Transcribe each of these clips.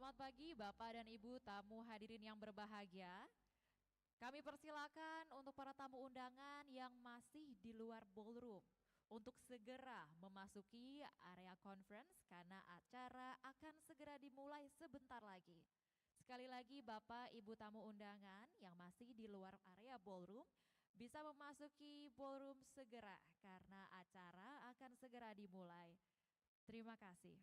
Selamat pagi Bapak dan Ibu tamu hadirin yang berbahagia. Kami persilakan untuk para tamu undangan yang masih di luar ballroom untuk segera memasuki area conference karena acara akan segera dimulai sebentar lagi. Sekali lagi Bapak Ibu tamu undangan yang masih di luar area ballroom bisa memasuki ballroom segera karena acara akan segera dimulai. Terima kasih.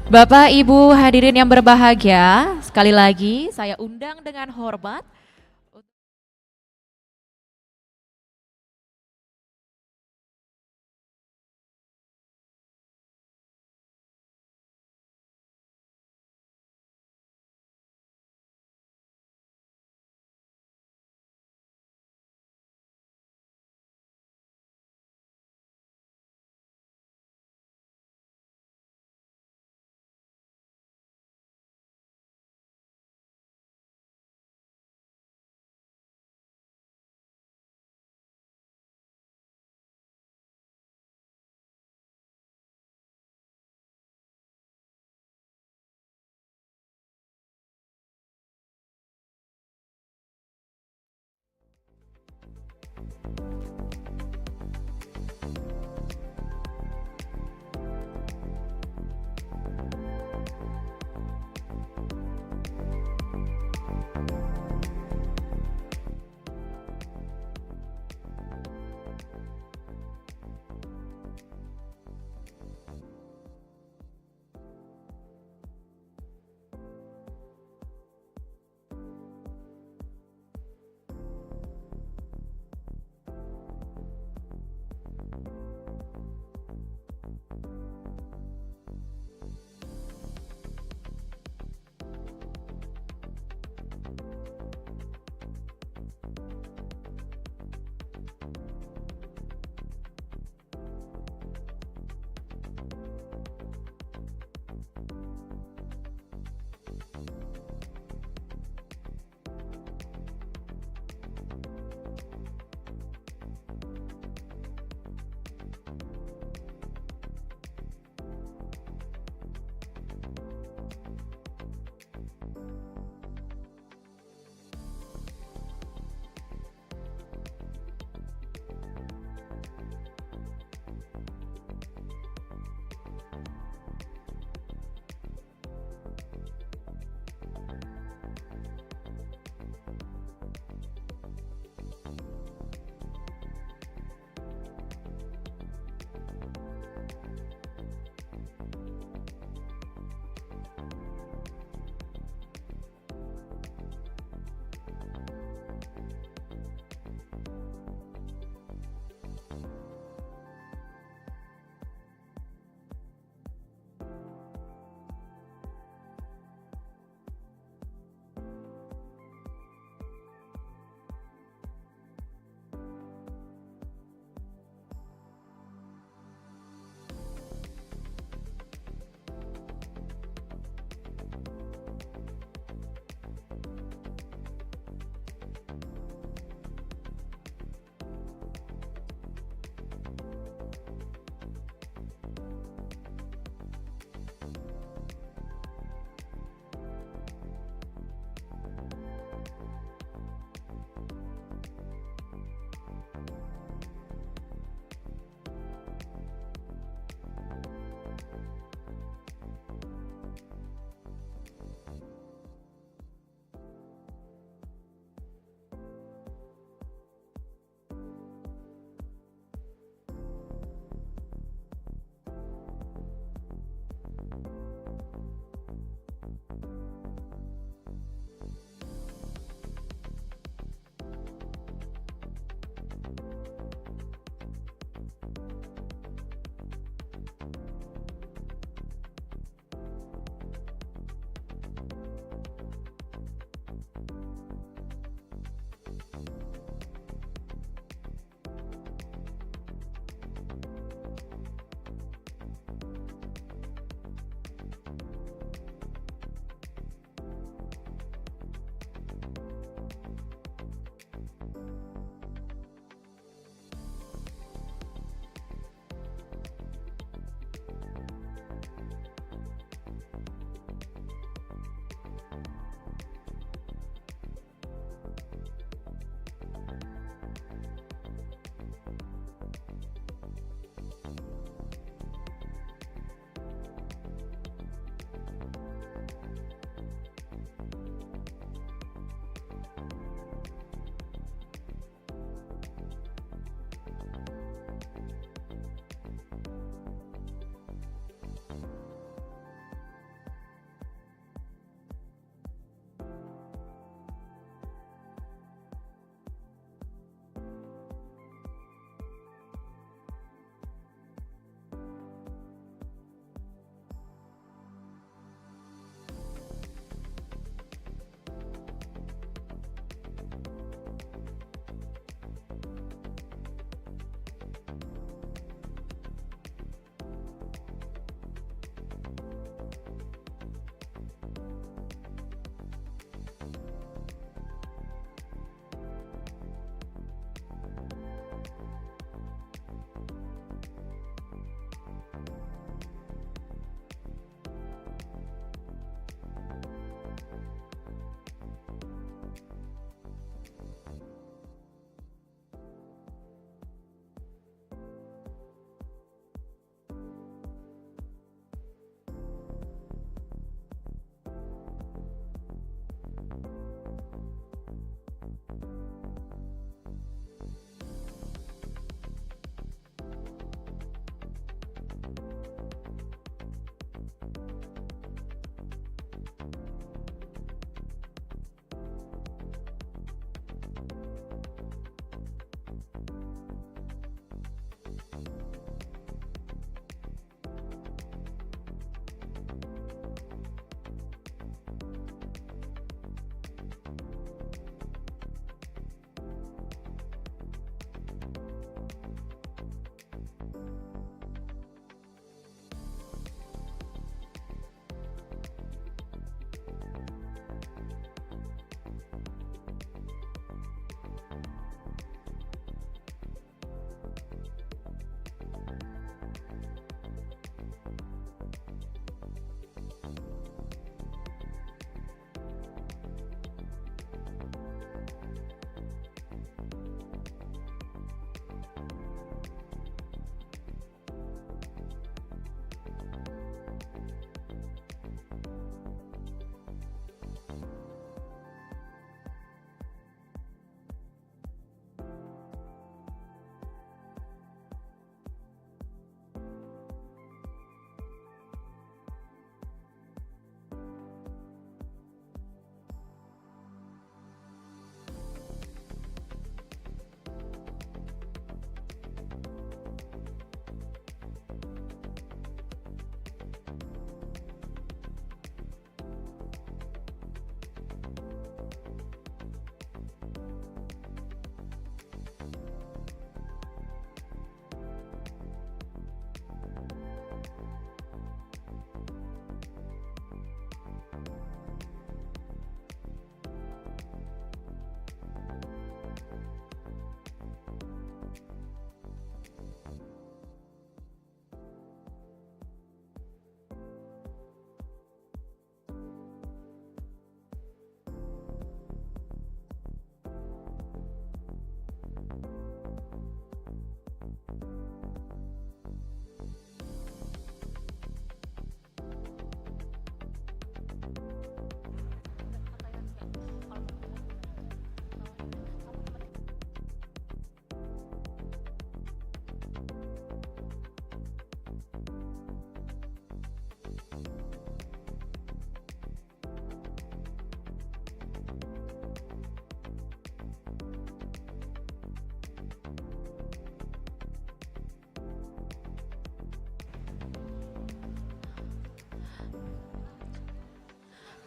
Bapak Ibu hadirin yang berbahagia, sekali lagi saya undang dengan hormat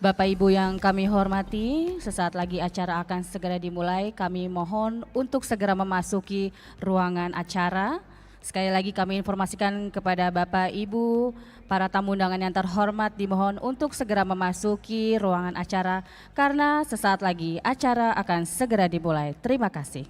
Bapak Ibu yang kami hormati, sesaat lagi acara akan segera dimulai. Kami mohon untuk segera memasuki ruangan acara. Sekali lagi kami informasikan kepada Bapak Ibu, para tamu undangan yang terhormat dimohon untuk segera memasuki ruangan acara karena sesaat lagi acara akan segera dimulai. Terima kasih.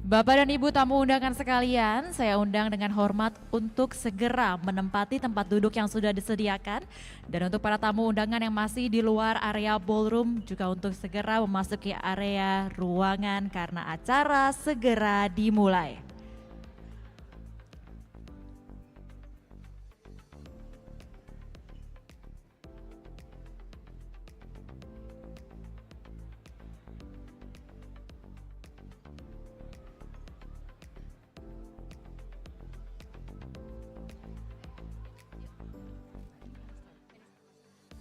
Bapak dan Ibu tamu undangan sekalian, saya undang dengan hormat untuk segera menempati tempat duduk yang sudah disediakan. Dan untuk para tamu undangan yang masih di luar area ballroom juga untuk segera memasuki area ruangan karena acara segera dimulai.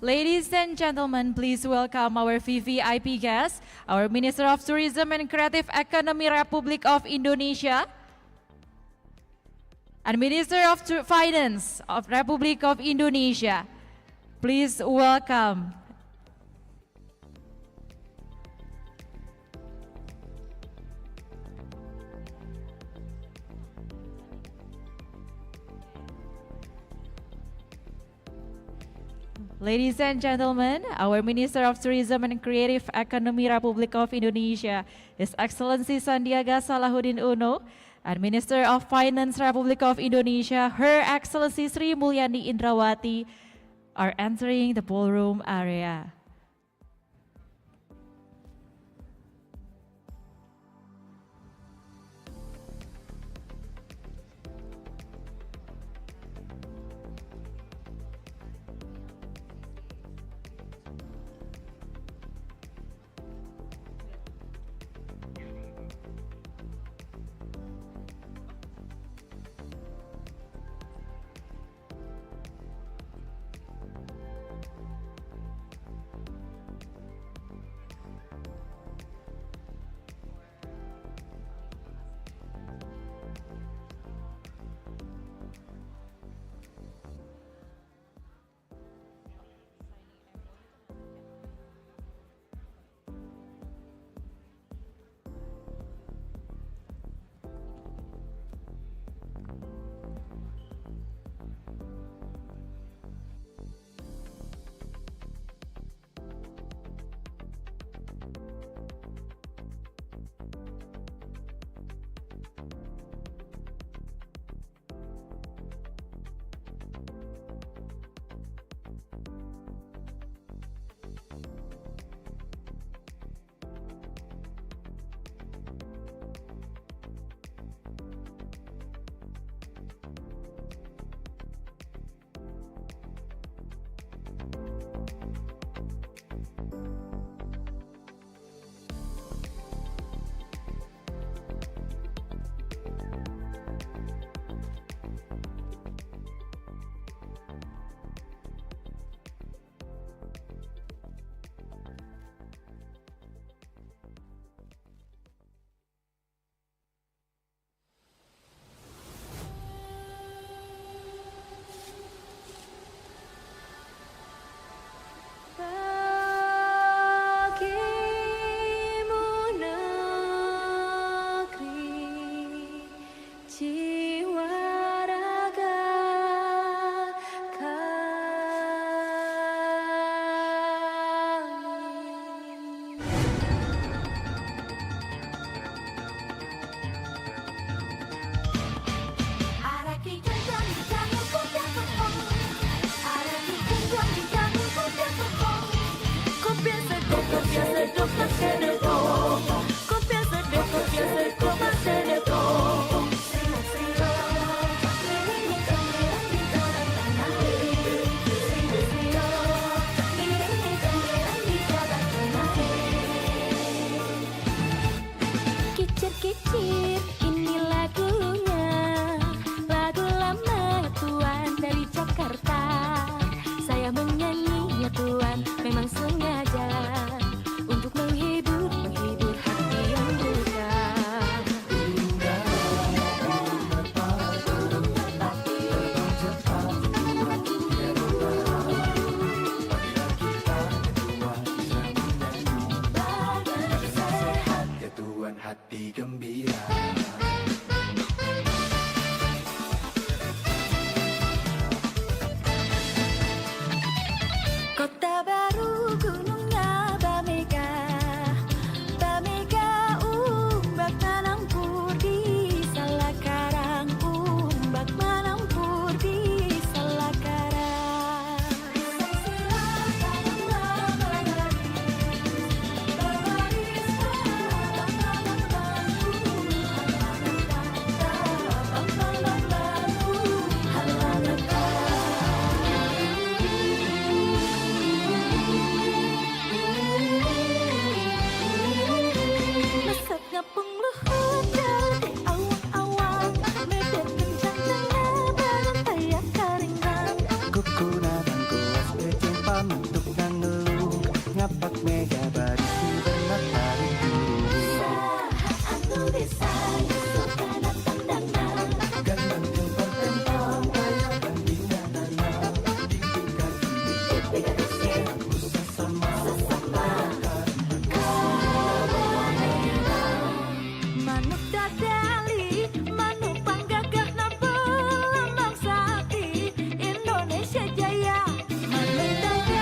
Ladies and gentlemen, please welcome our VVIP guest, our Minister of Tourism and Creative Economy Republic of Indonesia, and Minister of Finance of Republic of Indonesia. Please welcome. Ladies and gentlemen, our Minister of Tourism and Creative Economy Republic of Indonesia, His Excellency Sandiaga Salahuddin Uno, and Minister of Finance Republic of Indonesia, Her Excellency Sri Mulyani Indrawati, are entering the ballroom area. Kicir-kicir, ini lagunya, lagu lama Tuan dari Jakarta. Saya menyanyinya Tuan, memang sengaja untuk menghibur hati yang buta. Hati gembira. Kota baru gunungnya Bamega, Bamega umbak menampur di Salakarang, umbak menampur di Salakarang. Mesatnya pengluhur dari awang-awang, medan kencang tengah berantai yang karingan. Kukunan kuas ejeng pamentuk dan ngeluh, ngapak mega baris di benak hari Anu desa suka datang-datang, Ganang yang bertempang, kayak bandingnya nanam. Dikit kaki, usah sama manuk dadali, manuk panggagah nampel lambang sakti Indonesia Jaya. Manuk dadali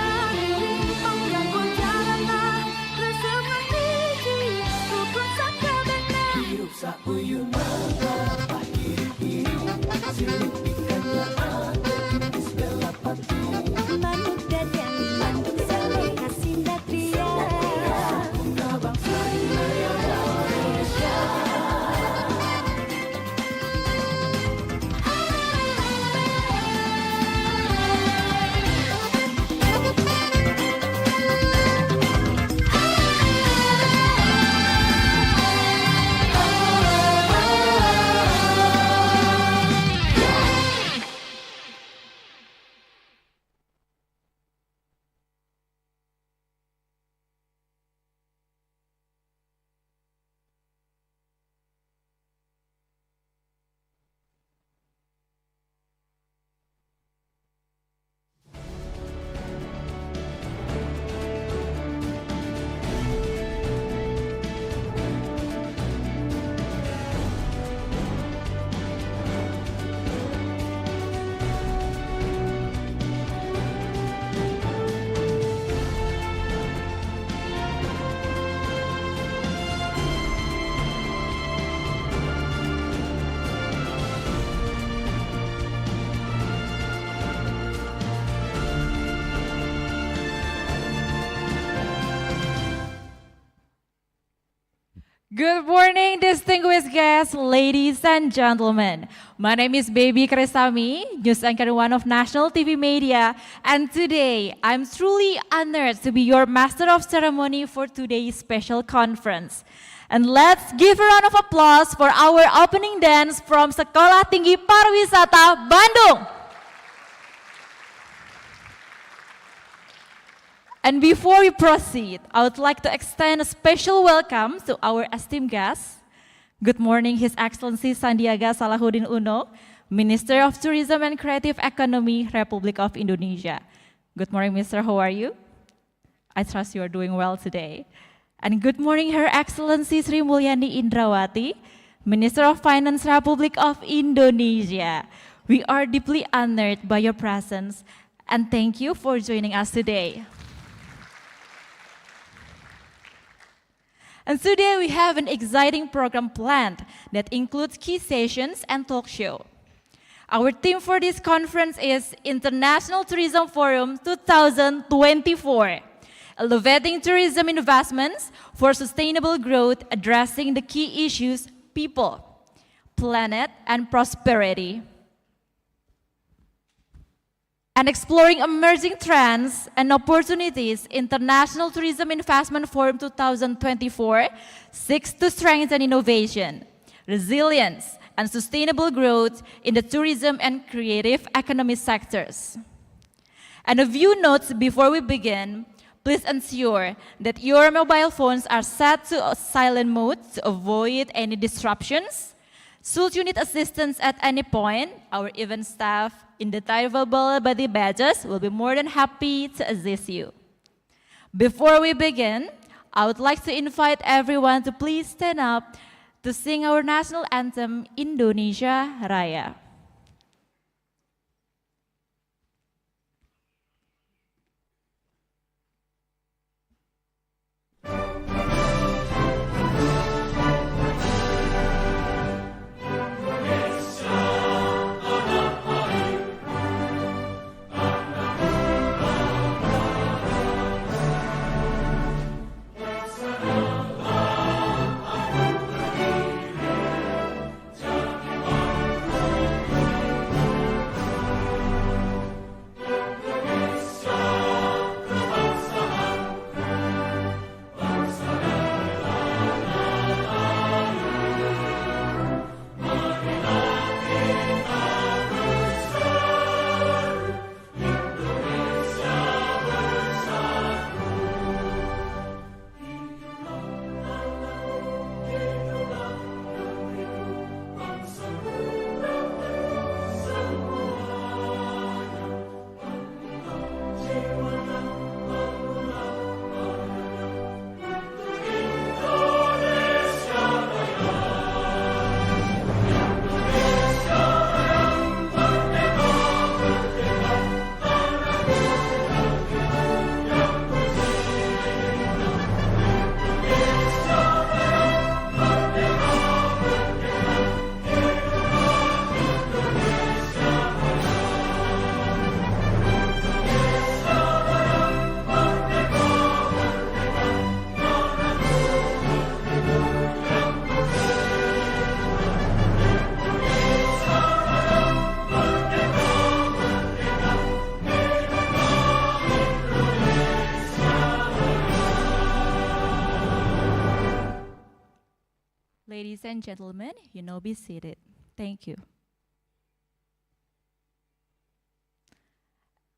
Good morning, distinguished guests, ladies and gentlemen. My name is Baby Kresami, news anchor one of National TV Media, and today I'm truly honored to be your master of ceremony for today's special conference. And let's give a round of applause for our opening dance from Sekolah Tinggi Pariwisata, Bandung. And before we proceed, I would like to extend a special welcome to our esteemed guests. Good morning, His Excellency Sandiaga Salahuddin Uno, Minister of Tourism and Creative Economy, Republic of Indonesia. Good morning, Mr. How are you? I trust you are doing well today. And good morning, Her Excellency Sri Mulyani Indrawati, Minister of Finance, Republic of Indonesia. We are deeply honored by your presence, and thank you for joining us today. And today we have an exciting program planned that includes key sessions and talk show. Our theme for this conference is International Tourism Forum 2024, Elevating Tourism Investments for Sustainable Growth, addressing the key issues, people, planet, and prosperity. And exploring emerging trends and opportunities, International Tourism Investment Forum 2024 seeks to strengthen innovation, resilience, and sustainable growth in the tourism and creative economy sectors. And a few notes before we begin. Please ensure that your mobile phones are set to a silent mode to avoid any disruptions. Should you need assistance at any point, our event staff identifiable by the badges will be more than happy to assist you. Before we begin, I would like to invite everyone to please stand up to sing our national anthem, Indonesia Raya. Ladies and gentlemen, you now be seated. Thank you.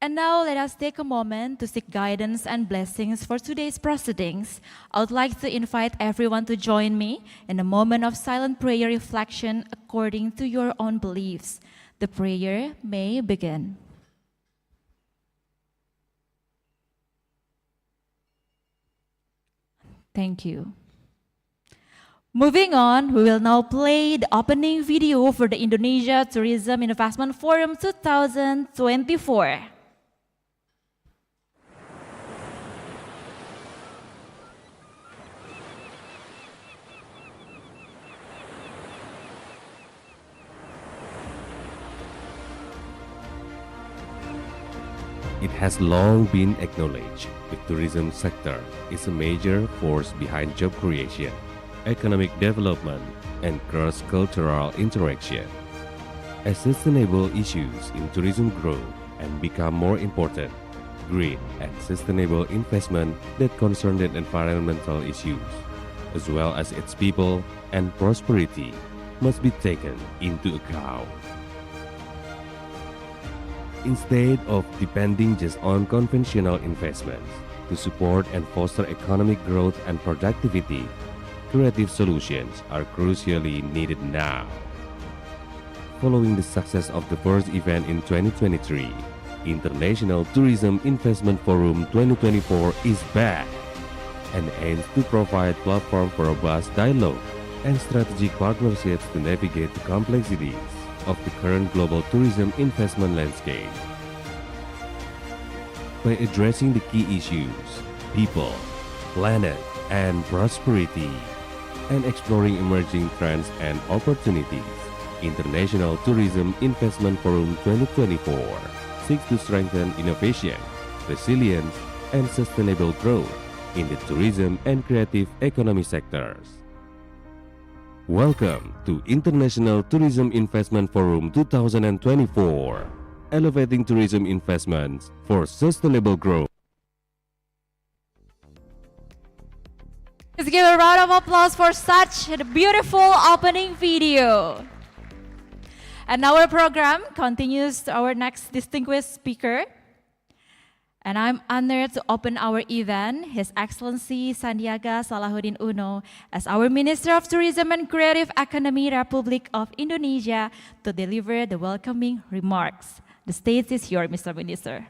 And now let us take a moment to seek guidance and blessings for today's proceedings. I would like to invite everyone to join me in a moment of silent prayer reflection according to your own beliefs. The prayer may begin. Thank you. Moving on, we will now play the opening video for the Indonesia Tourism Investment Forum 2024. It has long been acknowledged the tourism sector is a major force behind job creation, economic development, and cross-cultural interaction. As sustainable issues in tourism grow and become more important, green and sustainable investment that concern the environmental issues, as well as its people and prosperity, must be taken into account. Instead of depending just on conventional investments to support and foster economic growth and productivity, creative solutions are crucially needed now. Following the success of the first event in 2023, International Tourism Investment Forum 2024 is back and aims to provide platform for robust dialogue and strategic partnerships to navigate the complexities of the current global tourism investment landscape. By addressing the key issues, people, planet, and prosperity, and exploring emerging trends and opportunities, International Tourism Investment Forum 2024 seeks to strengthen innovation, resilience, and sustainable growth in the tourism and creative economy sectors. Welcome to International Tourism Investment Forum 2024, elevating tourism investments for sustainable growth. Let's give a round of applause for such a beautiful opening video. And our program continues to our next distinguished speaker. And I'm honored to open our event, His Excellency Sandiaga Salahuddin Uno, as our Minister of Tourism and Creative Economy, Republic of Indonesia, to deliver the welcoming remarks. The stage is yours, Mr. Minister.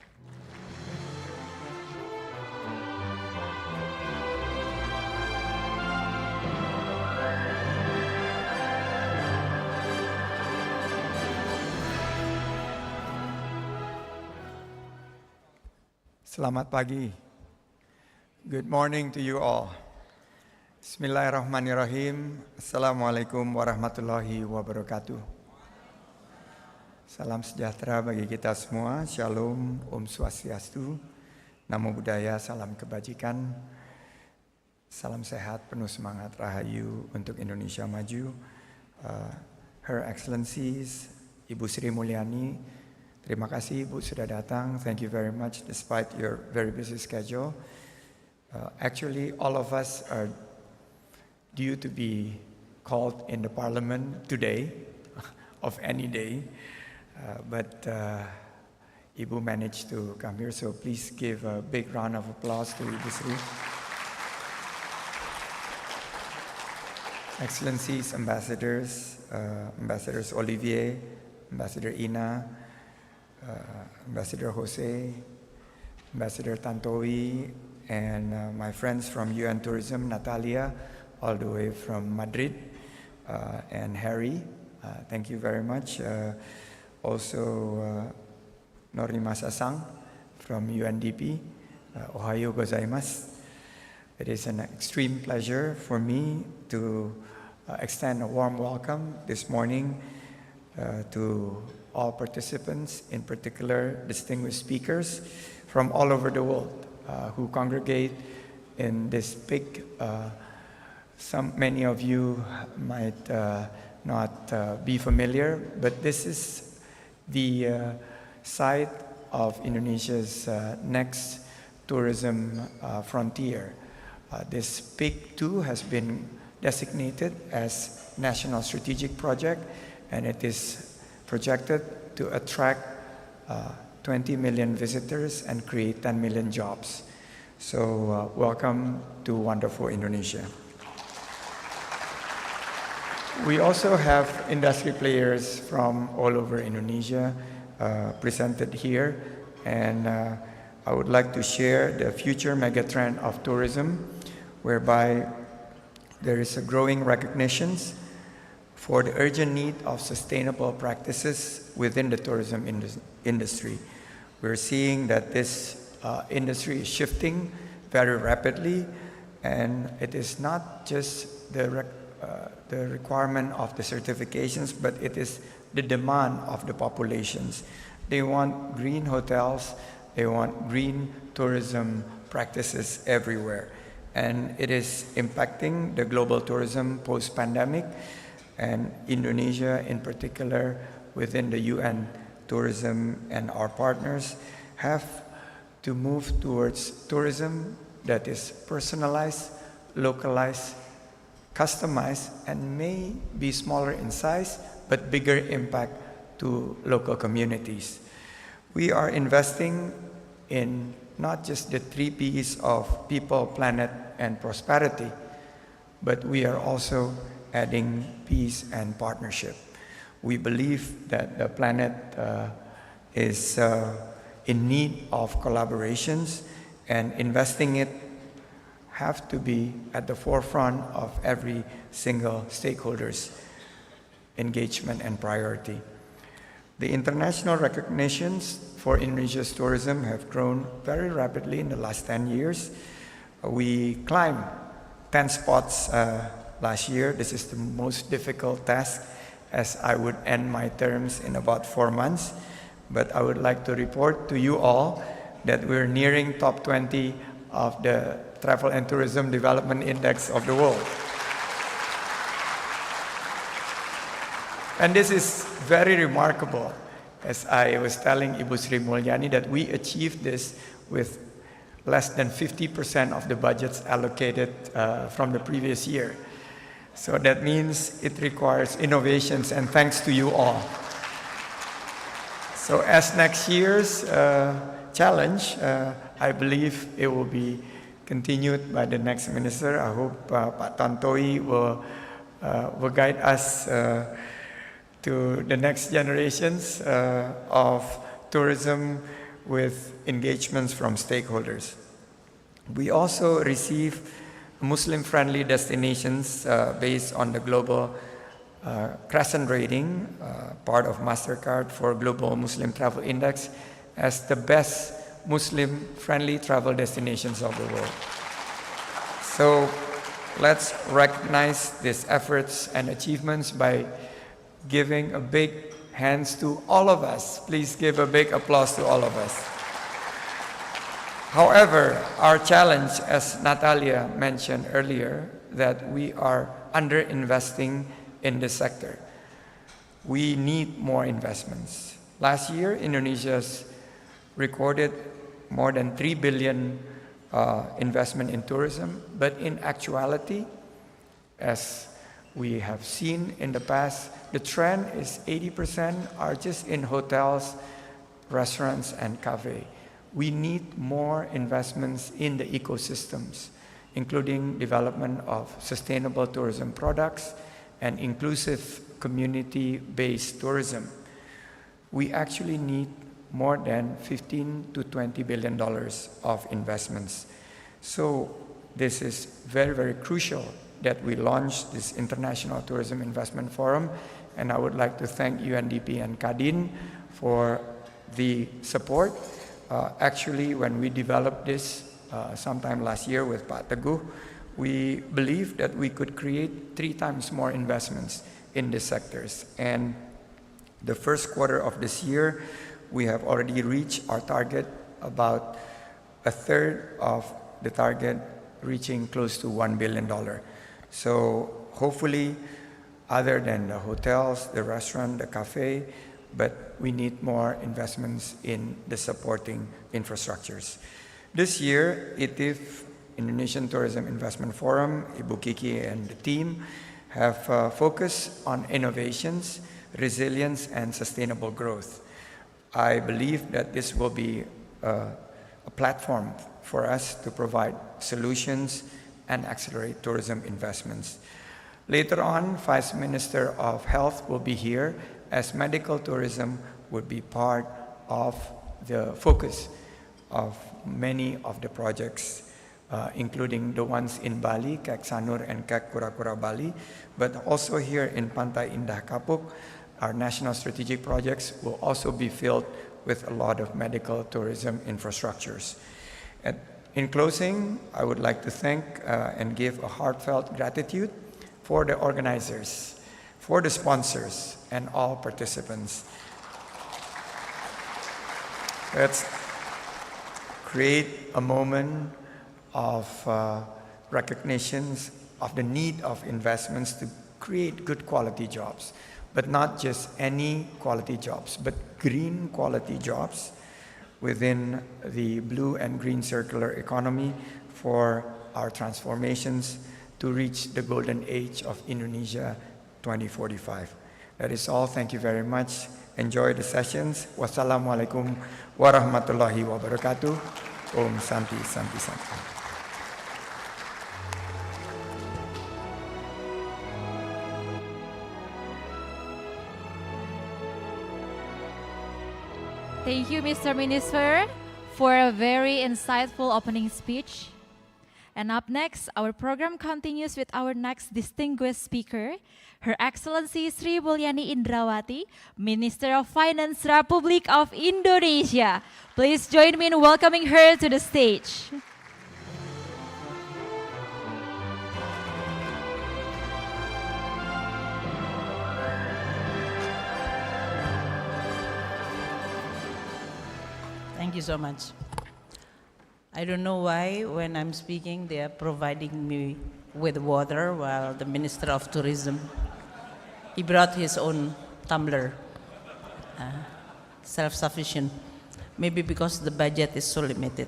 Selamat pagi. Good morning to you all. Bismillahirrahmanirrahim. Assalamualaikum warahmatullahi wabarakatuh. Salam sejahtera bagi kita semua. Shalom, Om Swastiastu. Namo Buddhaya, salam kebajikan. Salam sehat, penuh semangat, rahayu untuk Indonesia maju. Her Excellencies, Ibu Sri Mulyani, terima kasih Ibu sudah datang. Thank you very much despite your very busy schedule. Actually, all of us are due to be called in the parliament today, of any day. But Ibu managed to come here, so please give a big round of applause to Ibu Sri. Excellencies, ambassadors, Ambassadors Olivier, Ambassador Ina, Ambassador Jose, Ambassador Tantowi, and my friends from UN Tourism, Natalia, all the way from Madrid, and Harry, thank you very much. Also, Norima Sasang from UNDP, Ohayo gozaimasu. It is an extreme pleasure for me to extend a warm welcome this morning to all participants, in particular distinguished speakers from all over the world who congregate in this big, many of you might not be familiar, but this is the site of Indonesia's next tourism frontier. This PIC 2 has been designated as National Strategic Project, and it is projected to attract 20 million visitors and create 10 million jobs. So welcome to wonderful Indonesia. We also have industry players from all over Indonesia presented here, and I would like to share the future megatrend of tourism, whereby there is a growing recognition for the urgent need of sustainable practices within the tourism industry. We're seeing that this industry is shifting very rapidly, and it is not just the requirement of the certifications, but it is the demand of the populations. They want green hotels, they want green tourism practices everywhere. and it is impacting the global tourism post-pandemic, and Indonesia in particular within the UN tourism and our partners have to move towards tourism that is personalized, localized, customized, and may be smaller in size, but bigger impact to local communities. We are investing in not just the 3 Ps of people, planet, and prosperity, but we are also adding peace and partnership. We believe that the planet is in need of collaborations, and investing it have to be at the forefront of every single stakeholder's engagement and priority. The international recognitions for Indonesia's tourism have grown very rapidly in the last 10 years. We climbed 10 spots last year. This is the most difficult task, as I would end my terms in about 4 months. But I would like to report to you all that we're nearing top 20 of the Travel and Tourism Development Index of the world. And this is very remarkable. As I was telling Ibu Sri Mulyani, that we achieved this with less than 50% of the budgets allocated from the previous year. So that means it requires innovations, and thanks to you all. So as next year's challenge, I believe it will be continued by the next minister. I hope Pak Tantowi will guide us to the next generations of tourism with engagements from stakeholders. We also receive Muslim-friendly destinations based on the global Crescent rating, part of MasterCard for Global Muslim Travel Index, as the best Muslim-friendly travel destinations of the world. So let's recognize these efforts and achievements by giving a big hands to all of us. Please give a big applause to all of us. However, our challenge, as Natalia mentioned earlier, that we are underinvesting in this sector. We need more investments. Last year, Indonesia's recorded more than 3 billion investment in tourism, but in actuality, as we have seen in the past, the trend is 80% are just in hotels, restaurants, and cafe. We need more investments in the ecosystems, including development of sustainable tourism products and inclusive community-based tourism. We actually need more than $15 to $20 billion of investments. So this is very, very crucial that we launch this International Tourism Investment Forum, and I would like to thank UNDP and Kadin for the support. Actually, when we developed this sometime last year with Pak Teguh, we believe that we could create 3 times more investments in these sectors. And the first quarter of this year, we have already reached our target, about a third of the target, reaching close to $1 billion. So hopefully, other than the hotels, the restaurant, the cafe, but we need more investments in the supporting infrastructures. This year, ITIF, Indonesian Tourism Investment Forum, Ibu Kiki and the team have focused on innovations, resilience, and sustainable growth. I believe that this will be a platform for us to provide solutions and accelerate tourism investments. Later on, Vice Minister of Health will be here, as medical tourism would be part of the focus of many of the projects, including the ones in Bali, Kek Sanur and Kek Kura-Kura Bali, but also here in Pantai Indah Kapuk, our national strategic projects will also be filled with a lot of medical tourism infrastructures. In closing, I would like to thank and give a heartfelt gratitude for the organizers, for the sponsors, and all participants. Let's create a moment of recognitions of the need of investments to create good quality jobs, but not just any quality jobs, but green quality jobs within the blue and green circular economy for our transformations to reach the golden age of Indonesia 2045. That is all. Thank you very much. Enjoy the sessions. Wassalamualaikum warahmatullahi wabarakatuh. Om Santi Santi Santi. Thank you, Mr. Minister, for a very insightful opening speech. And up next, our program continues with our next distinguished speaker, Her Excellency Sri Mulyani Indrawati, Minister of Finance, Republic of Indonesia. Please join me in welcoming her to the stage. Thank you so much. I don't know why when I'm speaking they are providing me with water while the Minister of Tourism, he brought his own tumbler, self-sufficient. Maybe because the budget is so limited.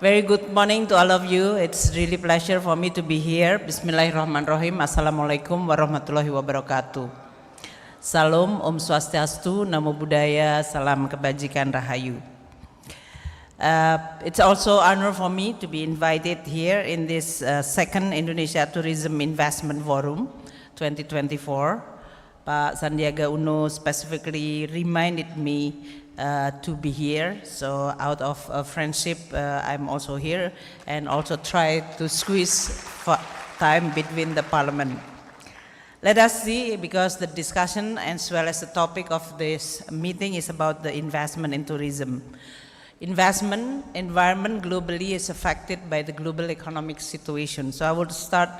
Very good morning to all of you. It's really pleasure for me to be here. Bismillahirrahmanirrahim. Assalamualaikum warahmatullahi wabarakatuh. Salam, Om Swastiastu, Namo Buddhaya, Salam Kebajikan Rahayu. It's also honor for me to be invited here in this second Indonesia Tourism Investment Forum 2024. Pak Sandiaga Uno specifically reminded me to be here, so out of friendship I'm also here and also try to squeeze time between the parliament. Let us see, because the discussion as well as the topic of this meeting is about the investment in tourism. Investment environment globally is affected by the global economic situation. So I will start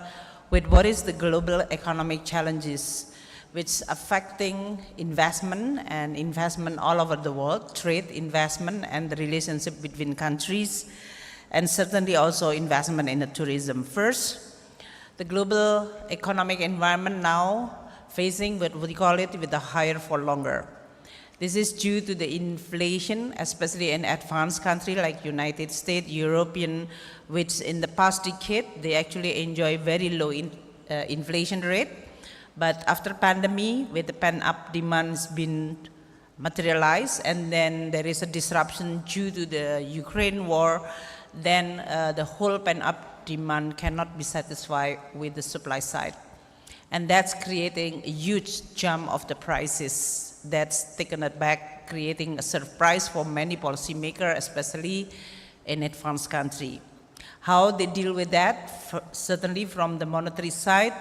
with what is the global economic challenges which affecting investment and investment all over the world, trade, investment, and the relationship between countries, and certainly also investment in the tourism. First, the global economic environment now facing what we call it with the higher for longer. This is due to the inflation, especially in advanced countries like United States, European, which in the past decade, they actually enjoy very low inflation rate. But after pandemic, with the pent-up demands been materialized, and then there is a disruption due to the Ukraine war, then the whole pent-up demand cannot be satisfied with the supply side. And that's creating a huge jump of the prices that's taken it back, creating a surprise for many policymakers, especially in advanced country. How they deal with that? Certainly from the monetary side,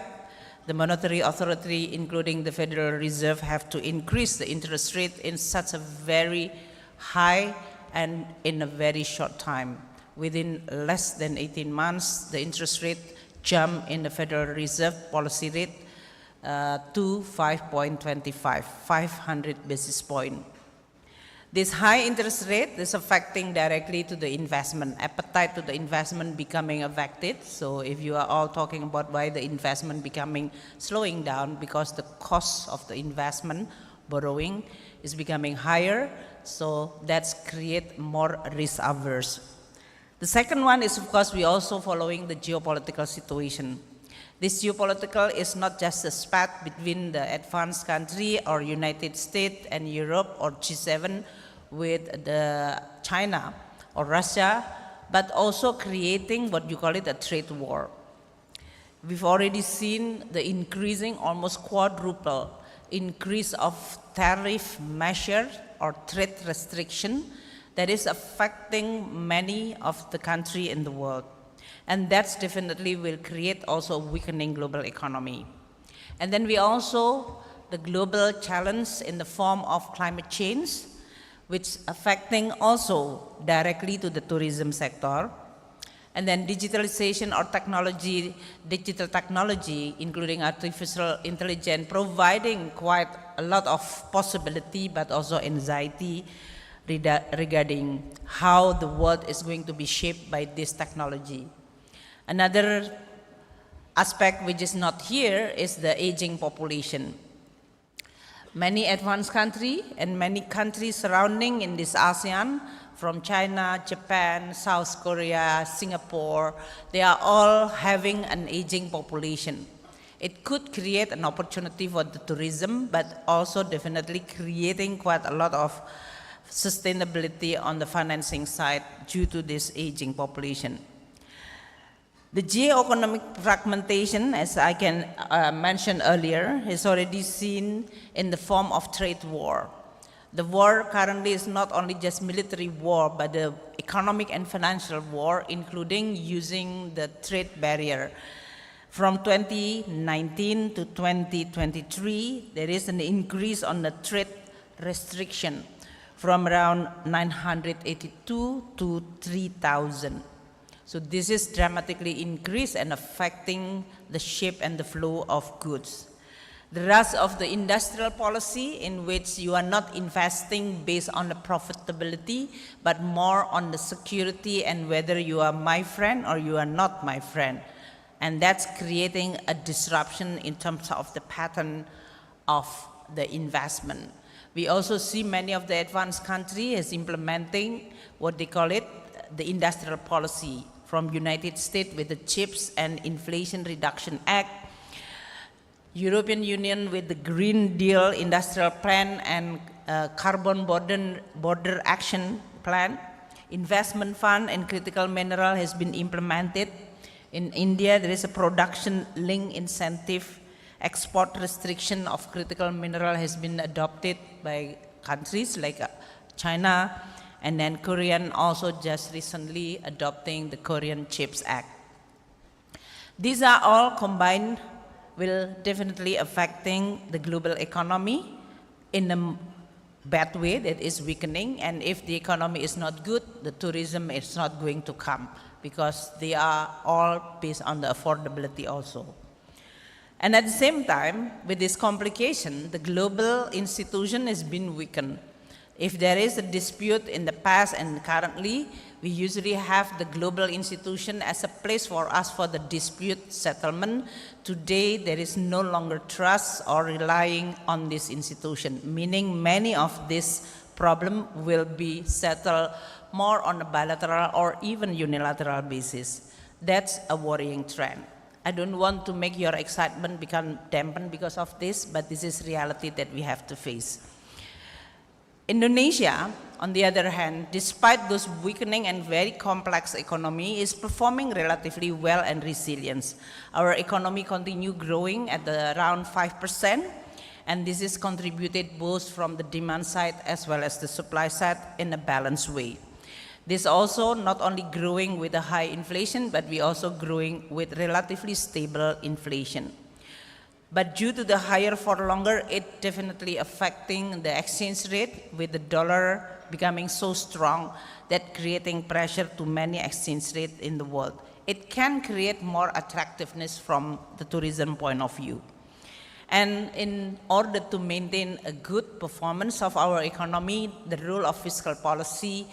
the monetary authority, including the Federal Reserve, have to increase the interest rate in such a very high and in a very short time. Within less than 18 months, the interest rate jumped in the Federal Reserve policy rate to 5.25, 500 basis point. This high interest rate is affecting directly to the investment, appetite to the investment becoming affected. So if you are all talking about why the investment becoming slowing down, because the cost of the investment borrowing is becoming higher, so that's create more risk averse. The second one is, of course, we also following the geopolitical situation. This geopolitical is not just a spat between the advanced country or United States and Europe or G7 with the China or Russia, but also creating what you call it a trade war. We've already seen the increasing, almost quadruple increase of tariff measure or trade restriction that is affecting many of the countries in the world. And that's definitely will create also a weakening global economy. And then we also, the global challenge in the form of climate change, which affecting also directly to the tourism sector. And then digitalization or technology, digital technology, including artificial intelligence, providing quite a lot of possibility, but also anxiety regarding how the world is going to be shaped by this technology. Another aspect which is not here is the aging population. Many advanced countries and many countries surrounding in this ASEAN, from China, Japan, South Korea, Singapore, they are all having an aging population. It could create an opportunity for the tourism, but also definitely creating quite a lot of sustainability on the financing side due to this aging population. The geo-economic fragmentation, as I can mention earlier, is already seen in the form of trade war. The war currently is not only just military war, but the economic and financial war, including using the trade barrier. From 2019 to 2023, there is an increase on the trade restriction from around 982 to 3,000. So this is dramatically increased and affecting the shape and the flow of goods. The rest of the industrial policy, in which you are not investing based on the profitability, but more on the security and whether you are my friend or you are not my friend. And that's creating a disruption in terms of the pattern of the investment. We also see many of the advanced countries implementing what they call it, the industrial policy, from United States with the CHIPS and Inflation Reduction Act, European Union with the Green Deal Industrial Plan and Carbon Border Action Plan. Investment fund and critical mineral has been implemented. In India, there is a production link incentive. Export restriction of critical mineral has been adopted by countries like China, and then Korean also just recently adopting the Korean CHIPS Act. These are all combined will definitely affecting the global economy in a bad way that is weakening, and if the economy is not good, the tourism is not going to come because they are all based on the affordability also. And at the same time, with this complication, the global institution has been weakened. If there is a dispute in the past and currently, we usually have the global institution as a place for us for the dispute settlement. Today, there is no longer trust or relying on this institution, meaning many of these problems will be settled more on a bilateral or even unilateral basis. That's a worrying trend. I don't want to make your excitement become dampened because of this, but this is reality that we have to face. Indonesia, on the other hand, despite those weakening and very complex economy, is performing relatively well and resilient. Our economy continue growing at around 5%, and this is contributed both from the demand side as well as the supply side in a balanced way. This also not only growing with a high inflation, but we also growing with relatively stable inflation. But due to the higher for longer, it definitely affecting the exchange rate, with the dollar becoming so strong that creating pressure to many exchange rates in the world. It can create more attractiveness from the tourism point of view. And in order to maintain a good performance of our economy, the role of fiscal policy,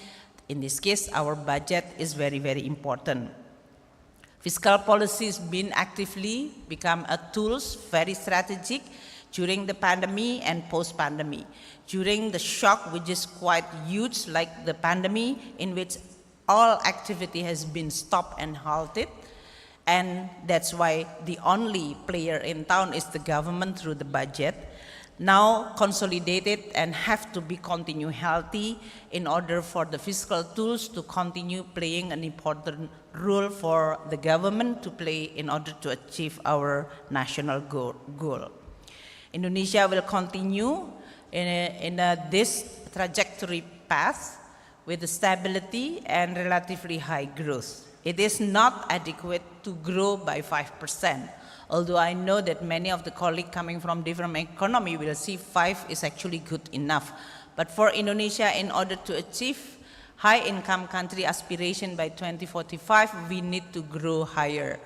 in this case, our budget, is very, very important. Fiscal policy has been actively become a tool, very strategic during the pandemic and post-pandemic. During the shock, which is quite huge, like the pandemic, in which all activity has been stopped and halted, and that's why the only player in town is the government through the budget. Now consolidated and have to be continue healthy in order for the fiscal tools to continue playing an important role for the government to play in order to achieve our national goal. Indonesia will continue in this trajectory path with stability and relatively high growth. It is not adequate to grow by 5%. Although I know that many of the colleagues coming from different economy will see 5 is actually good enough. But for Indonesia, in order to achieve high income country aspiration by 2045, we need to grow higher.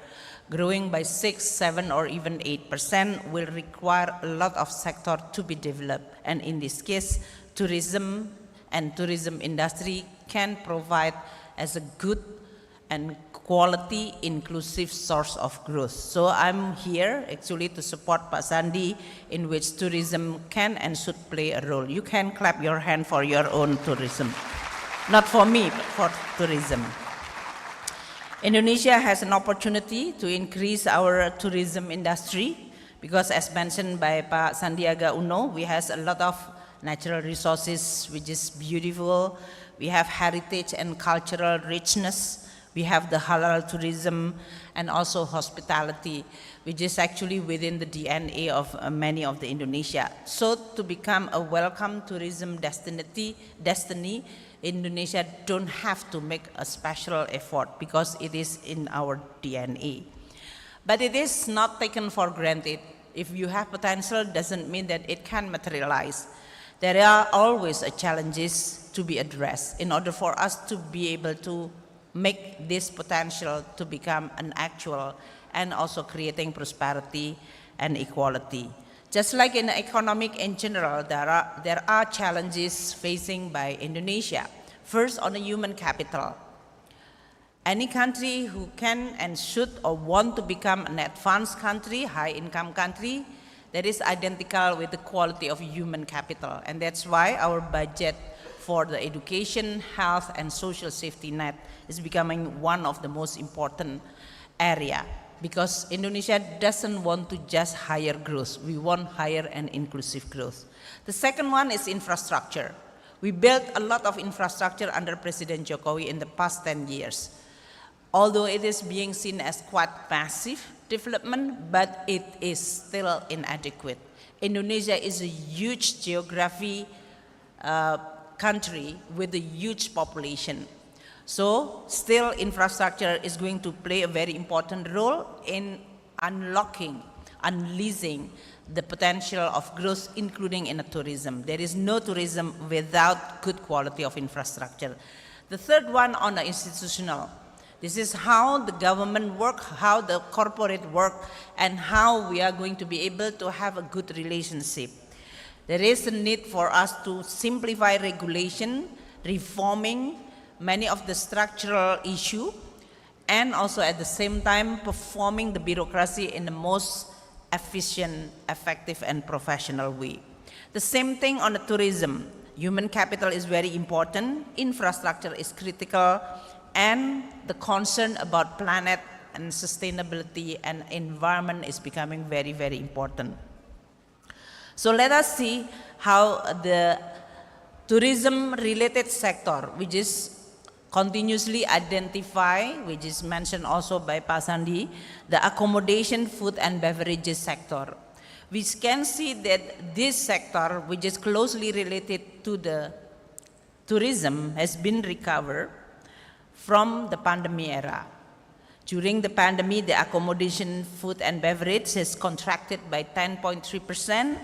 Growing by 6, 7, or even 8% will require a lot of sector to be developed. And in this case, tourism and tourism industry can provide as a good and quality inclusive source of growth. So I'm here actually to support Pak Sandi in which tourism can and should play a role. You can clap your hand for your own tourism. Not for me, but for tourism. Indonesia has an opportunity to increase our tourism industry because as mentioned by Pak Sandiaga Uno, we have a lot of natural resources which is beautiful. We have heritage and cultural richness. We have the halal tourism and also hospitality, which is actually within the DNA of many of the Indonesia. So to become a welcome tourism destiny, Indonesia don't have to make a special effort because it is in our DNA. But it is not taken for granted. If you have potential, doesn't mean that it can materialize. There are always challenges to be addressed in order for us to be able to make this potential to become an actual and also creating prosperity and equality. Just like in economic in general, there are challenges facing by Indonesia. First, on the human capital. Any country who can and should or want to become an advanced country, high income country, that is identical with the quality of human capital. And that's why our budget for the education, health, and social safety net is becoming one of the most important area because Indonesia doesn't want to just higher growth. We want higher and inclusive growth. The second one is infrastructure. We built a lot of infrastructure under President Jokowi in the past 10 years. Although it is being seen as quite massive development, but it is still inadequate. Indonesia is a huge geography country with a huge population. So still infrastructure is going to play a very important role in unlocking, unleashing the potential of growth, including in tourism. There is no tourism without good quality of infrastructure. The third one on the institutional. This is how the government work, how the corporate work, and how we are going to be able to have a good relationship. There is a need for us to simplify regulation, reforming many of the structural issues, and also at the same time performing the bureaucracy in the most efficient, effective, and professional way. The same thing on the tourism. Human capital is very important, infrastructure is critical, and the concern about planet and sustainability and environment is becoming very, very important. So let us see how the tourism-related sector, which is continuously identified, which is mentioned also by Pak Sandi, the accommodation, food and beverages sector. We can see that this sector, which is closely related to the tourism, has been recovered from the pandemic era. During the pandemic, the accommodation, food and beverage has contracted by 10.3%,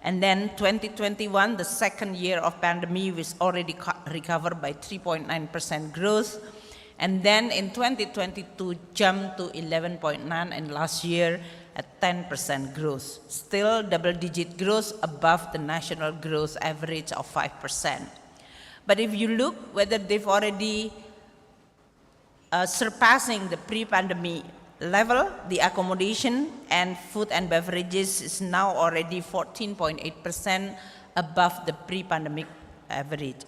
and then 2021, the second year of pandemic, was already recovered by 3.9% growth, and then in 2022 jumped to 11.9%, and last year at 10% growth. Still double-digit growth above the national growth average of 5%. But if you look whether they've already surpassing the pre-pandemic level, the accommodation and food and beverages is now already 14.8% above the pre-pandemic average,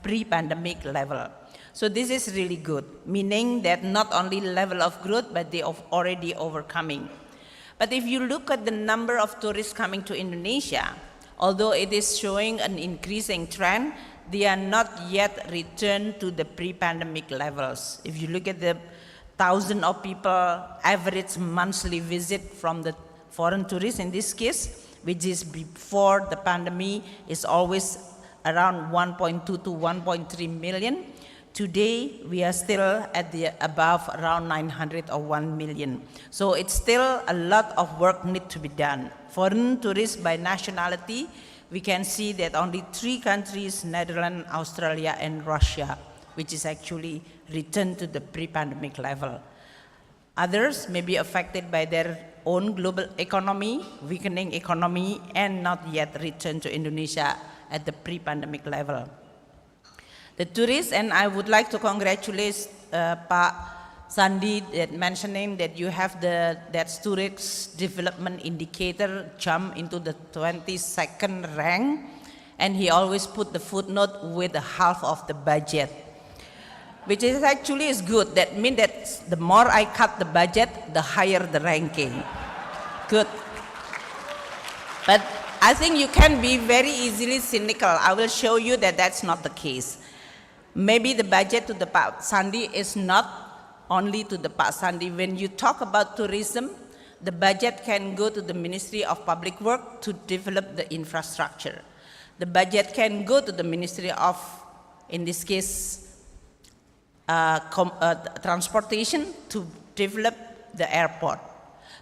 pre-pandemic level. So this is really good, meaning that not only level of growth, but they are already overcoming. But if you look at the number of tourists coming to Indonesia, although it is showing an increasing trend, they are not yet returned to the pre-pandemic levels. If you look at the thousands of people average monthly visit from the foreign tourists in this case, which is before the pandemic, is always around 1.2 to 1.3 million. Today, we are still at the above around 900 or 1 million. So it's still a lot of work need to be done. Foreign tourists by nationality, we can see that only 3 countries, Netherlands, Australia, and Russia, which is actually returned to the pre-pandemic level. Others may be affected by their own global economy, weakening economy, and not yet returned to Indonesia at the pre-pandemic level. The tourists, and I would like to congratulate Pak Sandi that mentioning that you have that tourist development indicator jump into the 22nd rank, and he always put the footnote with the half of the budget, which is actually is good. That means that the more I cut the budget, the higher the ranking. Good. But I think you can be very easily cynical. I will show you that that's not the case. Maybe the budget to the Pak Sandi is not only to the Pak Sandi. When you talk about tourism, the budget can go to the Ministry of Public Work to develop the infrastructure. The budget can go to the Ministry of, in this case, transportation to develop the airport.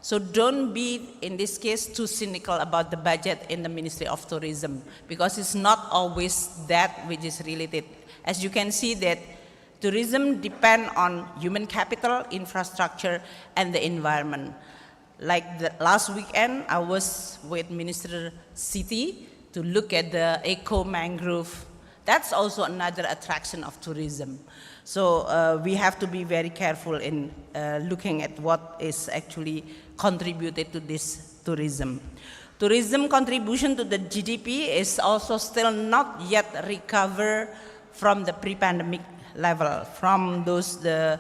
So don't be, in this case, too cynical about the budget in the Ministry of Tourism, because it's not always that which is related. As you can see that tourism depends on human capital, infrastructure, and the environment. Like the last weekend, I was with Minister City to look at the eco-mangrove. That's also another attraction of tourism. So we have to be very careful in looking at what is actually contributed to this tourism. Tourism contribution to the GDP is also still not yet recovered from the pre-pandemic level. From those, the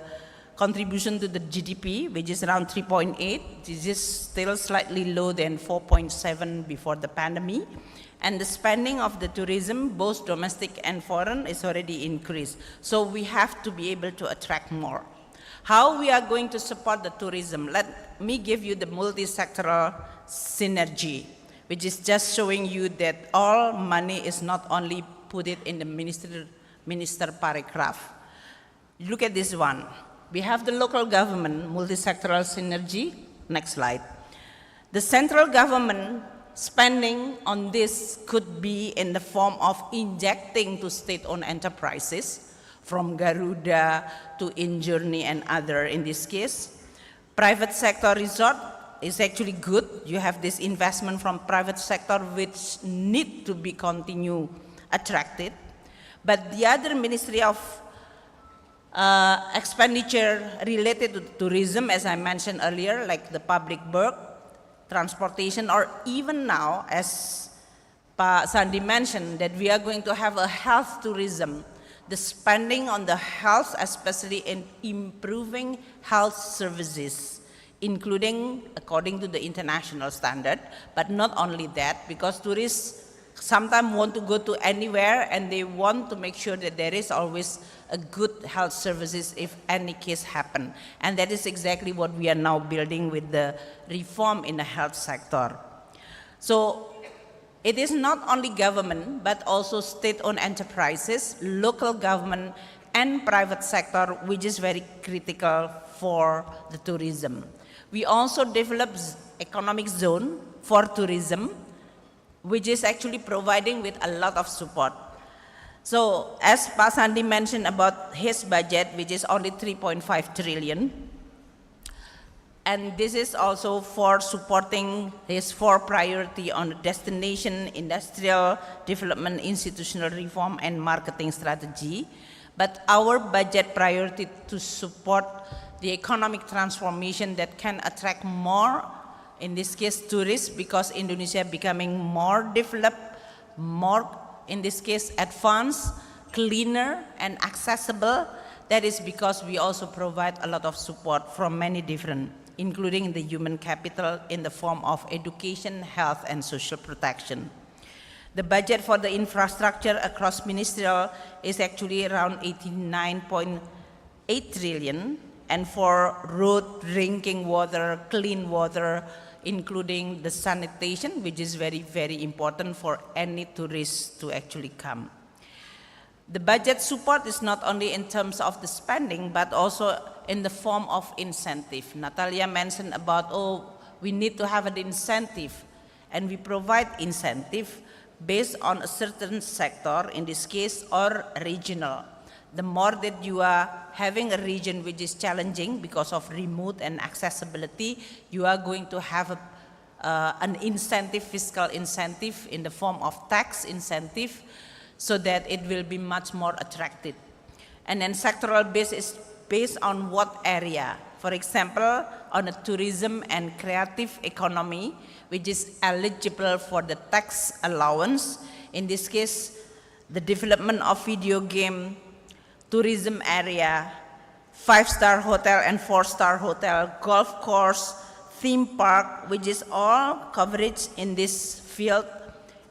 contribution to the GDP, which is around 3.8, this is still slightly low than 4.7 before the pandemic. And the spending of the tourism, both domestic and foreign, is already increased. So we have to be able to attract more. How we are going to support the tourism? Let me give you the multi-sectoral synergy, which is just showing you that all money is not only put it in the Menpertemukan. Look at this one. We have the local government, multi-sectoral synergy. Next slide. The central government spending on this could be in the form of injecting to state-owned enterprises, from Garuda to InJourney and other in this case. Private sector resort is actually good. You have this investment from private sector which need to be continue attracted. But the other Ministry of expenditure related to tourism, as I mentioned earlier, like the public work, transportation, or even now, as Pak Sandi mentioned, that we are going to have a health tourism. The spending on the health, especially in improving health services, including according to the international standard, but not only that, because tourists sometimes want to go to anywhere and they want to make sure that there is always a good health services if any case happen. And that is exactly what we are now building with the reform in the health sector. So it is not only government, but also state-owned enterprises, local government, and private sector, which is very critical for the tourism. We also developed economic zone for tourism, which is actually providing with a lot of support. So as Pak Sandi mentioned about his budget, which is only 3.5 trillion, and this is also for supporting his 4 priority on destination, industrial development, institutional reform, and marketing strategy. But our budget priority to support the economic transformation that can attract more, in this case, tourists, because Indonesia becoming more developed, more, in this case, advanced, cleaner, and accessible. That is because we also provide a lot of support from many different, including the human capital in the form of education, health, and social protection. The budget for the infrastructure across ministerial is actually around 89.8 trillion, and for road, drinking water, clean water, including the sanitation, which is very, very important for any tourist to actually come. The budget support is not only in terms of the spending, but also in the form of incentive. Natalia mentioned about, we need to have an incentive, and we provide incentive based on a certain sector, in this case, or regional. The more that you are having a region which is challenging because of remote and accessibility, you are going to have an incentive, fiscal incentive in the form of tax incentive, so that it will be much more attractive. And then sectoral base is based on what area. For example, on a tourism and creative economy, which is eligible for the tax allowance. In this case, the development of video game, tourism area, 5-star hotel and 4-star hotel, golf course, theme park, which is all coverage in this field,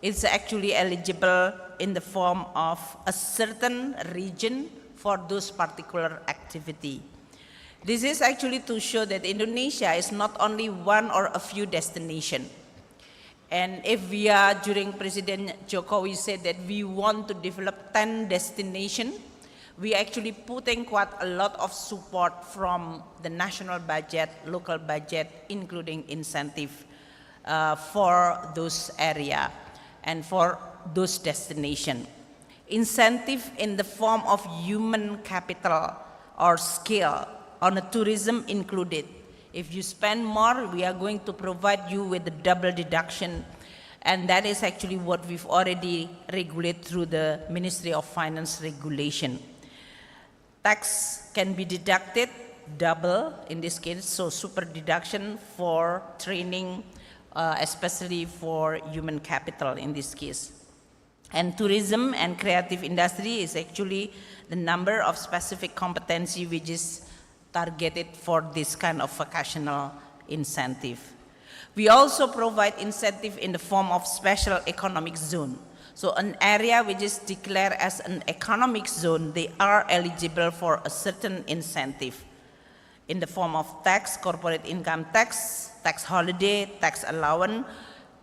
is actually eligible in the form of a certain region for those particular activity. This is actually to show that Indonesia is not only one or a few destinations. And if we are, during President Jokowi said that we want to develop 10 destinations, we actually putting quite a lot of support from the national budget, local budget, including incentive for those area and for those destinations. Incentive in the form of human capital or skill on a tourism included. If you spend more, we are going to provide you with a double deduction, and that is actually what we've already regulated through the Ministry of Finance regulation. Tax can be deducted double in this case, so super deduction for training, especially for human capital in this case. And tourism and creative industry is actually the number of specific competency which is targeted for this kind of vocational incentive. We also provide incentive in the form of special economic zone. So an area which is declared as an economic zone, they are eligible for a certain incentive in the form of tax, corporate income tax, tax holiday, tax allowance,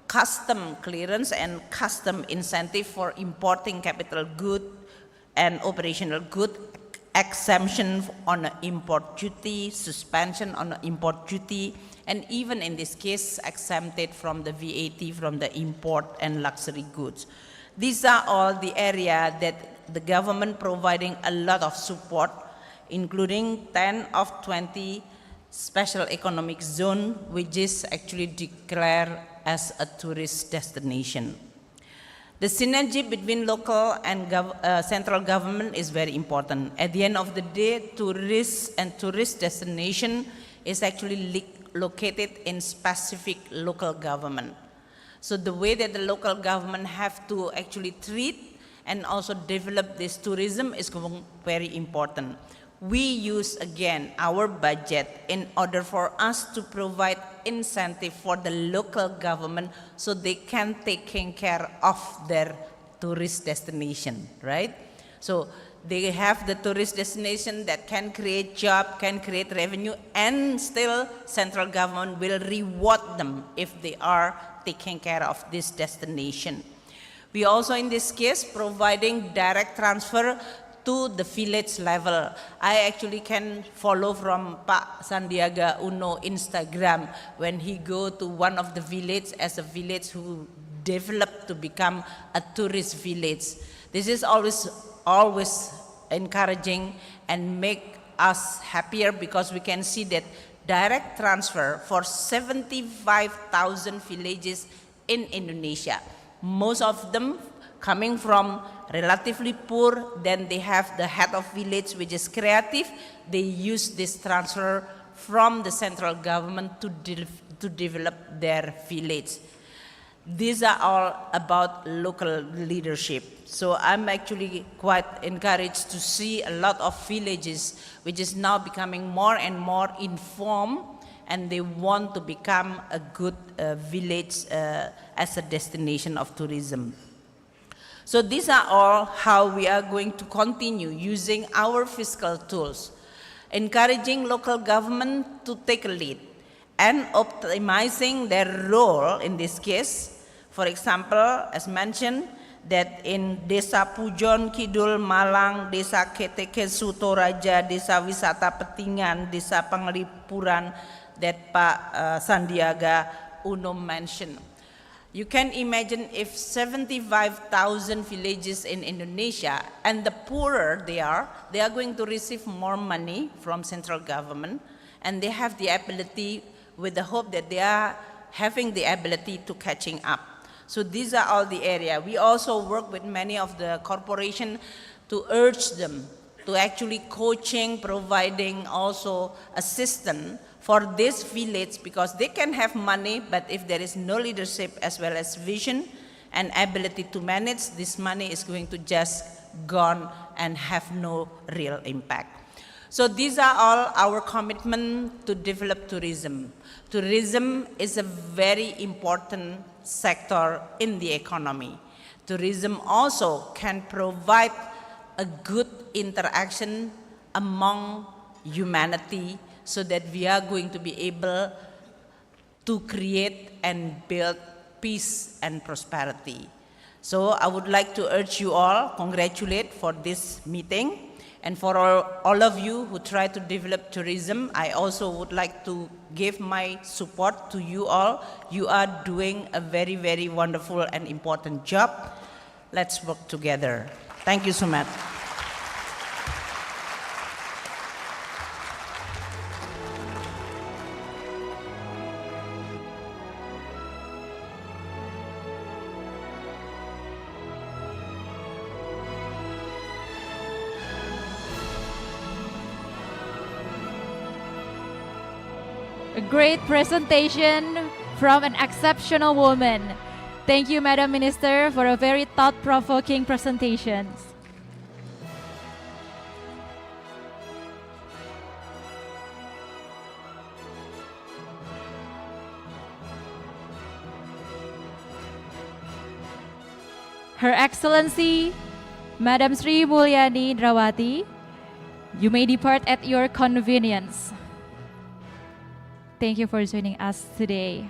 custom clearance, and custom incentive for importing capital good and operational good, exemption on import duty, suspension on import duty, and even in this case, exempted from the VAT from the import and luxury goods. These are all the areas that the government providing a lot of support, including 10 of 20 special economic zone, which is actually declared as a tourist destination. The synergy between local and central government is very important. At the end of the day, tourists and tourist destination is actually located in specific local government. So the way that the local government have to actually treat and also develop this tourism is very important. We use again our budget in order for us to provide incentive for the local government so they can take care of their tourist destination, right? So they have the tourist destination that can create job, can create revenue, and still central government will reward them if they are taking care of this destination. We also in this case providing direct transfer to the village level. I actually can follow from Pak Sandiaga Uno Instagram when he go to one of the village as a village who developed to become a tourist village. This is always encouraging and make us happier because we can see that direct transfer for 75,000 villages in Indonesia. Most of them coming from relatively poor, then they have the head of village which is creative. They use this transfer from the central government to develop their village. These are all about local leadership. So I'm actually quite encouraged to see a lot of villages which is now becoming more and more informed, and they want to become a good village as a destination of tourism. So these are all how we are going to continue using our fiscal tools, encouraging local government to take a lead and optimizing their role in this case. For example, as mentioned, that in Desa Pujon Kidul Malang, Desa Ketekesu Toraja, Desa Wisata Petingan, Desa Penglipuran, that Pak Sandiaga Uno mentioned. You can imagine if 75,000 villages in Indonesia, and the poorer they are going to receive more money from central government, and they have the ability with the hope that they are having the ability to catching up. So these are all the area. We also work with many of the corporation to urge them to actually coaching, providing also assistance for this village, because they can have money, but if there is no leadership as well as vision and ability to manage, this money is going to just gone and have no real impact. So these are all our commitment to develop tourism. Tourism is a very important sector in the economy. Tourism also can provide a good interaction among humanity, so that we are going to be able to create and build peace and prosperity. So I would like to urge you all, congratulate for this meeting. And for all of you who try to develop tourism, I also would like to give my support to you all. You are doing a very, very wonderful and important job. Let's work together. Thank you so much. A great presentation from an exceptional woman. Thank you, Madam Minister, for a very thought-provoking presentation. Her Excellency, Madam Sri Mulyani Indrawati, you may depart at your convenience. Thank you for joining us today.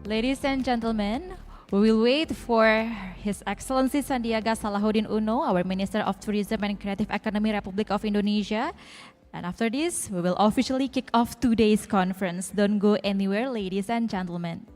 Ladies and gentlemen, we will wait for His Excellency Sandiaga Salahuddin Uno, our Minister of Tourism and Creative Economy, Republic of Indonesia. And after this, we will officially kick off today's conference. Don't go anywhere, ladies and gentlemen.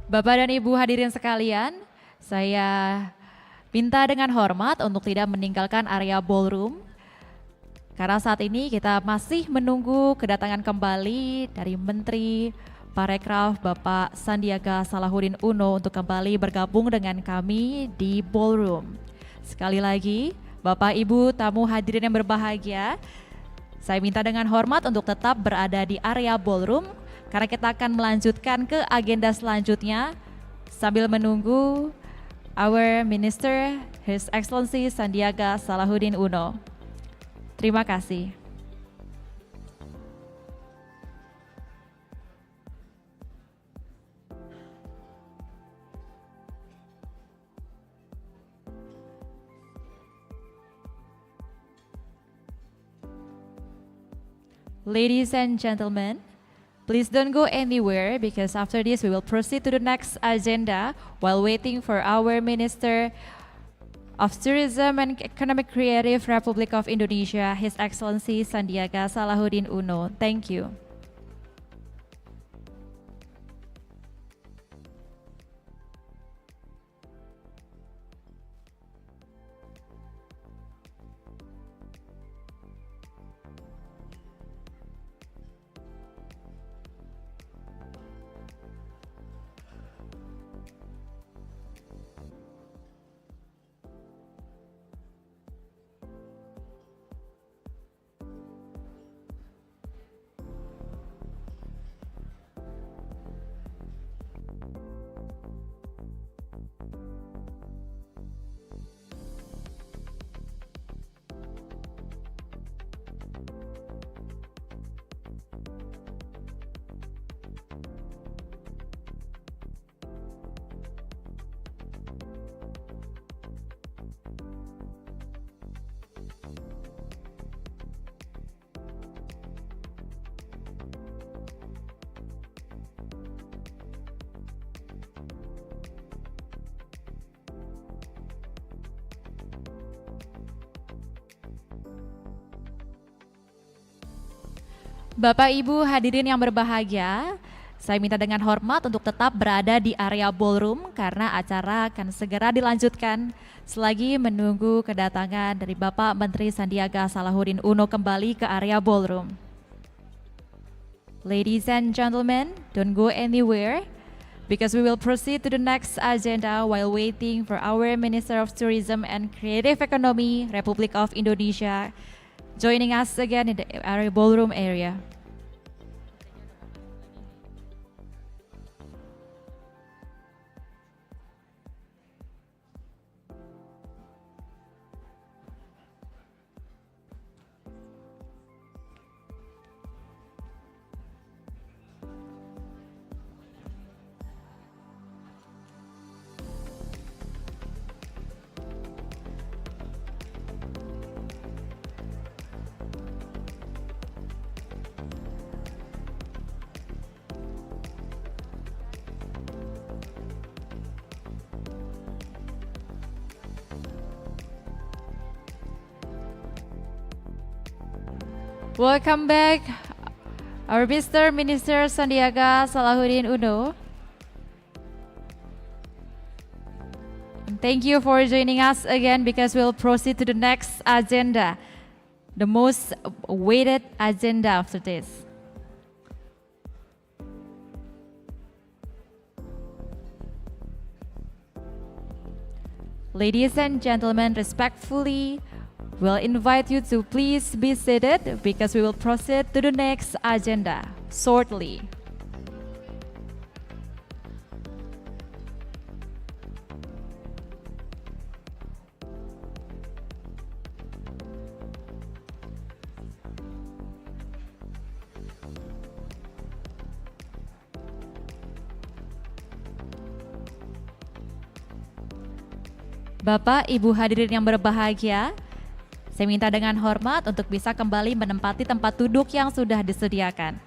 Bapak dan Ibu hadirin sekalian, saya minta dengan hormat untuk tidak meninggalkan area ballroom. Karena saat ini kita masih menunggu kedatangan kembali dari Menteri Parekraf Bapak Sandiaga Salahuddin Uno untuk kembali bergabung dengan kami di ballroom. Sekali lagi, Bapak Ibu tamu hadirin yang berbahagia, saya minta dengan hormat untuk tetap berada di area ballroom karena kita akan melanjutkan ke agenda selanjutnya sambil menunggu our Minister, His Excellency Sandiaga Salahuddin Uno. Terima kasih. Ladies and gentlemen, please don't go anywhere because after this we will proceed to the next agenda while waiting for our Minister of Tourism and Ekonomi Kreatif Republik of Indonesia, His Excellency Sandiaga Salahuddin Uno. Thank you. Bapak Ibu hadirin yang berbahagia, saya minta dengan hormat untuk tetap berada di area ballroom karena acara akan segera dilanjutkan selagi menunggu kedatangan dari Bapak Menteri Sandiaga Salahuddin Uno kembali ke area ballroom. Ladies and gentlemen, don't go anywhere because we will proceed to the next agenda while waiting for our Minister of Tourism and Creative Economy Republik of Indonesia joining us again in the area ballroom area. Welcome back, our Mr. Minister Sandiaga Salahuddin Uno. And thank you for joining us again because we'll proceed to the next agenda, the most awaited agenda after this. Ladies and gentlemen, respectfully, we'll invite you to please be seated because we will proceed to the next agenda shortly. Bapak, Ibu hadirin yang berbahagia, saya minta dengan hormat untuk bisa kembali menempati tempat duduk yang sudah disediakan.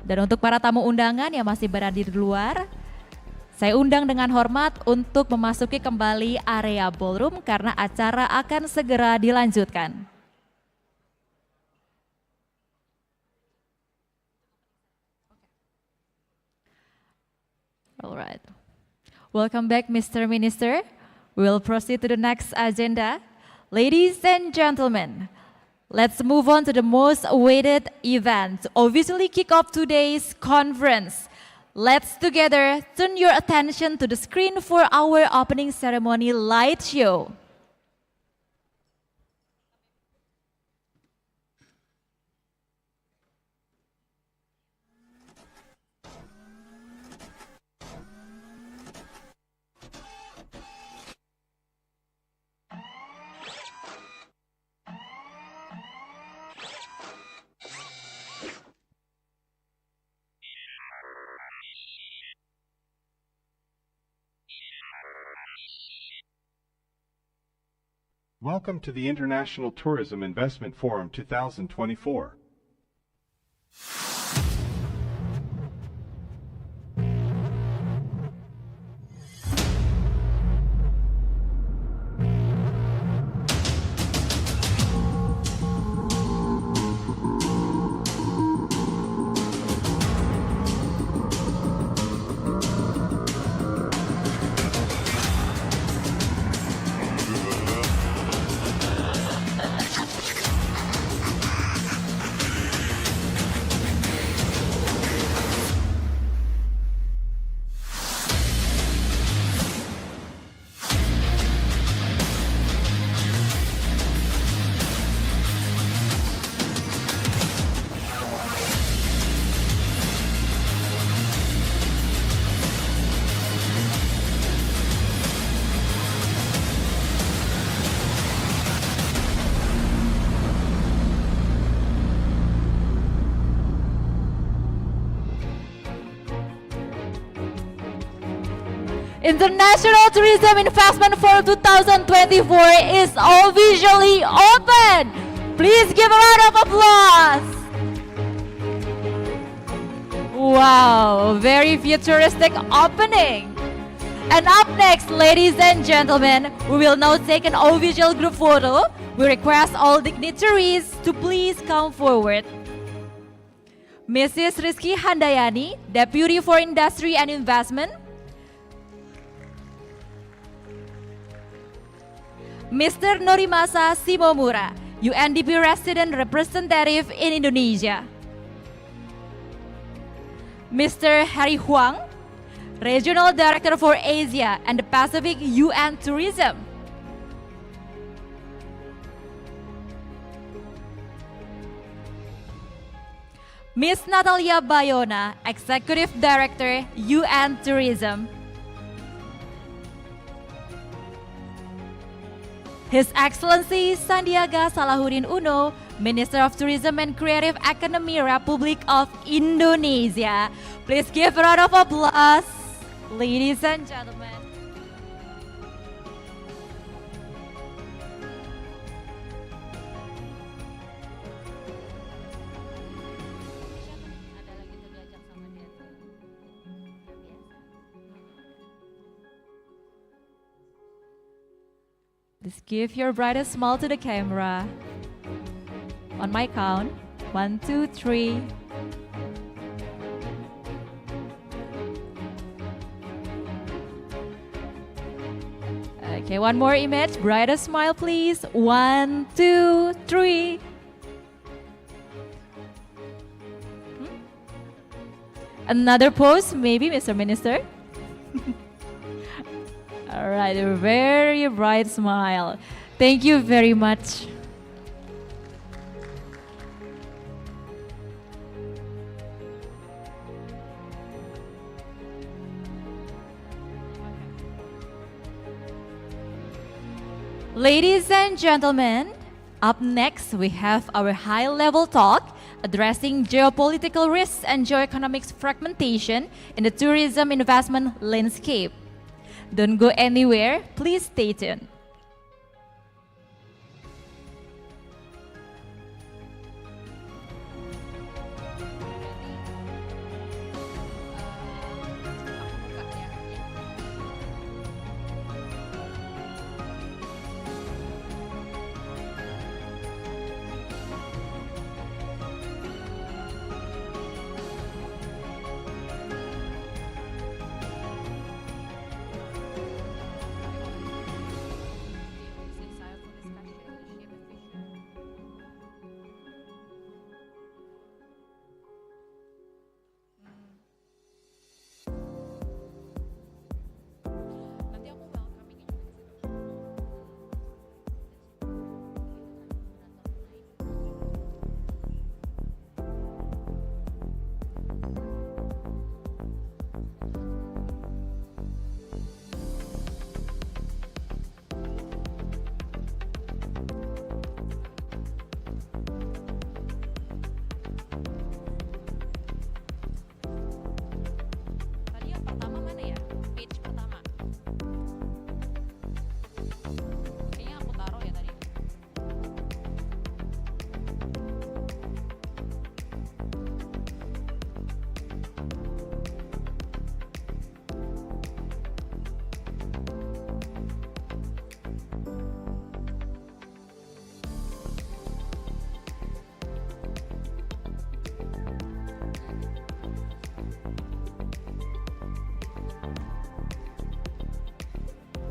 Dan untuk para tamu undangan yang masih berada di luar, saya undang dengan hormat untuk memasuki kembali area ballroom karena acara akan segera dilanjutkan. All right. Welcome back, Mr. Minister. We'll proceed to the next agenda. Ladies and gentlemen, let's move on to the most awaited event to officially kick off today's conference. Let's together turn your attention to the screen for our opening ceremony light show. Welcome to the International Tourism Investment Forum 2024. International Tourism Investment Forum 2024 is officially open. Please give a round of applause. Wow, very futuristic opening. And up next, ladies and gentlemen, we will now take an official group photo. We request all dignitaries to please come forward. Mrs. Rizky Handayani, Deputy for Industry and Investment. Mr. Norimasa Simomura, UNDP Resident Representative in Indonesia. Mr. Harry Huang, Regional Director for Asia and the Pacific UN Tourism. Ms. Natalia Bayona, Executive Director, UN Tourism. His Excellency Sandiaga Salahuddin Uno, Minister of Tourism and Creative Economy, Republic of Indonesia. Please give a round of applause, ladies and gentlemen. Please give your brightest smile to the camera. On my count, 1, 2, 3. Okay, one more image. Brightest smile, please. 1, 2, 3. Another pose, maybe, Mr. Minister. All right, a very bright smile. Thank you very much. Ladies and gentlemen, up next we have our high-level talk addressing geopolitical risks and geoeconomics fragmentation in the tourism investment landscape. Don't go anywhere, please stay tuned.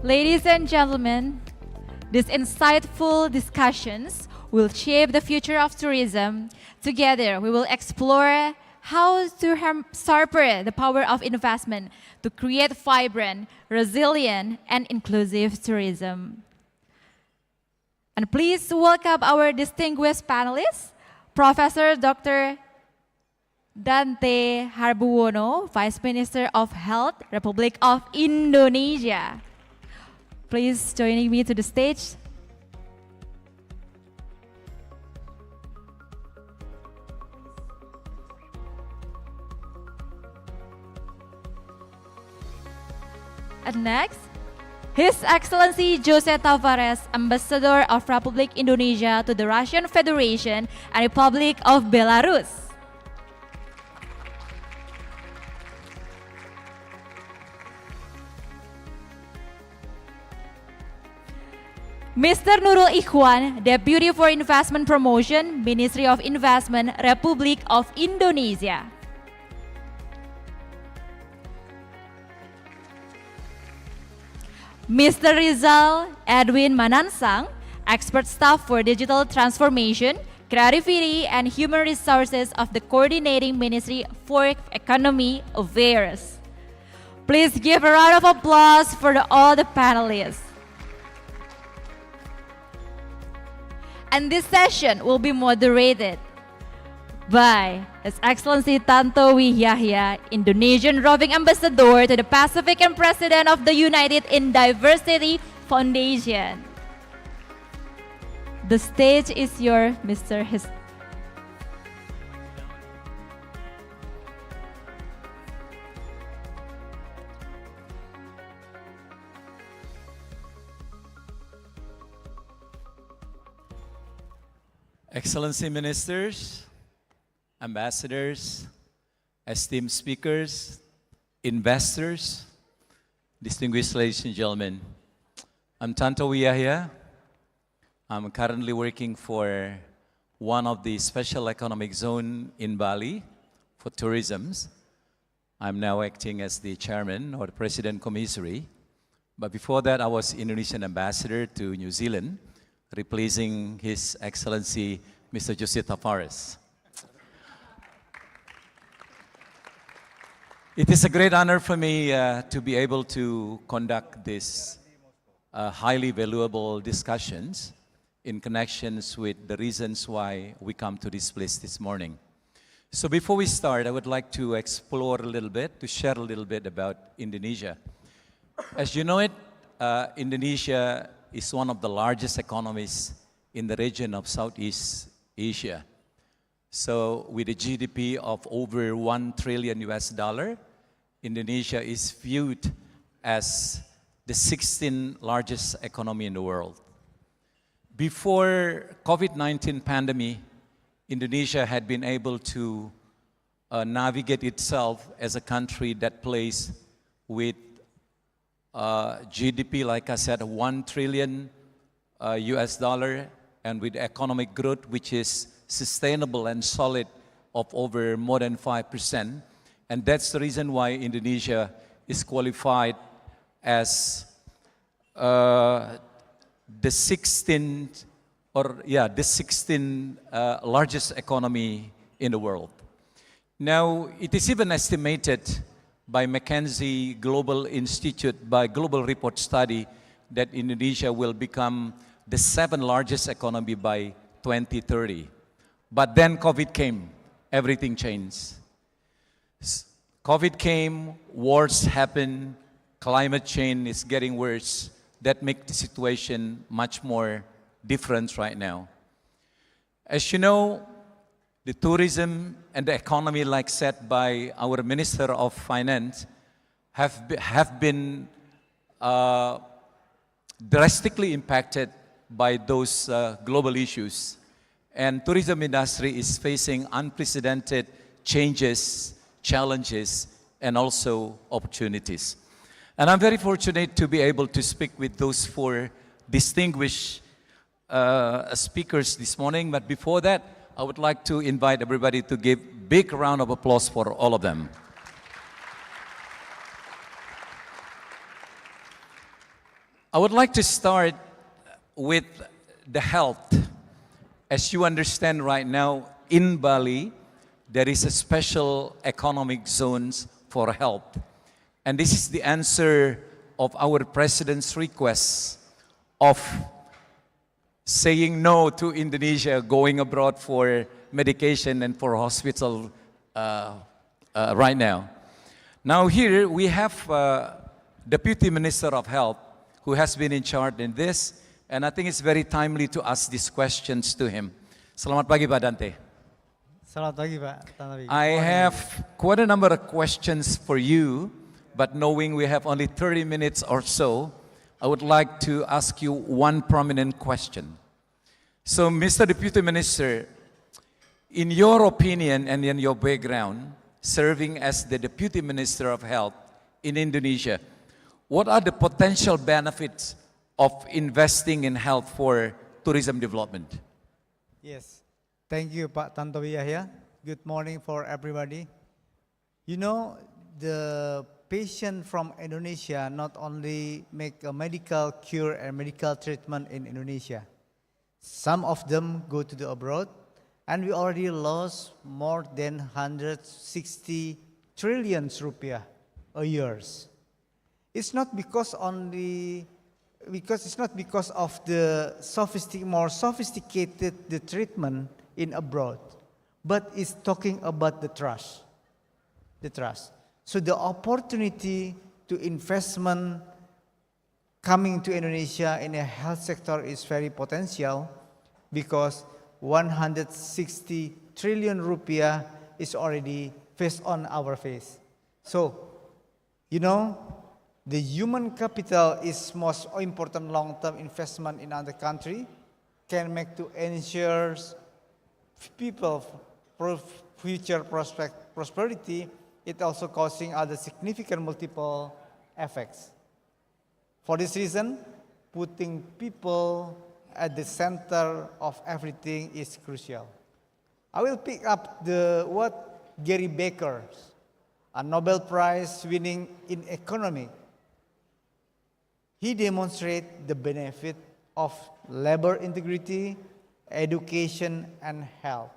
Ladies and gentlemen, these insightful discussions will shape the future of tourism. Together, we will explore how to sharpen the power of investment to create vibrant, resilient, and inclusive tourism. And please welcome our distinguished panelists, Professor Dr. Dante Harbuwono, Vice Minister of Health, Republic of Indonesia. Please joining me to the stage. And next, His Excellency Jose Tavares, Ambassador of Republic Indonesia to the Russian Federation and Republic of Belarus. Mr. Nurul Ikhwan, Deputy for Investment Promotion, Ministry of Investment, Republic of Indonesia. Mr. Rizal Edwin Manansang, Expert Staff for Digital Transformation, Creativity and Human Resources of the Coordinating Ministry for Economy Affairs. Please give a round of applause for all the panelists. And this session will be moderated by His Excellency Tanto Wihyahya, Indonesian Roving Ambassador to the Pacific and President of the United in Diversity Foundation. The stage is yours, Mr. Excellency Ministers, Ambassadors, esteemed speakers, investors, distinguished ladies and gentlemen. I'm Tanto Wihyahya. I'm currently working for one of the special economic zone in Bali for tourism. I'm now acting as the chairman or the president commissary. But before that, I was Indonesian ambassador to New Zealand, replacing His Excellency Mr. Jose Tavares. It is a great honor for me to be able to conduct these highly valuable discussions in connections with the reasons why we come to this place this morning. So before we start, I would like to explore a little bit, to share a little bit about Indonesia. As you know it, Indonesia is one of the largest economies in the region of Southeast Asia. So with a GDP of over $1 trillion US, Indonesia is viewed as the 16th largest economy in the world. Before COVID-19 pandemic, Indonesia had been able to navigate itself as a country that plays with GDP, like I said, $1 trillion US, and with economic growth which is sustainable and solid of over more than 5%. And that's the reason why Indonesia is qualified as the 16th largest economy in the world. Now, it is even estimated by McKinsey Global Institute, by Global Report Study, that Indonesia will become the 7th largest economy by 2030. But then COVID came, everything changed. COVID came, wars happened, climate change is getting worse. That makes the situation much more different right now. As you know, the tourism and the economy, like said by our Minister of Finance, have been drastically impacted by those global issues. And tourism industry is facing unprecedented changes, challenges, and also opportunities. And I'm very fortunate to be able to speak with those four distinguished speakers this morning. But before that, I would like to invite everybody to give a big round of applause for all of them. I would like to start with the health. As you understand right now, in Bali, there is a special economic zones for health. And this is the answer of our president's request of saying no to Indonesia going abroad for medication and for hospital right now. Now here we have Deputy Minister of Health who has been in charge in this, and I think it's very timely to ask these questions to him. Selamat pagi, Pak Dante. Selamat pagi, Pak Tantowi. I have quite a number of questions for you, but knowing we have only 30 minutes or so, I would like to ask you one prominent question. So, Mr. Deputy Minister, in your opinion and in your background, serving as the Deputy Minister of Health in Indonesia, what are the potential benefits of investing in health for tourism development? Yes, thank you, Pak Tantowi Yahya. Good morning for everybody. You know, the patient from Indonesia not only make a medical cure and medical treatment in Indonesia. Some of them go to the abroad, and we already lost more than 160 trillion rupiah a year. It's not because it's not because of the more sophisticated the treatment in abroad, but it's talking about the trust. The trust. So the opportunity to investment coming to Indonesia in a health sector is very potential because 160 trillion rupiah is already faced on our face. So, you know, the human capital is most important long-term investment in other country, can make to ensure people future prosperity. It also causing other significant multiple effects. For this reason, putting people at the center of everything is crucial. I will pick up what Gary Becker, a Nobel Prize winning in economics, he demonstrates the benefit of labor integrity, education, and health.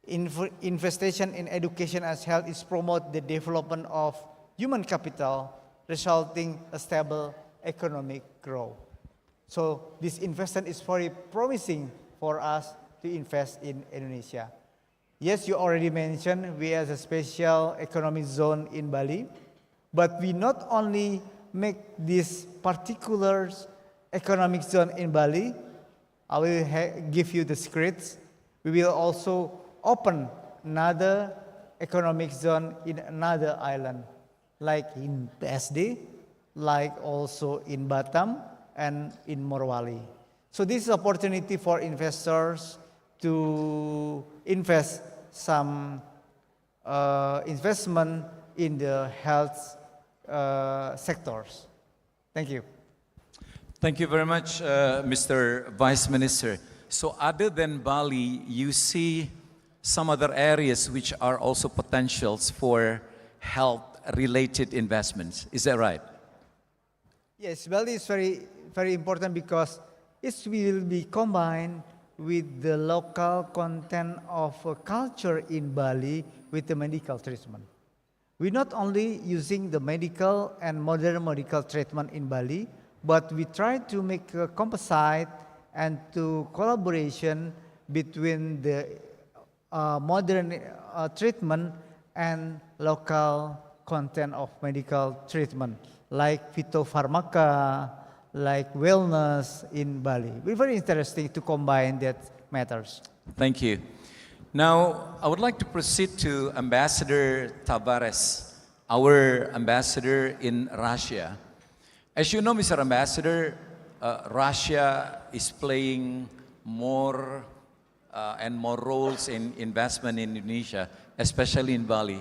Investation in education and health is promote the development of human capital, resulting a stable economic growth. So this investment is very promising for us to invest in Indonesia. Yes, you already mentioned we have a special economic zone in Bali, but we not only make this particular economic zone in Bali, I will give you the secrets. We will also open another economic zone in another island, like in PSD, like also in Batam and in Morowali. So this is opportunity for investors to invest some investment in the health sectors. Thank you. Thank you very much, Mr. Vice Minister. So other than Bali, you see some other areas which are also potentials for health-related investments. Is that right? Yes, Bali is very, very important because it will be combined with the local content of culture in Bali with the medical treatment. We're not only using the medical and modern medical treatment in Bali, but we try to make a composite and to collaboration between the modern treatment and local content of medical treatment, like phytopharmaca, like wellness in Bali. We're very interesting to combine that matters. Thank you. Now, I would like to proceed to Ambassador Tavares, our ambassador in Russia. As you know, Mr. Ambassador, Russia is playing more and more roles in investment in Indonesia, especially in Bali.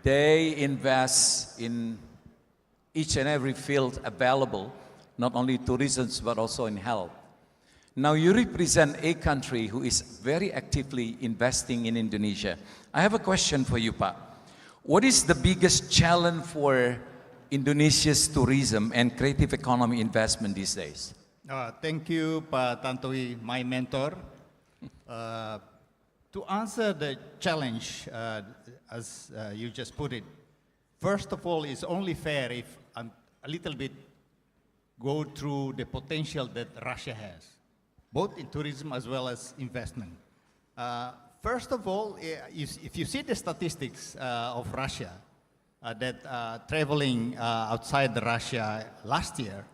They invest in each and every field available, not only tourism, but also in health. Now you represent a country who is very actively investing in Indonesia. I have a question for you, Pak. What is the biggest challenge for Indonesia's tourism and creative economy investment these days? Thank you, Pak Tantowi, my mentor. To answer the challenge, as you just put it, first of all, it's only fair if I'm a little bit go through the potential that Russia has, both in tourism as well as investment. First of all, if you see the statistics of Russia, that traveling outside Russia last year,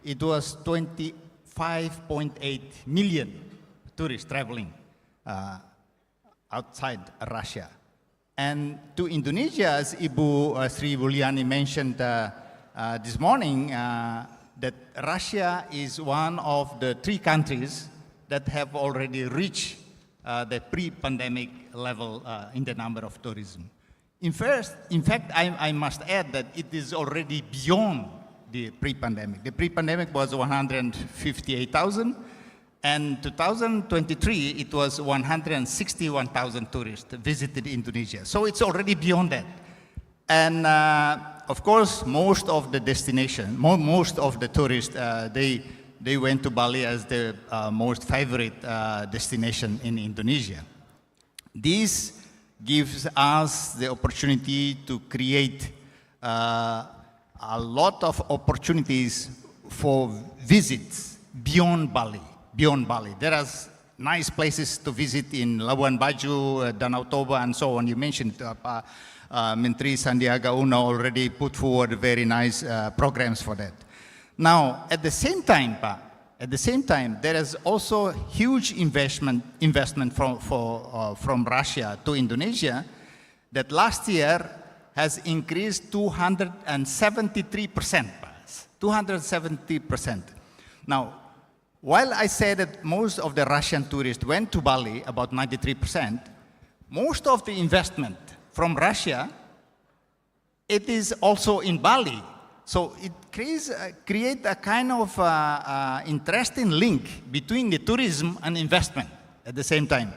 it was 25.8 million tourists traveling outside Russia. And to Indonesia, as Ibu Sri Wuliani mentioned this morning, that Russia is one of the 3 countries that have already reached the pre-pandemic level in the number of tourism. In fact, I must add that it is already beyond the pre-pandemic. The pre-pandemic was 158,000, and 2023 it was 161,000 tourists visited Indonesia. So it's already beyond that. And of course, most of the destination, most of the tourists, they went to Bali as the most favorite destination in Indonesia. This gives us the opportunity to create a lot of opportunities for visits beyond Bali. There are nice places to visit in Labuan Bajo, Danau Toba, and so on. You mentioned Menteri Sandiaga Uno already put forward very nice programs for that. Now, at the same time, there is also huge investment from Russia to Indonesia that last year has increased 273%. 270%. Now, while I said that most of the Russian tourists went to Bali, about 93%, most of the investment from Russia, it is also in Bali. So it creates a kind of interesting link between the tourism and investment at the same time.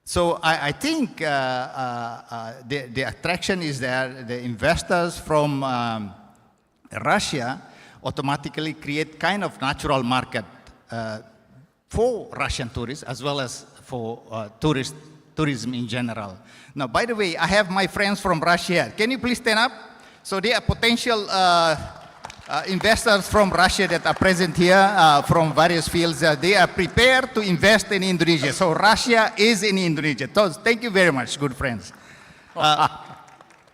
So I think the attraction is there. The investors from Russia automatically create kind of natural market for Russian tourists as well as for tourism in general. Now, by the way, I have my friends from Russia. Can you please stand up? So they are potential investors from Russia that are present here from various fields. They are prepared to invest in Indonesia. So Russia is in Indonesia. So thank you very much, good friends.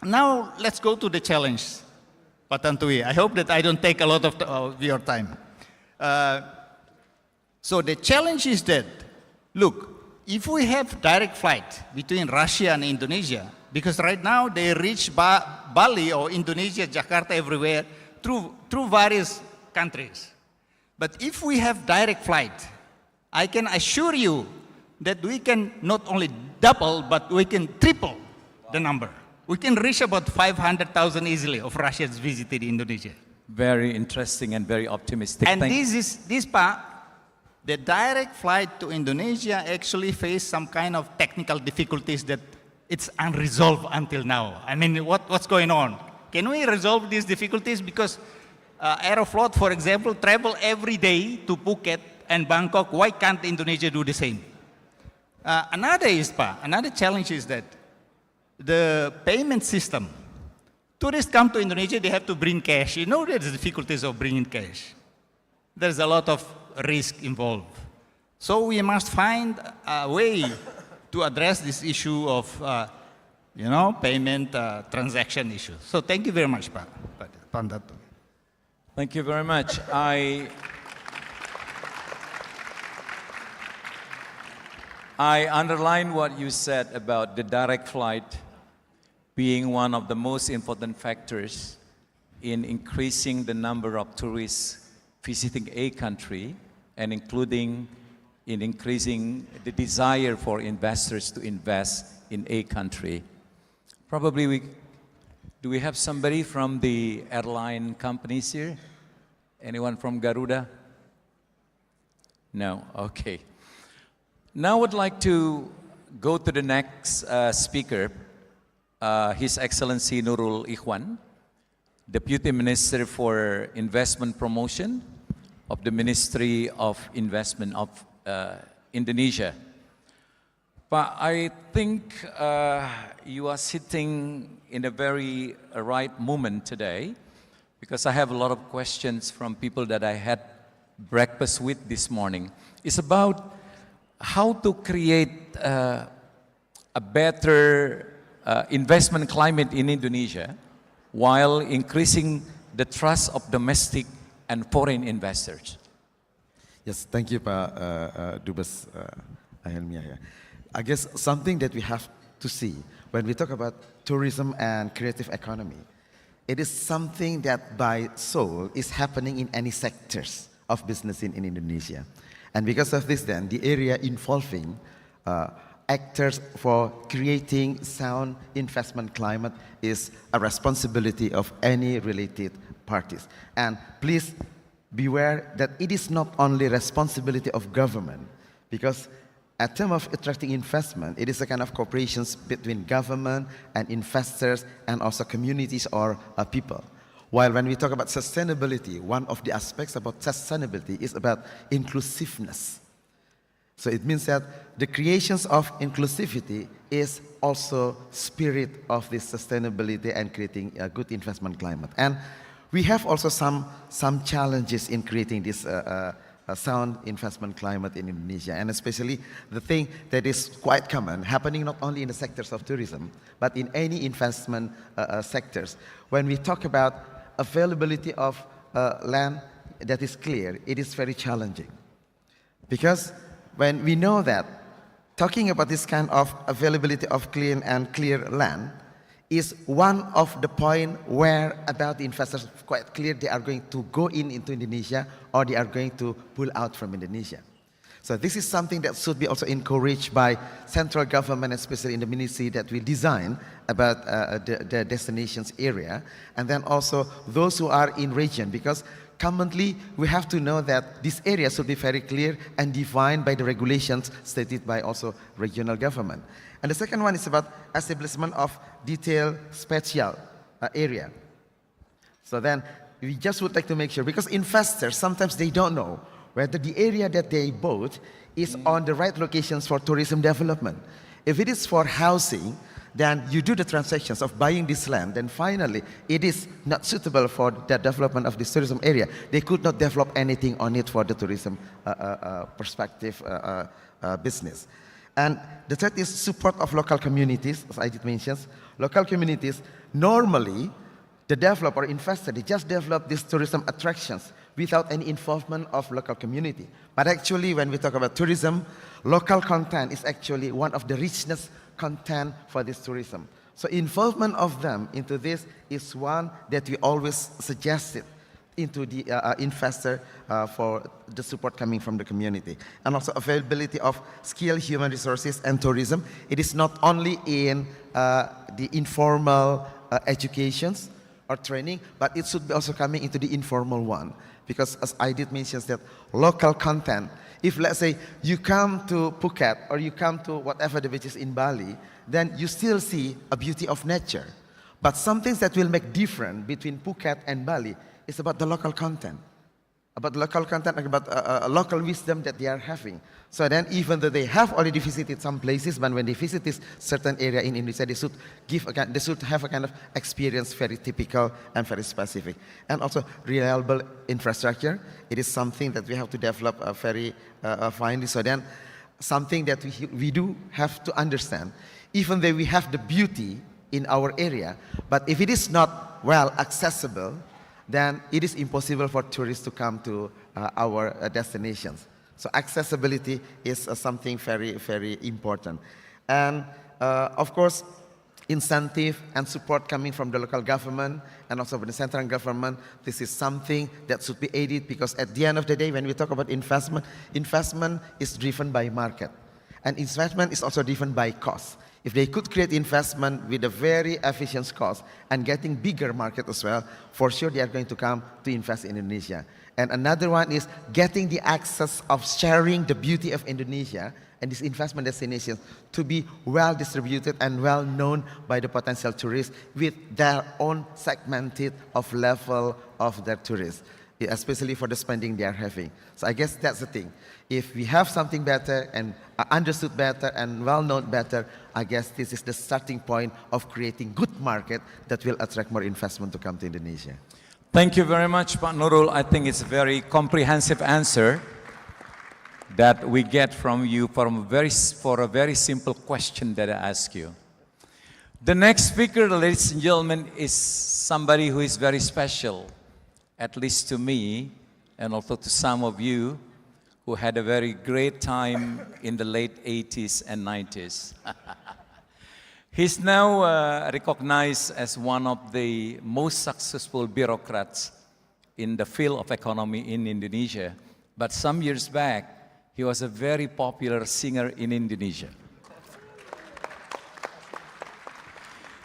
Now let's go to the challenge, Pak Tantowi. I hope that I don't take a lot of your time. So the challenge is that, look, if we have direct flight between Russia and Indonesia, because right now they reach Bali or Indonesia, Jakarta, everywhere through various countries. But if we have direct flight, I can assure you that we can not only double, but we can triple the number. We can reach about 500,000 easily of Russians visited Indonesia. Very interesting and very optimistic. And this part, the direct flight to Indonesia actually faced some kind of technical difficulties that it's unresolved until now. I mean, what's going on? Can we resolve these difficulties? Because Aeroflot, for example, travel every day to Phuket and Bangkok. Why can't Indonesia do the same? Another challenge is that the payment system. Tourists come to Indonesia, they have to bring cash. You know there's difficulties of bringing cash. There's a lot of risk involved. So we must find a way to address this issue of, payment transaction issues. So thank you very much, Pak. Thank you very much. I underline what you said about the direct flight being one of the most important factors in increasing the number of tourists visiting a country and including in increasing the desire for investors to invest in a country. Probably do we have somebody from the airline companies here? Anyone from Garuda? No, okay. Now I would like to go to the next speaker, His Excellency Nurul Ikhwan, Deputy Minister for Investment Promotion of the Ministry of Investment of Indonesia. But I think you are sitting in a very right moment today, because I have a lot of questions from people that I had breakfast with this morning. It's about how to create a better investment climate in Indonesia while increasing the trust of domestic and foreign investors. Yes, thank you, Pak Dubes Helmiah here. I guess something that we have to see when we talk about tourism and creative economy, it is something that by soul is happening in any sectors of business in Indonesia. And because of this then, the area involving actors for creating sound investment climate is a responsibility of any related parties. And please beware that it is not only responsibility of government, because at term of attracting investment, it is a kind of cooperation between government and investors and also communities or people. While when we talk about sustainability, one of the aspects about sustainability is about inclusiveness. So it means that the creations of inclusivity is also spirit of this sustainability and creating a good investment climate. And we have also some challenges in creating this a sound investment climate in Indonesia, and especially the thing that is quite common, happening not only in the sectors of tourism, but in any investment sectors. When we talk about availability of land that is clear, it is very challenging. Because when we know that talking about this kind of availability of clean and clear land is one of the point where about the investors quite clear they are going to go into Indonesia or they are going to pull out from Indonesia. So this is something that should be also encouraged by central government, especially in the ministry that will design about the destinations area, and then also those who are in region, because commonly we have to know that this area should be very clear and defined by the regulations stated by also regional government. And the second one is about establishment of detailed spatial area. So then we just would like to make sure, because investors, sometimes they don't know whether the area that they bought is on the right locations for tourism development. If it is for housing, then you do the transactions of buying this land, then finally it is not suitable for the development of this tourism area. They could not develop anything on it for the tourism perspective business. And the third is support of local communities, as I did mention. Local communities, normally, the developer, investor, they just develop these tourism attractions without any involvement of local community. But actually, when we talk about tourism, local content is actually one of the richness content for this tourism. So involvement of them into this is one that we always suggested into the investor for the support coming from the community. And also availability of skilled human resources and tourism. It is not only in the informal educations or training, but it should be also coming into the informal one. Because as I did mention that local content, if let's say you come to Phuket or you come to whatever the beaches in Bali, then you still see a beauty of nature. But some things that will make different between Phuket and Bali is about the local content. About local content, about local wisdom that they are having. So then even though they have already visited some places, but when they visit this certain area in Indonesia, they should have a kind of experience very typical and very specific. And also reliable infrastructure. It is something that we have to develop very finely. So then something that we do have to understand. Even though we have the beauty in our area, but if it is not well accessible, then it is impossible for tourists to come to our destinations. So accessibility is something very, very important. And of course, incentive and support coming from the local government and also from the central government, this is something that should be aided, because at the end of the day, when we talk about investment, investment is driven by market. And investment is also driven by cost. If they could create investment with a very efficient cost and getting bigger market as well, for sure they are going to come to invest in Indonesia. And another one is getting the access of sharing the beauty of Indonesia and these investment destinations to be well distributed and well known by the potential tourists with their own segmented of level of their tourists, especially for the spending they are having. So I guess that's the thing. If we have something better and understood better and well known better, I guess this is the starting point of creating good market that will attract more investment to come to Indonesia. Thank you very much, Pak Nurul. I think it's a very comprehensive answer that we get from you for a very simple question that I ask you. The next speaker, ladies and gentlemen, is somebody who is very special, at least to me, and also to some of you who had a very great time in the late 80s and 90s. He's now recognized as one of the most successful bureaucrats in the field of economy in Indonesia. But some years back, he was a very popular singer in Indonesia.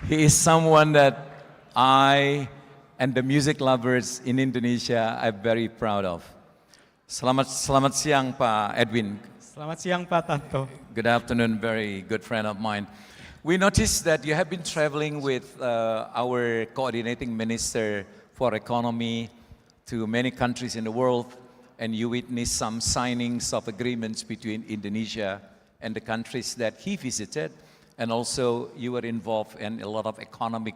He is someone that I and the music lovers in Indonesia are very proud of. Selamat siang, Pak Edwin. Selamat siang, Pak Tanto. Good afternoon, very good friend of mine. We noticed that you have been traveling with our coordinating minister for economy to many countries in the world, and you witnessed some signings of agreements between Indonesia and the countries that he visited, and also you were involved in a lot of economic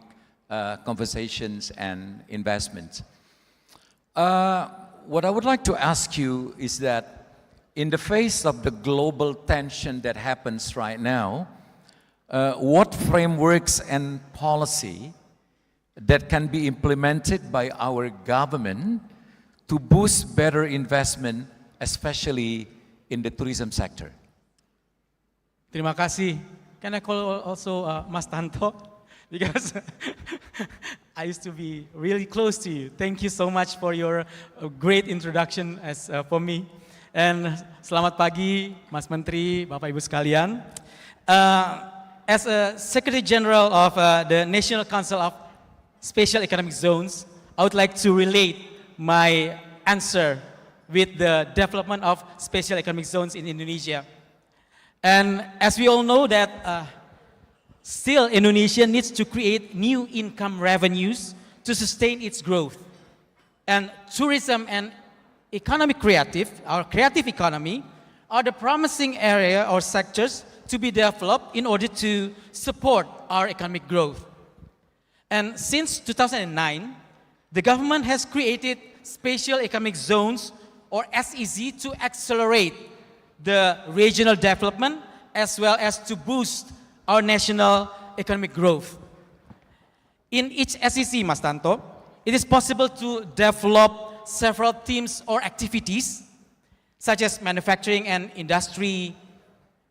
conversations and investments. What I would like to ask you is that in the face of the global tension that happens right now, what frameworks and policy that can be implemented by our government to boost better investment, especially in the tourism sector? Terima kasih. Can I call also Mas Tanto? Because I used to be really close to you. Thank you so much for your great introduction as for me. And selamat pagi, Mas Menteri, Bapak Ibu sekalian. As a Secretary General of the National Council of Special Economic Zones, I would like to relate my answer with the development of special economic zones in Indonesia. And as we all know that still Indonesia needs to create new income revenues to sustain its growth. And tourism and economic creative, our creative economy, are the promising area or sectors to be developed in order to support our economic growth. And since 2009, the government has created special economic zones or SEZ to accelerate the regional development as well as to boost our national economic growth. In each SEZ, Mas Tanto, it is possible to develop several themes or activities such as manufacturing and industry,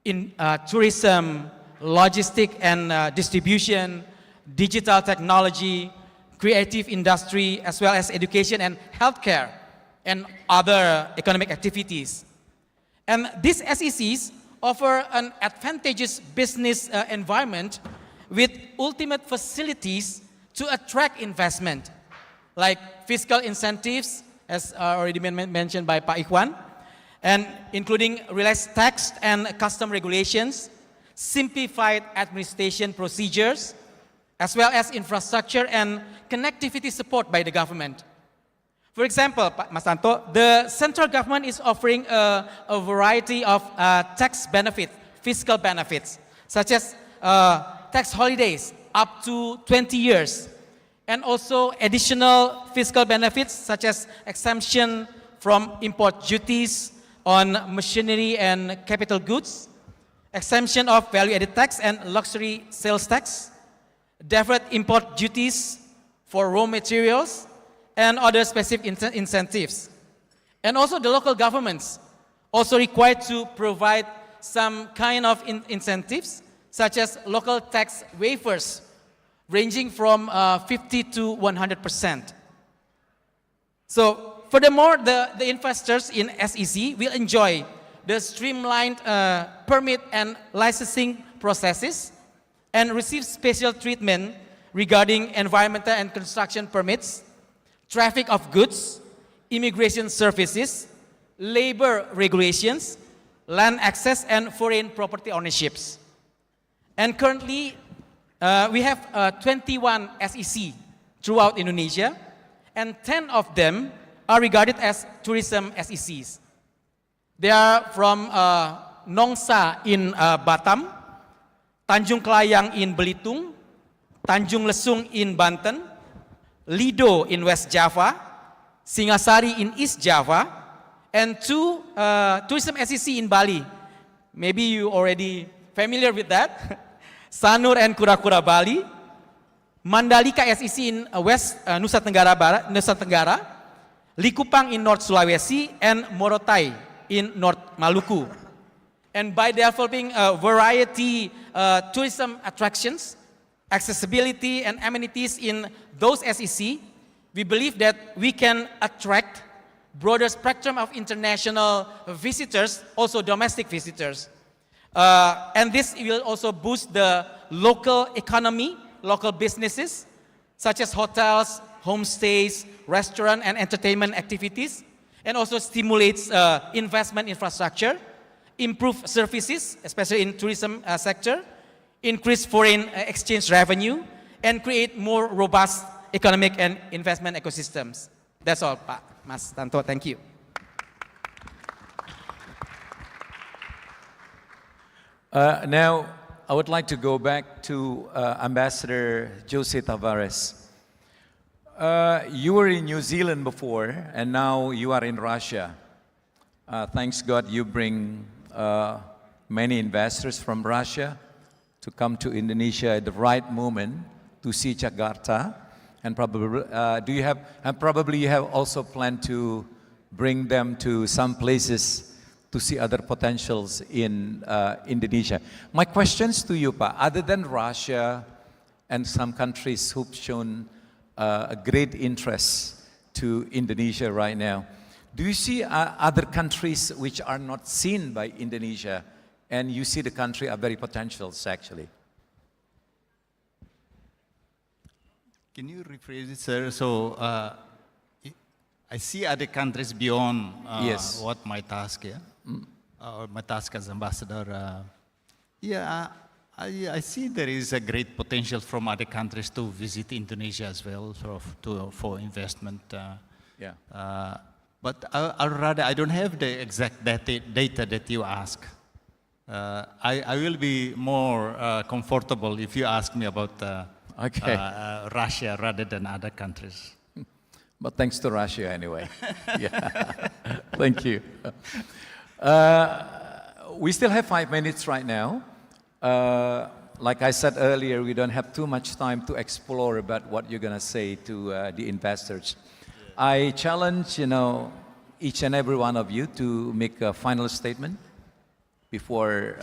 in tourism, logistic and distribution, digital technology, creative industry, as well as education and healthcare, and other economic activities. And these SECs offer an advantageous business environment with ultimate facilities to attract investment, like fiscal incentives, as already been mentioned by Pak Ikhwan, and including relaxed tax and custom regulations, simplified administration procedures, as well as infrastructure and connectivity support by the government. For example, Mas Tanto, the central government is offering a variety of tax benefits, fiscal benefits, such as tax holidays up to 20 years, and also additional fiscal benefits such as exemption from import duties on machinery and capital goods, exemption of value-added tax and luxury sales tax, deferred import duties for raw materials, and other specific incentives. And also the local governments also required to provide some kind of incentives, such as local tax waivers, ranging from 50 to 100%. So furthermore, the investors in SEC will enjoy the streamlined permit and licensing processes, and receive special treatment regarding environmental and construction permits, traffic of goods, immigration services, labor regulations, land access, and foreign property ownerships. And currently, we have 21 SEC throughout Indonesia, and 10 of them are regarded as tourism SECs. They are from Nongsa in Batam, Tanjung Kelayang in Belitung, Tanjung Lesung in Banten, Lido in West Java, Singasari in East Java, and 2 tourism SEC in Bali. Maybe you already familiar with that. Sanur and Kura-Kura Bali, Mandalika SEC in West Nusa Tenggara, Likupang in North Sulawesi, and Morotai in North Maluku. And by developing a variety tourism attractions, accessibility, and amenities in those SEC, we believe that we can attract broader spectrum of international visitors, also domestic visitors. And this will also boost the local economy, local businesses, such as hotels, homestays, restaurant and entertainment activities, and also stimulates investment infrastructure, improve services, especially in tourism sector, increase foreign exchange revenue, and create more robust economic and investment ecosystems. That's all, Pak Mas Tanto. Thank you. Now, I would like to go back to Ambassador Jose Tavares. You were in New Zealand before, and now you are in Russia. Thanks God you bring many investors from Russia to come to Indonesia at the right moment to see Jakarta, and probably probably you have also planned to bring them to some places to see other potentials in Indonesia. My questions to you, Pa, other than Russia and some countries who've shown a great interest to Indonesia right now, do you see other countries which are not seen by Indonesia, and you see the country are very potentials actually? Can you rephrase it, sir? So, I see other countries beyond yes. what my task, yeah? Or my task as ambassador. Yeah, I see there is a great potential from other countries to visit Indonesia as well, for investment. Yeah. But I don't have the exact data that you ask. I will be more comfortable if you ask me about Russia rather than other countries. But thanks to Russia anyway. Yeah. Thank you. We still have 5 minutes right now. Like I said earlier, we don't have too much time to explore about what you're going to say to the investors. I challenge, each and every one of you to make a final statement before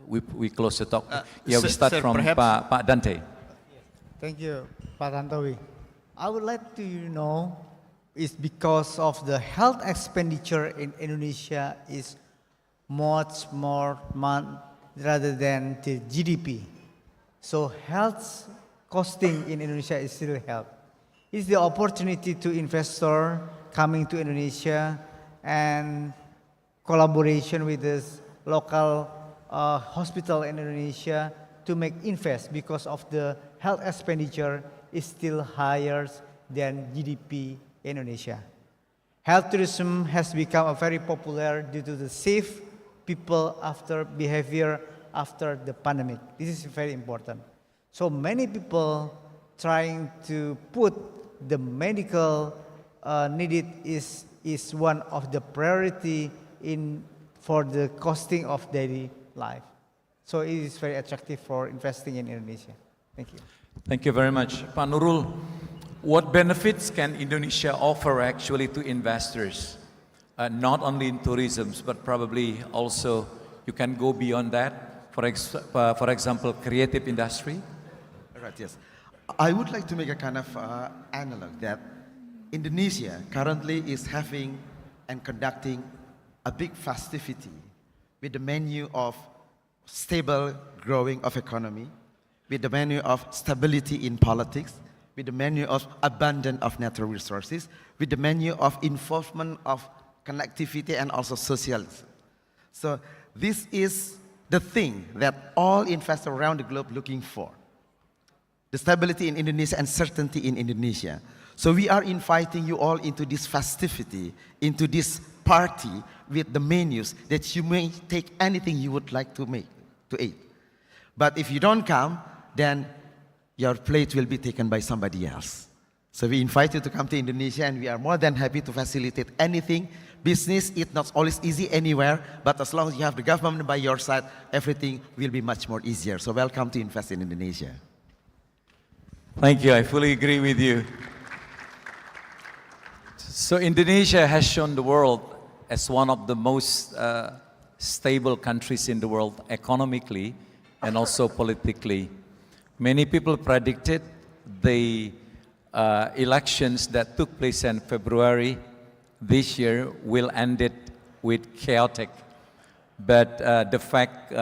we close the talk. We start from Pak Dante. Thank you, Pak Tantowi. I would like to know, is because of the health expenditure in Indonesia is much more rather than the GDP. So health costing in Indonesia is still health. Is the opportunity to investor coming to Indonesia and collaboration with this local hospital in Indonesia to make invest because of the health expenditure is still higher than GDP in Indonesia. Health tourism has become a very popular due to the safe people behavior after the pandemic. This is very important. So many people trying to put the medical needed is one of the priority for the costing of daily life. So it is very attractive for investing in Indonesia. Thank you. Thank you very much. Pak Nurul, what benefits can Indonesia offer actually to investors? Not only in tourism, but probably also you can go beyond that. For example, creative industry. Right, yes. I would like to make a kind of analog that Indonesia currently is having and conducting a big festivity with the menu of stable growing of economy, with the menu of stability in politics, with the menu of abundance of natural resources, with the menu of involvement of connectivity and also social. So this is the thing that all investors around the globe looking for. The stability in Indonesia and certainty in Indonesia. So we are inviting you all into this festivity, into this party with the menus that you may take anything you would like to eat. But if you don't come, then your plate will be taken by somebody else. So we invite you to come to Indonesia, and we are more than happy to facilitate anything. Business is not always easy anywhere, but as long as you have the government by your side, everything will be much more easier. So welcome to invest in Indonesia. Thank you. I fully agree with you. So Indonesia has shown the world as one of the most stable countries in the world economically and also politically. Many people predicted the elections that took place in February this year will end it with chaotic. But the fact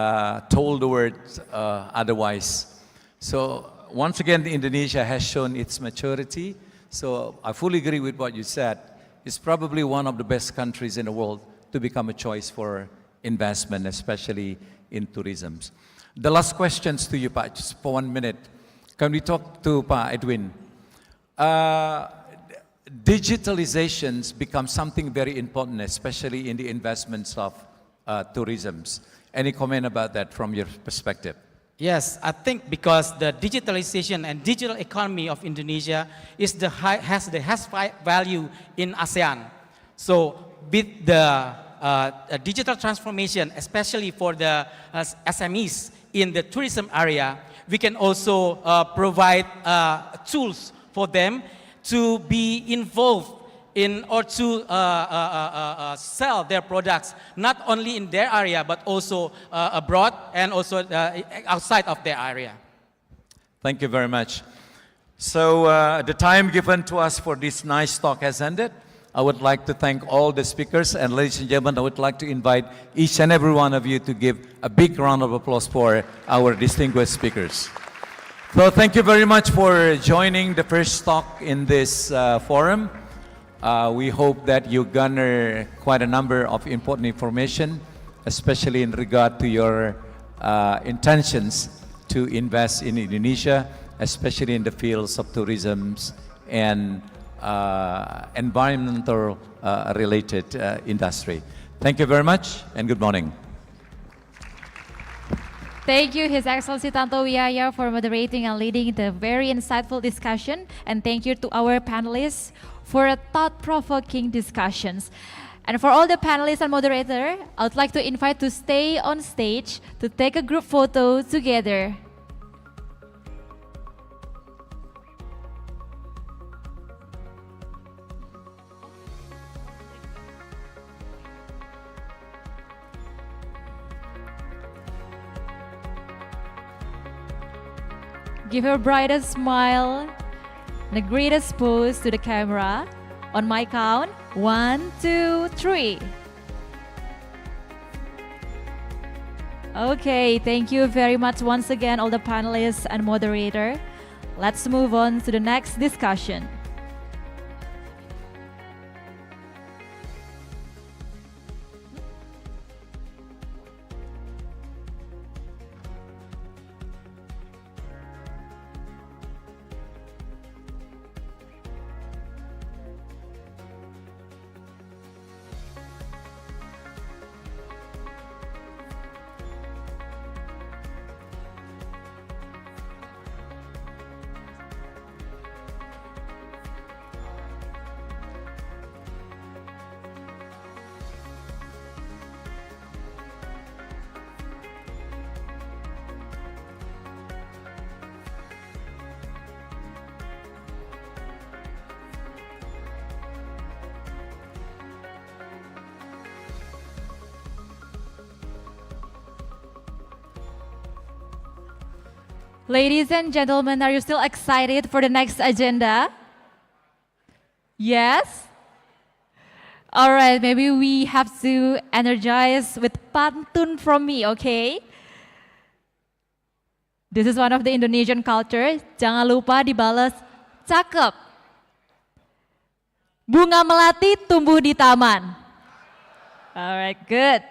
told the world otherwise. So once again, Indonesia has shown its maturity. So I fully agree with what you said. It's probably one of the best countries in the world to become a choice for investment, especially in tourism. The last questions to you, Pak, just for 1 minute. Can we talk to Pak Edwin? Digitalizations become something very important, especially in the investments of tourism. Any comment about that from your perspective? Yes, I think because the digitalization and digital economy of Indonesia is has value in ASEAN. So with the digital transformation, especially for the SMEs in the tourism area, we can also provide tools for them to be involved in or to sell their products, not only in their area, but also abroad and also outside of their area. Thank you very much. So the time given to us for this nice talk has ended. I would like to thank all the speakers, and ladies and gentlemen, I would like to invite each and every one of you to give a big round of applause for our distinguished speakers. So thank you very much for joining the first talk in this forum. We hope that you garner quite a number of important information, especially in regard to your intentions to invest in Indonesia, especially in the fields of tourism and environmental related industry. Thank you very much and good morning. Thank you, His Excellency Tanto Wiyaya, for moderating and leading the very insightful discussion. And thank you to our panelists for a thought-provoking discussions. And for all the panelists and moderator, I would like to invite to stay on stage to take a group photo together. Give your brightest smile and the greatest pose to the camera. On my count, 1, 2, 3. Okay, thank you very much once again, all the panelists and moderator. Let's move on to the next discussion. Ladies and gentlemen, are you still excited for the next agenda? Yes? All right, maybe we have to energize with pantun from me, okay? This is one of the Indonesian culture. Jangan lupa dibalas cakep. Bunga melati tumbuh di taman. Alright, good.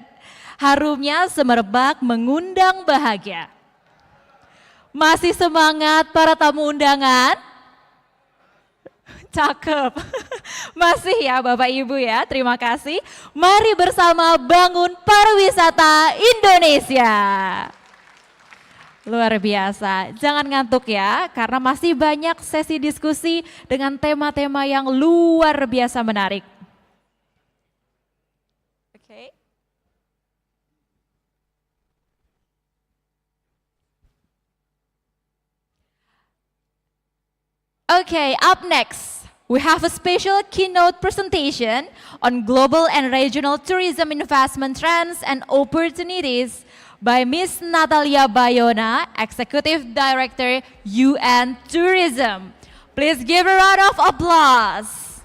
Harumnya semerbak mengundang bahagia. Masih semangat para tamu undangan? Cakep. Masih ya Bapak Ibu ya, terima kasih. Mari bersama bangun pariwisata Indonesia. Luar biasa, jangan ngantuk ya, karena masih banyak sesi diskusi dengan tema-tema yang luar biasa menarik. Oke. Okay, up next, we have a special keynote presentation on global and regional tourism investment trends and opportunities by Ms. Natalia Bayona, Executive Director, UN Tourism. Please give a round of applause.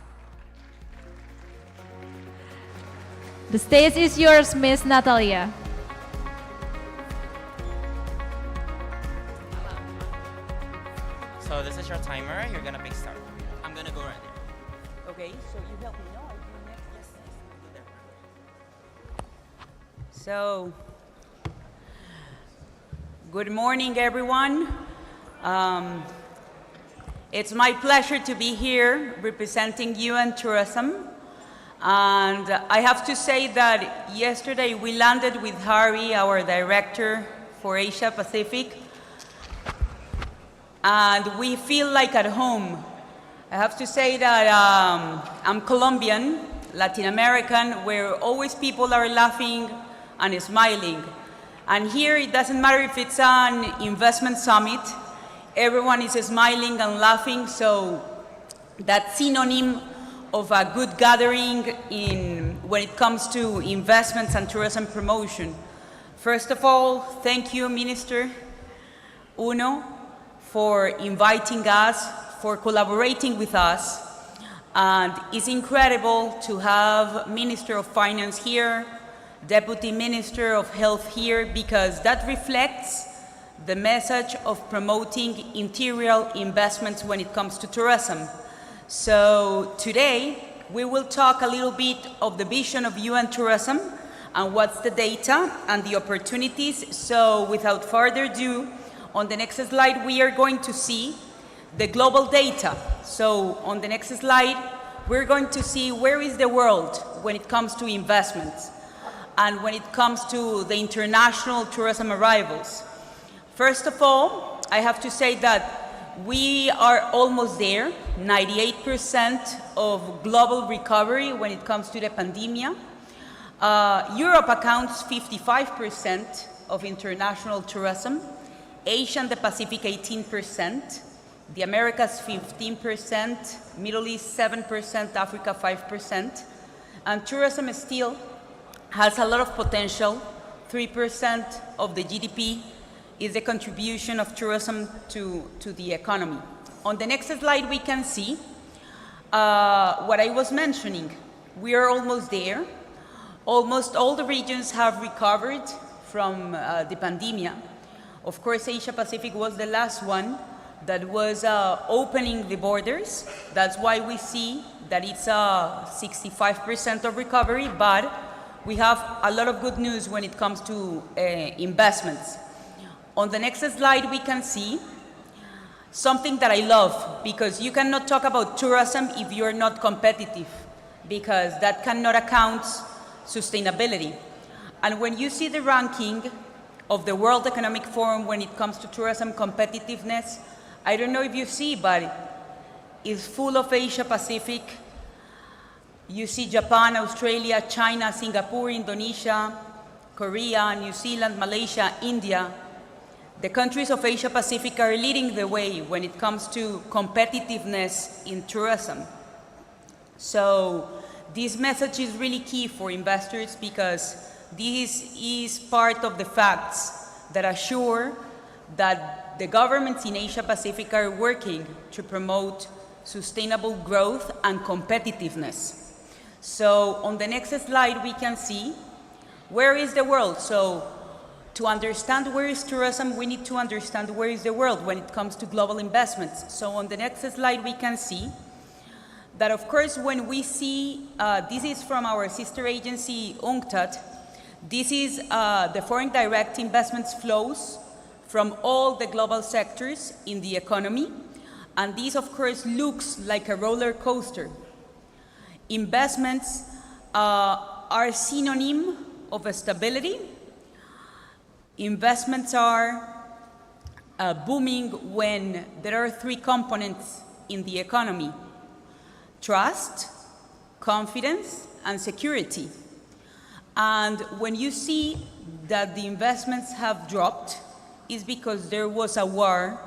The stage is yours, Ms. Natalia. So this is your timer, you're gonna pick start. I'm gonna go right there. Okay, so you help me, no? I do next, yes, yes, there. So, good morning, everyone. It's my pleasure to be here representing UN Tourism. And I have to say that yesterday we landed with Harry, our director for Asia Pacific, and we feel like at home. I have to say that I'm Colombian, Latin American, where always people are laughing and smiling. And here it doesn't matter if it's an investment summit, everyone is smiling and laughing, so that's synonym of a good gathering when it comes to investments and tourism promotion. First of all, thank you, Minister Uno, for inviting us, for collaborating with us. And it's incredible to have Minister of Finance here, Deputy Minister of Health here, because that reflects the message of promoting interior investments when it comes to tourism. So today, we will talk a little bit of the vision of UN Tourism and what's the data and the opportunities. So without further ado, on the next slide, we are going to see the global data. So on the next slide, we're going to see where is the world when it comes to investments and when it comes to the international tourism arrivals. First of all, I have to say that we are almost there, 98% of global recovery when it comes to the pandemic. Europe accounts 55% of international tourism, Asia and the Pacific 18%, the Americas 15%, Middle East 7%, Africa 5%, and tourism still has a lot of potential. 3% of the GDP is the contribution of tourism to the economy. On the next slide, we can see what I was mentioning. We are almost there. Almost all the regions have recovered from the pandemic. Of course, Asia Pacific was the last one that was opening the borders. That's why we see that it's 65% of recovery, but we have a lot of good news when it comes to investments. On the next slide, we can see something that I love, because you cannot talk about tourism if you're not competitive, because that cannot account sustainability. And when you see the ranking of the World Economic Forum when it comes to tourism competitiveness, I don't know if you see, but it's full of Asia Pacific. You see Japan, Australia, China, Singapore, Indonesia, Korea, New Zealand, Malaysia, India. The countries of Asia Pacific are leading the way when it comes to competitiveness in tourism. So this message is really key for investors, because this is part of the facts that assure that the governments in Asia Pacific are working to promote sustainable growth and competitiveness. So on the next slide, we can see where is the world. So To understand where is tourism, we need to understand where is the world when it comes to global investments. So on the next slide, we can see that, of course, when we see, this is from our sister agency, UNCTAD, this is the foreign direct investments flows from all the global sectors in the economy. And this, of course, looks like a roller coaster. Investments are synonym of stability. Investments are booming when there are three components in the economy: trust, confidence, and security. And when you see that the investments have dropped, it's because there was a war.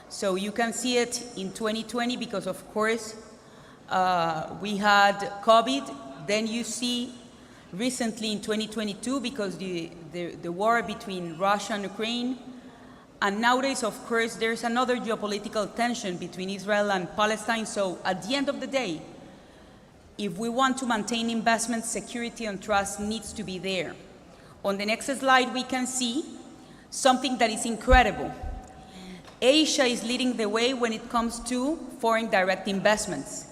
So you can see it in 2020 because, of course, we had COVID. Then you see recently in 2022 because the war between Russia and Ukraine. And nowadays, of course, there's another geopolitical tension between Israel and Palestine. So at the end of the day, if we want to maintain investment, security and trust needs to be there. On the next slide, we can see something that is incredible. Asia is leading the way when it comes to foreign direct investments.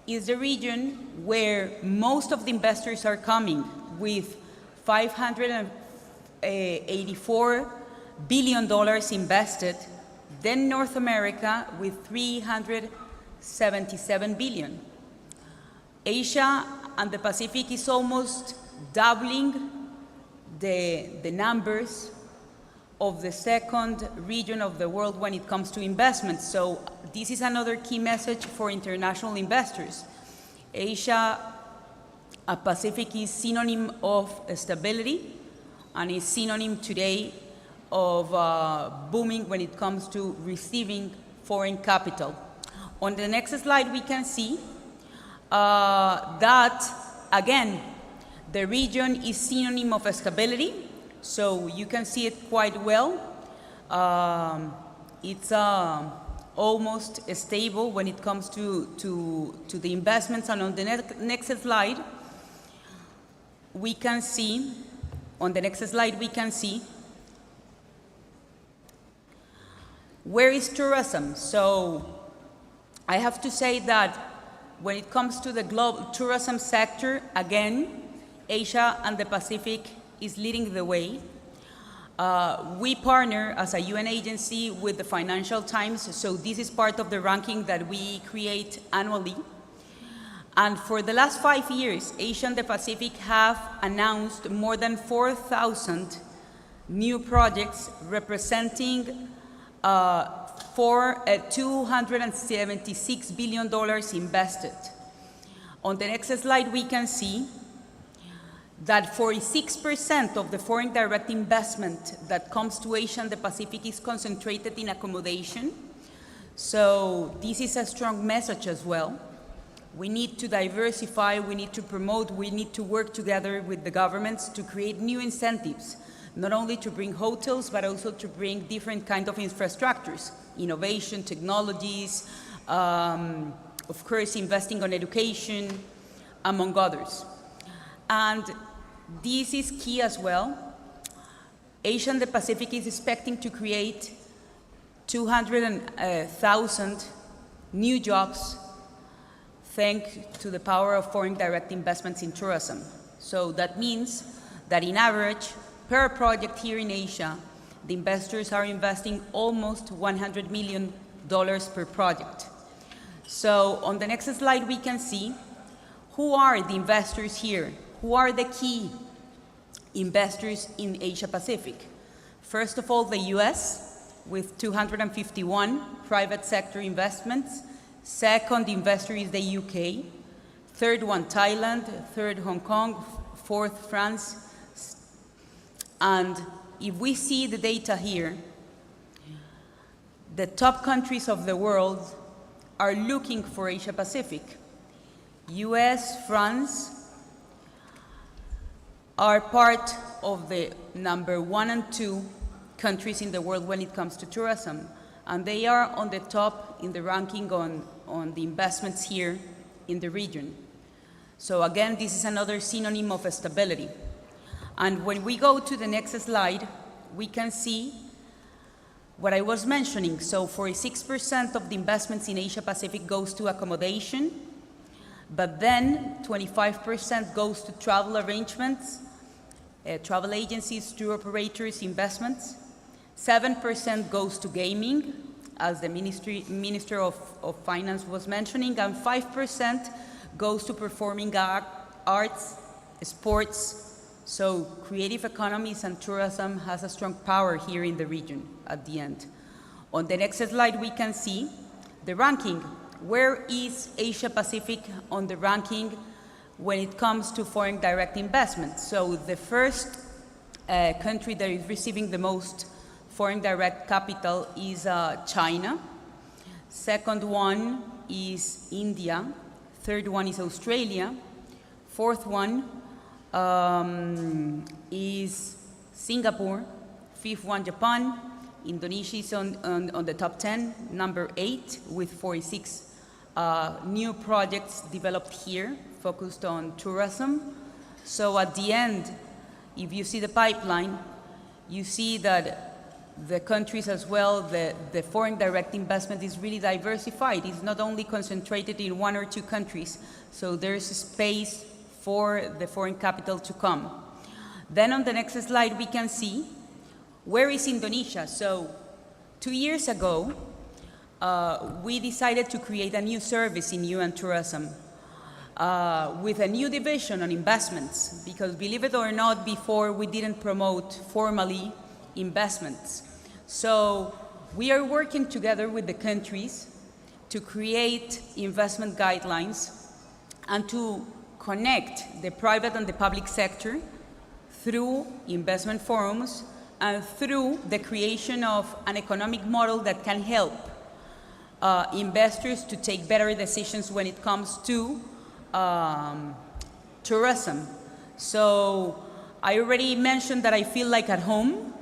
It's the region where most of the investors are coming, with $584 billion invested, then North America with $377 billion. Asia and the Pacific is almost doubling the numbers of the second region of the world when it comes to investments. So this is another key message for international investors. Asia Pacific is synonym of stability and is synonym today of booming when it comes to receiving foreign capital. On the next slide, we can see that, again, the region is synonym of stability. So you can see it quite well. It's almost stable when it comes to the investments. And on the next slide, we can see, where is tourism? So I have to say that when it comes to the global tourism sector, again, Asia and the Pacific is leading the way. We partner as a UN agency with the Financial Times, so this is part of the ranking that we create annually. And for the last 5 years, Asia and the Pacific have announced more than 4,000 new projects representing $276 billion invested. On the next slide, we can see that 46% of the foreign direct investment that comes to Asia and the Pacific is concentrated in accommodation. So this is a strong message as well. We need to diversify, we need to promote, we need to work together with the governments to create new incentives, not only to bring hotels, but also to bring different kinds of infrastructures, innovation, technologies, of course, investing on education, among others. And this is key as well. Asia and the Pacific is expecting to create 200,000 new jobs thanks to the power of foreign direct investments in tourism. So that means that in average, per project here in Asia, the investors are investing almost $100 million per project. So on the next slide, we can see who are the investors here. Who are the key investors in Asia Pacific? First of all, the US with 251 private sector investments. Second investor is the UK. Third one, Thailand. Third, Hong Kong. Fourth, France. And if we see the data here, the top countries of the world are looking for Asia Pacific. US, France, are part of the number 1 and 2 countries in the world when it comes to tourism. And they are on the top in the ranking on the investments here in the region. So again, this is another synonym of stability. And when we go to the next slide, we can see what I was mentioning. So 46% of the investments in Asia Pacific goes to accommodation, but then 25% goes to travel arrangements, travel agencies, tour operators, investments. 7% goes to gaming, as the Minister of Finance was mentioning, and 5% goes to performing arts, sports. So creative economies and tourism has a strong power here in the region at the end. On the next slide, we can see the ranking. Where is Asia Pacific on the ranking when it comes to foreign direct investment? So the first country that is receiving the most foreign direct capital is China. Second one is India. Third one is Australia. Fourth one is Singapore. Fifth one, Japan. Indonesia is on the top 10, number 8, with 46 new projects developed here, focused on tourism. So at the end, if you see the pipeline, you see that the countries as well, the foreign direct investment is really diversified. It's not only concentrated in 1 or 2 countries, so there's space for the foreign capital to come. Then on the next slide, we can see where is Indonesia. So 2 years ago, we decided to create a new service in UN Tourism with a new division on investments, because believe it or not, before we didn't promote formally investments. So we are working together with the countries to create investment guidelines and to connect the private and the public sector through investment forums and through the creation of an economic model that can help investors to take better decisions when it comes to tourism. So I already mentioned that I feel like at home.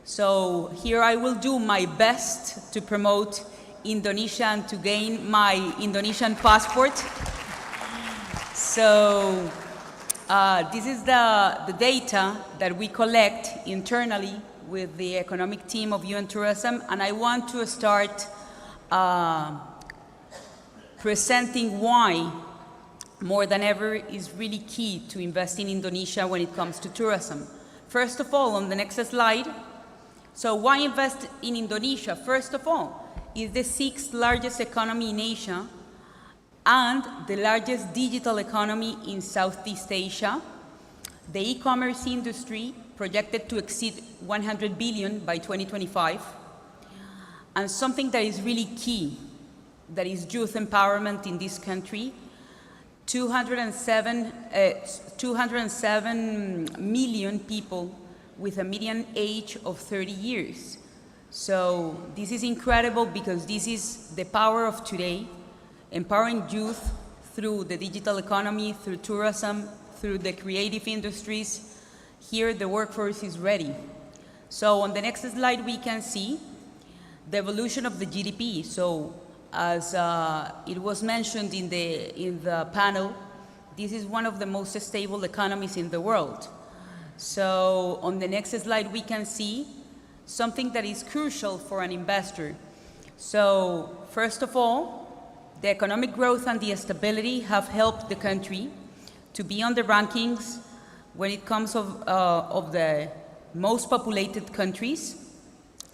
So here I will do my best to promote Indonesia and to gain my Indonesian passport. So this is the data that we collect internally with the economic team of UN Tourism, and I want to start presenting why more than ever is really key to invest in Indonesia when it comes to tourism. First of all, on the next slide, so why invest in Indonesia? First of all, it's the 6th largest economy in Asia and the largest digital economy in Southeast Asia. The e-commerce industry projected to exceed 100 billion by 2025. And something that is really key, that is youth empowerment in this country. 207 million people with a median age of 30 years. So this is incredible because this is the power of today, empowering youth through the digital economy, through tourism, through the creative industries. Here the workforce is ready. So on the next slide we can see the evolution of the GDP. So as it was mentioned in the panel, this is one of the most stable economies in the world. So on the next slide we can see something that is crucial for an investor. So first of all, the economic growth and the stability have helped the country to be on the rankings when it comes of the most populated countries,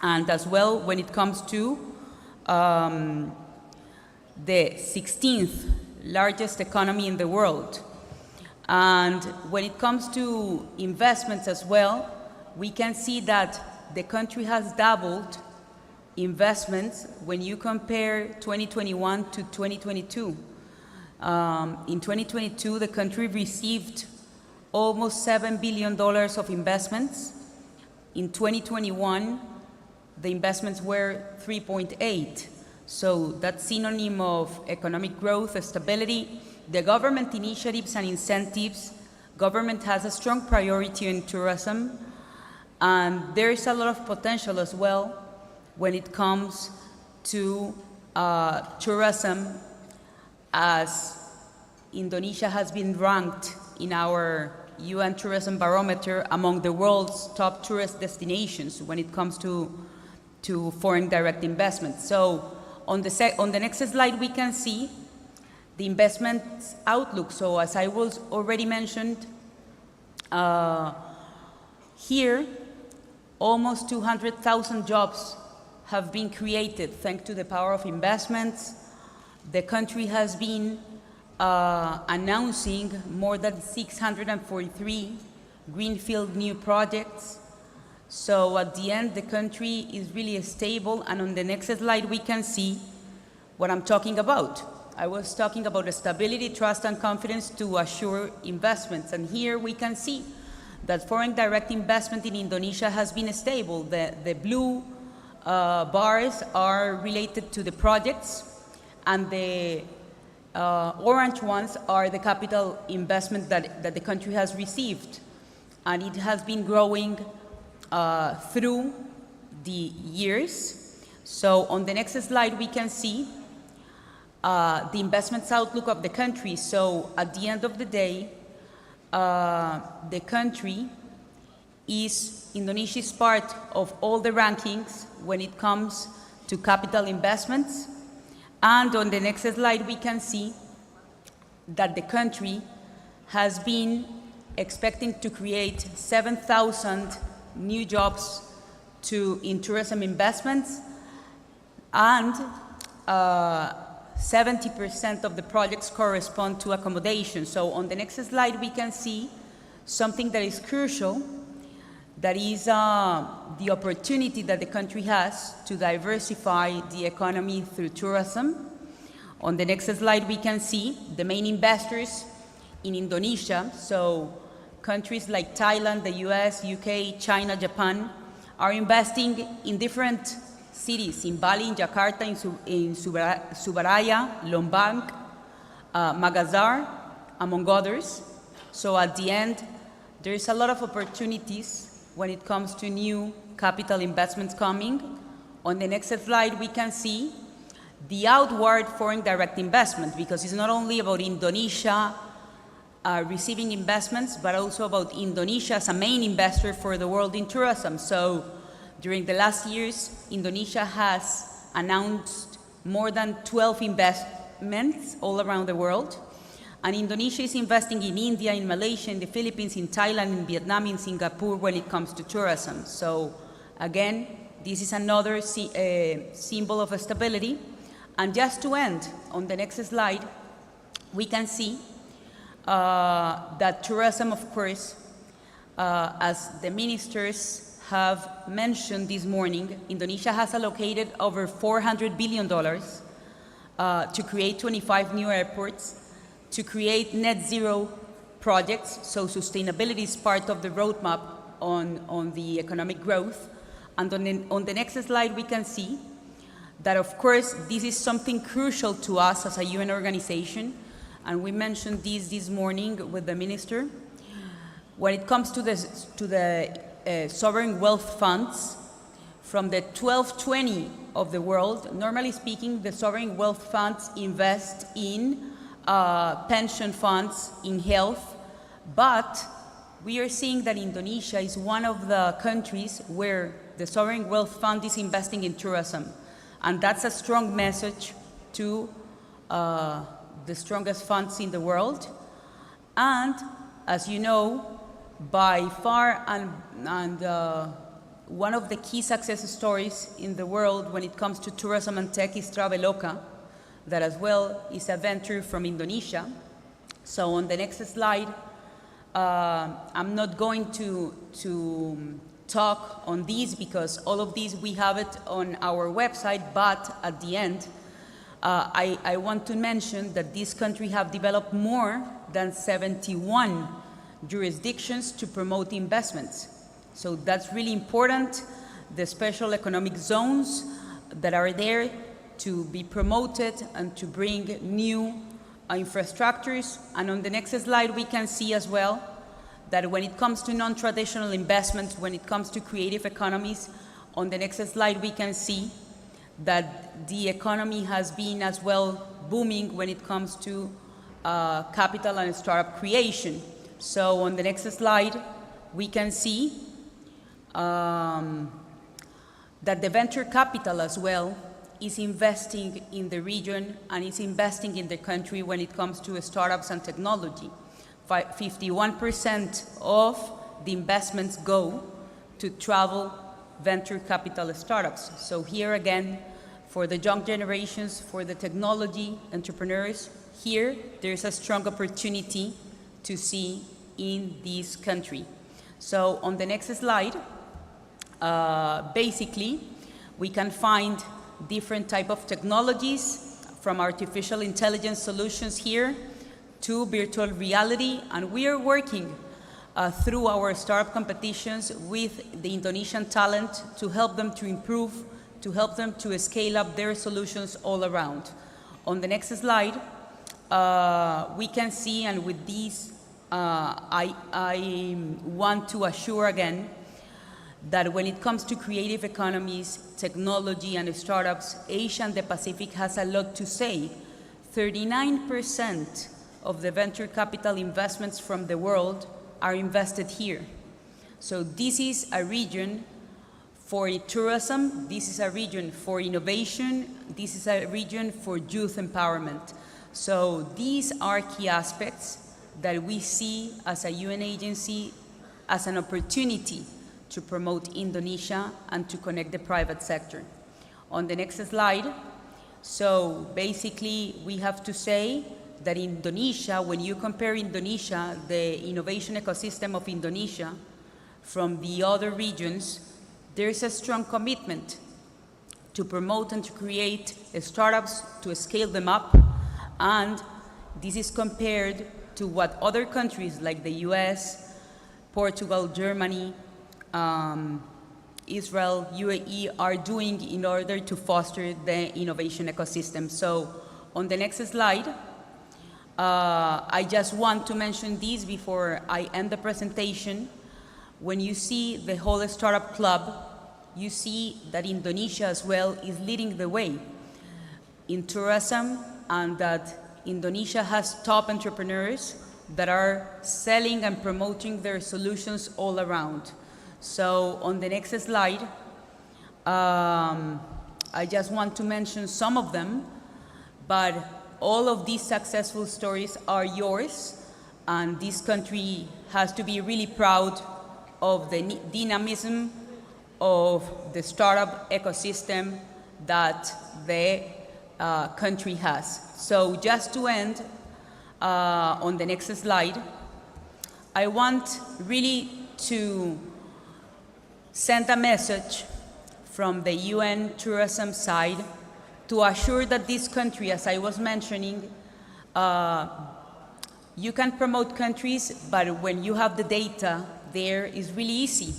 and as well when it comes to the 16th largest economy in the world. And when it comes to investments as well, we can see that the country has doubled investments when you compare 2021 to 2022. In 2022, the country received almost $7 billion of investments. In 2021, the investments were 3.8. So that's synonym of economic growth, stability. The government initiatives and incentives, government has a strong priority in tourism, and there is a lot of potential as well when it comes to tourism, as Indonesia has been ranked in our UN Tourism Barometer among the world's top tourist destinations when it comes to foreign direct investment. So on the next slide, we can see the investment outlook. So as I was already mentioned, here, almost 200,000 jobs have been created thanks to the power of investments. The country has been announcing more than 643 greenfield new projects. So at the end, the country is really stable, and on the next slide, we can see what I'm talking about. I was talking about stability, trust, and confidence to assure investments, and here we can see that foreign direct investment in Indonesia has been stable. The blue bars are related to the projects, and the orange ones are the capital investment that the country has received. And it has been growing through the years. So on the next slide, we can see the investments outlook of the country. So at the end of the day, the country Indonesia is part of all the rankings when it comes to capital investments. And on the next slide, we can see that the country has been expecting to create 7,000 new jobs in tourism investments, and 70% of the projects correspond to accommodation. So on the next slide, we can see something that is crucial, that is the opportunity that the country has to diversify the economy through tourism. On the next slide, we can see the main investors in Indonesia. So countries like Thailand, the US, UK, China, Japan are investing in different cities, in Bali, in Jakarta, in Surabaya, Lombang, Makassar, among others. So at the end, there is a lot of opportunities when it comes to new capital investments coming. On the next slide, we can see the outward foreign direct investment, because it's not only about Indonesia receiving investments, but also about Indonesia as a main investor for the world in tourism. So during the last years, Indonesia has announced more than 12 investments all around the world. And Indonesia is investing in India, in Malaysia, in the Philippines, in Thailand, in Vietnam, in Singapore when it comes to tourism. So again, this is another symbol of stability. And just to end, on the next slide, we can see that tourism, of course, as the ministers have mentioned this morning, Indonesia has allocated over $400 billion to create 25 new airports, to create net zero projects. So sustainability is part of the roadmap on the economic growth. And on the next slide, we can see that, of course, this is something crucial to us as a UN organization. And we mentioned this morning with the minister. When it comes to the sovereign wealth funds, from the 1220 of the world, normally speaking, the sovereign wealth funds invest in pension funds, in health, but we are seeing that Indonesia is one of the countries where the sovereign wealth fund is investing in tourism. And that's a strong message to the strongest funds in the world. And as you know, by far and one of the key success stories in the world when it comes to tourism and tech is Traveloka, that as well is a venture from Indonesia. So on the next slide, I'm not going to talk on these because all of these we have it on our website, but at the end, I want to mention that this country have developed more than 71 jurisdictions to promote investments. So that's really important. The special economic zones that are there to be promoted and to bring new infrastructures. And on the next slide, we can see as well that when it comes to non-traditional investments, when it comes to creative economies, on the next slide, we can see that the economy has been as well booming when it comes to capital and startup creation. So on the next slide, we can see that the venture capital as well is investing in the region and is investing in the country when it comes to startups and technology. 51% of the investments go to travel venture capital startups. So here again, for the young generations, for the technology entrepreneurs, here there's a strong opportunity to see in this country. So on the next slide, basically, we can find different type of technologies from artificial intelligence solutions here to virtual reality, and we are working through our startup competitions with the Indonesian talent to help them to improve, to help them to scale up their solutions all around. On the next slide, we can see, and with these, I want to assure again that when it comes to creative economies, technology, and startups, Asia and the Pacific has a lot to say. 39% of the venture capital investments from the world are invested here. So this is a region for tourism, this is a region for innovation, this is a region for youth empowerment. So these are key aspects that we see as a UN agency as an opportunity to promote Indonesia and to connect the private sector. On the next slide, so basically we have to say that Indonesia, when you compare Indonesia, the innovation ecosystem of Indonesia from the other regions, there is a strong commitment to promote and to create startups, to scale them up, and this is compared to what other countries like the US, Portugal, Germany, Israel, UAE are doing in order to foster the innovation ecosystem. So on the next slide, I just want to mention this before I end the presentation. When you see the whole startup club, you see that Indonesia as well is leading the way in tourism, and that Indonesia has top entrepreneurs that are selling and promoting their solutions all around. So on the next slide, I just want to mention some of them, but all of these successful stories are yours, and this country has to be really proud of the dynamism of the startup ecosystem that the country has. So just to end, on the next slide, I want really to send a message from the UN tourism side to assure that this country, as I was mentioning, you can promote countries, but when you have the data there, it's really easy.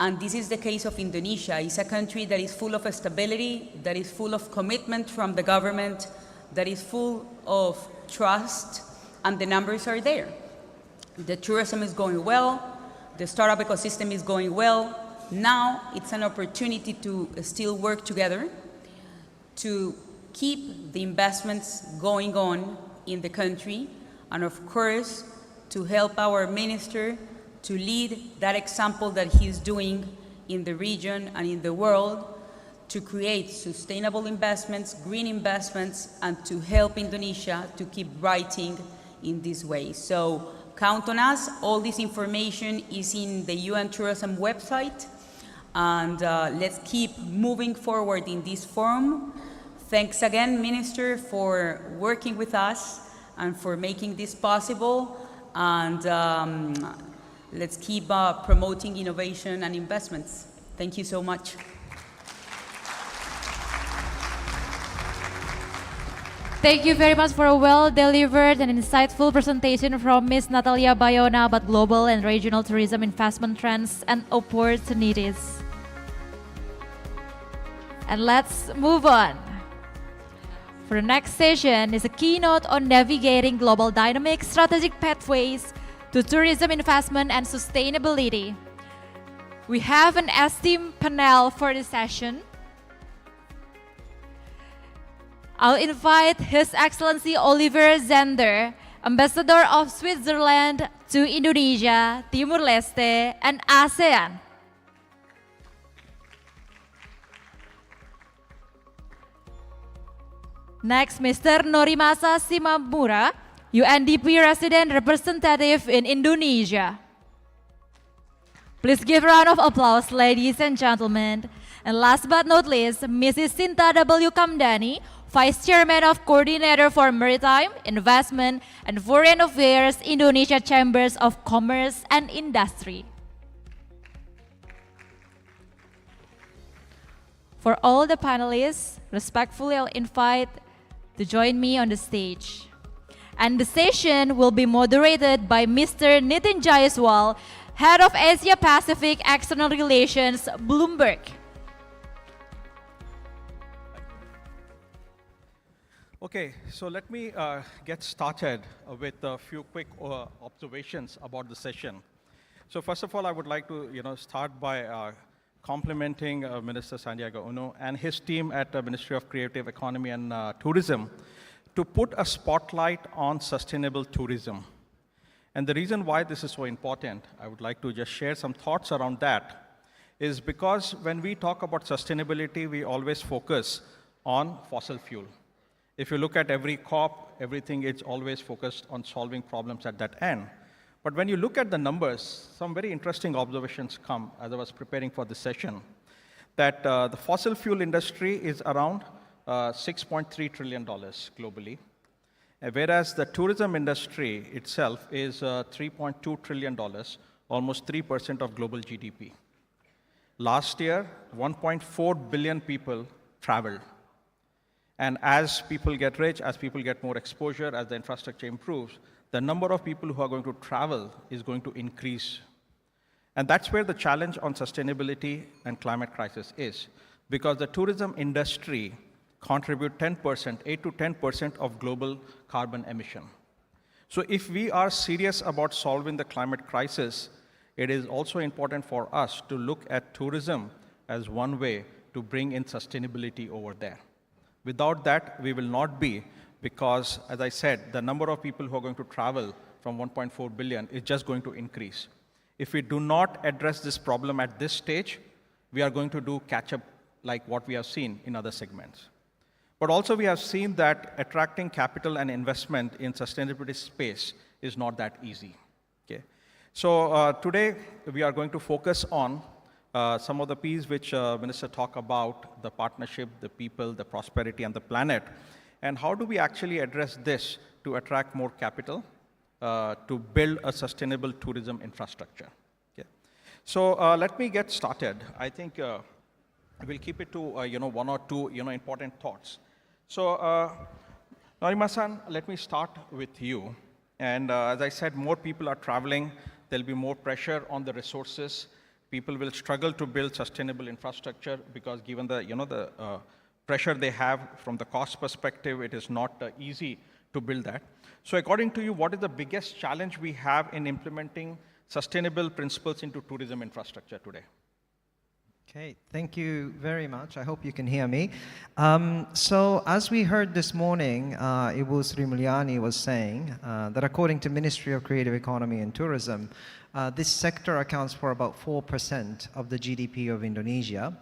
And this is the case of Indonesia. It's a country that is full of stability, that is full of commitment from the government, that is full of trust, and the numbers are there. The tourism is going well, the startup ecosystem is going well. Now it's an opportunity to still work together to keep the investments going on in the country, and of course to help our minister to lead that example that he's doing in the region and in the world to create sustainable investments, green investments, and to help Indonesia to keep writing in this way. So count on us. All this information is in the UN Tourism website, and let's keep moving forward in this forum. Thanks again, Minister, for working with us and for making this possible, and let's keep promoting innovation and investments. Thank you so much. Thank you very much for a well-delivered and insightful presentation from Ms. Natalia Bayona about global and regional tourism investment trends and opportunities. And let's move on. For the next session is a keynote on navigating global dynamic strategic pathways to tourism investment and sustainability. We have an esteemed panel for this session. I'll invite His Excellency Oliver Zender, Ambassador of Switzerland to Indonesia, Timur-Leste, and ASEAN. Next, Mr. Norimasa Simamura, UNDP Resident Representative in Indonesia. Please give a round of applause, ladies and gentlemen. And last but not least, Mrs. Sinta W. Kamdani, Vice Chairman of Coordinator for Maritime, Investment, and Foreign Affairs, Indonesia Chambers of Commerce and Industry. For all the panelists, respectfully I'll invite to join me on the stage. And the session will be moderated by Mr. Nitin Jaiswal, Head of Asia Pacific External Relations, Bloomberg. Okay, so let me get started with a few quick observations about the session. So first of all, I would like to start by complimenting Minister Sandiaga Uno and his team at the Ministry of Creative Economy and Tourism to put a spotlight on sustainable tourism. And the reason why this is so important, I would like to just share some thoughts around that, is because when we talk about sustainability, we always focus on fossil fuel. If you look at every COP, everything is always focused on solving problems at that end. But when you look at the numbers, some very interesting observations come as I was preparing for this session, that the fossil fuel industry is around $6.3 trillion globally, whereas the tourism industry itself is $3.2 trillion, almost 3% of global GDP. Last year, 1.4 billion people traveled. And as people get rich, as people get more exposure, as the infrastructure improves, the number of people who are going to travel is going to increase. And that's where the challenge on sustainability and climate crisis is, because the tourism industry contributes 10%, 8 to 10% of global carbon emission. So if we are serious about solving the climate crisis, it is also important for us to look at tourism as one way to bring in sustainability over there. Without that, we will not be, because, as I said, the number of people who are going to travel from 1.4 billion is just going to increase. If we do not address this problem at this stage, we are going to do catch-up like what we have seen in other segments. But also we have seen that attracting capital and investment in sustainability space is not that easy. Okay. So today we are going to focus on some of the P's which Minister talked about, the partnership, the people, the prosperity, and the planet. And how do we actually address this to attract more capital, to build a sustainable tourism infrastructure? Okay. So let me get started. I think we'll keep it to one or two important thoughts. So Norima-san, let me start with you. And as I said, more people are traveling. There'll be more pressure on the resources. People will struggle to build sustainable infrastructure because given the pressure they have from the cost perspective, it is not easy to build that. So according to you, what is the biggest challenge we have in implementing sustainable principles into tourism infrastructure today? Okay, thank you very much. I hope you can hear me. So as we heard this morning, Ibu Sri Mulyani was saying that according to Ministry of Creative Economy and Tourism, this sector accounts for about 4% of the GDP of Indonesia.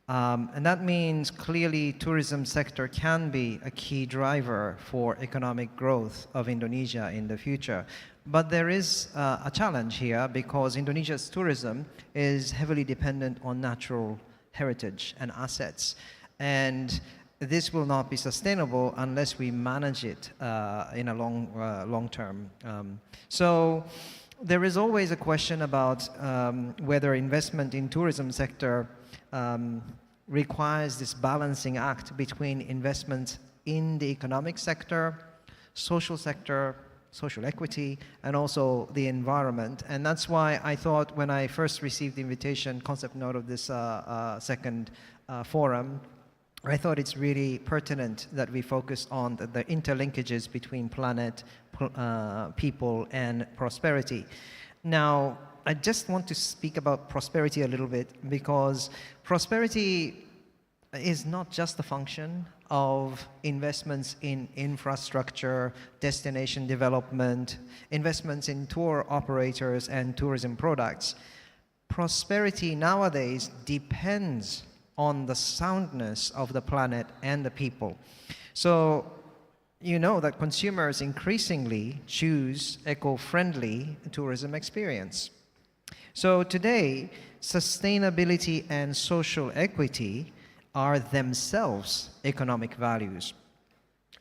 And that means clearly tourism sector can be a key driver for economic growth of Indonesia in the future. But there is a challenge here because Indonesia's tourism is heavily dependent on natural heritage and assets. And this will not be sustainable unless we manage it in a long term. So there is always a question about whether investment in tourism sector requires this balancing act between investment in the economic sector, social sector, social equity, and also the environment. And that's why I thought when I first received the invitation, concept note of this second forum, I thought it's really pertinent that we focus on the interlinkages between planet, people, and prosperity. Now, I just want to speak about prosperity a little bit because prosperity is not just a function of investments in infrastructure, destination development, investments in tour operators and tourism products. Prosperity nowadays depends on the soundness of the planet and the people. So you know that consumers increasingly choose eco-friendly tourism experience. So today, sustainability and social equity are themselves economic values.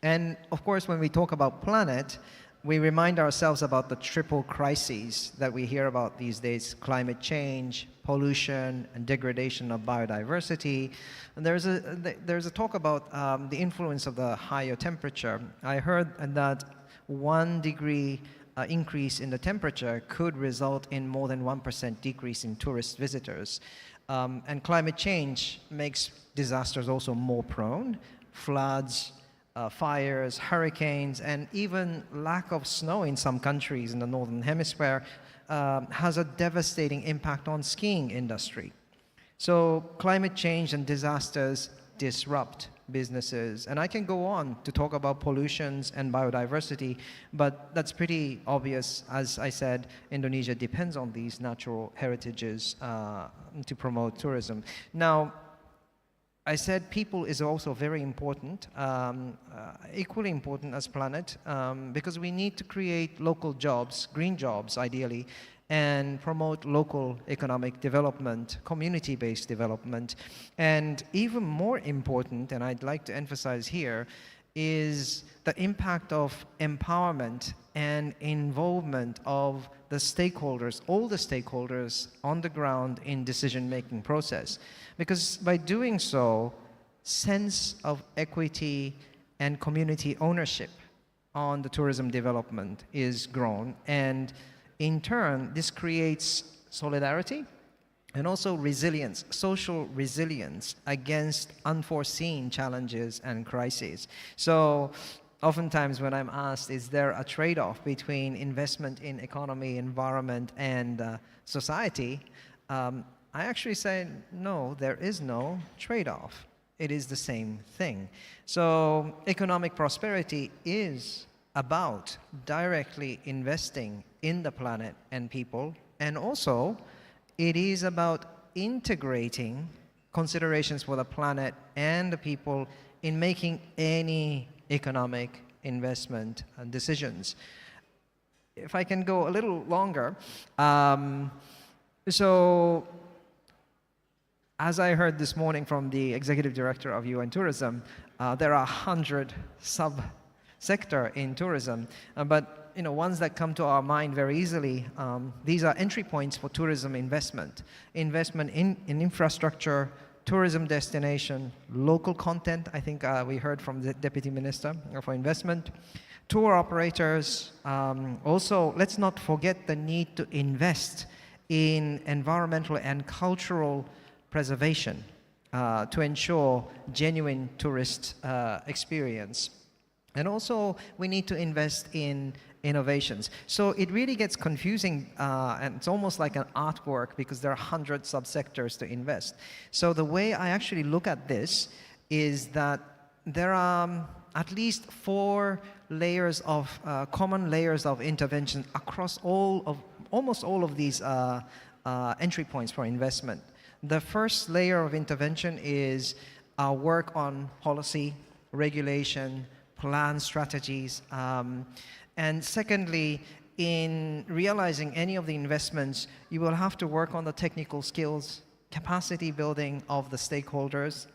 And of course, when we talk about planet, we remind ourselves about the triple crises that we hear about these days: climate change, pollution, and degradation of biodiversity. And there's a talk about the influence of the higher temperature. I heard that 1 degree increase in the temperature could result in more than 1% decrease in tourist visitors. And climate change makes disasters also more prone: floods, fires, hurricanes, and even lack of snow in some countries in the northern hemisphere has a devastating impact on skiing industry. So climate change and disasters disrupt businesses. And I can go on to talk about pollutions and biodiversity, but that's pretty obvious. As I said, Indonesia depends on these natural heritages to promote tourism. Now, I said people is also very important, equally important as planet, because we need to create local jobs, green jobs ideally, and promote local economic development, community-based development. And even more important, and I'd like to emphasize here, is the impact of empowerment and involvement of the stakeholders, all the stakeholders on the ground in decision-making process. Because by doing so, sense of equity and community ownership on the tourism development is grown. And in turn, this creates solidarity and also resilience, social resilience against unforeseen challenges and crises. So oftentimes when I'm asked, is there a trade-off between investment in economy, environment, and society? I actually say, no, there is no trade-off. It is the same thing. So economic prosperity is about directly investing in the planet and people, and also it is about integrating considerations for the planet and the people in making any economic investment decisions. If I can go a little longer, so as I heard this morning from the Executive Director of UN Tourism, there are 100 sub-sectors in tourism, but ones that come to our mind very easily, these are entry points for tourism investment. Investment in infrastructure, tourism destination, local content. I think we heard from the Deputy Minister for Investment. Tour operators. Also, let's not forget the need to invest in environmental and cultural preservation to ensure genuine tourist experience. And also, we need to invest in innovations. So it really gets confusing, and it's almost like an artwork because there are 100 subsectors to invest. So the way I actually look at this is that there are at least 4 layers of common layers of intervention across almost all of these entry points for investment. The first layer of intervention is our work on policy, regulation, plan strategies, and secondly, in realizing any of the investments, you will have to work on the technical skills, capacity building of the stakeholders.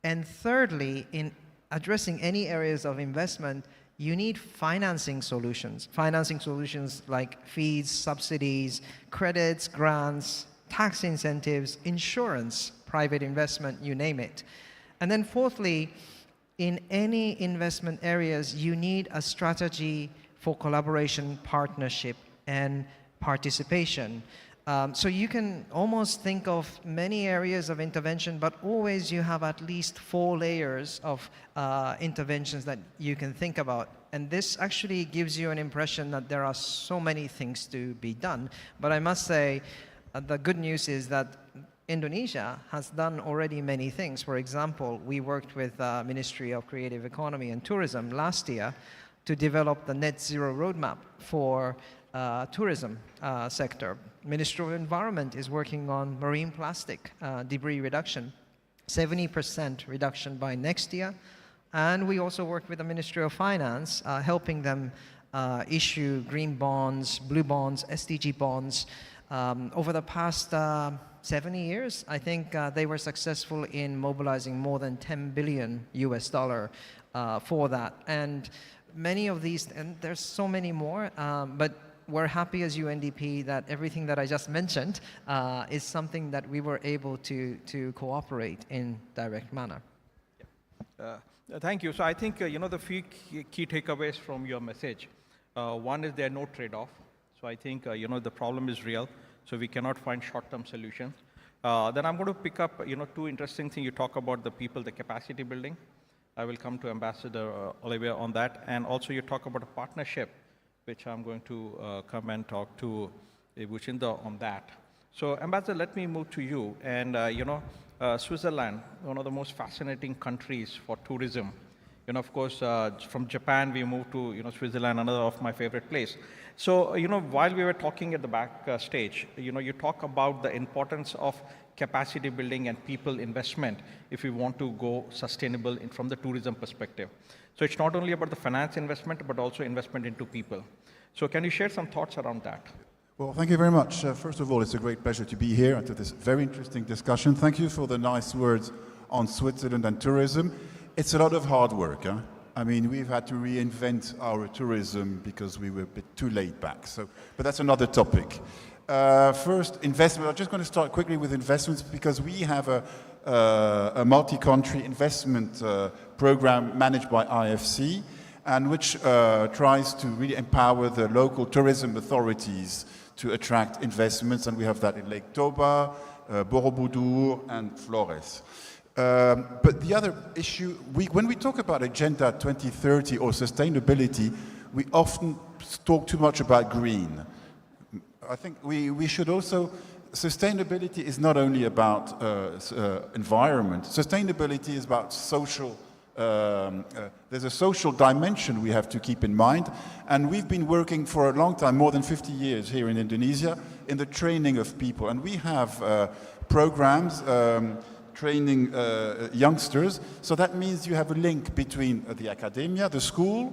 And thirdly, in addressing any areas of investment, you need financing solutions. Financing solutions like fees, subsidies, credits, grants, tax incentives, insurance, private investment, you name it. And then fourthly, in any investment areas, you need a strategy for collaboration, partnership, and participation. So you can almost think of many areas of intervention, but always you have at least 4 layers of interventions that you can think about. And this actually gives you an impression that there are so many things to be done. But I must say, the good news is that Indonesia has done already many things. For example, we worked with Ministry of Creative Economy and Tourism last year to develop the net zero roadmap for tourism sector. Ministry of Environment is working on marine plastic debris reduction, 70% reduction by next year. And we also work with the Ministry of Finance, helping them issue green bonds, blue bonds, SDG bonds. Over the past 70 years, I think they were successful in mobilizing more than $10 billion for that. And many of these, and there's so many more, but we're happy as UNDP that everything that I just mentioned is something that we were able to cooperate in direct manner. Thank you. So I think, the few key takeaways from your message. One is there are no trade-off. So I think, the problem is real. So we cannot find short-term solutions. Then I'm going to pick up, two interesting things. You talk about the people, the capacity building. I will come to Ambassador Olivia on that. And also you talk about a partnership, which I'm going to come and talk to Bushinda on that. So Ambassador, let me move to you. And, Switzerland, one of the most fascinating countries for tourism. Of course, from Japan, we moved to, Switzerland, another of my favorite place. So, while we were talking at the back stage, you talk about the importance of capacity building and people investment if we want to go sustainable from the tourism perspective. So it's not only about the finance investment, but also investment into people. So can you share some thoughts around that? Well, thank you very much. First of all, it's a great pleasure to be here and to this very interesting discussion. Thank you for the nice words on Switzerland and tourism. It's a lot of hard work. Huh? I mean, we've had to reinvent our tourism because we were a bit too laid back. But that's another topic. First, investment. I'm just going to start quickly with investments because we have a multi-country investment program managed by IFC and which tries to really empower the local tourism authorities to attract investments. And we have that in Lake Toba, Borobudur, and Flores. But the other issue, when we talk about Agenda 2030 or sustainability, we often talk too much about green. I think we should also, sustainability is not only about environment. Sustainability is about social, there's a social dimension we have to keep in mind. And we've been working for a long time, more than 50 years here in Indonesia, in the training of people. And we have programs training youngsters. So that means you have a link between the academia, the school,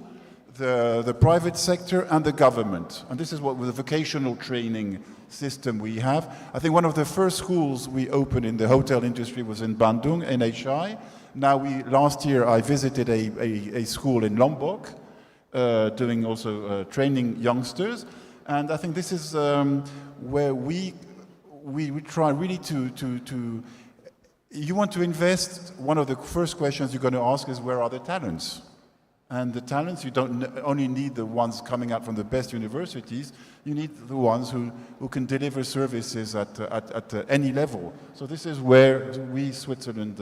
the private sector and the government. And this is what with the vocational training system we have. I think one of the first schools we opened in the hotel industry was in Bandung, NHI. Now last year I visited a school in Lombok, doing also training youngsters. And I think this is where we try really to you want to invest, one of the first questions you're going to ask is where are the talents? And the talents, you don't only need the ones coming out from the best universities, you need the ones who can deliver services at any level. So this is where we, Switzerland,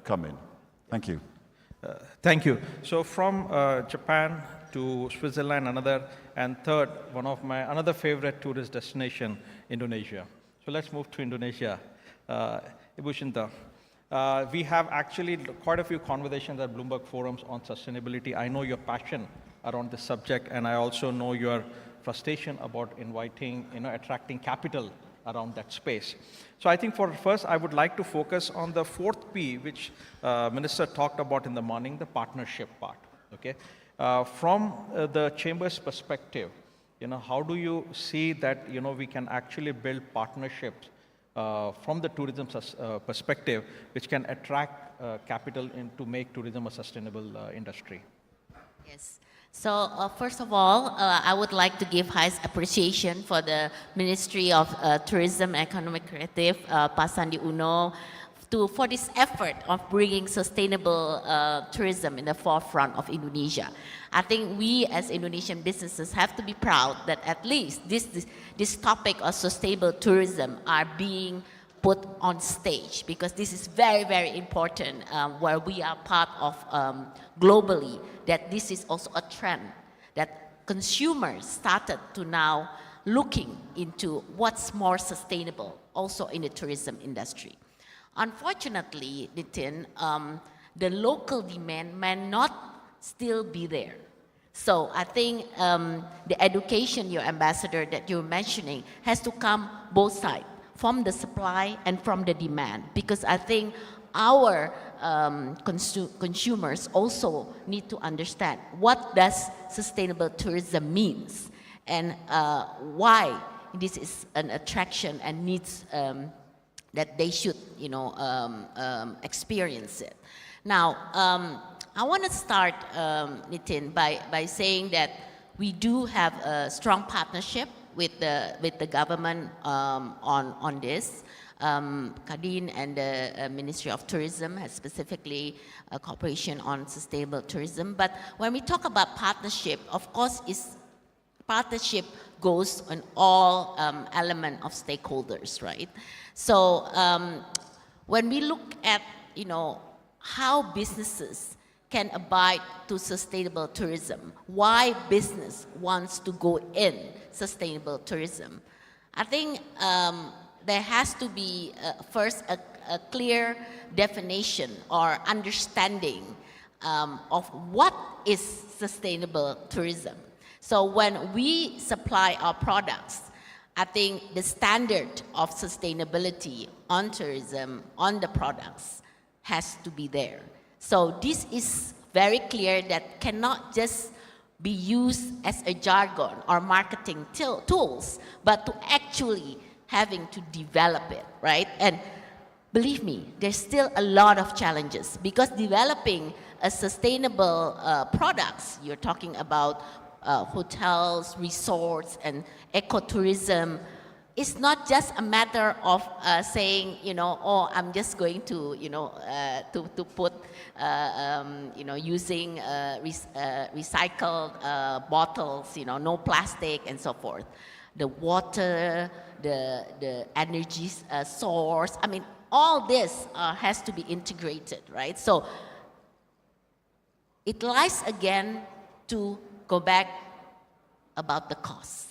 come in. Thank you. Thank you. So from Japan to Switzerland, and third, another favorite tourist destination, Indonesia. So let's move to Indonesia. Ibu Shinta. We have actually quite a few conversations at Bloomberg forums on sustainability. I know your passion around this subject, and I also know your frustration about attracting capital around that space. So I think first, I would like to focus on the fourth P, which Minister talked about in the morning, the partnership part. Okay, from the Chamber's perspective, how do you see that we can actually build partnerships from the tourism perspective, which can attract capital to make tourism a sustainable industry? Yes. So first of all, I would like to give highest appreciation for the Ministry of Tourism and Ekonomi Kreatif, Pak Sandi Uno, for this effort of bringing sustainable tourism in the forefront of Indonesia. I think we as Indonesian businesses have to be proud that at least this topic of sustainable tourism are being put on stage, because this is very, very important where we are part of globally, that this is also a trend that consumers started to now looking into what's more sustainable also in the tourism industry. Unfortunately, Nitin, the local demand may not still be there. So I think the education, your ambassador, that you're mentioning has to come both sides, from the supply and from the demand, because I think our consumers also need to understand what does sustainable tourism means and why this is an attraction and needs that they should, experience it. Now, I want to start, Nitin, by saying that we do have a strong partnership with the government on this. Kadin and the Ministry of Tourism has specifically a cooperation on sustainable tourism. But when we talk about partnership, of course, partnership goes on all element of stakeholders, right? So when we look at, how businesses can abide to sustainable tourism, why business wants to go in sustainable tourism, I think there has to be first a clear definition or understanding of what is sustainable tourism. So when we supply our products, I think the standard of sustainability on tourism, on the products, has to be there. So this is very clear that cannot just be used as a jargon or marketing tools, but to actually having to develop it, right? And believe me, there's still a lot of challenges because developing a sustainable products, you're talking about hotels, resorts, and ecotourism. It's not just a matter of saying, oh, I'm just going to, to put, using recycled bottles, no plastic and so forth. The water, the energy source, I mean, all this has to be integrated, right? So it lies again to go back about the cost.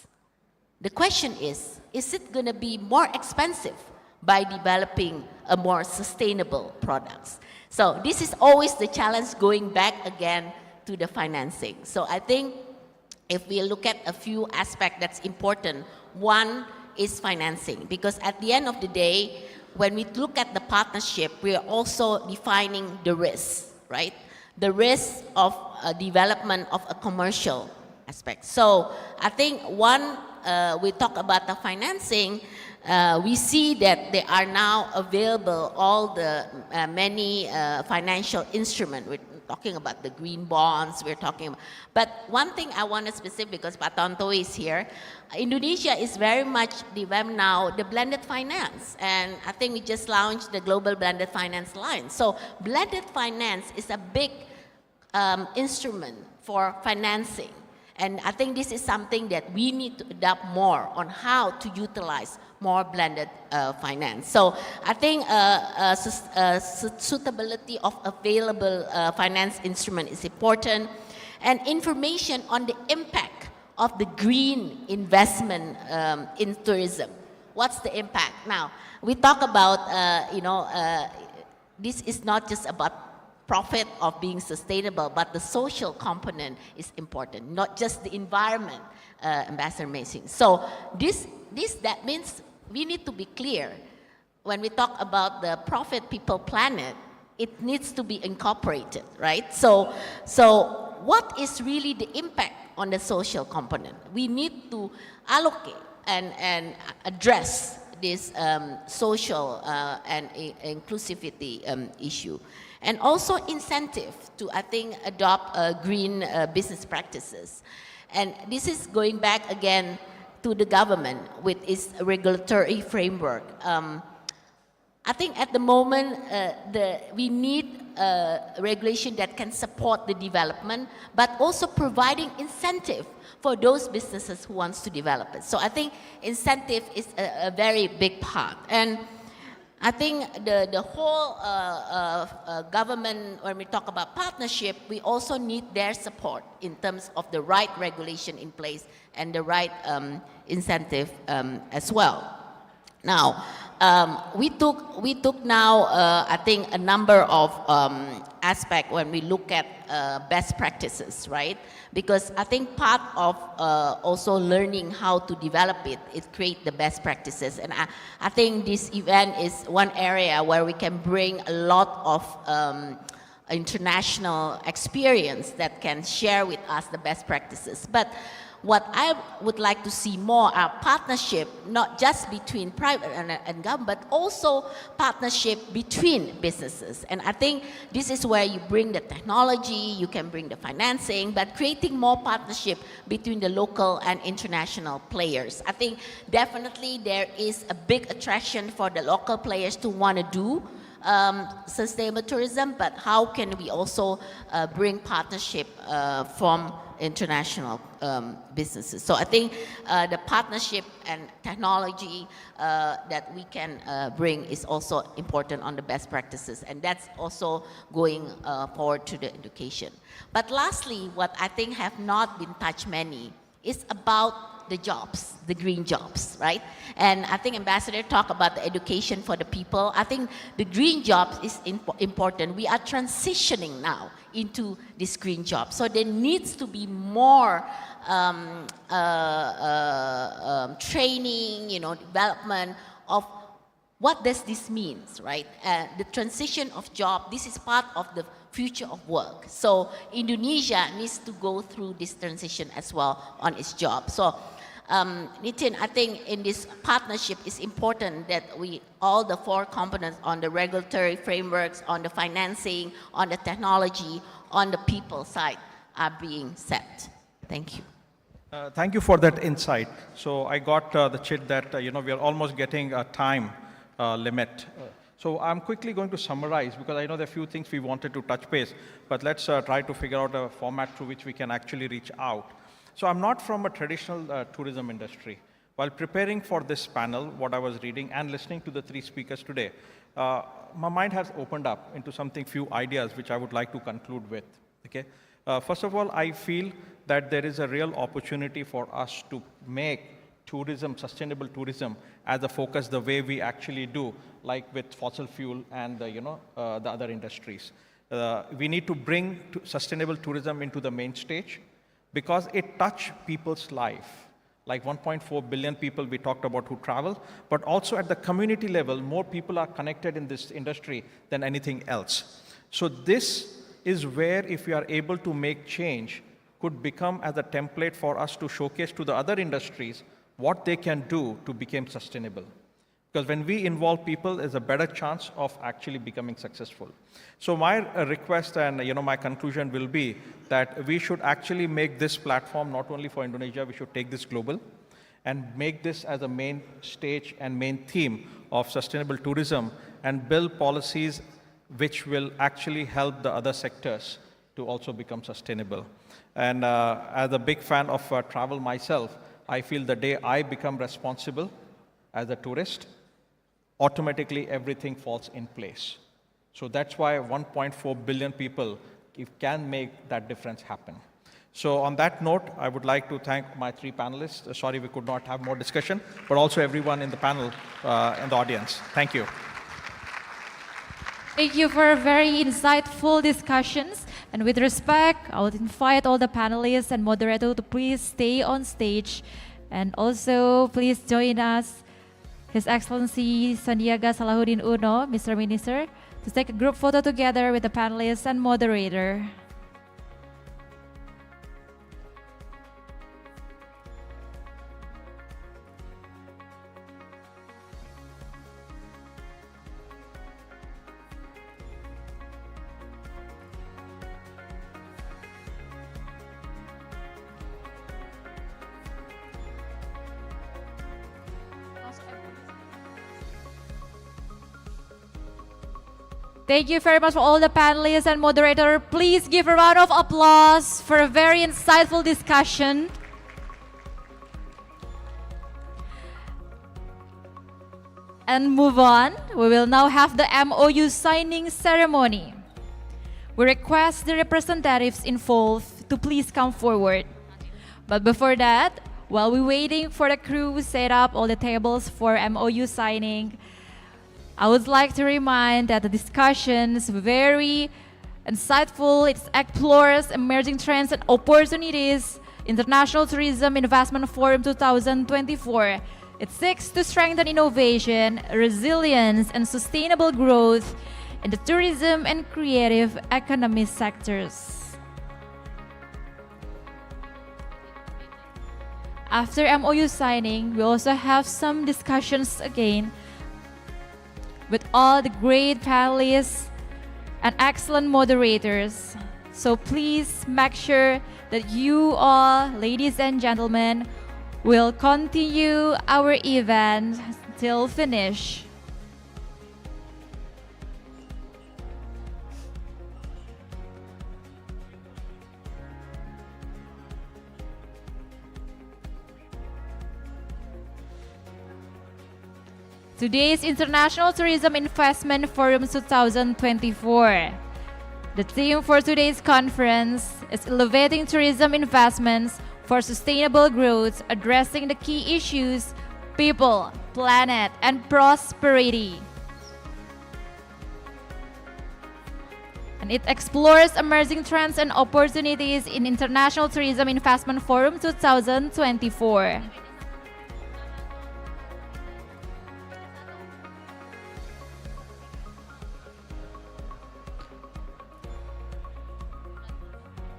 The question is it going to be more expensive by developing a more sustainable products? So this is always the challenge going back again to the financing. So I think if we look at a few aspects that's important, one is financing, because at the end of the day, when we look at the partnership, we are also defining the risk, right? The risk of development of a commercial aspect. So I think we talk about the financing, we see that there are now available all the many financial instruments. We're talking about the green bonds, we're talking about, but one thing I want to specific, because Pak Tonto is here, Indonesia is very much developed now the blended finance, and I think we just launched the Global Blended Finance Line. So blended finance is a big instrument for financing. And I think this is something that we need to adapt more on how to utilize more blended finance. So I think suitability of available finance instrument is important, and information on the impact of the green investment in tourism. What's the impact? Now, we talk about, this is not just about profit of being sustainable, but the social component is important, not just the environment, Ambassador Masing. So that means we need to be clear. When we talk about the profit, people, planet, it needs to be incorporated, right? So what is really the impact on the social component? We need to allocate and address this social and inclusivity issue. And also incentive to, I think, adopt green business practices. And this is going back again to the government with its regulatory framework. I think at the moment, we need regulation that can support the development, but also providing incentive for those businesses who wants to develop it. So I think incentive is a very big part. And I think the whole government, when we talk about partnership, we also need their support in terms of the right regulation in place and the right incentive as well. Now, we took now, I think, a number of aspects when we look at best practices, right? Because I think part of also learning how to develop it is create the best practices. And I think this event is one area where we can bring a lot of international experience that can share with us the best practices. But what I would like to see more are partnership, not just between private and government, but also partnership between businesses. And I think this is where you bring the technology, you can bring the financing, but creating more partnership between the local and international players. I think definitely there is a big attraction for the local players to want to do sustainable tourism, but how can we also bring partnership from international businesses? So I think the partnership and technology that we can bring is also important on the best practices, and that's also going forward to the education. But lastly, what I think have not been touched many is about the jobs, the green jobs, right? And I think Ambassador talked about the education for the people. I think the green jobs is important. We are transitioning now into this green job. So there needs to be more training, development of what does this mean, right? The transition of job, this is part of the future of work. So Indonesia needs to go through this transition as well on its job. So Nitin, I think in this partnership it's important that all the four components on the regulatory frameworks, on the financing, on the technology, on the people side are being set. Thank you. Thank you for that insight. So I got the chit that, we are almost getting a time limit. So I'm quickly going to summarize because I know there are a few things we wanted to touch base, but let's try to figure out a format through which we can actually reach out. So I'm not from a traditional tourism industry. While preparing for this panel, what I was reading and listening to the three speakers today, my mind has opened up into few ideas which I would like to conclude with. Okay. First of all, I feel that there is a real opportunity for us to make tourism, sustainable tourism, as a focus the way we actually do, like with fossil fuel and the other industries. We need to bring sustainable tourism into the main stage because it touches people's life. Like 1.4 billion people we talked about who travel, but also at the community level, more people are connected in this industry than anything else. So this is where, if we are able to make change, could become as a template for us to showcase to the other industries what they can do to become sustainable. Because when we involve people, there's a better chance of actually becoming successful. So my request and my conclusion will be that we should actually make this platform not only for Indonesia, we should take this global and make this as a main stage and main theme of sustainable tourism and build policies which will actually help the other sectors to also become sustainable. And as a big fan of travel myself, I feel the day I become responsible as a tourist, automatically everything falls in place. So that's why 1.4 billion people can make that difference happen. So on that note, I would like to thank my three panelists. Sorry we could not have more discussion, but also everyone in the panel and the audience. Thank you. Thank you for very insightful discussions. And with respect, I would invite all the panelists and moderators to please stay on stage. And also, please join us, His Excellency Sandiaga Salahuddin Uno, Mr. Minister, to take a group photo together with the panelists and moderator. Thank you very much for all the panelists and moderator. Please give a round of applause for a very insightful discussion. And move on. We will now have the MOU signing ceremony. We request the representatives involved to please come forward. But before that, While we're waiting for the crew to set up all the tables for MOU signing, I would like to remind that the discussion is very insightful. It explores emerging trends and opportunities. International Tourism Investment Forum 2024. It seeks to strengthen innovation, resilience, and sustainable growth in the tourism and creative economy sectors. After MOU signing, we also have some discussions again with all the great panelists and excellent moderators. So please make sure that you all, ladies and gentlemen, will continue our event till finish. Today's International Tourism Investment Forum 2024. The theme for today's conference is Elevating Tourism Investments for Sustainable Growth, addressing the key issues, people, planet, and prosperity. And it explores emerging trends and opportunities in International Tourism Investment Forum 2024.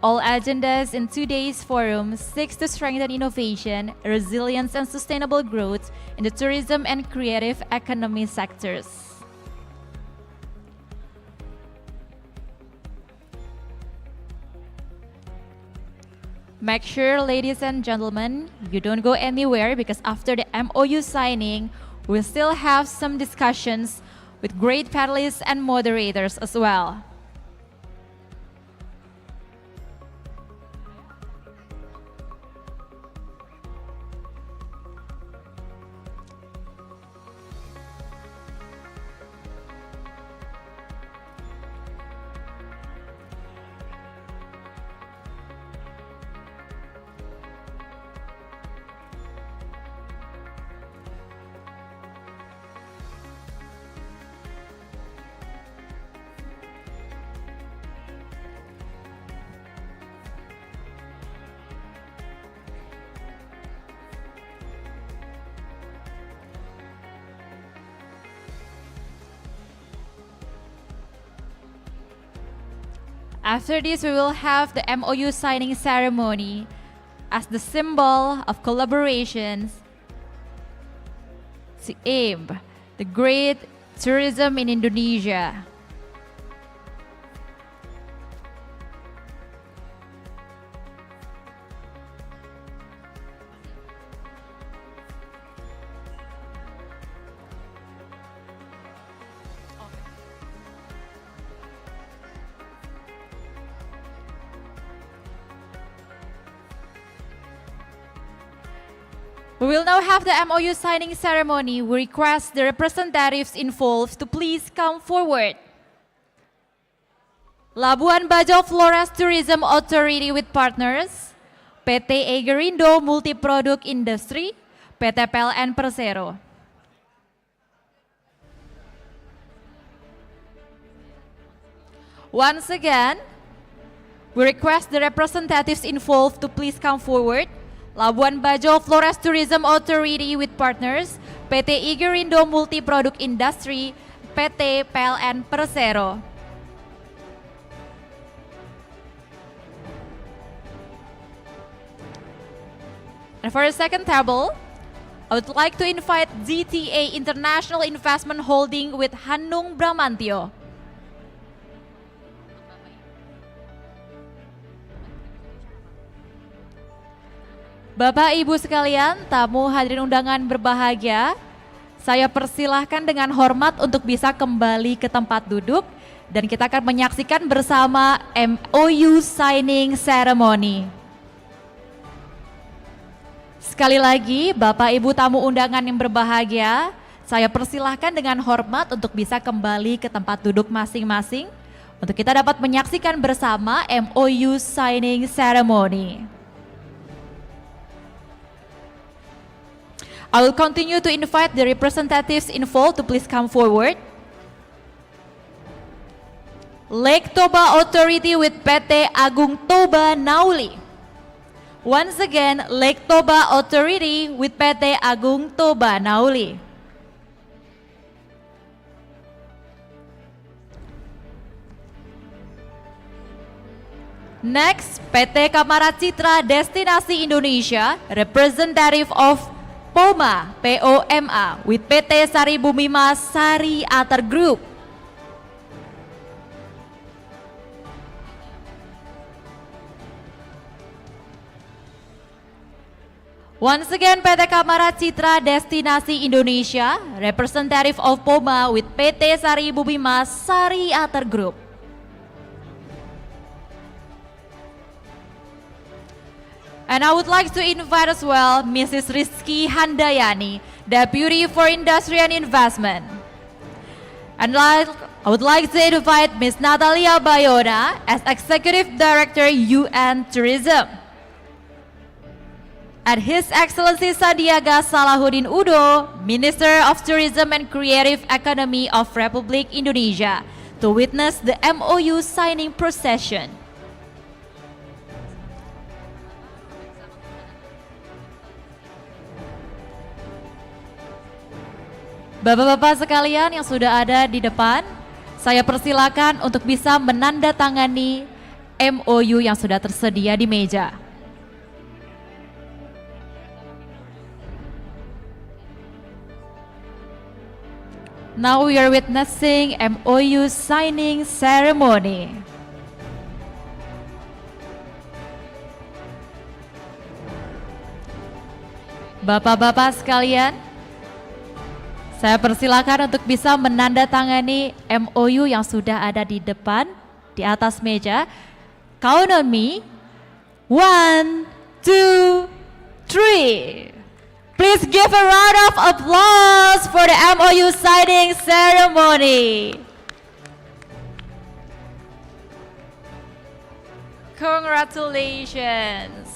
All agendas in today's forum seeks to strengthen innovation, resilience, and sustainable growth in the tourism and creative economy sectors. Make sure, ladies and gentlemen, you don't go anywhere, because after the MOU signing, we'll still have some discussions with great panelists and moderators as well. After this, we will have the MOU signing ceremony as the symbol of collaborations to aim the great tourism in Indonesia. We will now have the MOU signing ceremony. We request the representatives involved to please come forward. Labuan Bajo Flores Tourism Authority with partners, PT Egerindo Multiproduct Industri, PT PLN Persero. Once again, we request the representatives involved to please come forward. Labuan Bajo Flores Tourism Authority with partners, PT Egerindo Multiproduct Industri, PT PLN Persero. And for the second table, I would like to invite ZTA International Investment Holding with Hanung Bramantio. Bapak Ibu sekalian, tamu hadirin undangan berbahagia, saya persilahkan dengan hormat untuk bisa kembali ke tempat duduk dan kita akan menyaksikan bersama MOU signing ceremony. Sekali lagi, Bapak Ibu tamu undangan yang berbahagia, saya persilahkan dengan hormat untuk bisa kembali ke tempat duduk masing-masing untuk kita dapat menyaksikan bersama MOU signing ceremony. I will continue to invite the representatives involved to please come forward. Lake Toba Authority with PT Agung Toba Nauli. Once again, Lake Toba Authority with PT Agung Toba Nauli. Next, PT Kamara Citra Destinasi Indonesia, representative of POMA, POMA, with PT Sari Bumi Mas Sari Atar Group. Once again, PT Kamara Citra Destinasi Indonesia, representative of POMA with PT Sari Bumi Mas Sari Atar Group. And I would like to invite as well Mrs. Rizky Handayani, Deputy for Industry and Investment. And I would like to invite Ms. Natalia Bayona as Executive Director UN Tourism. And His Excellency Sandiaga Salahuddin Uno, Minister of Tourism and Creative Economy of Republik Indonesia, to witness the MOU signing procession. Bapak-bapak sekalian yang sudah ada di depan, saya persilakan untuk bisa menandatangani MOU yang sudah tersedia di meja. Now we are witnessing MOU signing ceremony. Bapak-bapak sekalian, saya persilakan untuk bisa menandatangani MOU yang sudah ada di depan, di atas meja. Count on me. 1, 2, 3. Please give a round of applause for the MOU signing ceremony. Congratulations.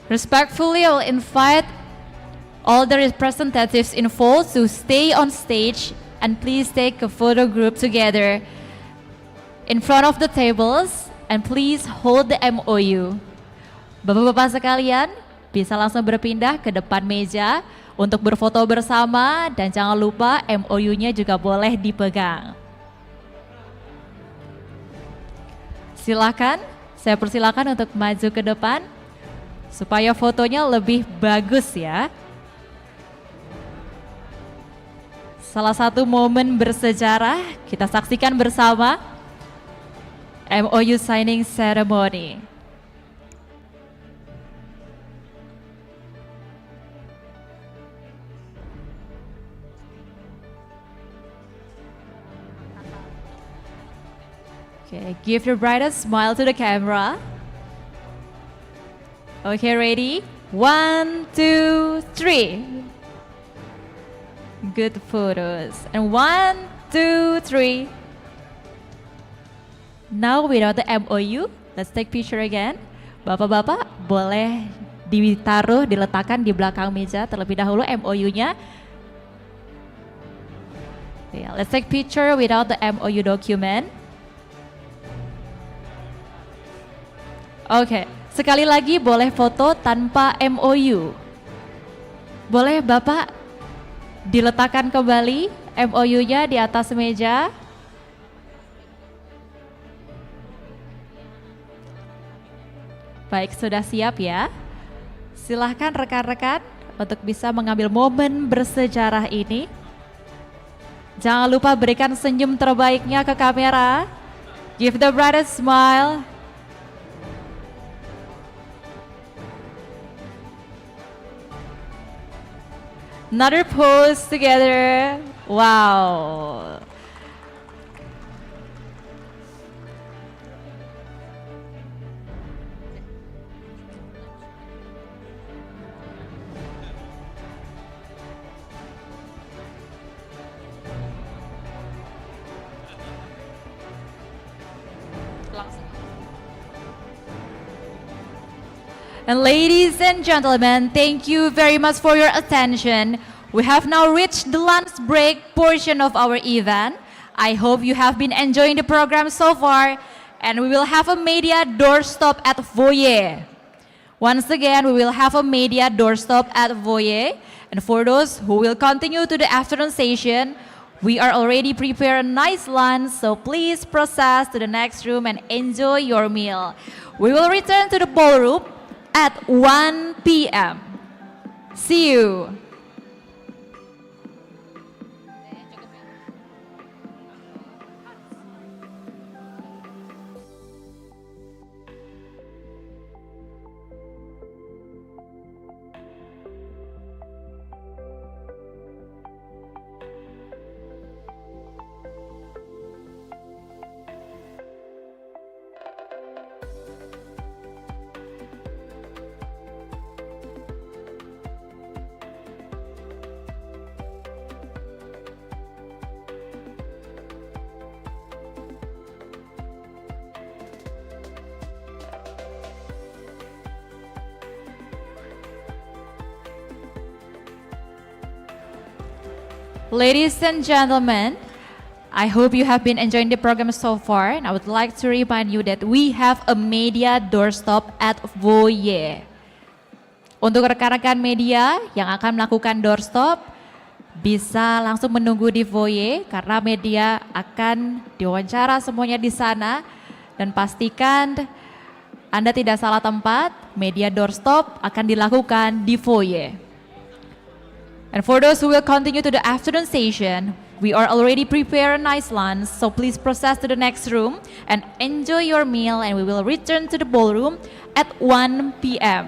Respectfully, I will invite all the representatives involved to stay on stage and please take a photo group together in front of the tables and please hold the MOU. Bapak-bapak sekalian, bisa langsung berpindah ke depan meja untuk berfoto bersama dan jangan lupa MOU-nya juga boleh dipegang. Silakan, saya persilakan untuk maju ke depan supaya fotonya lebih bagus ya. Salah satu momen bersejarah kita saksikan bersama MOU signing ceremony. Okay, give your brightest smile to the camera. Okay, ready? 1, 2, 3. Good photos. And 1, 2, 3. Now without the MOU, let's take picture again. Bapak-bapak boleh ditaruh, diletakkan di belakang meja terlebih dahulu MOU-nya. Yeah, let's take picture without the MOU document. Okay. Sekali lagi boleh foto tanpa MOU. Boleh Bapak diletakkan kembali MOU-nya di atas meja. Baik, sudah siap ya. Silahkan rekan-rekan untuk bisa mengambil momen bersejarah ini. Jangan lupa berikan senyum terbaiknya ke kamera. Give the brightest smile. Another pose together. Wow. And ladies and gentlemen, thank you very much for your attention. We have now reached the lunch break portion of our event. I hope you have been enjoying the program so far, and we will have a media doorstop at foyer. Once again, we will have a media doorstop at foyer, and for those who will continue to the afternoon session, we are already prepared a nice lunch, so please process to the next room and enjoy your meal. We will return to the ballroom at 1 p.m. See you. Ladies and gentlemen, I hope you have been enjoying the program so far, and I would like to remind you that we have a media doorstop at foyer. Untuk rekan-rekan media yang akan melakukan doorstop, bisa langsung menunggu di foyer karena media akan diwawancara semuanya di sana, dan pastikan Anda tidak salah tempat, media doorstop akan dilakukan di foyer. And for those who will continue to the afternoon session, we are already prepared a nice lunch, so please process to the next room and enjoy your meal, and we will return to the ballroom at 1 p.m.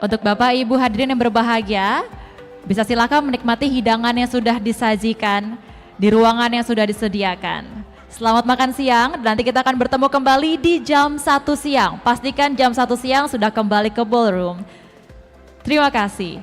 Untuk Bapak Ibu hadirin yang berbahagia, bisa silakan menikmati hidangan yang sudah disajikan di ruangan yang sudah disediakan. Selamat makan siang, nanti kita akan bertemu kembali di jam 1 siang. Pastikan jam 1 siang sudah kembali ke ballroom. Terima kasih.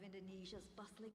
Indonesia's bustling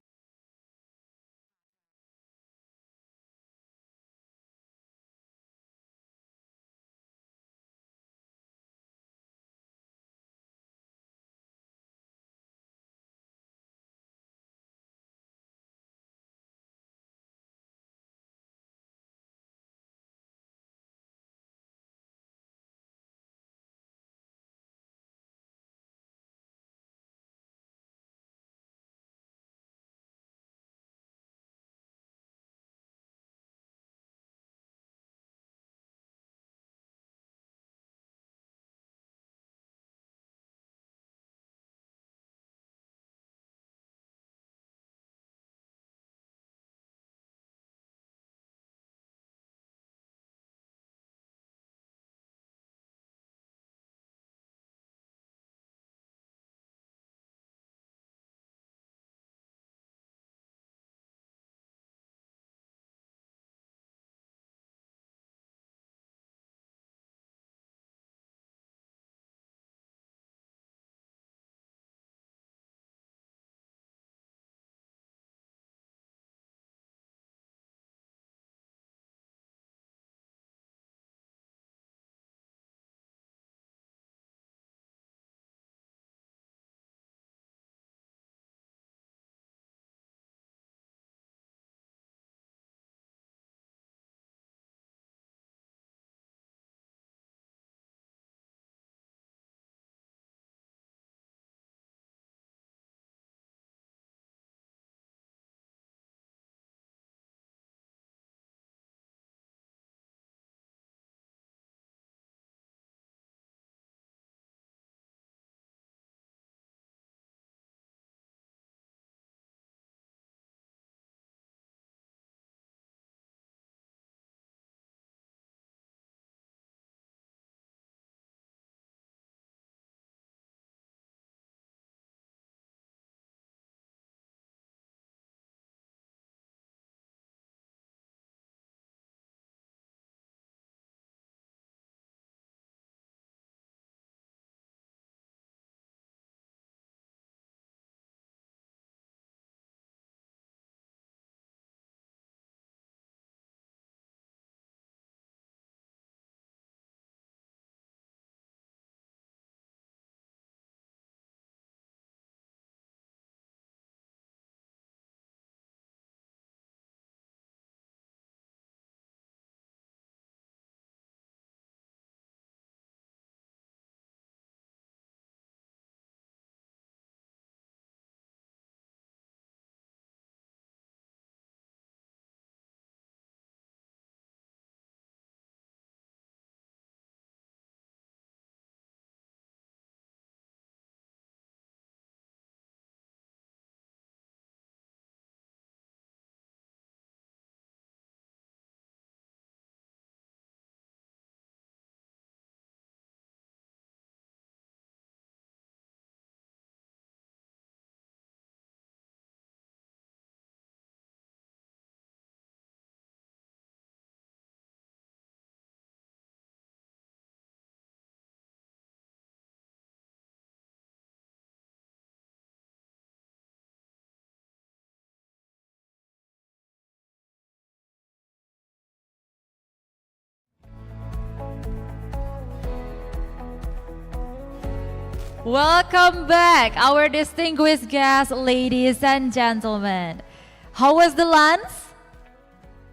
Welcome back, our distinguished guests, ladies and gentlemen. How was the lunch?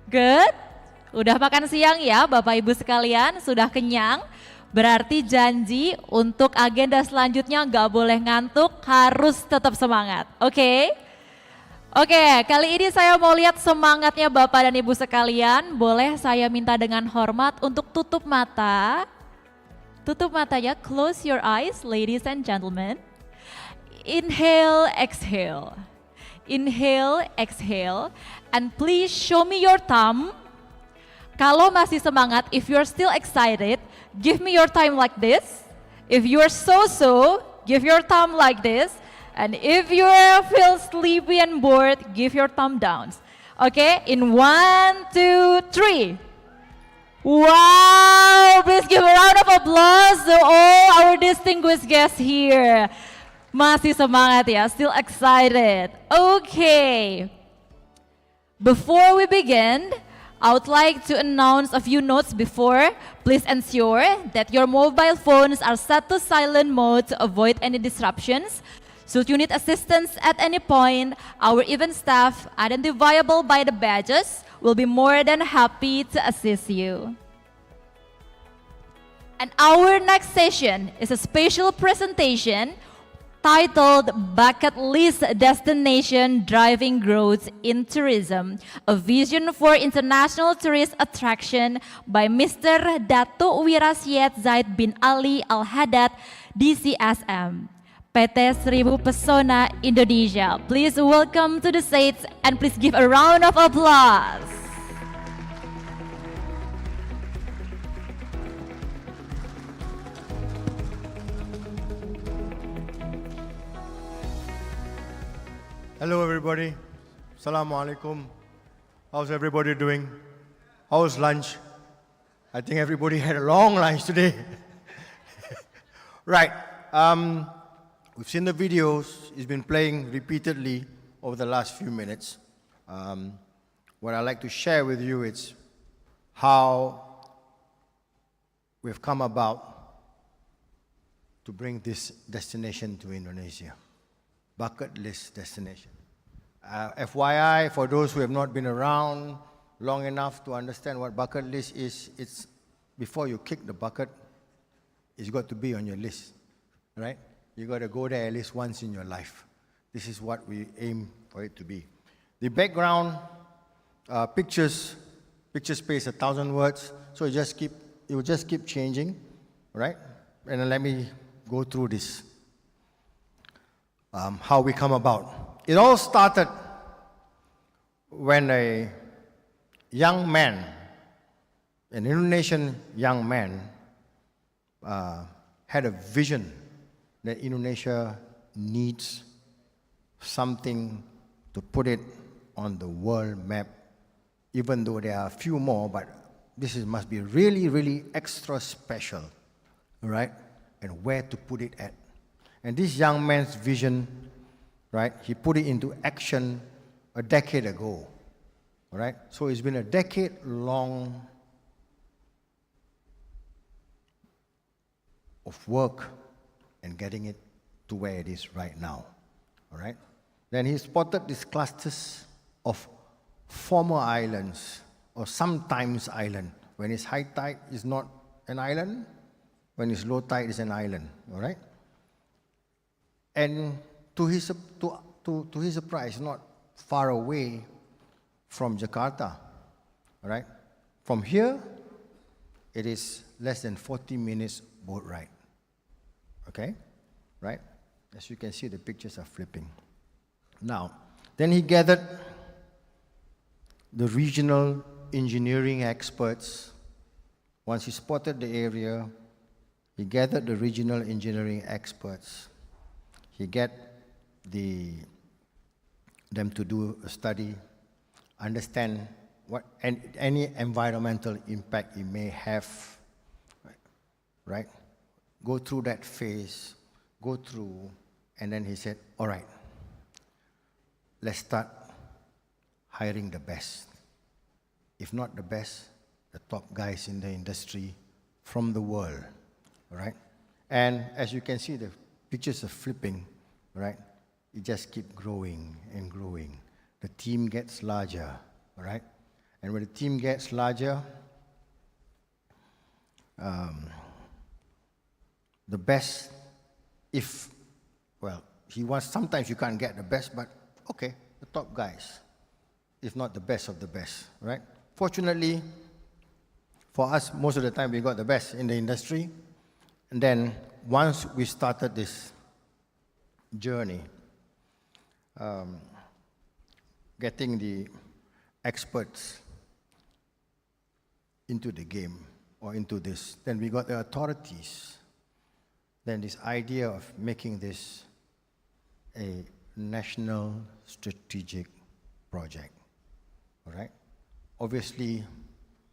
Good? Udah makan siang ya Bapak Ibu sekalian? Sudah kenyang? Berarti janji untuk agenda selanjutnya nggak boleh ngantuk, harus tetap semangat. Oke? Oke, kali ini saya mau lihat semangatnya Bapak dan Ibu sekalian. Boleh saya minta dengan hormat untuk tutup mata. Tutup matanya, close your eyes, ladies and gentlemen. Inhale, exhale. Inhale, exhale. And please show me your thumb. Kalau masih semangat, if you're still excited, give me your thumb like this. If you're so-so, give your thumb like this. And if you feel sleepy and bored, give your thumb down. Okay, in 1, 2, 3. Wow, please give a round of applause to all our distinguished guests here. Masih semangat ya, still excited. Okay. Before we begin, I would like to announce a few notes before. Please ensure that your mobile phones are set to silent mode to avoid any disruptions. Should you need assistance at any point, our event staff, identifiable by the badges, will be more than happy to assist you. And our next session is a special presentation titled Bucket List Destination Driving Growth in Tourism, a vision for international tourist attraction by Mr. Datuk Wirasyed Zaid bin Ali Al-Haddad, DCSM, PT Seribu Pesona Indonesia. Please welcome to the stage and please give a round of applause. Hello everybody, Assalamualaikum. How's everybody doing? How was lunch? I think everybody had a long lunch today. Right, we've seen the videos, it's been playing repeatedly over the last few minutes. What I'd like to share with you is how we've come about to bring this destination to Indonesia. Bucket list destination. FYI, for those who have not been around long enough to understand what bucket list is, it's before you kick the bucket, it's got to be on your list, right? You got to go there at least once in your life. This is what we aim for it to be. The background, pictures space 1,000 words, so it will just keep changing, right? And then let me go through this. How we come about. It all started when a young man, an Indonesian young man, had a vision that Indonesia needs something to put it on the world map, even though there are a few more, but this must be really, really extra special, right? And where to put it at. And this young man's vision, right, he put it into action a decade ago, right? So it's been a decade-long of work and getting it to where it is right now, all right? Then he spotted these clusters of former islands, or sometimes island. When it's high tide, it's not an island. When it's low tide, it's an island, all right? And to his surprise, not far away from Jakarta, right? From here, it is less than 40 minutes boat ride, okay? Right? As you can see, the pictures are flipping. Now, then he gathered the regional engineering experts. Once he spotted the area, he gathered the regional engineering experts. He get them to do a study, understand what any environmental impact it may have, right? Go through that phase, and then he said, all right, let's start hiring the best. If not the best, the top guys in the industry from the world, all right? And as you can see, the pictures are flipping, right? It just keeps growing and growing. The team gets larger, all right? And when the team gets larger, the best, sometimes you can't get the best, but okay, the top guys, if not the best of the best, right? Fortunately, for us, most of the time we got the best in the industry. And then once we started this journey, getting the experts into the game or into this, then we got the authorities. Then this idea of making this a national strategic project, all right? Obviously,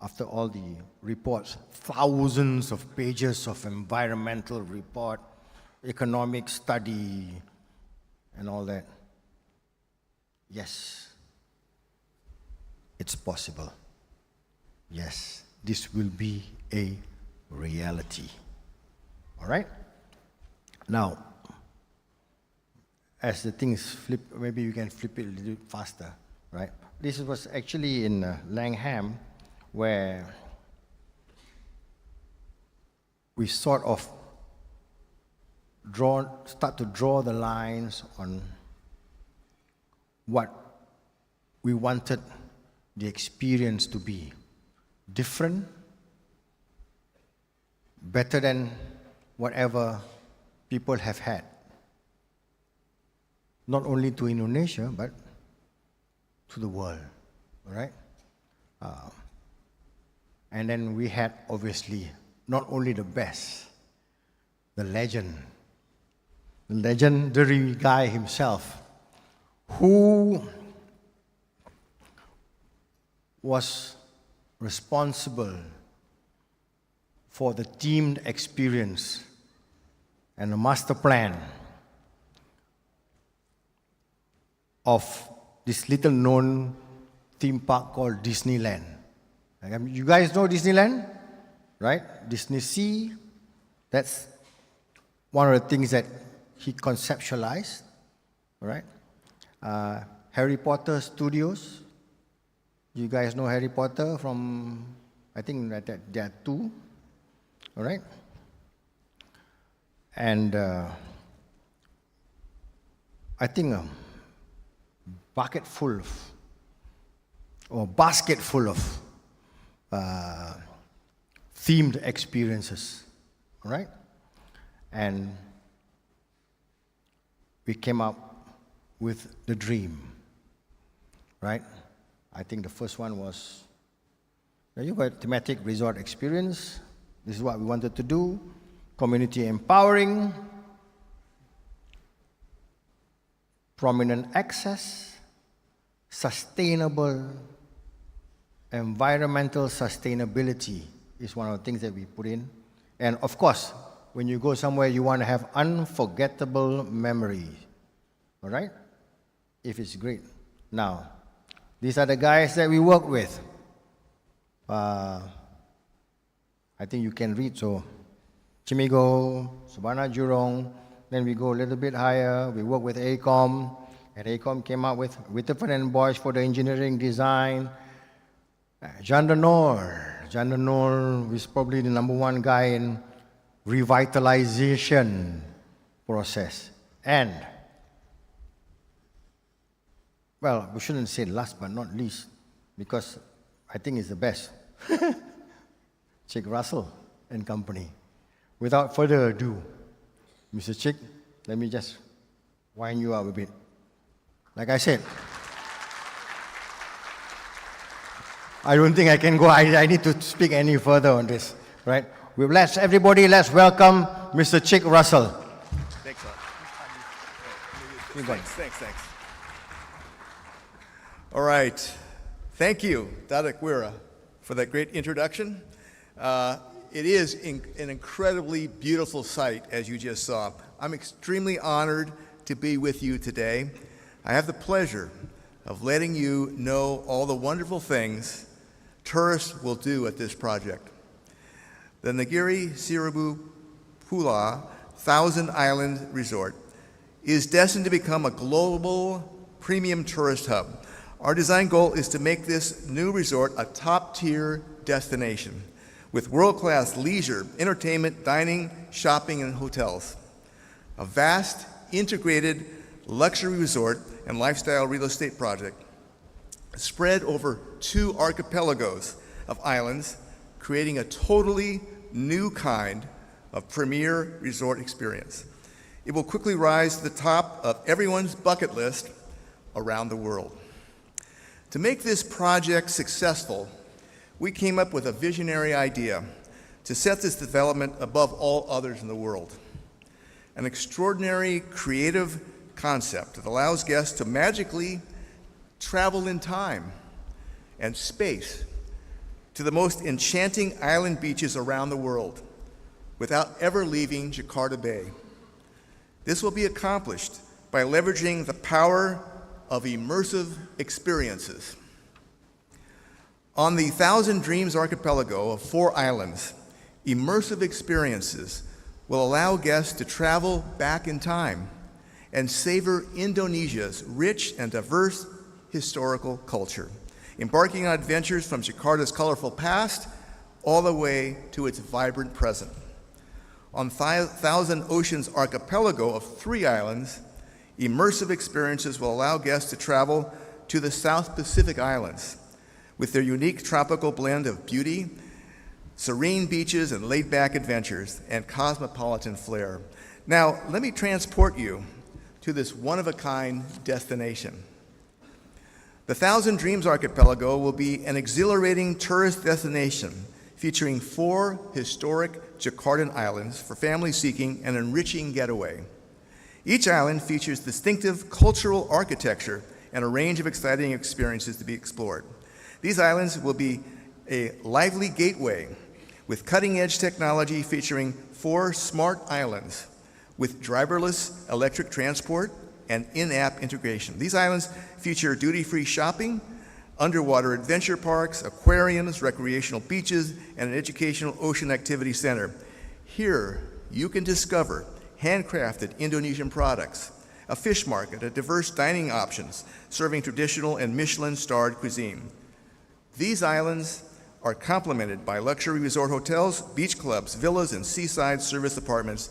after all the reports, thousands of pages of environmental report, economic study and all that. Yes, it's possible. Yes, this will be a reality. All right? Now, as the things flip, maybe you can flip it a little bit faster, right? This was actually in Langham, where we sort of start to draw the lines on what we wanted the experience to be. Different, better than whatever people have had. Not only to Indonesia, but to the world, all right? And then we had, obviously, not only the best, the legendary guy himself, who was responsible for the themed experience and the master plan of this little known theme park called Disneyland. You guys know Disneyland, right? Disney Sea, that's one of the things that he conceptualized, all right? Harry Potter Studios, you guys know Harry Potter from, I think that there are 2, all right? And I think basket full of themed experiences, all right? And we came up with the dream, right? I think the first one was, you got thematic resort experience. This is what we wanted to do. Community empowering, prominent access, sustainable, environmental sustainability is one of the things that we put in. And of course, when you go somewhere, you want to have unforgettable memories, all right? If it's great. Now, these are the guys that we work with. I think you can read, so Chimigo, Subana Jurong, then we go a little bit higher, we work with AECOM, and AECOM came up with Whitterford and Boyce for the engineering design. Jean de Noor is probably the #1 guy in revitalization process. And, well, we shouldn't say last but not least, because I think it's the best. Chick Russell and company. Without further ado, Mr. Chick, let me just wind you up a bit. Like I said, I don't think I can go. I need to speak any further on this, right? Let's welcome Mr. Chick Russell. Thanks, thanks. All right. Thank you, Dadak Wira, for that great introduction. It is an incredibly beautiful sight, as you just saw. I'm extremely honored to be with you today. I have the pleasure of letting you know all the wonderful things tourists will do at this project. The Negiri Seribu Pulau 1,000 Island Resort is destined to become a global premium tourist hub. Our design goal is to make this new resort a top-tier destination with world-class leisure, entertainment, dining, shopping, and hotels. A vast, integrated luxury resort and lifestyle real estate project spread over 2 archipelagos of islands, creating a totally new kind of premier resort experience. It will quickly rise to the top of everyone's bucket list around the world. To make this project successful, we came up with a visionary idea to set this development above all others in the world. An extraordinary creative concept that allows guests to magically travel in time and space to the most enchanting island beaches around the world without ever leaving Jakarta Bay. This will be accomplished by leveraging the power of immersive experiences. On the Thousand Dreams archipelago of 4 islands, immersive experiences will allow guests to travel back in time and savor Indonesia's rich and diverse historical culture, embarking on adventures from Jakarta's colorful past all the way to its vibrant present. On Thousand Oceans archipelago of 3 islands, immersive experiences will allow guests to travel to the South Pacific Islands with their unique tropical blend of beauty, serene beaches and laid-back adventures, and cosmopolitan flair. Now, let me transport you to this one-of-a-kind destination. The Thousand Dreams archipelago will be an exhilarating tourist destination featuring 4 historic Jakartan islands for families seeking an enriching getaway. Each island features distinctive cultural architecture and a range of exciting experiences to be explored. These islands will be a lively gateway with cutting-edge technology featuring 4 smart islands with driverless electric transport and in-app integration. These islands feature duty-free shopping, underwater adventure parks, aquariums, recreational beaches, and an educational ocean activity center. Here, you can discover handcrafted Indonesian products, a fish market, a diverse dining options serving traditional and Michelin-starred cuisine. These islands are complemented by luxury resort hotels, beach clubs, villas, and seaside service apartments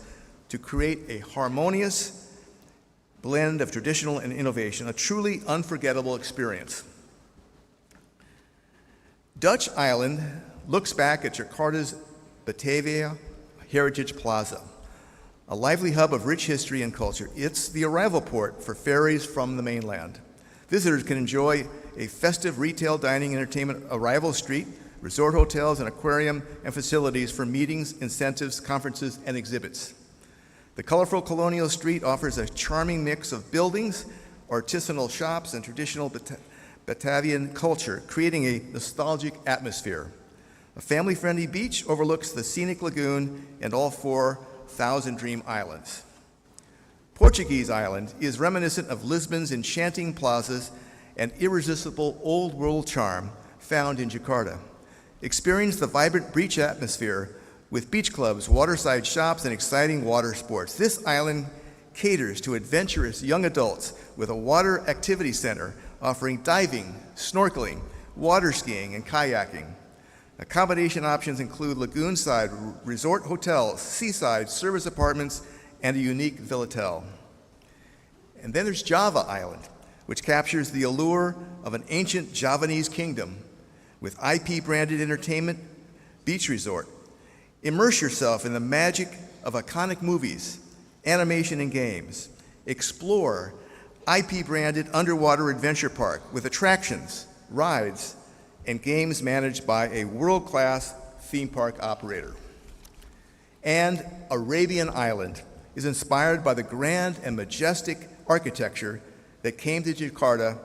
to create a harmonious blend of traditional and innovation, a truly unforgettable experience. Dutch Island looks back at Jakarta's Batavia Heritage Plaza, a lively hub of rich history and culture. It's the arrival port for ferries from the mainland. Visitors can enjoy a festive retail, dining, entertainment arrival street, resort hotels, and aquarium and facilities for meetings, incentives, conferences, and exhibits. The colorful colonial street offers a charming mix of buildings, artisanal shops, and traditional Batavian culture, creating a nostalgic atmosphere. A family-friendly beach overlooks the scenic lagoon and all 4 Thousand Dream Islands. Portuguese Island is reminiscent of Lisbon's enchanting plazas and irresistible old-world charm found in Jakarta. Experience the vibrant beach atmosphere with beach clubs, waterside shops, and exciting water sports. This island caters to adventurous young adults with a water activity center offering diving, snorkeling, water skiing, and kayaking. Accommodation options include lagoon-side resort hotels, seaside service apartments, and a unique villatel. And then there's Java Island, which captures the allure of an ancient Javanese kingdom with IP-branded entertainment beach resort. Immerse yourself in the magic of iconic movies, animation, and games. Explore IP-branded underwater adventure park with attractions, rides, and games managed by a world-class theme park operator. And Arabian Island is inspired by the grand and majestic architecture that came to Jakarta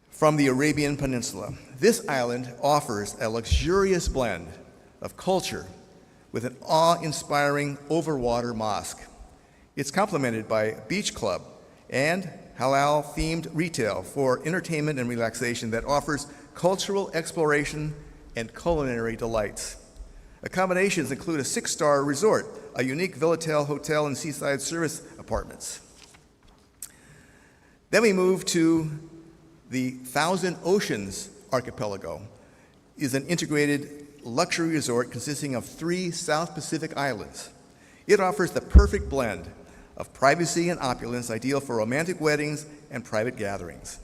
from the Arabian Peninsula. This island offers a luxurious blend of culture with an awe-inspiring overwater mosque. It's complemented by a beach club and halal-themed retail for entertainment and relaxation that offers cultural exploration and culinary delights. Accommodations include a 6-star resort, a unique Villatel hotel, and seaside service apartments. Then we move to the Thousand Oceans archipelago. Is an integrated luxury resort consisting of 3 South Pacific islands. It offers the perfect blend of privacy and opulence, ideal for romantic weddings and private gatherings.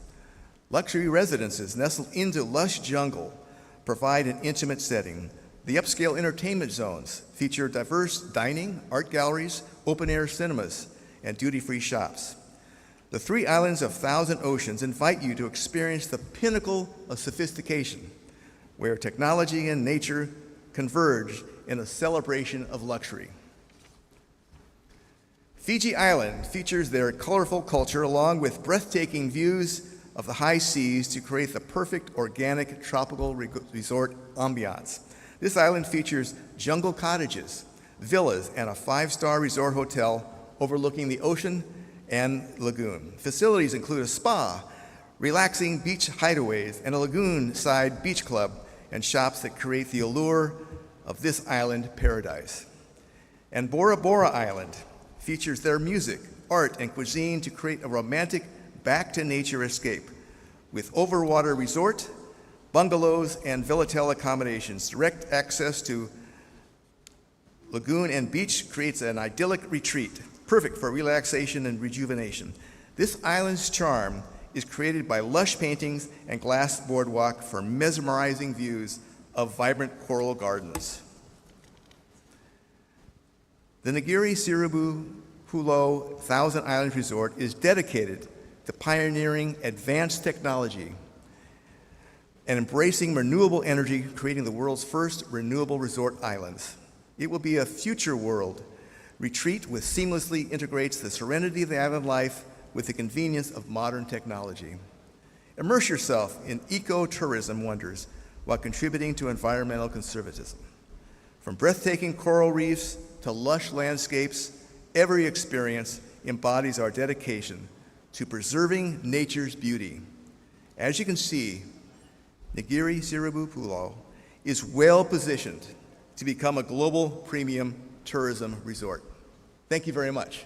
Luxury residences nestled into lush jungle provide an intimate setting. The upscale entertainment zones feature diverse dining, art galleries, open-air cinemas, and duty-free shops. The 3 islands of Thousand Oceans invite you to experience the pinnacle of sophistication, where technology and nature converge in a celebration of luxury. Fiji Island features their colorful culture along with breathtaking views of the high seas to create the perfect organic tropical resort ambiance. This island features jungle cottages villas, and a 5-star resort hotel overlooking the ocean and lagoon. Facilities include a spa, relaxing beach hideaways, and a lagoon-side beach club and shops that create the allure of this island paradise. And Bora Bora Island features their music, art, and cuisine to create a romantic back-to-nature escape with overwater resort, bungalows, and villatel accommodations. Direct access to lagoon and beach creates an idyllic retreat, perfect for relaxation and rejuvenation. This island's charm is created by lush paintings and glass boardwalk for mesmerizing views of vibrant coral gardens. The Negeri Seribu Pulau Thousand Islands Resort is dedicated to pioneering advanced technology and embracing renewable energy, creating the world's first renewable resort islands. It will be a future world retreat which seamlessly integrates the serenity of the island life with the convenience of modern technology. Immerse yourself in eco-tourism wonders while contributing to environmental conservatism. From breathtaking coral reefs to lush landscapes, every experience embodies our dedication to preserving nature's beauty. As you can see, Negeri Seribu Pulau is well positioned to become a global premium tourism resort. Thank you very much.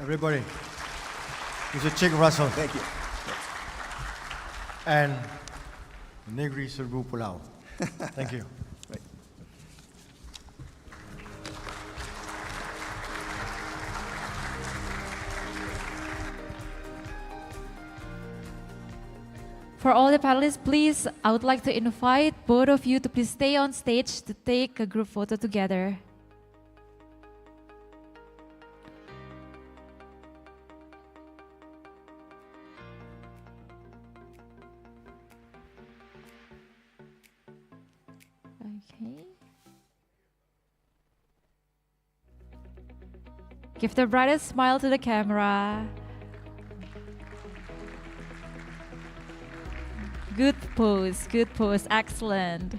Everybody, Mr. Chick Russell. Thank you. And Negeri Seribu Pulau. Thank you. For all the panelists, please, I would like to invite both of you to please stay on stage to take a group photo together. Okay. Give the brightest smile to the camera. Good pose, excellent.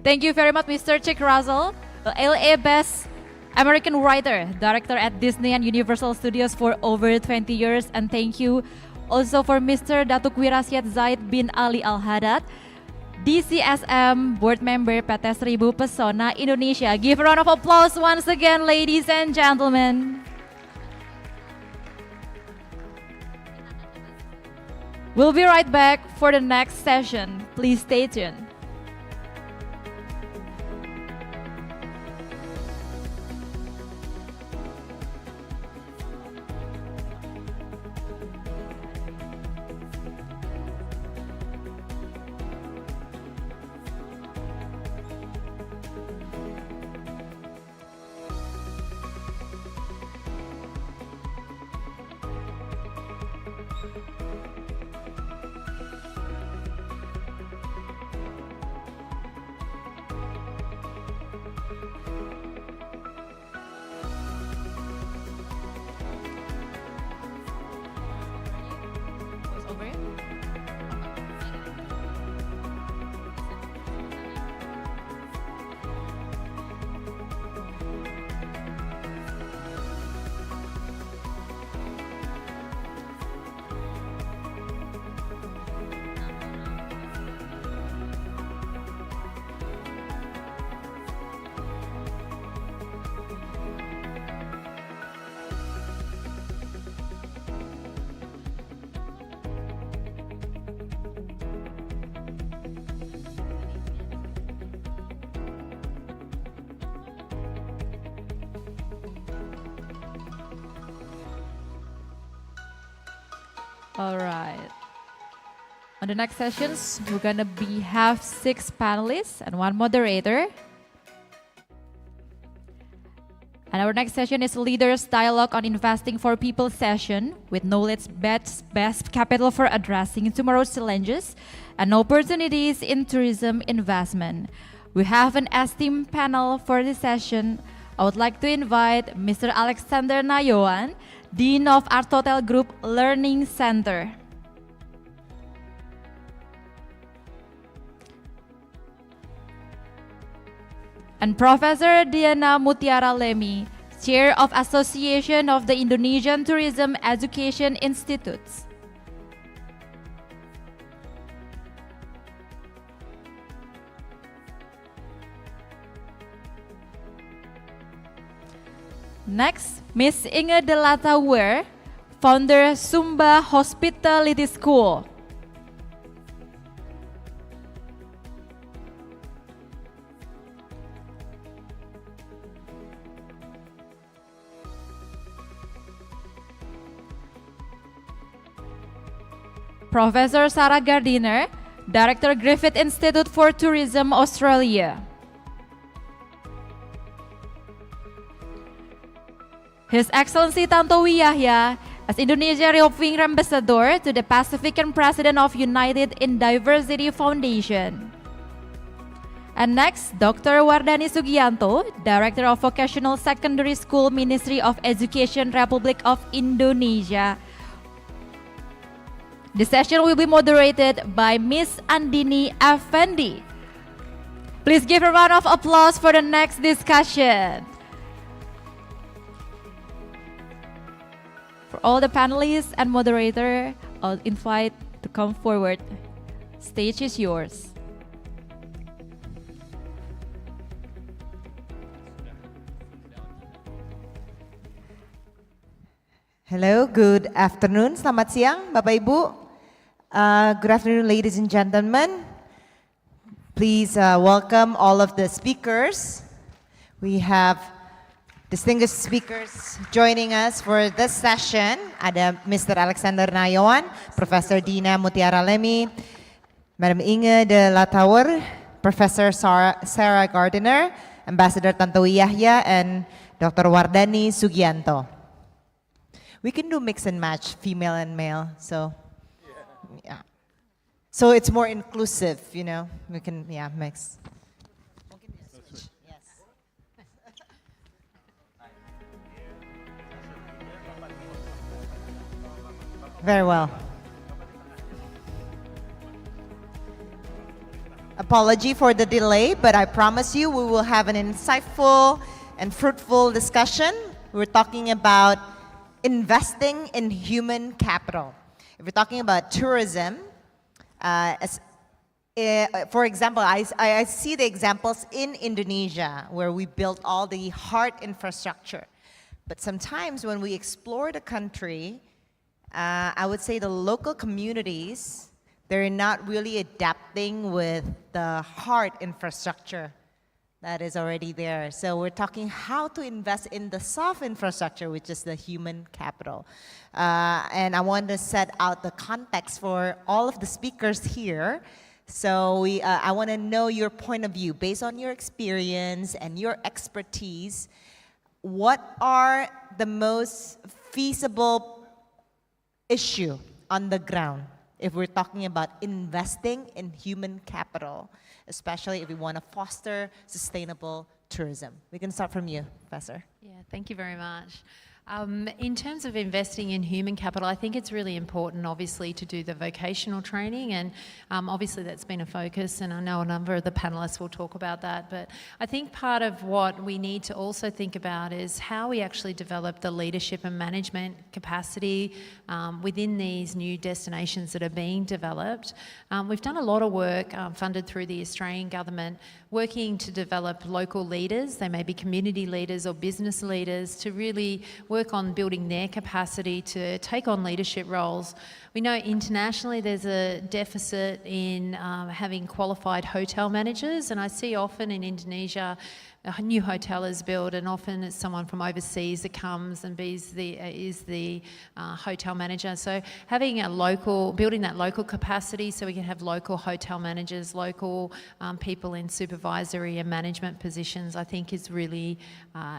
Thank you very much, Mr. Chick Russell, the LA-based American writer, director at Disney and Universal Studios for over 20 years. And thank you also for Mr. Datuk Wirasiat Zaid bin Ali Al-Haddad, DCSM board member PT Seribu Pesona Indonesia. Give a round of applause once again, ladies and gentlemen. We'll be right back for the next session. Please stay tuned. All right. On the next sessions, we're gonna have 6 panelists and 1 moderator. And our next session is Leaders Dialogue on Investing for People session with knowledge best capital for addressing tomorrow's challenges and opportunities in tourism investment. We have an esteemed panel for this session. I would like to invite Mr. Alexander Nayoan, Dean of Artotel Group Learning Center. and Professor Diana Mutiara Lemi, Chair of Association of the Indonesian Tourism Education Institutes. Next, Miss Inge de Latauer, founder Sumba Hospitality School. Professor Sarah Gardiner, Director Griffith Institute for Tourism, Australia. His Excellency Tantowi Yahya, as Indonesia Roving Ambassador to the Pacific and President of United in Diversity Foundation. And next, Dr. Wardani Sugianto, Director of Vocational Secondary School, Ministry of Education, Republic of Indonesia. The session will be moderated by Miss Andini Effendi. Please give a round of applause for the next discussion. For all the panelists and moderator, I'll invite to come forward. Stage is yours. Hello, good afternoon, selamat siang Bapak Ibu. Good afternoon ladies and gentlemen. Please welcome all of the speakers. We have distinguished speakers joining us for this session. Ada Mr. Alexander Nayawan, Professor Dina Mutiara Lemi, Madam Inge de Latauer, Professor Sarah Gardiner, Ambassador Tantowi Yahya, and Dr. Wardani Sugianto. We can do mix and match, female and male, so yeah. So it's more inclusive, you know, we can, yeah, mix. Very well. Apology for the delay, but I promise you we will have an insightful and fruitful discussion. We're talking about investing in human capital. If we're talking about tourism, for example, I see the examples in Indonesia where we built all the hard infrastructure. But sometimes when we explore the country, I would say the local communities, they're not really adapting with the hard infrastructure that is already there. So we're talking how to invest in the soft infrastructure, which is the human capital. And I want to set out the context for all of the speakers here. So I want to know your point of view based on your experience and your expertise. What are the most feasible issue on the ground if we're talking about investing in human capital, especially if we want to foster sustainable tourism? We can start from you, Professor. Yeah, thank you very much. In terms of investing in human capital, I think it's really important, obviously, to do the vocational training, and obviously that's been a focus, and I know a number of the panelists will talk about that, but I think part of what we need to also think about is how we actually develop the leadership and management capacity within these new destinations that are being developed. We've done a lot of work funded through the Australian government working to develop local leaders. They may be community leaders or business leaders to really work on building their capacity to take on leadership roles. We know internationally there's a deficit in having qualified hotel managers, and I see often in Indonesia a new hotel is built, and often it's someone from overseas that comes and is the hotel manager. So having building that local capacity so we can have local hotel managers, local people in supervisory and management positions, I think is really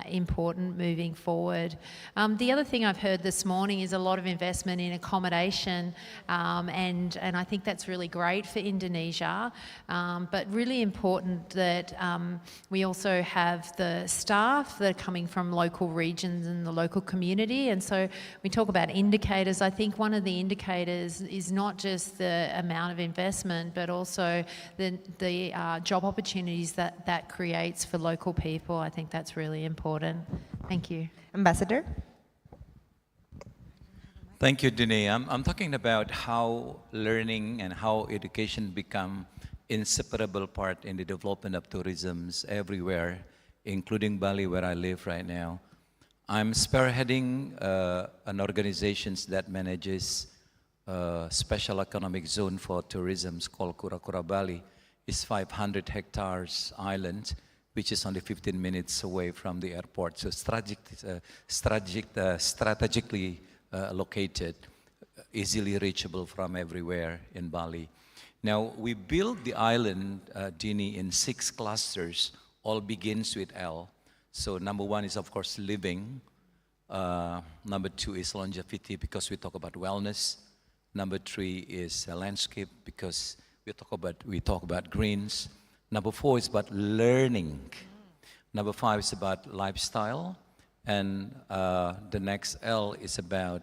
important moving forward. The other thing I've heard this morning is a lot of investment in accommodation, and I think that's really great for Indonesia, but really important that we also have the staff that are coming from local regions and the local community. And so we talk about indicators. I think one of the indicators is not just the amount of investment, but also the job opportunities that creates for local people. I think that's really important. Thank you. Ambassador? Thank you, Dine. I'm talking about how learning and how education become inseparable part in the development of tourism everywhere, including Bali, where I live right now. I'm spearheading an organization that manages a special economic zone for tourism called Kura-Kura Bali. It's 500 hectares island, which is only 15 minutes away from the airport. So strategically located, easily reachable from everywhere in Bali. Now, we built the island, Dini, in 6 clusters, all begins with L. So number 1 is, of course, living. Number 2 is longevity, because we talk about wellness. Number 3 is landscape, because we talk about greens. Number 4 is about learning. Number 5 is about lifestyle. And the next L is about,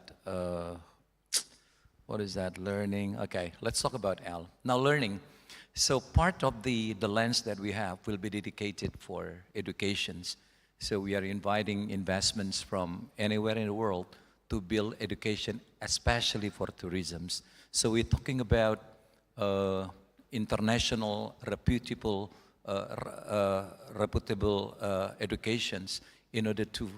what is that, learning? Okay, let's talk about L. Now, learning. So part of the lens that we have will be dedicated for educations. So we are inviting investments from anywhere in the world to build education, especially for tourism. So we're talking about international, reputable educations in order to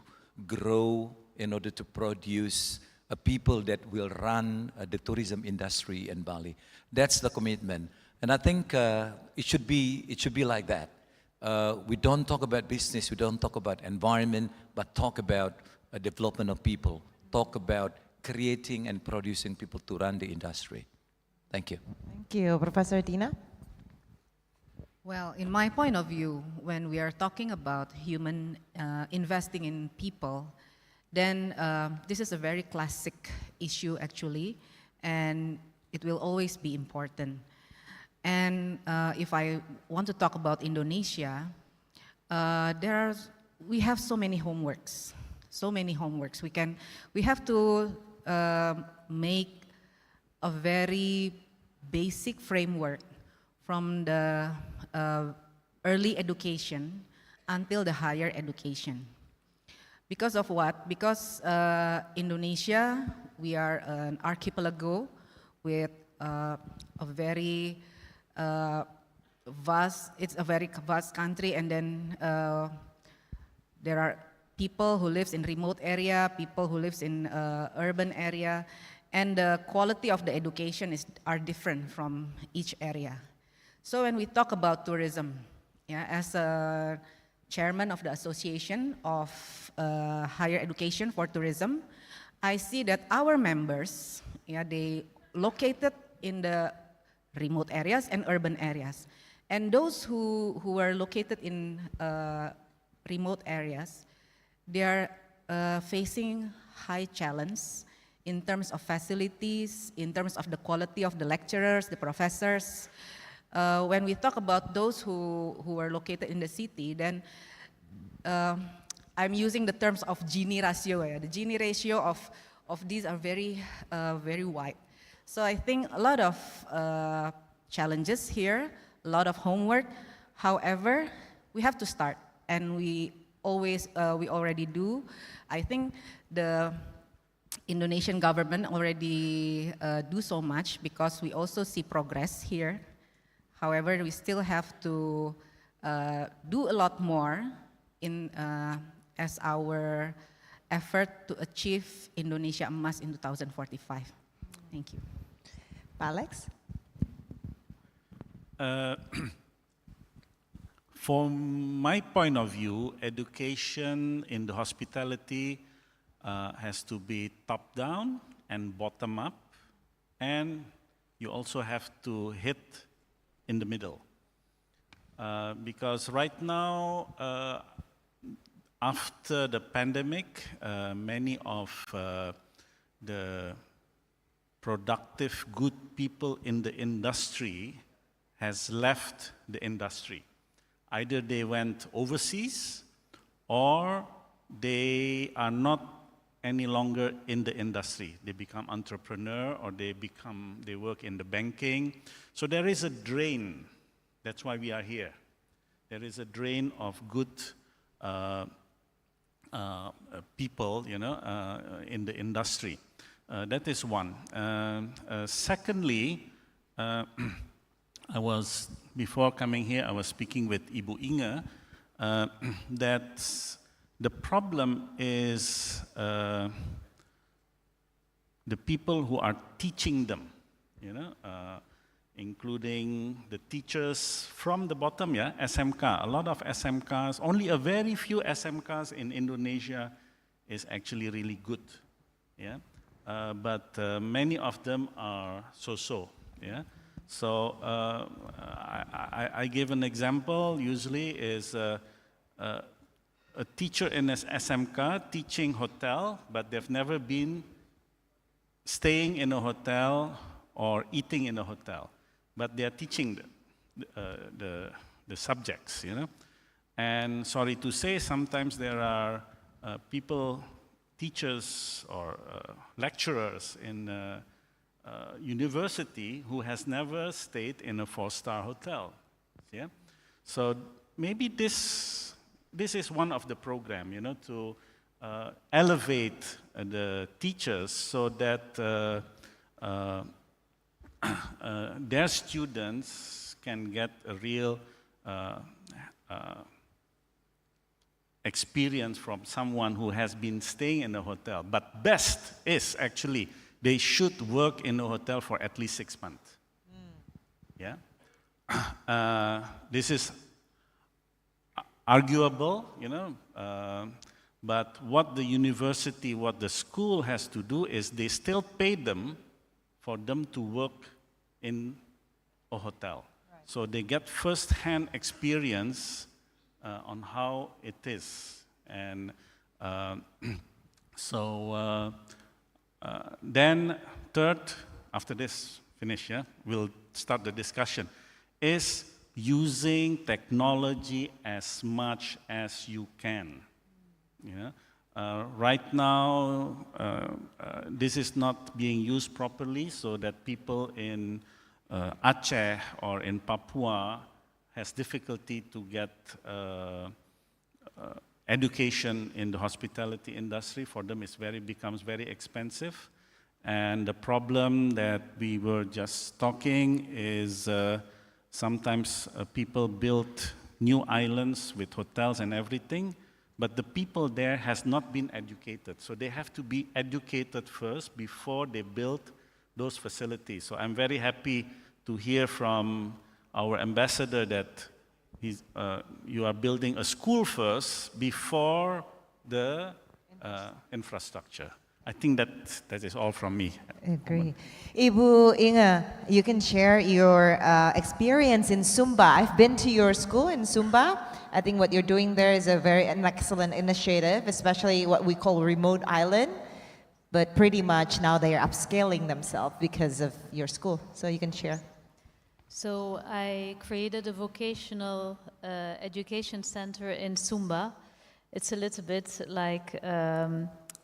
grow, in order to produce people that will run the tourism industry in Bali. That's the commitment. And I think it should be like that. We don't talk about business, we don't talk about environment, but talk about development of people, talk about creating and producing people to run the industry. Thank you. Thank you. Professor Tina? Well, in my point of view, when we are talking about human investing in people, then this is a very classic issue actually, and it will always be important. And if I want to talk about Indonesia, we have so many homeworks, We have to make a very basic framework from the early education until the higher education. Because of what? Because Indonesia, we are an archipelago with a very vast country, and then there are people who lives in remote area, people who lives in urban area, and the quality of the education are different from each area. So when we talk about tourism, as a chairman of the Association of Higher Education for Tourism, I see that our members, they located in the remote areas and urban areas. And those who are located in remote areas, they are facing high challenge in terms of facilities, in terms of the quality of the lecturers, the professors. When we talk about those who are located in the city, then I'm using the terms of Gini ratio. The Gini ratio of these are very wide. So I think a lot of challenges here, a lot of homework. However, we have to start, and we already do. I think the Indonesian government already do so much, because we also see progress here. However, we still have to do a lot more as our effort to achieve Indonesia Emas in 2045. Thank you. Alex? From my point of view, education in the hospitality has to be top-down and bottom-up, and you also have to hit in the middle. Because right now, after the pandemic, many of the productive, good people in the industry has left the industry. Either they went overseas or they are not any longer in the industry. They become entrepreneur or they work in the banking. So there is a drain. That's why we are here. There is a drain of good people, in the industry. That is one. Secondly, before coming here, I was speaking with Ibu Inge, that the problem is the people who are teaching them, including the teachers from the bottom, SMK. A lot of SMKs, only a very few SMKs in Indonesia is actually really good, but many of them are so-so, So I give an example, usually is a teacher in an SMK teaching hotel, but they've never been staying in a hotel or eating in a hotel, but they are teaching the subjects, And sorry to say, sometimes there are teachers or lecturers in university who has never stayed in a 4-star hotel, So maybe this is one of the program, to elevate the teachers so that their students can get a real experience from someone who has been staying in a hotel. But best is actually they should work in a hotel for at least 6 months. This is arguable, but what the university, what the school has to do is they still pay them for them to work in a hotel. Right. So they get first-hand experience on how it is. And then third, after this finish, we'll start the discussion, is using technology as much as you can. Right now, this is not being used properly, so that people in Aceh or in Papua has difficulty to get education in the hospitality industry. For them, it becomes very expensive. And the problem that we were just talking is sometimes people build new islands with hotels and everything, but the people there has not been educated. So they have to be educated first before they build those facilities. So I'm very happy to hear from our ambassador that you are building a school first before the infrastructure. I think that is all from me. Agree. Ibu Inge, you can share your experience in Sumba. I've been to your school in Sumba. I think what you're doing there is an excellent initiative, especially what we call remote island. But pretty much now they are upscaling themselves because of your school. So you can share. So I created a vocational education center in Sumba. It's a little bit like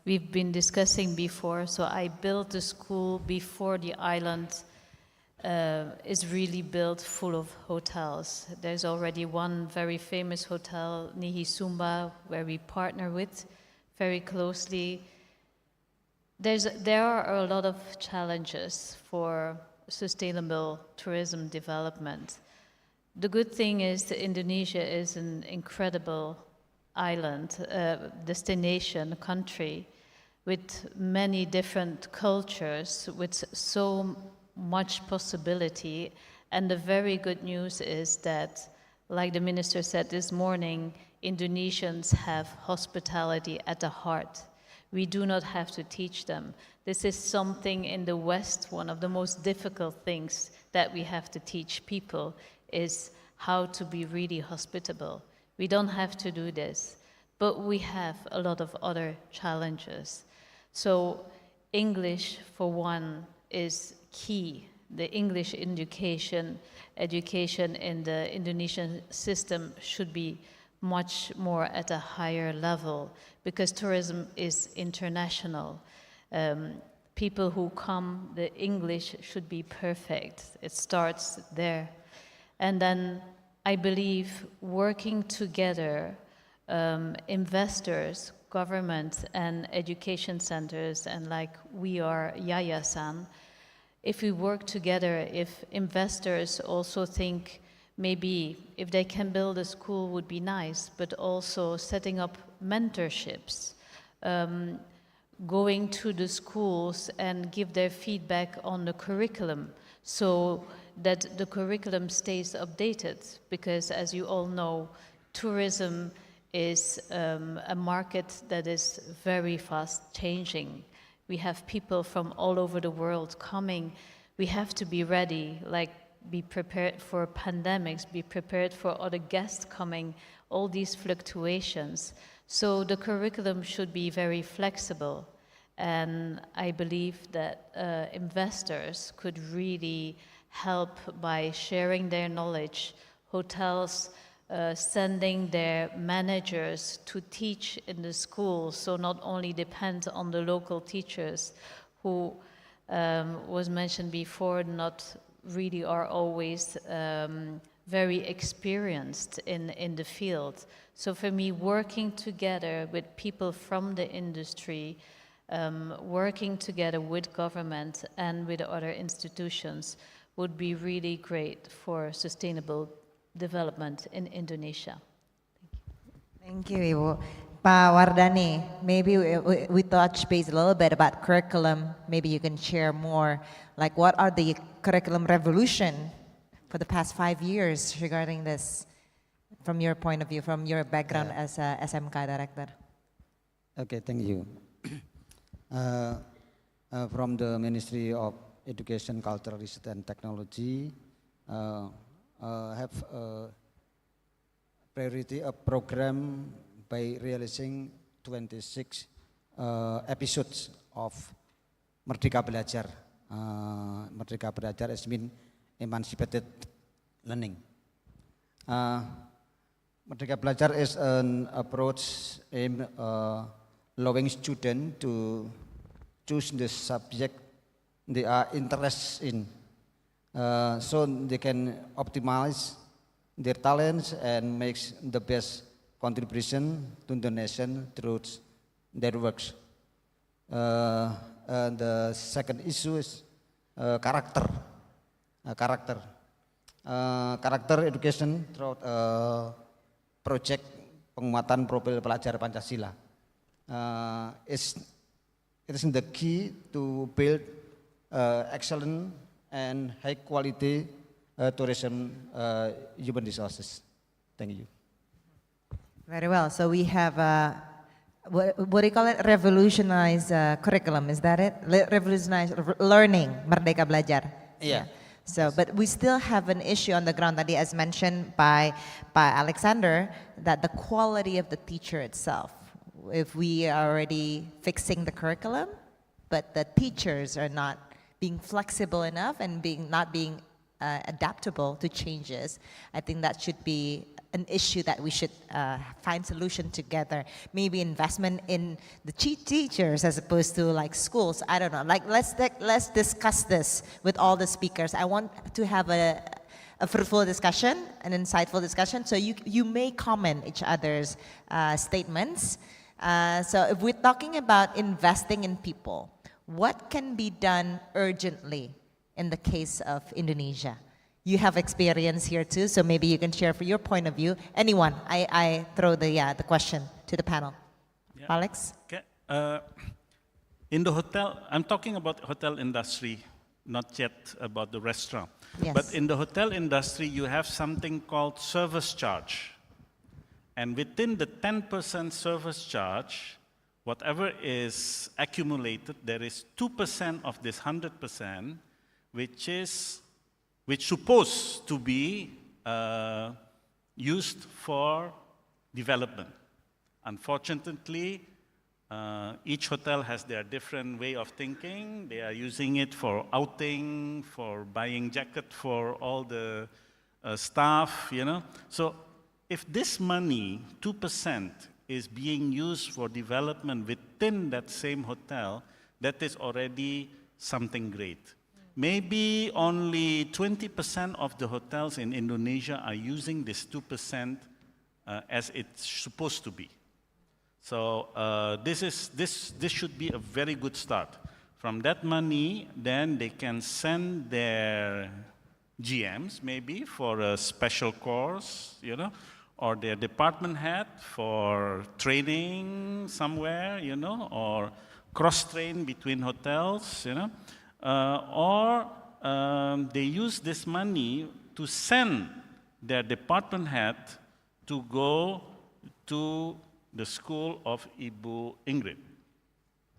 we've been discussing before. So I built the school before the island is really built full of hotels. There's already one very famous hotel, Nihi Sumba, where we partner with very closely. There are a lot of challenges for sustainable tourism development. The good thing is that Indonesia is an incredible island, destination, country, with many different cultures, with so much possibility. And the very good news is that, like the minister said this morning, Indonesians have hospitality at the heart. We do not have to teach them. This is something in the West, one of the most difficult things that we have to teach people is how to be really hospitable. We don't have to do this, but we have a lot of other challenges. So English, for one, is key the English education in the Indonesian system should be much more at a higher level, because tourism is international. People who come, the English should be perfect. It starts there. And then I believe working together, investors, government and education centers, and like we are Yayasan, if we work together, if investors also think maybe if they can build a school would be nice, but also setting up mentorships, going to the schools and give their feedback on the curriculum so that the curriculum stays updated, because as you all know, tourism is a market that is very fast changing. We have people from all over the world coming. We have to be ready, like be prepared for pandemics, be prepared for other guests coming, all these fluctuations. So the curriculum should be very flexible. And I believe that investors could really help by sharing their knowledge. Hotels sending their managers to teach in the schools, so not only depend on the local teachers who was mentioned before, not really are always very experienced in the field. So for me, working together with people from the industry, working together with government and with other institutions would be really great for sustainable development in Indonesia. Thank you, Ibu. Pak Wardani, maybe we touch base a little bit about curriculum. Maybe you can share more, like what are the curriculum revolution for the past 5 years regarding this, from your point of view, from your background as a SMK director. Okay, thank you. From the Ministry of Education, Culture, Research and Technology, have a priority a program by realizing 26 episodes of Merdeka Belajar. Merdeka Belajar has been emancipated learning. Merdeka Belajar is an approach aimed allowing students to choose the subject they are interested in, so they can optimize their talents and make the best contribution to the nation through their works. And the second issue is character. Character education through project penguatan profil pelajar Pancasila. It is the key to build excellent and high quality tourism human resources. Thank you. Very well. So we have what do you call it? Revolutionized curriculum. Is that it? Revolutionized learning. Merdeka Belajar. Yeah. So, but we still have an issue on the ground, tadi as mentioned by Alexander, that the quality of the teacher itself. If we are already fixing the curriculum, but the teachers are not being flexible enough and not being adaptable to changes, I think that should be an issue that we should find solution together. Maybe investment in the teachers as opposed to like schools. I don't know. Like let's discuss this with all the speakers. I want to have a fruitful discussion, an insightful discussion. So you may comment each other's statements. So if we're talking about investing in people, what can be done urgently in the case of Indonesia? You have experience here too, so maybe you can share for your point of view. Anyone, I throw the question to the panel. Yeah. Alex? Okay. In the hotel, I'm talking about hotel industry, not yet about the restaurant. Yes. But in the hotel industry, you have something called service charge. And within the 10% service charge, whatever is accumulated, there is 2% of this 100%, which supposed to be used for development. Unfortunately, Each hotel has their different way of thinking. They are using it for outing, for buying jacket for all the staff, you know. So if this money, 2%, is being used for development within that same hotel, that is already something great. Maybe only 20% of the hotels in Indonesia are using this 2% as it's supposed to be. So this should be a very good start. From that money, then they can send their GMs maybe for a special course, you know, or their department head for training somewhere, you know, or cross-train between hotels, you know, or they use this money to send their department head to go to the school of Ibu Ingrid,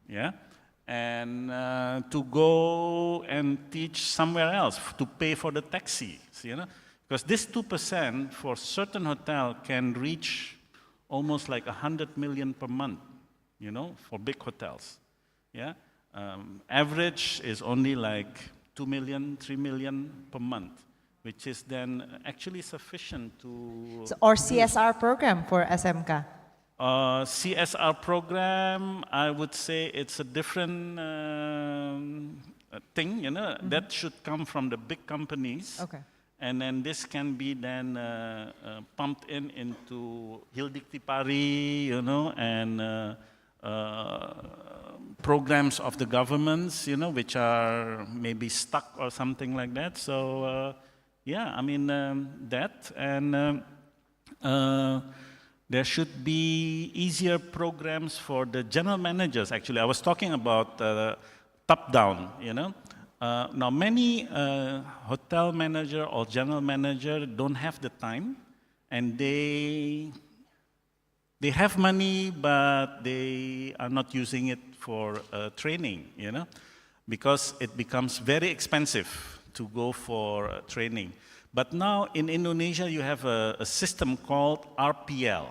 yeah, and to go and teach somewhere else, to pay for the taxis, you know, because this 2% for certain hotel can reach almost like 100 million per month, you know, for big hotels, yeah. Average is only like 2 million, 3 million per month, which is then actually sufficient to... So, or CSR program for SMK? CSR program, I would say it's a different thing, you know, that should come from the big companies. Okay. And then this can be then pumped into Hildikti-Pari, you know, and programs of the governments, you know, which are maybe stuck or something like that. So, yeah, I mean, that. And there should be easier programs for the general managers, actually. I was talking about top-down, you know. Now, many hotel manager or general manager don't have the time, and they have money, but they are not using it for training, you know, because it becomes very expensive to go for training. But now in Indonesia, you have a system called RPL,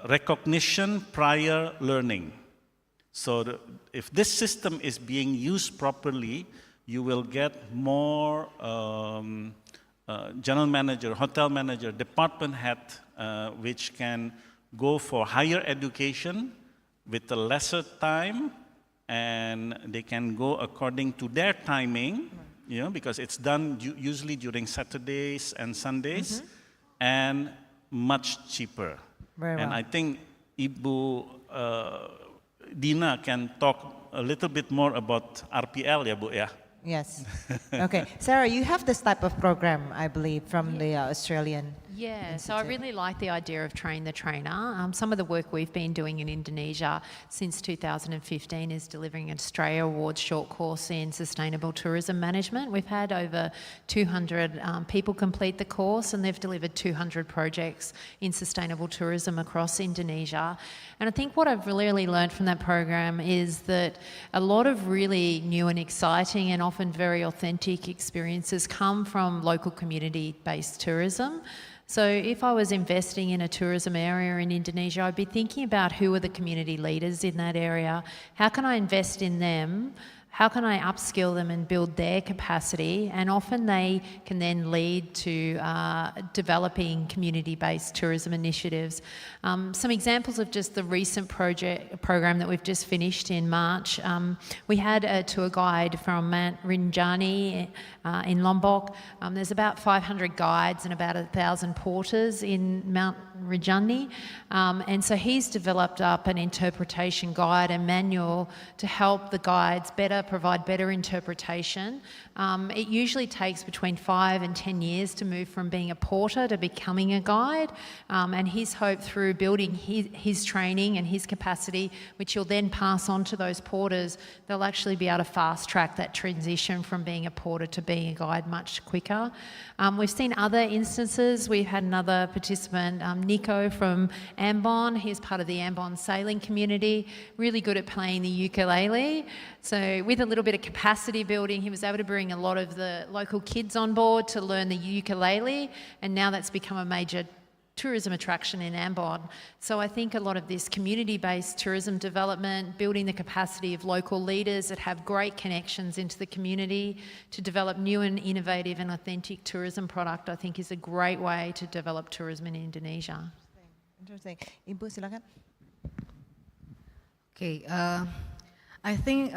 Recognition Prior Learning. So if this system is being used properly, you will get more general manager, hotel manager, department head, which can go for higher education with a lesser time, and they can go according to their timing, you know, because it's done usually during Saturdays and Sundays, and much cheaper. Very and well. I think Ibu Dina can talk a little bit more about RPL, ya Bu, ya? Yes. Okay. Sarah, you have this type of program, I believe, from the Australian Yeah, so I Institute. really like the idea of train the trainer. Some of the work we've been doing in Indonesia since 2015 is delivering an Australia Awards short course in sustainable tourism management. We've had over 200 people complete the course, and they've delivered 200 projects in sustainable tourism across Indonesia. And I think what I've really learned from that program is that a lot of really new and exciting and often very authentic experiences come from local community-based tourism. So if I was investing in a tourism area in Indonesia, I'd be thinking about who are the community leaders in that area, how can I invest in them, how can I upskill them and build their capacity, and often they can then lead to developing community-based tourism initiatives. Some examples of just the recent program that we've just finished in March, we had a tour guide from Mount Rinjani in Lombok. There's about 500 guides and about 1,000 porters in Mount Rinjani, and so he's developed up an interpretation guide and manual to help the guides provide better interpretation. It usually takes between 5 and 10 years to move from being a porter to becoming a guide, and his hope through building his training and his capacity, which you'll then pass on to those porters, they'll actually be able to fast track that transition from being a porter to being a guide much quicker. We've seen other instances. We've had another participant, Nico from Ambon. He's part of the Ambon sailing community, really good at playing the ukulele. So with a little bit of capacity building, he was able to bring a lot of the local kids on board to learn the ukulele, and now that's become a major tourism attraction in Ambon. So I think a lot of this community-based tourism development, building the capacity of local leaders that have great connections into the community to develop new and innovative and authentic tourism product, I think is a great way to develop tourism in Indonesia. Interesting. Ibu, silakan. Okay, I think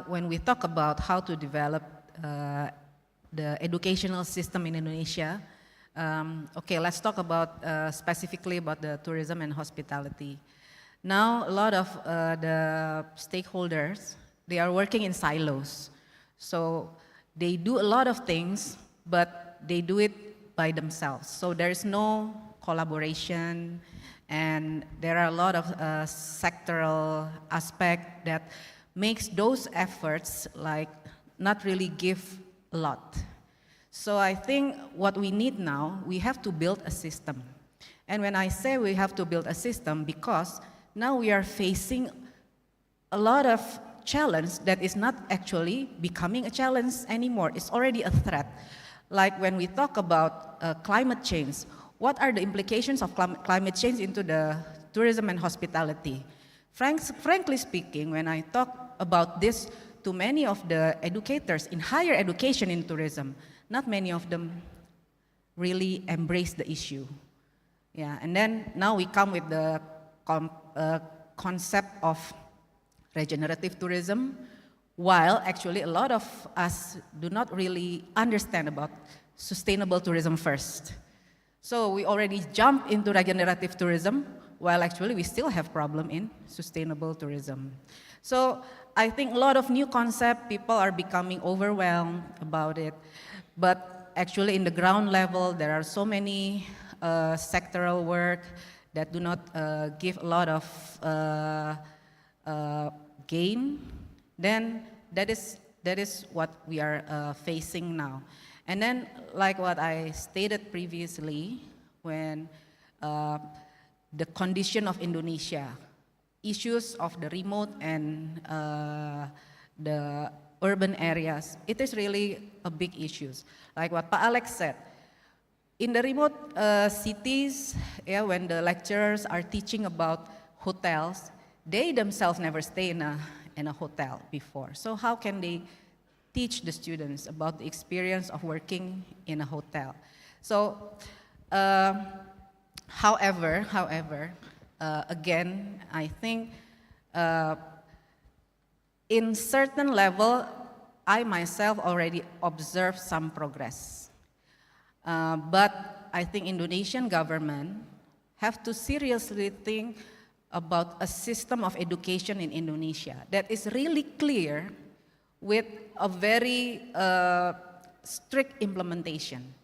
when we talk about how to develop the educational system in Indonesia, okay, let's talk about specifically about the tourism and hospitality. Now, a lot of the stakeholders, they are working in silos. So they do a lot of things, but they do it by themselves. So there is no collaboration, and there are a lot of sectoral aspect that makes those efforts like not really give a lot. So I think what we need now, we have to build a system. And when I say we have to build a system, because now we are facing a lot of challenge that is not actually becoming a challenge anymore. It's already a threat. Like when we talk about climate change, what are the implications of climate change into the tourism and hospitality? Frankly speaking, when I talk about this to many of the educators in higher education in tourism, not many of them really embrace the issue. Yeah, and then now we come with the concept of regenerative tourism, while actually a lot of us do not really understand about sustainable tourism first. So we already jump into regenerative tourism, while actually we still have problem in sustainable tourism. So I think a lot of new concept, people are becoming overwhelmed about it. But actually in the ground level, there are so many sectoral work that do not give a lot of gain. Then that is what we are facing now. And then, like what I stated previously, when the condition of Indonesia, issues of the remote and the urban areas, it is really a big issue. Like what Pak Alex said, in the remote cities, yeah, when the lecturers are teaching about hotels, they themselves never stay in a hotel before. So how can they teach the students about the experience of working in a hotel? So, however, again, I think in certain level, I myself already observed some progress. But I think Indonesian government have to seriously think about a system of education in Indonesia that is really clear with a very strict implementation.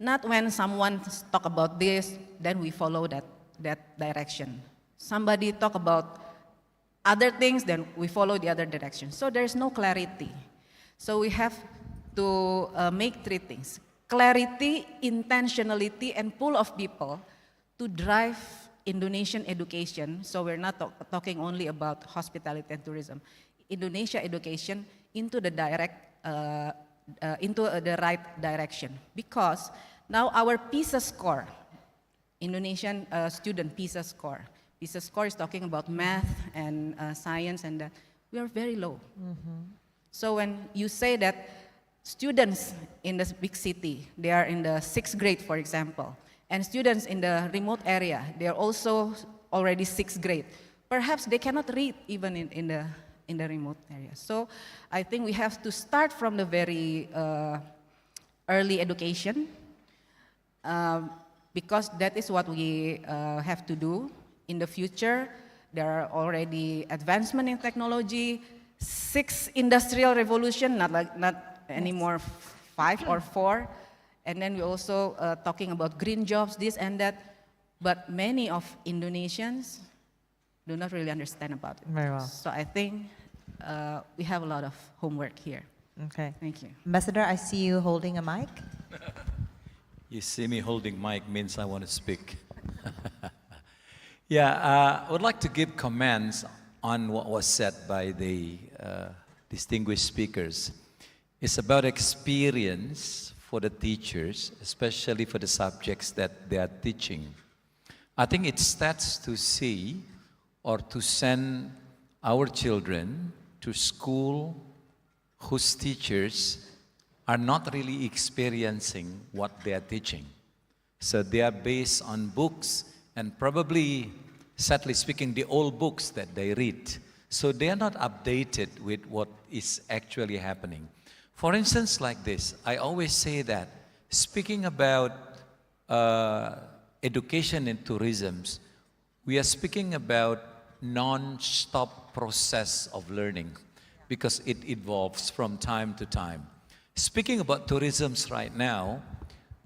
Not when someone talk about this, then we follow that direction. Somebody talk about other things, then we follow the other direction. So there's no clarity. So we have to make three things: clarity, intentionality, and pool of people to drive Indonesian education. So we're not talking only about hospitality and tourism. Indonesia education into the right direction, because now our PISA score, Indonesian student PISA score is talking about math and science, and that we are very low. Mm-hmm. So when you say that students in the big city, they are in the 6th grade, for example, and students in the remote area, they are also already 6th grade. Perhaps they cannot read even in the remote area. So I think we have to start from the very early education, because that is what we have to do. In the future, there are already advancement in technology, 6 industrial revolution, not anymore 5 or 4. And then we also talking about green jobs, this and that. But many of Indonesians do not really understand about it. Very well. So I think we have a lot of homework here. Okay. Thank you. Ambassador, I see you holding a mic. You see me holding mic means I want to speak. Yeah, I would like to give comments on what was said by the distinguished speakers. It's about experience for the teachers, especially for the subjects that they are teaching. I think it starts to see or to send our children to school whose teachers are not really experiencing what they are teaching. So they are based on books and probably, sadly speaking, the old books that they read. So they are not updated with what is actually happening. For instance, like this, I always say that speaking about education and tourism, we are speaking about non-stop process of learning because it evolves from time to time. Speaking about tourism right now,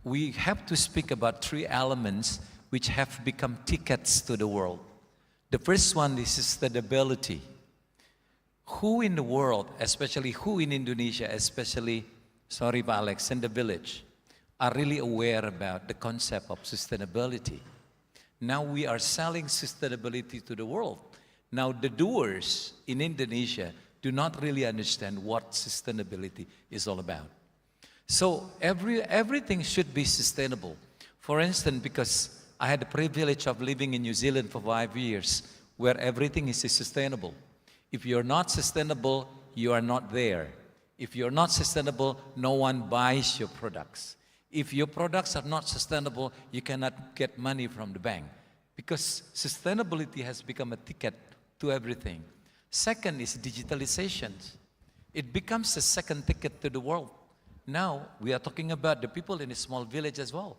we have to speak about three elements which have become tickets to the world. The first one is sustainability. Who in the world, especially who in Indonesia, especially, sorry Pak Alex, in the village, are really aware about the concept of sustainability? Now we are selling sustainability to the world. Now the doers in Indonesia do not really understand what sustainability is all about. So everything should be sustainable. For instance, because I had the privilege of living in New Zealand for 5 years, where everything is sustainable. If you're not sustainable, you are not there. If you're not sustainable, no one buys your products. If your products are not sustainable, you cannot get money from the bank. Because sustainability has become a ticket to everything. Second is digitalization. It becomes the second ticket to the world. Now, we are talking about the people in a small village as well.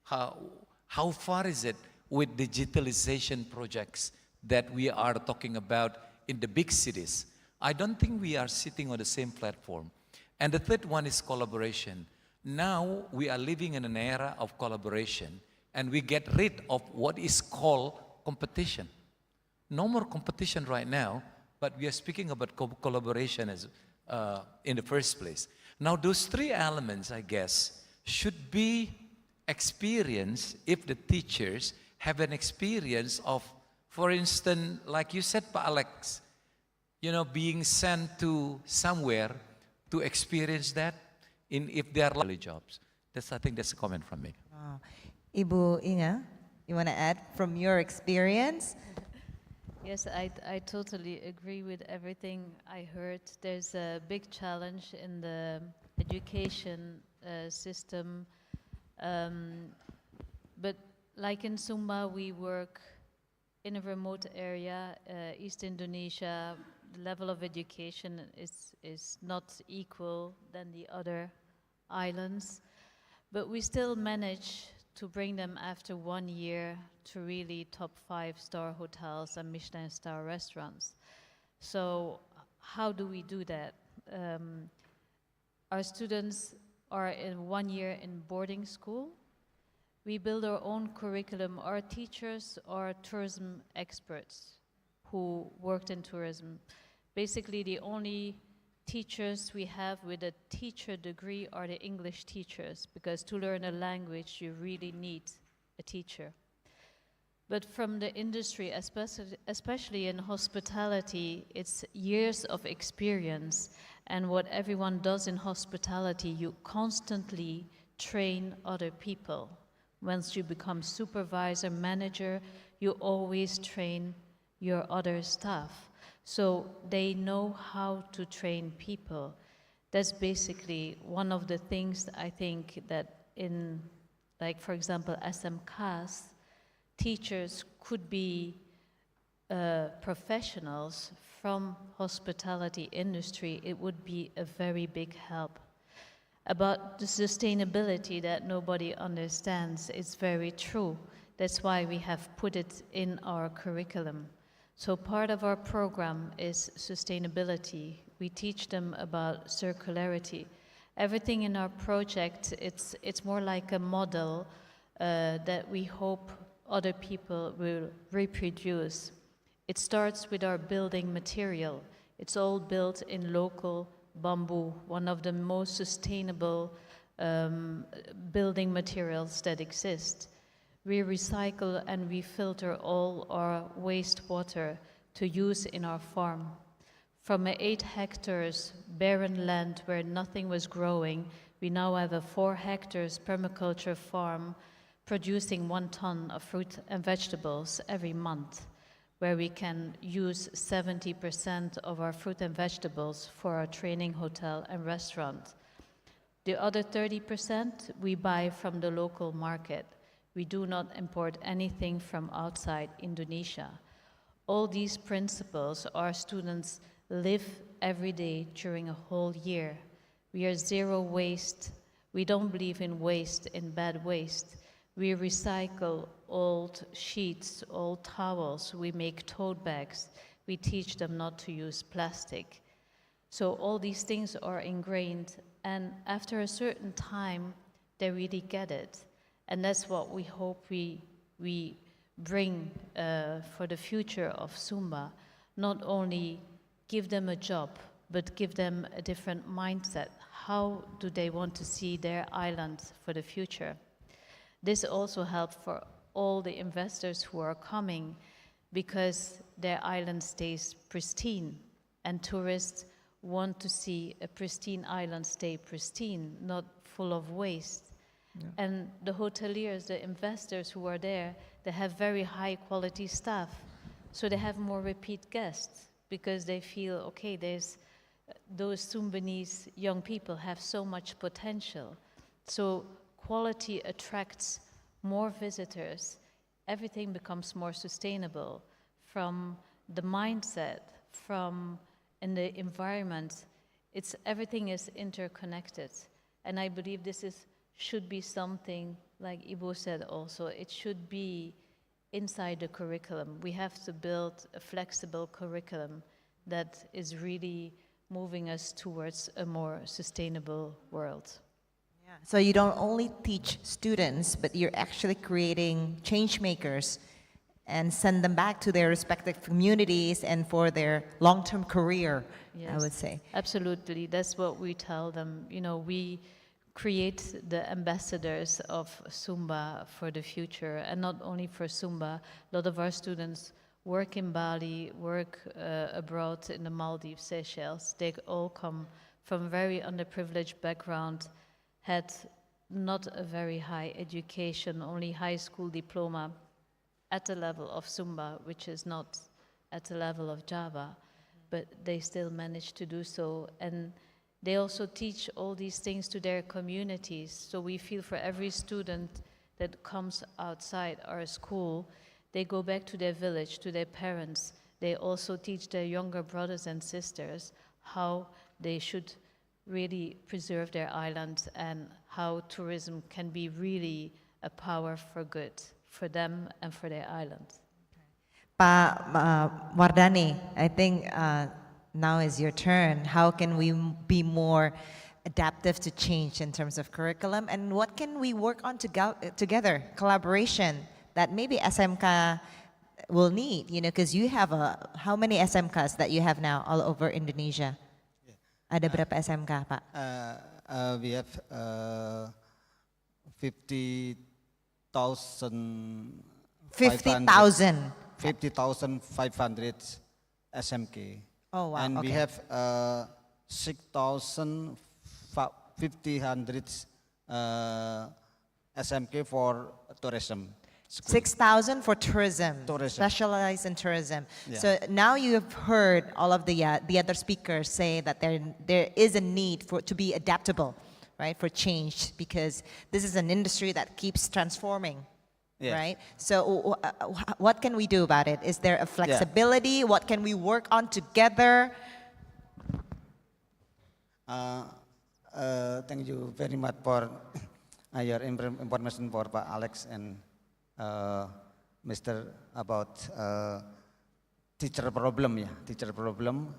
How far is it with digitalization projects that we are talking about in the big cities? I don't think we are sitting on the same platform. And the third one is collaboration. Now, we are living in an era of collaboration, and we get rid of what is called competition. No more competition right now, but we are speaking about collaboration as, in the first place. Now, those three elements, I guess, should be experienced if the teachers have an experience of, for instance, like you said, Pa Alex, you know, being sent to somewhere to experience that if they are lovely jobs. I think that's a comment from me. Ibu Inga, you want to add from your experience? Yes, I totally agree with everything I heard. There's a big challenge in the education system. But like in Sumba, we work in a remote area, East Indonesia. The level of education is not equal than the other islands. But we still manage to bring them after 1 year to really top 5-star hotels and Michelin star restaurants. So how do we do that? Our students are in 1 year in boarding school. We build our own curriculum. Our teachers are tourism experts who worked in tourism. Basically, the only teachers we have with a teacher degree are the English teachers, because to learn a language, you really need a teacher. But from the industry, especially in hospitality, it's years of experience. And what everyone does in hospitality, you constantly train other people. Once you become supervisor, manager, you always train your other staff. So they know how to train people. That's basically one of the things I think that in, like for example, SMKs, teachers could be professionals from hospitality industry. It would be a very big help. About the sustainability that nobody understands, it's very true. That's why we have put it in our curriculum. So part of our program is sustainability. We teach them about circularity. Everything in our project, it's more like a model that we hope other people will reproduce. It starts with our building material. It's all built in local bamboo, one of the most sustainable building materials that exist. We recycle and we filter all our wastewater to use in our farm. From 8 hectares barren land where nothing was growing, we now have a 4 hectares permaculture farm producing 1 ton of fruit and vegetables every month, where we can use 70% of our fruit and vegetables for our training hotel and restaurant. The other 30% we buy from the local market. We do not import anything from outside Indonesia. All these principles our students live every day during a whole year. We are zero waste. We don't believe in waste, in bad waste. We recycle old sheets, old towels. We make tote bags. We teach them not to use plastic. So all these things are ingrained, and after a certain time, they really get it. And that's what we hope we bring for the future of Sumba. Not only give them a job, but give them a different mindset. How do they want to see their island for the future? This also helps for all the investors who are coming, because their island stays pristine, and tourists want to see a pristine island stay pristine, not full of waste. Yeah. And the hoteliers, the investors who are there, they have very high quality staff, so they have more repeat guests, because they feel, okay, those Sumbanese young people have so much potential. So quality attracts more visitors. Everything becomes more sustainable, from the mindset, from in the environment. Everything is interconnected. And I believe this should be something, like Ibu said also, it should be inside the curriculum. We have to build a flexible curriculum that is really moving us towards a more sustainable world. Yeah. So you don't only teach students, but you're actually creating change makers and send them back to their respective communities and for their long-term career, yes, I would say. Absolutely, that's what we tell them. You know, we create the ambassadors of Sumba for the future, and not only for Sumba. A lot of our students work in Bali, work abroad in the Maldives, Seychelles. They all come from very underprivileged background, had not a very high education, only high school diploma at the level of Sumba, which is not at the level of Java, but they still manage to do so. And they also teach all these things to their communities. So we feel for every student that comes outside our school, they go back to their village, to their parents. They also teach their younger brothers and sisters how they should really preserve their island and how tourism can be really a power for good for them and for their island. Pak Wardani, I think now is your turn. How can we be more adaptive to change in terms of curriculum, and what can we work on together, collaboration that maybe SMK will need, you know, because you have how many SMKs that you have now all over Indonesia? Yeah. Ada berapa SMK, Pak? We have 50,500 SMK. Oh, wow. And okay. we have 6,500 SMK for tourism. 6,000 for tourism, specialized in tourism. Yeah. So now you have heard all of the other speakers say that there is a need to be adaptable, right, for change, because this is an industry that keeps transforming, yes, right? So what can we do about it? Is there a flexibility? Yeah. What can we work on together? Thank you very much for your information for Pak Alex and Mr. about teacher problem, teacher problem.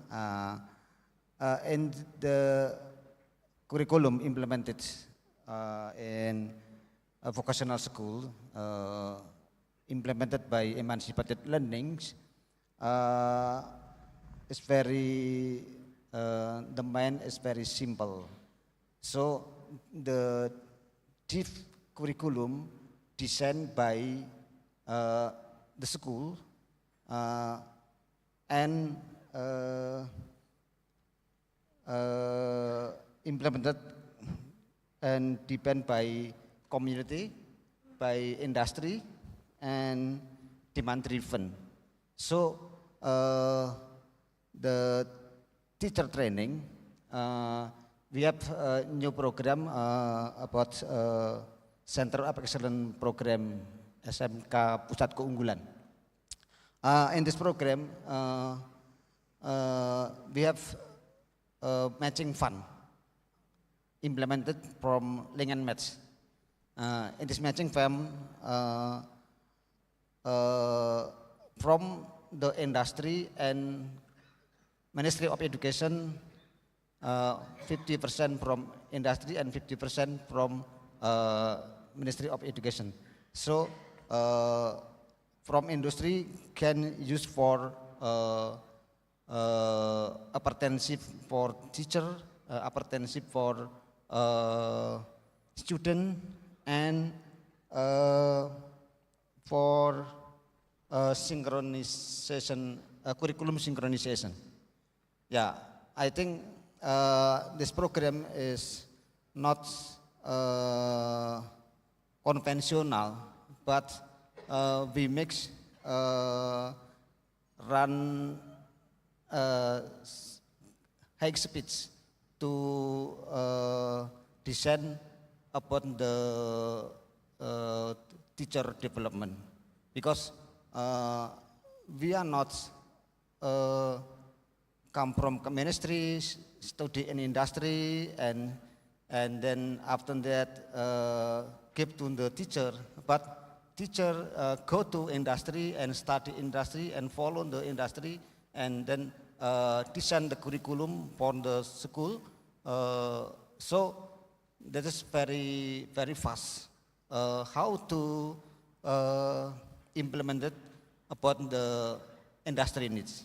And the curriculum implemented in a vocational school, implemented by emancipated learnings, is very, the mind is very simple. So the DIF curriculum designed by the school and implemented and depend by community by industry and demand-driven. So the teacher training, we have a new program about Center of Excellence program SMK Pusat Keunggulan. In this program, we have matching fund implemented from Link and Match. In this matching fund, from the industry and Ministry of Education, 50% from industry and 50% from Ministry of Education. So from industry can use for apprenticeship for teacher, apprenticeship for student, and for synchronization, curriculum synchronization. Yeah, I think this program is not conventional, but we mix run high speeds to design upon the teacher development, because we are not come from ministry, study in industry, and then after that give to the teacher, but teacher go to industry and study industry and follow the industry and then design the curriculum for the school. So that is very, very fast. How to implement it upon the industry needs.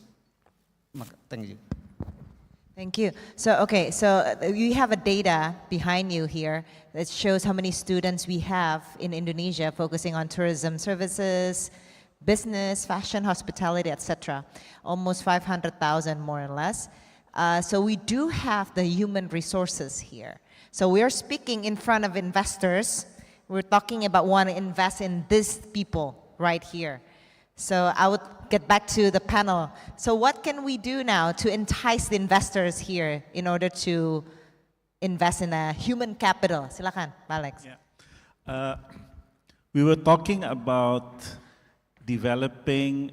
Thank you. Thank you. So, okay, so you have a data behind you here that shows how many students we have in Indonesia focusing on tourism services, business, fashion, hospitality, etc. Almost 500,000 more or less. So we do have the human resources here. So we are speaking in front of investors. We're talking about want to invest in these people right here. So I would get back to the panel. So what can we do now to entice the investors here in order to invest in a human capital? Silakan, Alex. Yeah. We were talking about developing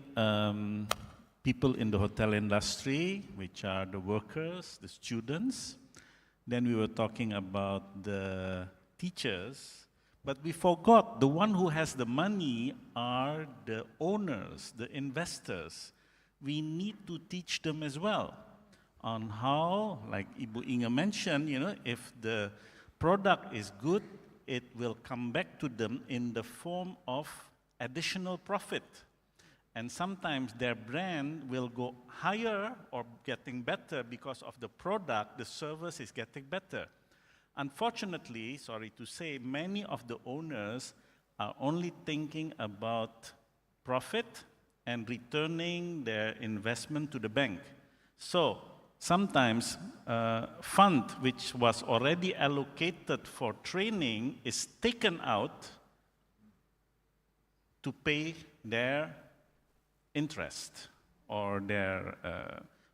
people in the hotel industry, which are the workers, the students. Then we were talking about the teachers. But we forgot the one who has the money are the owners, the investors. We need to teach them as well on how, like Ibu Inge mentioned, you know, if the product is good, it will come back to them in the form of additional profit. And sometimes their brand will go higher or getting better because of the product, the service is getting better. Unfortunately, sorry to say, many of the owners are only thinking about profit and returning their investment to the bank. So sometimes fund which was already allocated for training is taken out to pay their interest or their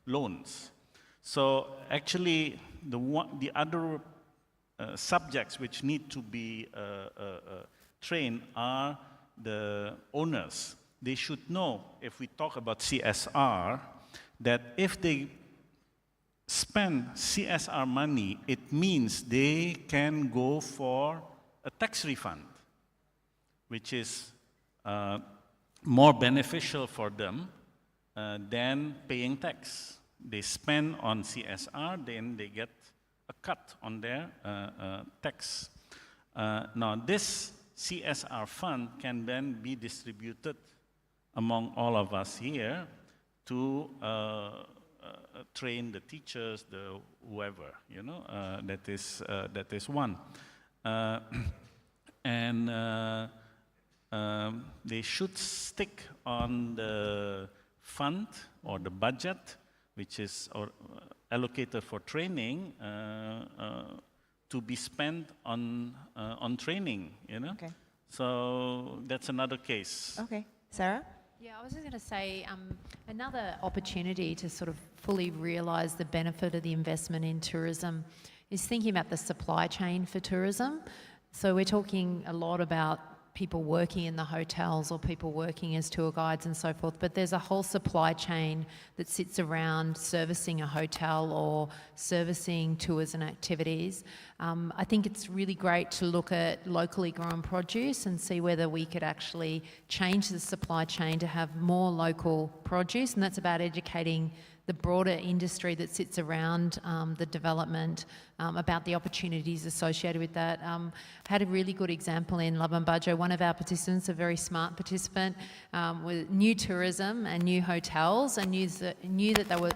loans. So actually the other subjects which need to be trained are the owners. They should know, if we talk about CSR, that if they spend CSR money, it means they can go for a tax refund, which is more beneficial for them than paying tax. They spend on CSR, then they get a cut on their tax. Now this CSR fund can then be distributed among all of us here to train the teachers, the whoever, you know, that is one. And they should stick on the fund or the budget, which is allocated for training, to be spent on training, you know. Okay. So that's another case. Okay, Sarah? Yeah, I was just going to say another opportunity to sort of fully realise the benefit of the investment in tourism is thinking about the supply chain for tourism. So we're talking a lot about people working in the hotels or people working as tour guides and so forth, but there's a whole supply chain that sits around servicing a hotel or servicing tours and activities. I think it's really great to look at locally grown produce and see whether we could actually change the supply chain to have more local produce, and that's about educating the broader industry that sits around the development about the opportunities associated with that. Had a really good example in Labuan Bajo. One of our participants, a very smart participant, with new tourism and new hotels, and knew that they were,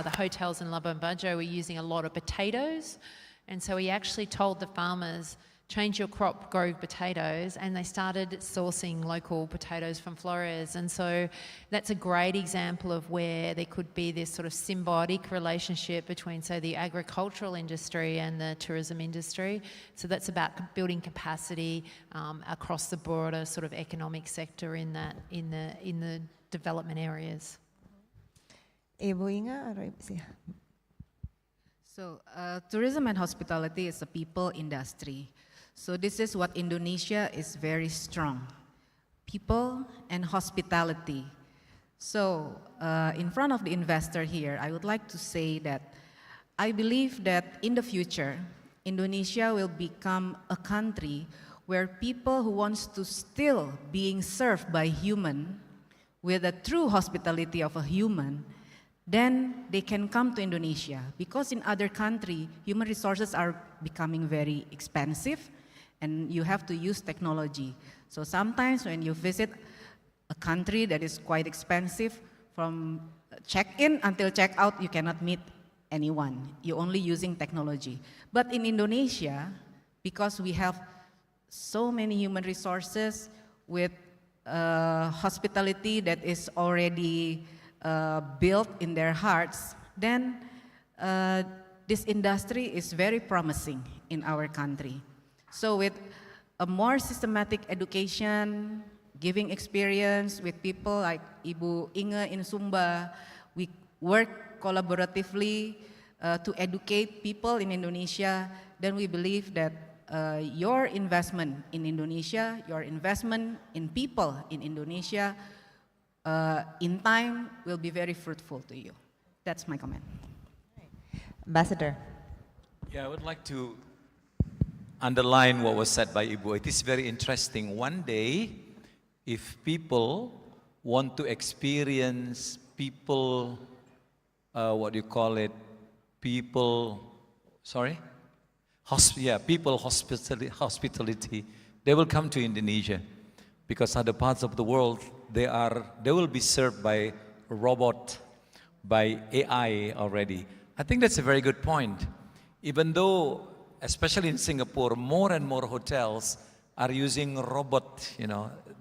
the hotels in Labuan Bajo were using a lot of potatoes, and so he actually told the farmers, change your crop, grow potatoes, and they started sourcing local potatoes from Flores. And so that's a great example of where there could be this sort of symbiotic relationship between, say, the agricultural industry and the tourism industry. So that's about building capacity across the broader sort of economic sector in the development areas. Ibu Inga atau Ibu Sia? So tourism and hospitality is a people industry. So this is what Indonesia is very strong. People and hospitality. So in front of the investor here, I would like to say that I believe that in the future, Indonesia will become a country where people who wants to still being served by human with the true hospitality of a human, then they can come to Indonesia, because in other country, human resources are becoming very expensive and you have to use technology. So sometimes when you visit a country that is quite expensive, from check-in until check-out, you cannot meet anyone. You're only using technology. But in Indonesia, because we have so many human resources with hospitality that is already built in their hearts, then this industry is very promising in our country. So with a more systematic education, giving experience with people like Ibu Inge in Sumba, we work collaboratively to educate people in Indonesia, then we believe that your investment in Indonesia, your investment in people in Indonesia, in time will be very fruitful to you. That's my comment. Ambassador. Yeah, I would like to underline what was said by Ibu. It is very interesting. One day, if people want to experience people, what do you call it? People, sorry? People hospitality, they will come to Indonesia, because other parts of the world, they will be served by robot, by AI already. I think that's a very good point. Even though, especially in Singapore, more and more hotels are using robot,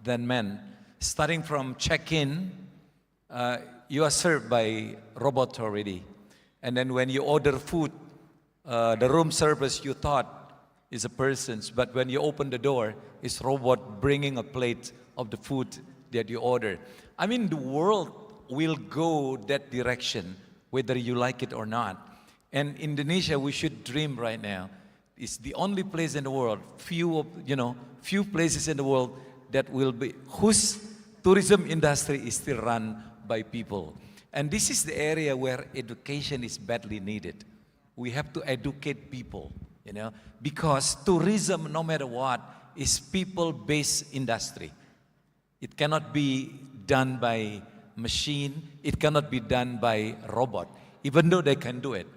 than men. Starting from check-in, you are served by robot already. And then when you order food, the room service you thought is a person's, but when you open the door, it's robot bringing a plate of the food that you order. I mean, the world will go that direction, whether you like it or not. And Indonesia, we should dream right now. It's the only place in the world, few places in the world that will be, whose tourism industry is still run by people. And this is the area where education is badly needed. We have to educate people, because tourism, no matter what, is people-based industry. It cannot be done by machine. It cannot be done by robot, even though they can do it.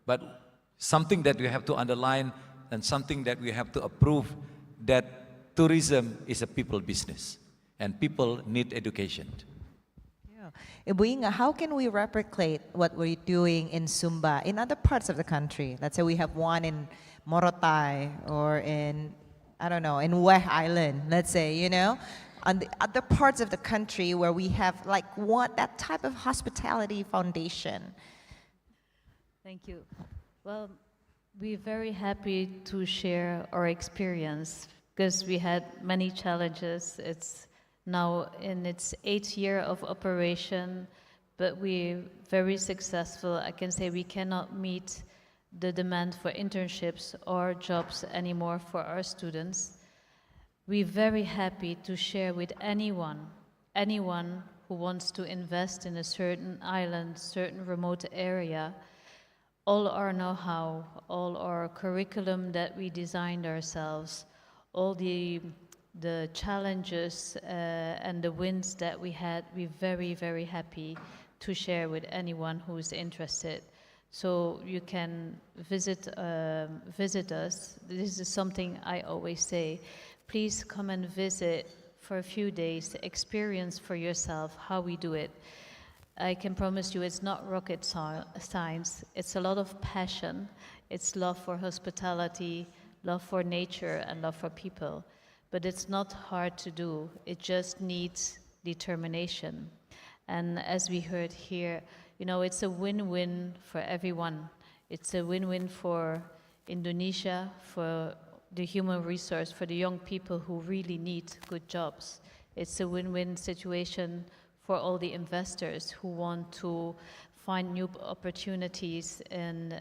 But something that we have to underline and something that we have to approve, that tourism is a people business and people need education. Ibu Inga, how can we replicate what we're doing in Sumba in other parts of the country? Let's say we have one in Morotai or in, I don't know, in West Island, let's say, on the other parts of the country where we have that type of hospitality foundation. Thank you. Well, we're very happy to share our experience because we had many challenges. It's now in its 8th year of operation, but we're very successful. I can say we cannot meet the demand for internships or jobs anymore for our students. We're very happy to share with anyone who wants to invest in a certain island, certain remote area, all our know-how, all our curriculum that we designed ourselves, all the challenges and the wins that we had. We're very, very happy to share with anyone who is interested. So you can visit us. This is something I always say. Please come and visit for a few days, experience for yourself how we do it. I can promise you it's not rocket science. It's a lot of passion. It's love for hospitality, love for nature, and love for people. But it's not hard to do. It just needs determination. And as we heard here, you know, it's a win-win for everyone. It's a win-win for Indonesia, for the human resource, for the young people who really need good jobs. It's a win-win situation for all the investors who want to find new opportunities in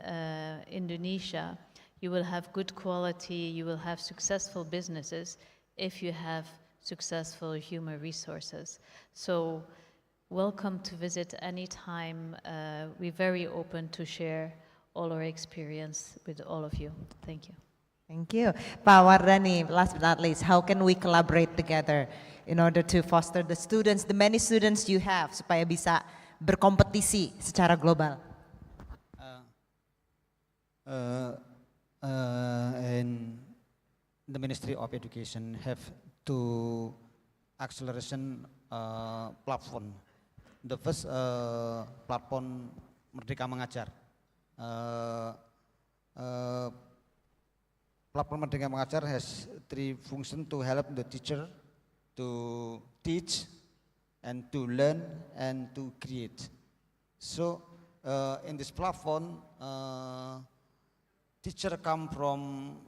Indonesia. You will have good quality, you will have successful businesses if you have successful human resources. So welcome to visit anytime. We're very open to share all our experience with all of you. Thank you. Thank you. Pak Wardani, last but not least, how can we collaborate together in order to foster the students, the many students you have, supaya bisa berkompetisi secara global? And the Ministry of Education have two acceleration platform. The first platform Merdeka Mengajar. Platform Merdeka Mengajar has three functions to help the teacher to teach and to learn and to create. So in this platform, teacher come from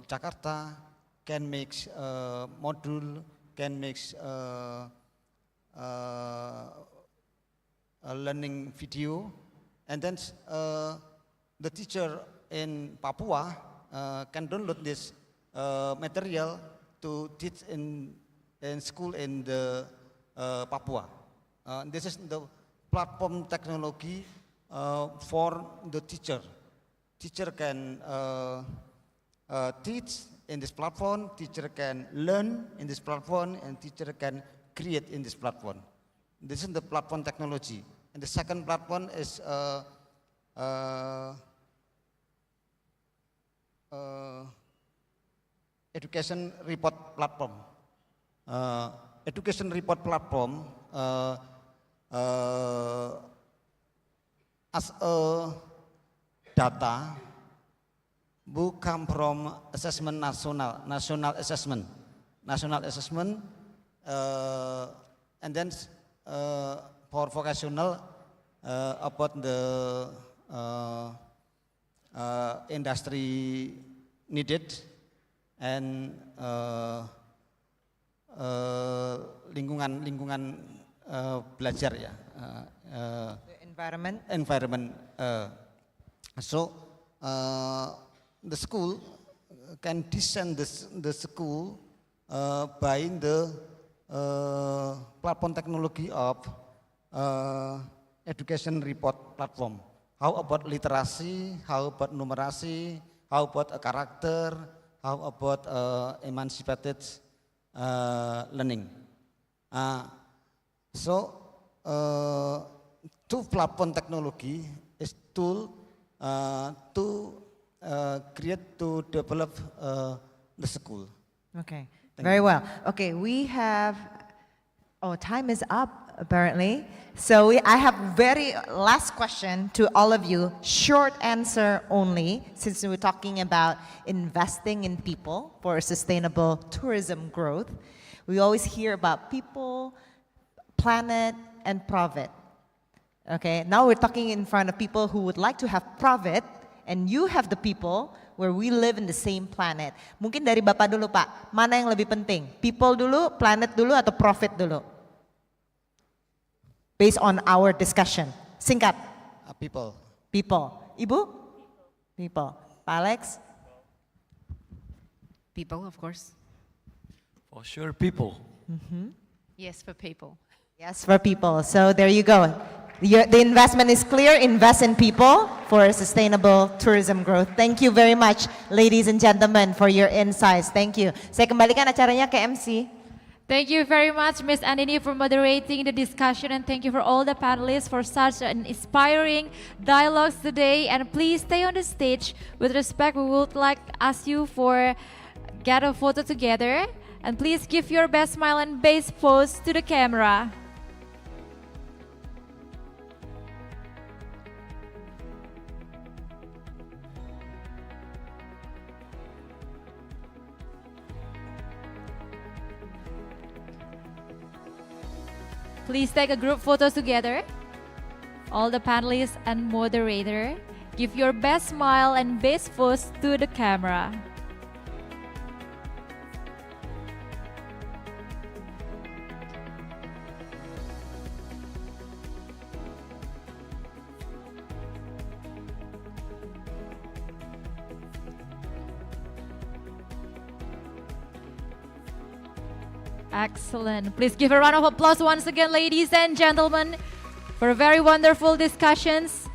Jakarta can make module, can make a learning video, and then the teacher in Papua can download this material to teach in school in the Papua. This is the platform technology for the teacher. Teacher can teach in this platform, teacher can learn in this platform, and teacher can create in this platform. This is the platform technology. And the second platform is education report platform. Education report platform as a data who come from assessment national assessment, and then for vocational about the industry needed and lingkungan belajar ya. The environment. So the school can design the school by the platform technology of education report platform. How about literacy? How about numeracy? How about a character? How about emancipated learning? So two platform technology is tool to create, to develop the school. Okay, very well. Okay, we have, time is up apparently. So I have very last question to all of you, short answer only, since we're talking about investing in people for sustainable tourism growth. We always hear about people, planet, and profit. Okay, now we're talking in front of people who would like to have profit and you have the people where we live in the same planet. Mungkin dari Bapak dulu Pak, mana yang lebih penting? People dulu, planet dulu, atau profit dulu? Based on our discussion. Singkat. People. People. Ibu? People. Pak Alex? People, of course. For sure, people. Yes, for people. Yes, for people. So there you go. The investment is clear. Invest in people for sustainable tourism growth. Thank you very much, ladies and gentlemen, for your insights. Thank you. Saya kembalikan acaranya ke MC. Thank you very much, Ms. Andini, for moderating the discussion, and thank you for all the panelists for such an inspiring dialogues today. And please stay on the stage. With respect, we would like to ask you for get a photo together, and please give your best smile and best pose to the camera. Please take a group photos together. All the panelists and moderator, give your best smile and best pose to the camera. Excellent. Please give a round of applause once again, ladies and gentlemen, for very wonderful discussions.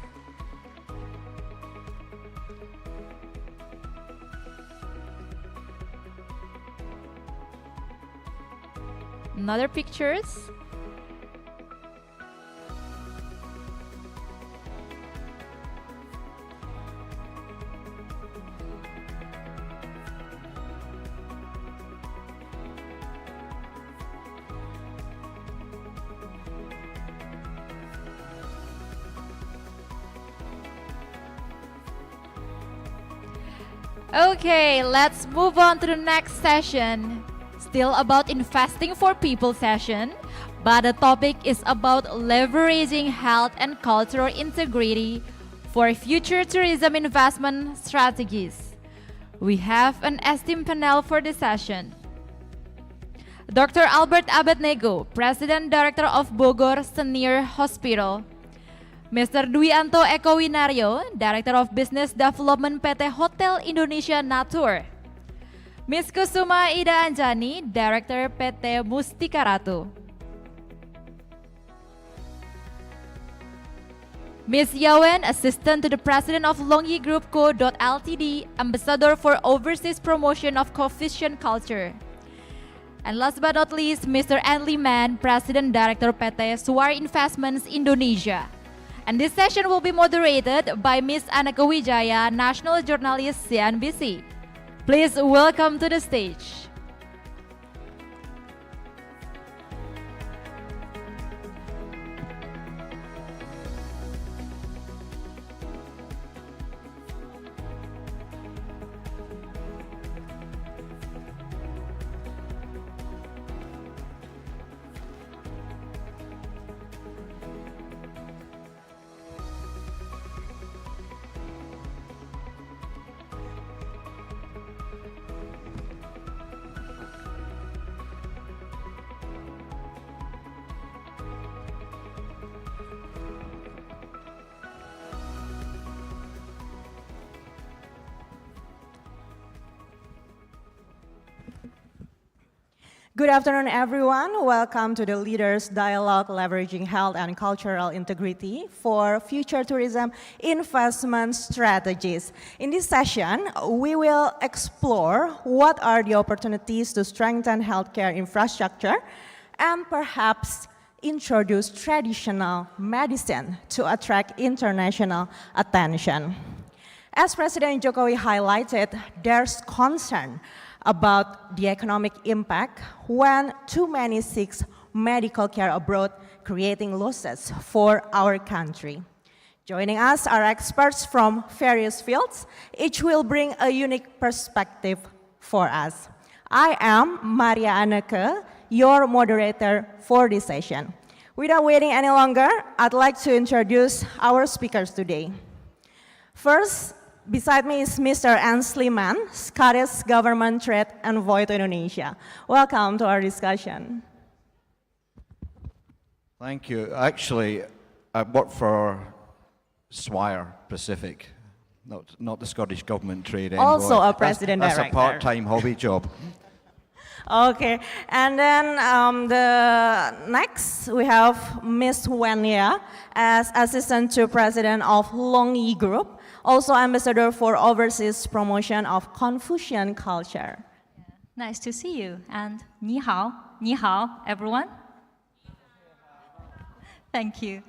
Another pictures. Okay, let's move on to the next session. Still about investing for people session, but the topic is about leveraging health and cultural integrity for future tourism investment strategies. We have an esteemed panel for this session. Dr. Albert Abednego, President Director of Bogor Senior Hospital. Mr. Dwianto Eko Winario, Director of Business Development PT Hotel Indonesia Natur. Ms. Kusuma Ida Anjani, Director PT Mustika Ratu. Ms. Yawen, Assistant to the President of Longyi Group Co. Ltd, Ambassador for Overseas Promotion of Confucian Culture. And last but not least, Mr. Anli Man, President Director PT Suar Investments Indonesia. And this session will be moderated by Ms. Anaka Wijaya, National Journalist CNBC. Please welcome to the stage. Good afternoon, everyone. Welcome to the Leaders Dialogue Leveraging Health and Cultural Integrity for Future Tourism Investment Strategies. In this session, we will explore what are the opportunities to strengthen healthcare infrastructure and perhaps introduce traditional medicine to attract international attention. As President Jokowi highlighted, there's concern about the economic impact when too many seek medical care abroad, creating losses for our country. Joining us are experts from various fields. Each will bring a unique perspective for us. I am Maria Anneke, your moderator for this session. Without waiting any longer, I'd like to introduce our speakers today. First, beside me is Mr. Ansley Mann, Scottish Government Trade Envoy to Indonesia. Welcome to our discussion. Thank you. Actually, I work for Swire Pacific, not the Scottish Government Trade Envoy. Also a president that's director. a part-time hobby job. Okay, and then next we have Ms. Wenya as Assistant to President of Longyi Group, also Ambassador for Overseas Promotion of Confucian Culture. Nice to see you, and ni hao, everyone. Thank you.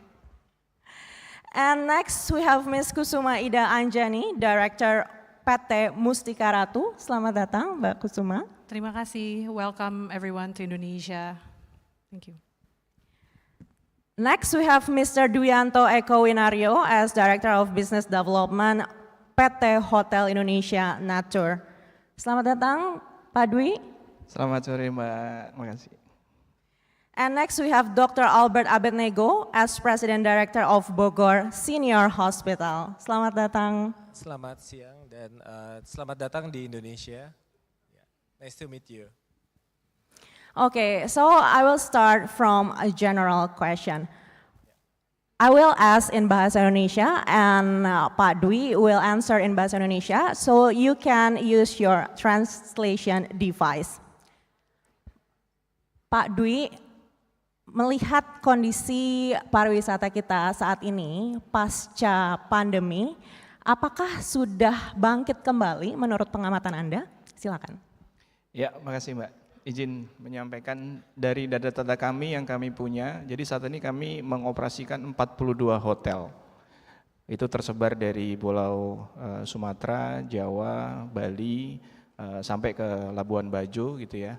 And next we have Ms. Kusuma Ida Anjani, Director PT Mustika Ratu. Selamat datang, Mbak Kusuma. Terima kasih. Welcome everyone to Indonesia. Thank you. Next we have Mr. Duyanto Eko Winario as Director of Business Development PT Hotel Indonesia Natur. Selamat datang, Pak Dwi. Selamat sore, Mbak. Makasih. And next we have Dr. Albert Abednego as President Director of Bogor Senior Hospital. Selamat datang. Selamat siang dan selamat datang di Indonesia. Nice to meet you. Okay, so I will start from a general question. I will ask in Bahasa Indonesia and Pak Dwi will answer in Bahasa Indonesia, so you can use your translation device. Pak Dwi, melihat kondisi pariwisata kita saat ini pasca pandemi, apakah sudah bangkit kembali menurut pengamatan Anda? Silakan. Ya, makasih Mbak. Izin menyampaikan dari data-data kami yang kami punya, jadi saat ini kami mengoperasikan 42 hotel. Itu tersebar dari Pulau Sumatera, Jawa, Bali, sampai ke Labuan Bajo gitu ya.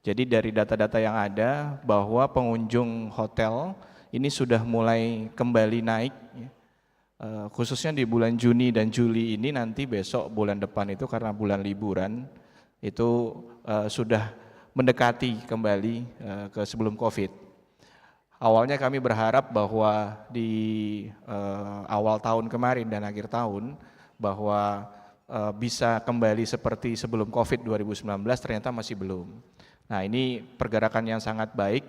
Jadi dari data-data yang ada bahwa pengunjung hotel ini sudah mulai kembali naik, ya. Khususnya di bulan Juni dan Juli ini, nanti besok bulan depan itu karena bulan liburan, itu sudah mendekati kembali ke sebelum COVID. Awalnya kami berharap bahwa di awal tahun kemarin dan akhir tahun bahwa bisa kembali seperti sebelum COVID 2019, ternyata masih belum. Nah, ini pergerakan yang sangat baik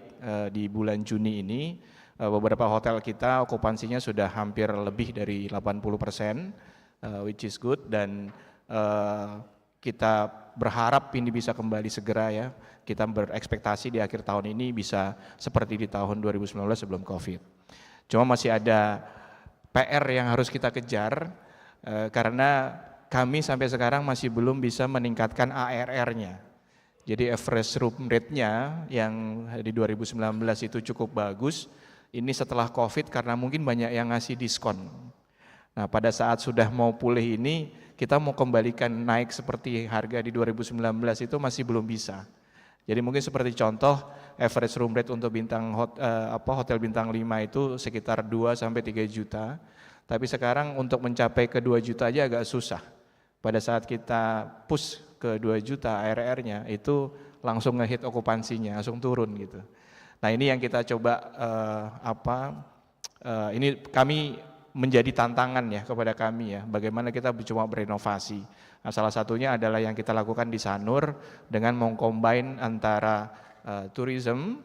di bulan Juni ini. Beberapa hotel kita okupansinya sudah hampir lebih dari 80%, which is good, dan kita berharap ini bisa kembali segera ya. Kita berekspektasi di akhir tahun ini bisa seperti di tahun 2019 sebelum COVID. Cuma masih ada PR yang harus kita kejar karena kami sampai sekarang masih belum bisa meningkatkan ARR-nya. Jadi average room rate-nya yang di 2019 itu cukup bagus. Ini setelah COVID karena mungkin banyak yang ngasih diskon. Nah, pada saat sudah mau pulih ini, kita mau kembalikan naik seperti harga di 2019 itu masih belum bisa. Jadi mungkin seperti contoh, average room rate untuk hotel bintang 5 itu sekitar 2 sampai 3 juta. Tapi sekarang untuk mencapai ke 2 juta aja agak susah. Pada saat kita push ke 2 juta ARR-nya itu langsung ngehit okupansinya, langsung turun gitu. Nah, ini yang kita coba ini kami menjadi tantangan ya kepada kami ya, bagaimana kita coba berinovasi. Nah, salah satunya adalah yang kita lakukan di Sanur dengan mengcombine antara tourism,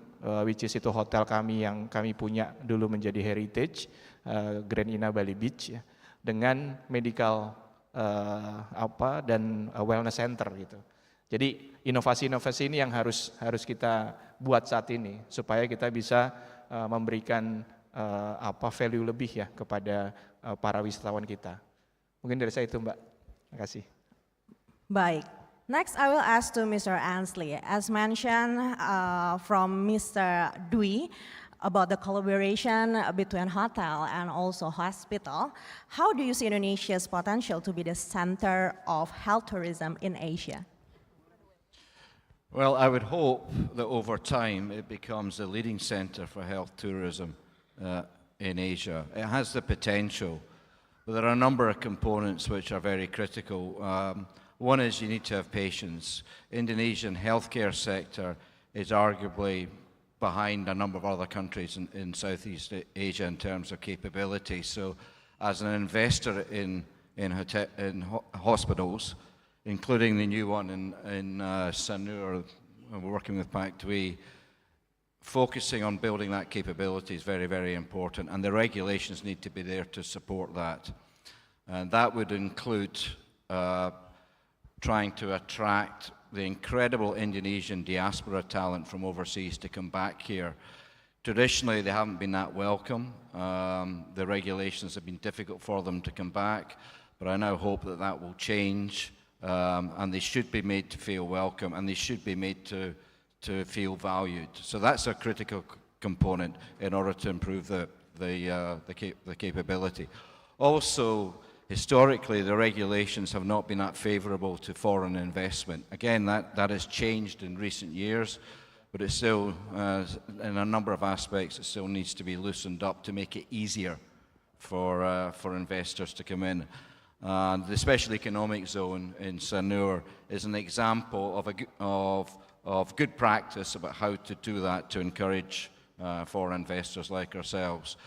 which is itu hotel kami yang kami punya dulu menjadi heritage, Grand Ina Bali Beach ya, dengan medical dan wellness center gitu. Jadi inovasi-inovasi ini yang harus kita buat saat ini supaya kita bisa memberikan value lebih ya kepada para wisatawan kita. Mungkin dari saya itu Mbak. Terima kasih. Baik. Next I will ask to Mr. Ansley. As mentioned from Mr. Dwi about the collaboration between hotel and also hospital, how do you see Indonesia's potential to be the center of health tourism in Asia? Well, I would hope that over time it becomes the leading center for health tourism in Asia. It has the potential, but there are a number of components which are very critical. One is you need to have patience. Indonesian healthcare sector is arguably behind a number of other countries in Southeast Asia in terms of capability. So as an investor in in hospitals, including the new one in Sanur, we're working with Pak Tui. Focusing on building that capability is very, very important, and the regulations need to be there to support that. And that would include trying to attract the incredible Indonesian diaspora talent from overseas to come back here. Traditionally, they haven't been that welcome. The regulations have been difficult for them to come back, but I now hope that that will change, and they should be made to feel welcome, and they should be made to feel valued. So that's a critical component in order to improve the capability. Also, historically, the regulations have not been that favourable to foreign investment. Again, that has changed in recent years, but it's still, in a number of aspects, it still needs to be loosened up to make it easier for investors to come in. The Special Economic Zone in Sanur is an example of good practice about how to do that to encourage foreign investors like ourselves.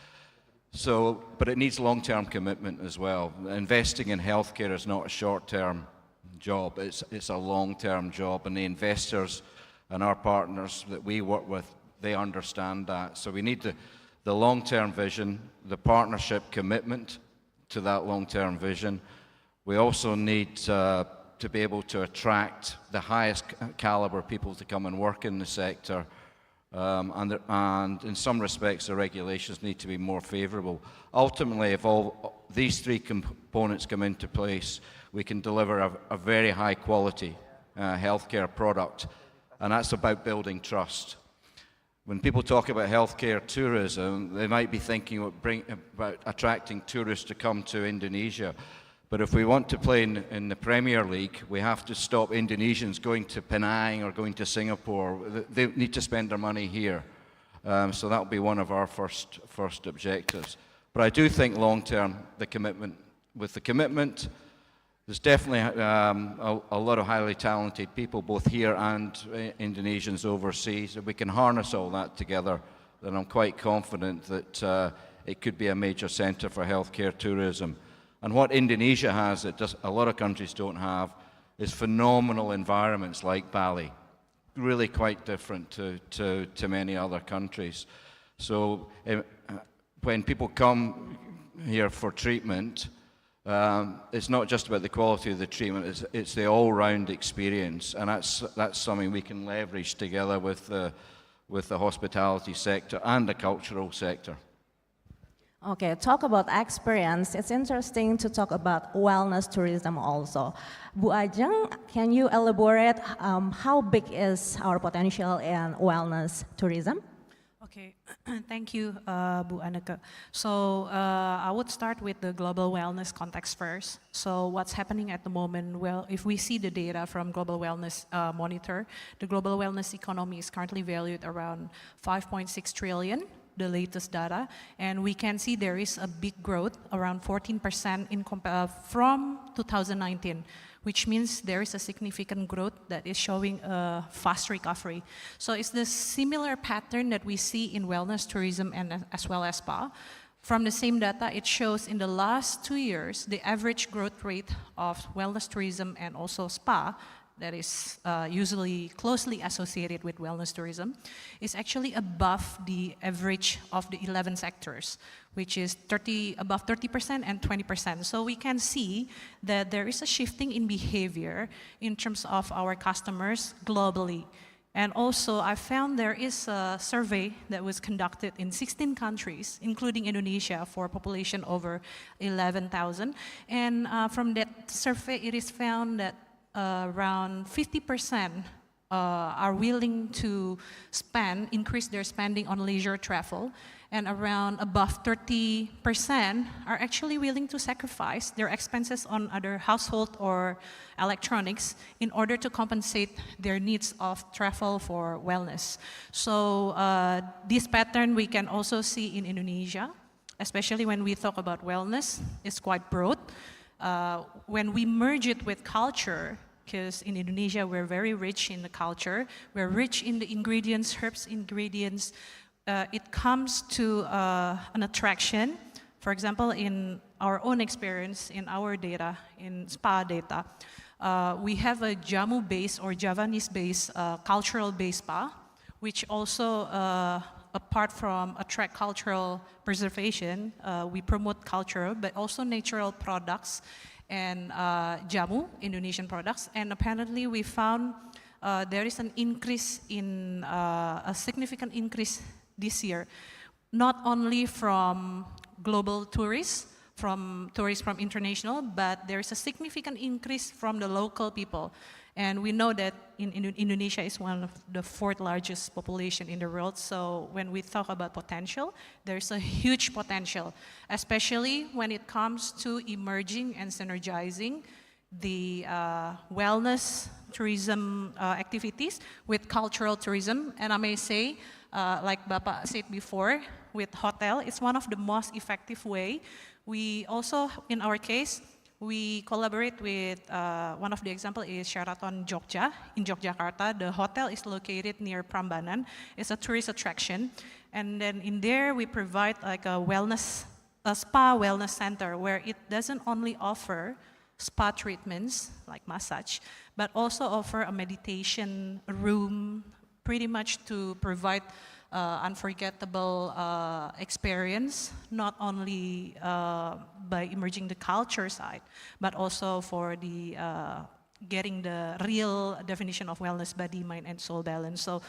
So, but it needs long-term commitment as well. Investing in healthcare is not a short-term job, it's a long-term job, and the investors and our partners that we work with, they understand that. So we need the long-term vision, the partnership commitment to that long-term vision. We also need to be able to attract the highest caliber people to come and work in the sector. And in some respects, the regulations need to be more favourable. Ultimately, if all these three components come into place, we can deliver a very high quality healthcare product, and that's about building trust. When people talk about healthcare tourism, they might be thinking about attracting tourists to come to Indonesia. But if we want to play in the Premier League, we have to stop Indonesians going to Penang or going to Singapore. They need to spend their money here. So that will be one of our first objectives. But I do think long-term, with the commitment, there's definitely a lot of highly talented people, both here and Indonesians overseas. If we can harness all that together, then I'm quite confident that it could be a major centre for healthcare tourism. And what Indonesia has that a lot of countries don't have is phenomenal environments like Bali, really quite different to many other countries. So when people come here for treatment, it's not just about the quality of the treatment, it's the all-round experience, and that's something we can leverage together with the hospitality sector and the cultural sector. Okay, talk about experience. It's interesting to talk about wellness tourism also. Bu Ajeng, can you elaborate how big is our potential in wellness tourism? Okay, thank you, Bu Anneke. So I would start with the global wellness context first. So what's happening at the moment? Well, if we see the data from Global Wellness Monitor, the global wellness economy is currently valued around 5.6 trillion. The latest data, and we can see there is a big growth, around 14% from 2019, which means there is a significant growth that is showing a fast recovery. So it's the similar pattern that we see in wellness tourism and as well as spa. From the same data, it shows in the last 2 years, the average growth rate of wellness tourism and also spa, that is usually closely associated with wellness tourism, is actually above the average of the 11 sectors, which is above 30% and 20%. So we can see that there is a shifting in behavior in terms of our customers globally. And also I found there is a survey that was conducted in 16 countries, including Indonesia, for a population over 11,000. And from that survey, it is found that around 50% are willing to increase their spending on leisure travel, and around above 30% are actually willing to sacrifice their expenses on other household or electronics in order to compensate their needs of travel for wellness. So this pattern we can also see in Indonesia, especially when we talk about wellness. It's quite broad. When we merge it with culture, because in Indonesia we're very rich in the culture, we're rich in the ingredients, herbs ingredients, it comes to an attraction. For example, in our own experience in our data, in spa data, we have a Jamu-based or Javanese-based cultural-based spa, which also, apart from attract cultural preservation, we promote culture, but also natural products and Jamu, Indonesian products. And apparently we found there is an increase in, a significant increase this year, not only from global tourists, from international, but there is a significant increase from the local people. And we know that Indonesia is one of the 4th largest population in the world. So when we talk about potential, there's a huge potential, especially when it comes to emerging and synergizing the wellness tourism activities with cultural tourism. And I may say, like Bapak said before, with hotel, it's one of the most effective way. We also, in our case, we collaborate with, one of the example is Sheraton Jogja in Yogyakarta. The hotel is located near Prambanan. It's a tourist attraction. And then in there, we provide like a spa wellness center where it doesn't only offer spa treatments like massage, but also offer a meditation room, pretty much to provide unforgettable experience, not only by emerging the culture side, but also for the getting the real definition of wellness, body, mind, and soul balance. So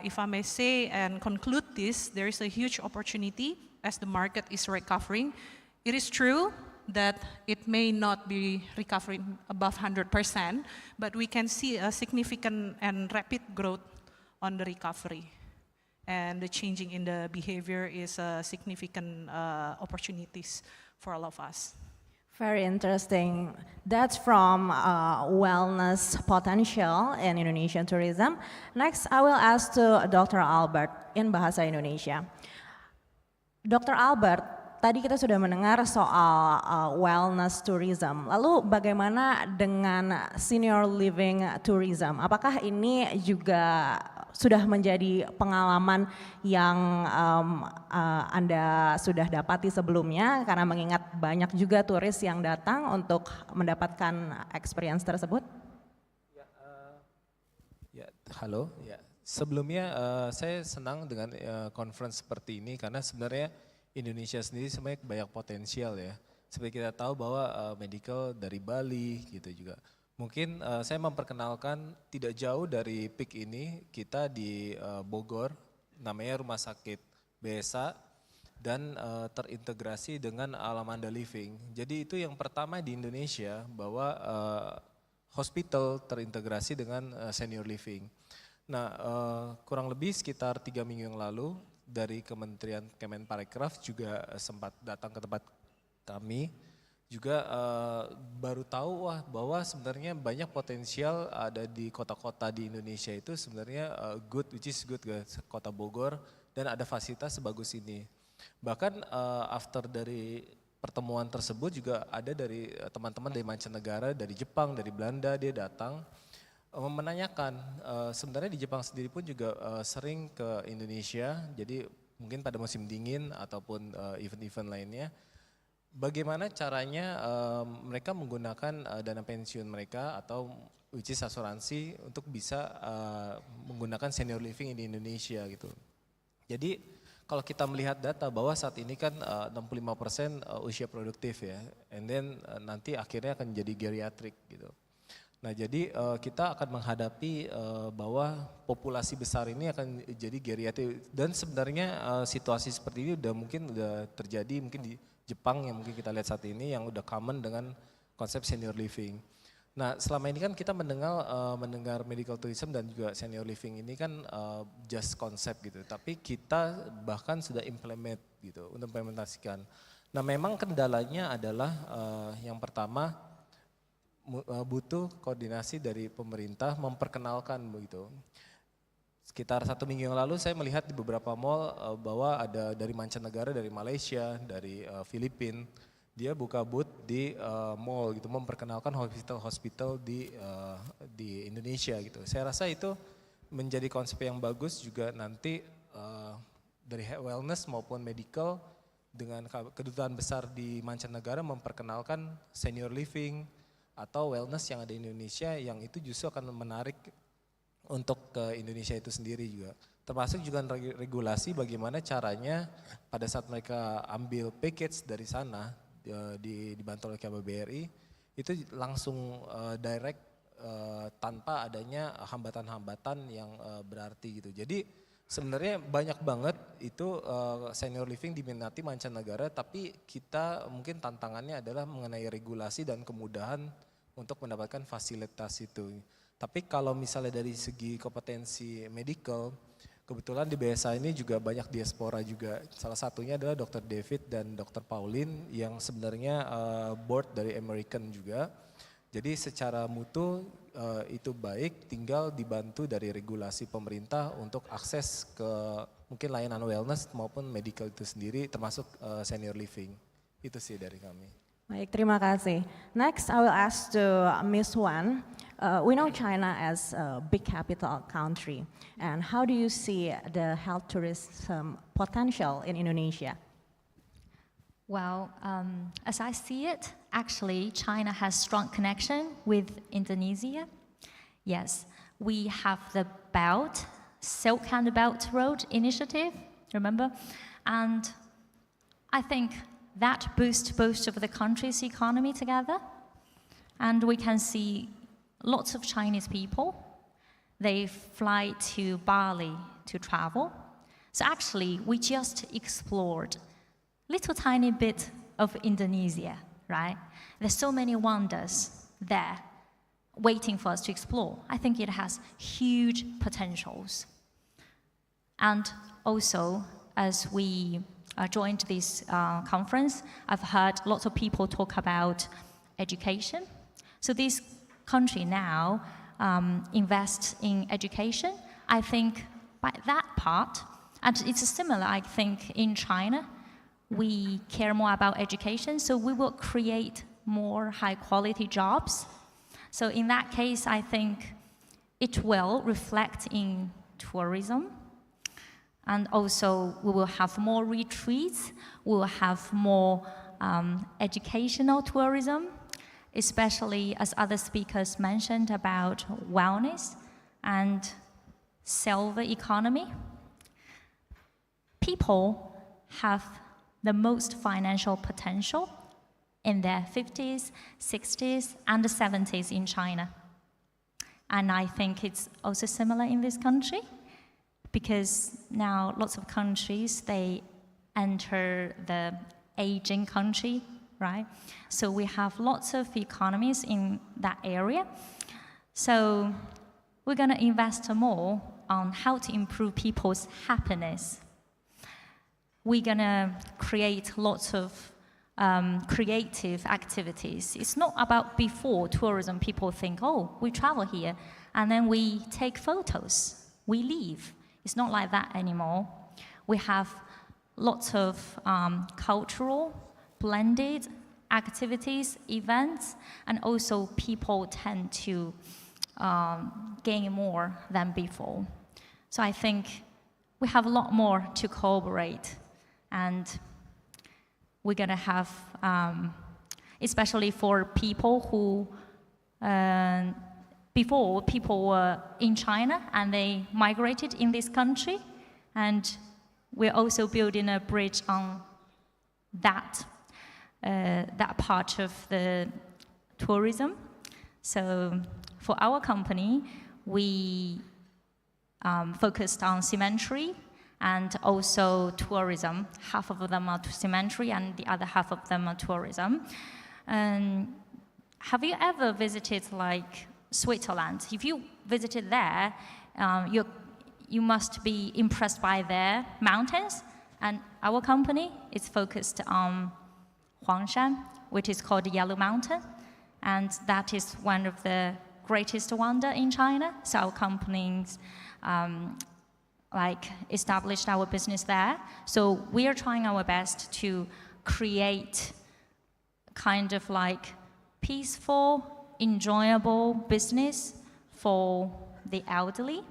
if I may say and conclude this, there is a huge opportunity as the market is recovering. It is true that it may not be recovering above 100%, but we can see a significant and rapid growth on the recovery. And the changing in the behavior is significant opportunities for all of us. Very interesting. That's from wellness potential in Indonesian tourism. Next, I will ask to Dr. Albert in Bahasa Indonesia. Dr. Albert, tadi kita sudah mendengar soal wellness tourism. Lalu bagaimana dengan senior living tourism? Apakah ini juga sudah menjadi pengalaman yang Anda sudah dapati sebelumnya, karena mengingat banyak juga turis yang datang untuk mendapatkan experience tersebut? Halo. Sebelumnya saya senang dengan conference seperti ini karena sebenarnya Indonesia sendiri sebenarnya banyak potensial ya. Seperti kita tahu bahwa medical dari Bali gitu juga. Mungkin saya memperkenalkan tidak jauh dari PIK ini, kita di Bogor, namanya Rumah Sakit BSA, dan terintegrasi dengan Alamanda Living. Jadi itu yang pertama di Indonesia bahwa hospital terintegrasi dengan senior living. Nah kurang lebih sekitar 3 minggu yang lalu dari Kemenparekraf juga sempat datang ke tempat kami. Juga baru tahu bahwa sebenarnya banyak potensial ada di kota-kota di Indonesia itu sebenarnya which is good kota Bogor dan ada fasilitas sebagus ini. Bahkan after dari pertemuan tersebut juga ada dari teman-teman dari mancanegara, dari Jepang, dari Belanda dia datang menanyakan sebenarnya di Jepang sendiri pun juga sering ke Indonesia, jadi mungkin pada musim dingin ataupun event-event lainnya. Bagaimana caranya mereka menggunakan dana pensiun mereka atau which is asuransi untuk bisa menggunakan senior living di Indonesia gitu. Jadi kalau kita melihat data bahwa saat ini kan 65% usia produktif ya, and then nanti akhirnya akan jadi geriatrik gitu. Nah jadi kita akan menghadapi bahwa populasi besar ini akan jadi geriatrik dan sebenarnya situasi seperti ini udah terjadi mungkin di Jepang yang mungkin kita lihat saat ini yang udah common dengan konsep senior living. Nah selama ini kan kita mendengar medical tourism dan juga senior living ini kan just konsep gitu, tapi kita bahkan sudah implementasikan. Nah memang kendalanya adalah yang pertama butuh koordinasi dari pemerintah memperkenalkan begitu. Sekitar 1 minggu yang lalu saya melihat di beberapa mall bahwa ada dari mancanegara, dari Malaysia, dari Filipina, dia buka booth di mall gitu, memperkenalkan hospital di Indonesia gitu. Saya rasa itu menjadi konsep yang bagus juga nanti dari wellness maupun medical dengan kedutaan besar di mancanegara memperkenalkan senior living atau wellness yang ada di Indonesia, yang itu justru akan menarik untuk ke Indonesia itu sendiri juga. Termasuk juga regulasi bagaimana caranya pada saat mereka ambil package dari sana dibantu oleh KBRI itu langsung direct tanpa adanya hambatan-hambatan yang berarti gitu. Jadi sebenarnya banyak banget itu senior living diminati mancanegara, tapi kita mungkin tantangannya adalah mengenai regulasi dan kemudahan untuk mendapatkan fasilitas itu. Tapi kalau misalnya dari segi kompetensi medical, kebetulan di BSA ini juga banyak diaspora juga. Salah satunya adalah Dr. David dan Dr. Pauline yang sebenarnya board dari American juga. Jadi secara mutu itu baik, tinggal dibantu dari regulasi pemerintah untuk akses ke mungkin layanan wellness maupun medical itu sendiri, termasuk senior living. Itu sih dari kami. Baik, terima kasih. Next, I will ask to Ms. Wan. We know China as a big capital country, and how do you see the health tourism potential in Indonesia? Well, as I see it, actually, China has strong connection with Indonesia. Yes, we have the Belt, Silk and Belt Road initiative, remember? And I think that boosts both of the country's economy together. And we can see lots of Chinese people, they fly to Bali to travel. So actually, we just explored little tiny bit of Indonesia, right? There's so many wonders there waiting for us to explore. I think it has huge potentials. And also, as we joined this conference, I've heard lots of people talk about education. So this country now invests in education. I think by that part, and it's similar, I think, in China, we care more about education, so we will create more high-quality jobs. So in that case, I think it will reflect in tourism. And also, we will have more retreats, we will have more educational tourism, especially as other speakers mentioned about wellness and silver economy. People have the most financial potential in their 50s, 60s, and 70s in China. And I think it's also similar in this country, because now lots of countries, they enter the aging country, right? So we have lots of economies in that area. So we're gonna invest more on how to improve people's happiness. We're gonna create lots of creative activities. It's not about before tourism, people think, oh, we travel here, and then we take photos, we leave. It's not like that anymore. We have lots of cultural, blended activities, events, and also people tend to gain more than before. So I think we have a lot more to cooperate, and we're gonna have, especially for people who, before people were in China and they migrated in this country, and we're also building a bridge on that part of the tourism. So for our company, we focused on cemetery and also tourism. Half of them are cemetery and the other half of them are tourism. And have you ever visited like Switzerland? If you visited there, you must be impressed by their mountains. And our company is focused on Huangshan, which is called Yellow Mountain. And that is one of the greatest wonder in China. So our companies established our business there. So we are trying our best to create kind of like peaceful, enjoyable business for the elderly.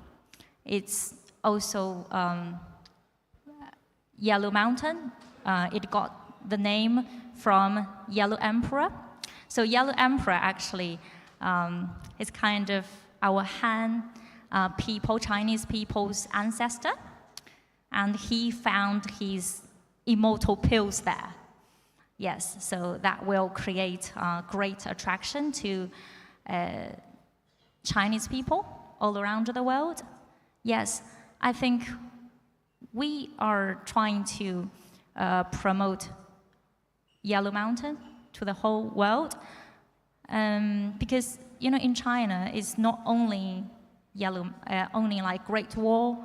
It's also Yellow Mountain it got the name from Yellow Emperor. So Yellow Emperor actually is kind of our Han people, Chinese people's ancestor, and he found his immortal pills there. Yes, so that will create great attraction to Chinese people all around the world. Yes, I think we are trying to promote Yellow Mountain to the whole world because, you know, in China, it's not only only like Great Wall,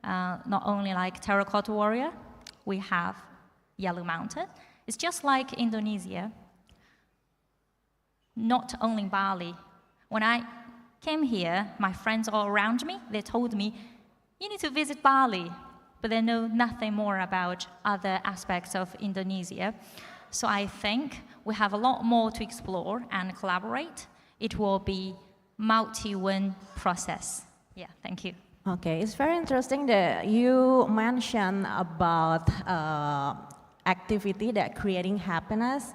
not only like Terracotta Warrior, we have Yellow Mountain. It's just like Indonesia, not only Bali. When I came here, my friends all around me, they told me, you need to visit Bali, but they know nothing more about other aspects of Indonesia. So I think we have a lot more to explore and collaborate. It will be multi-win process. Yeah, thank you. Okay, it's very interesting that you mentioned about activity that creating happiness,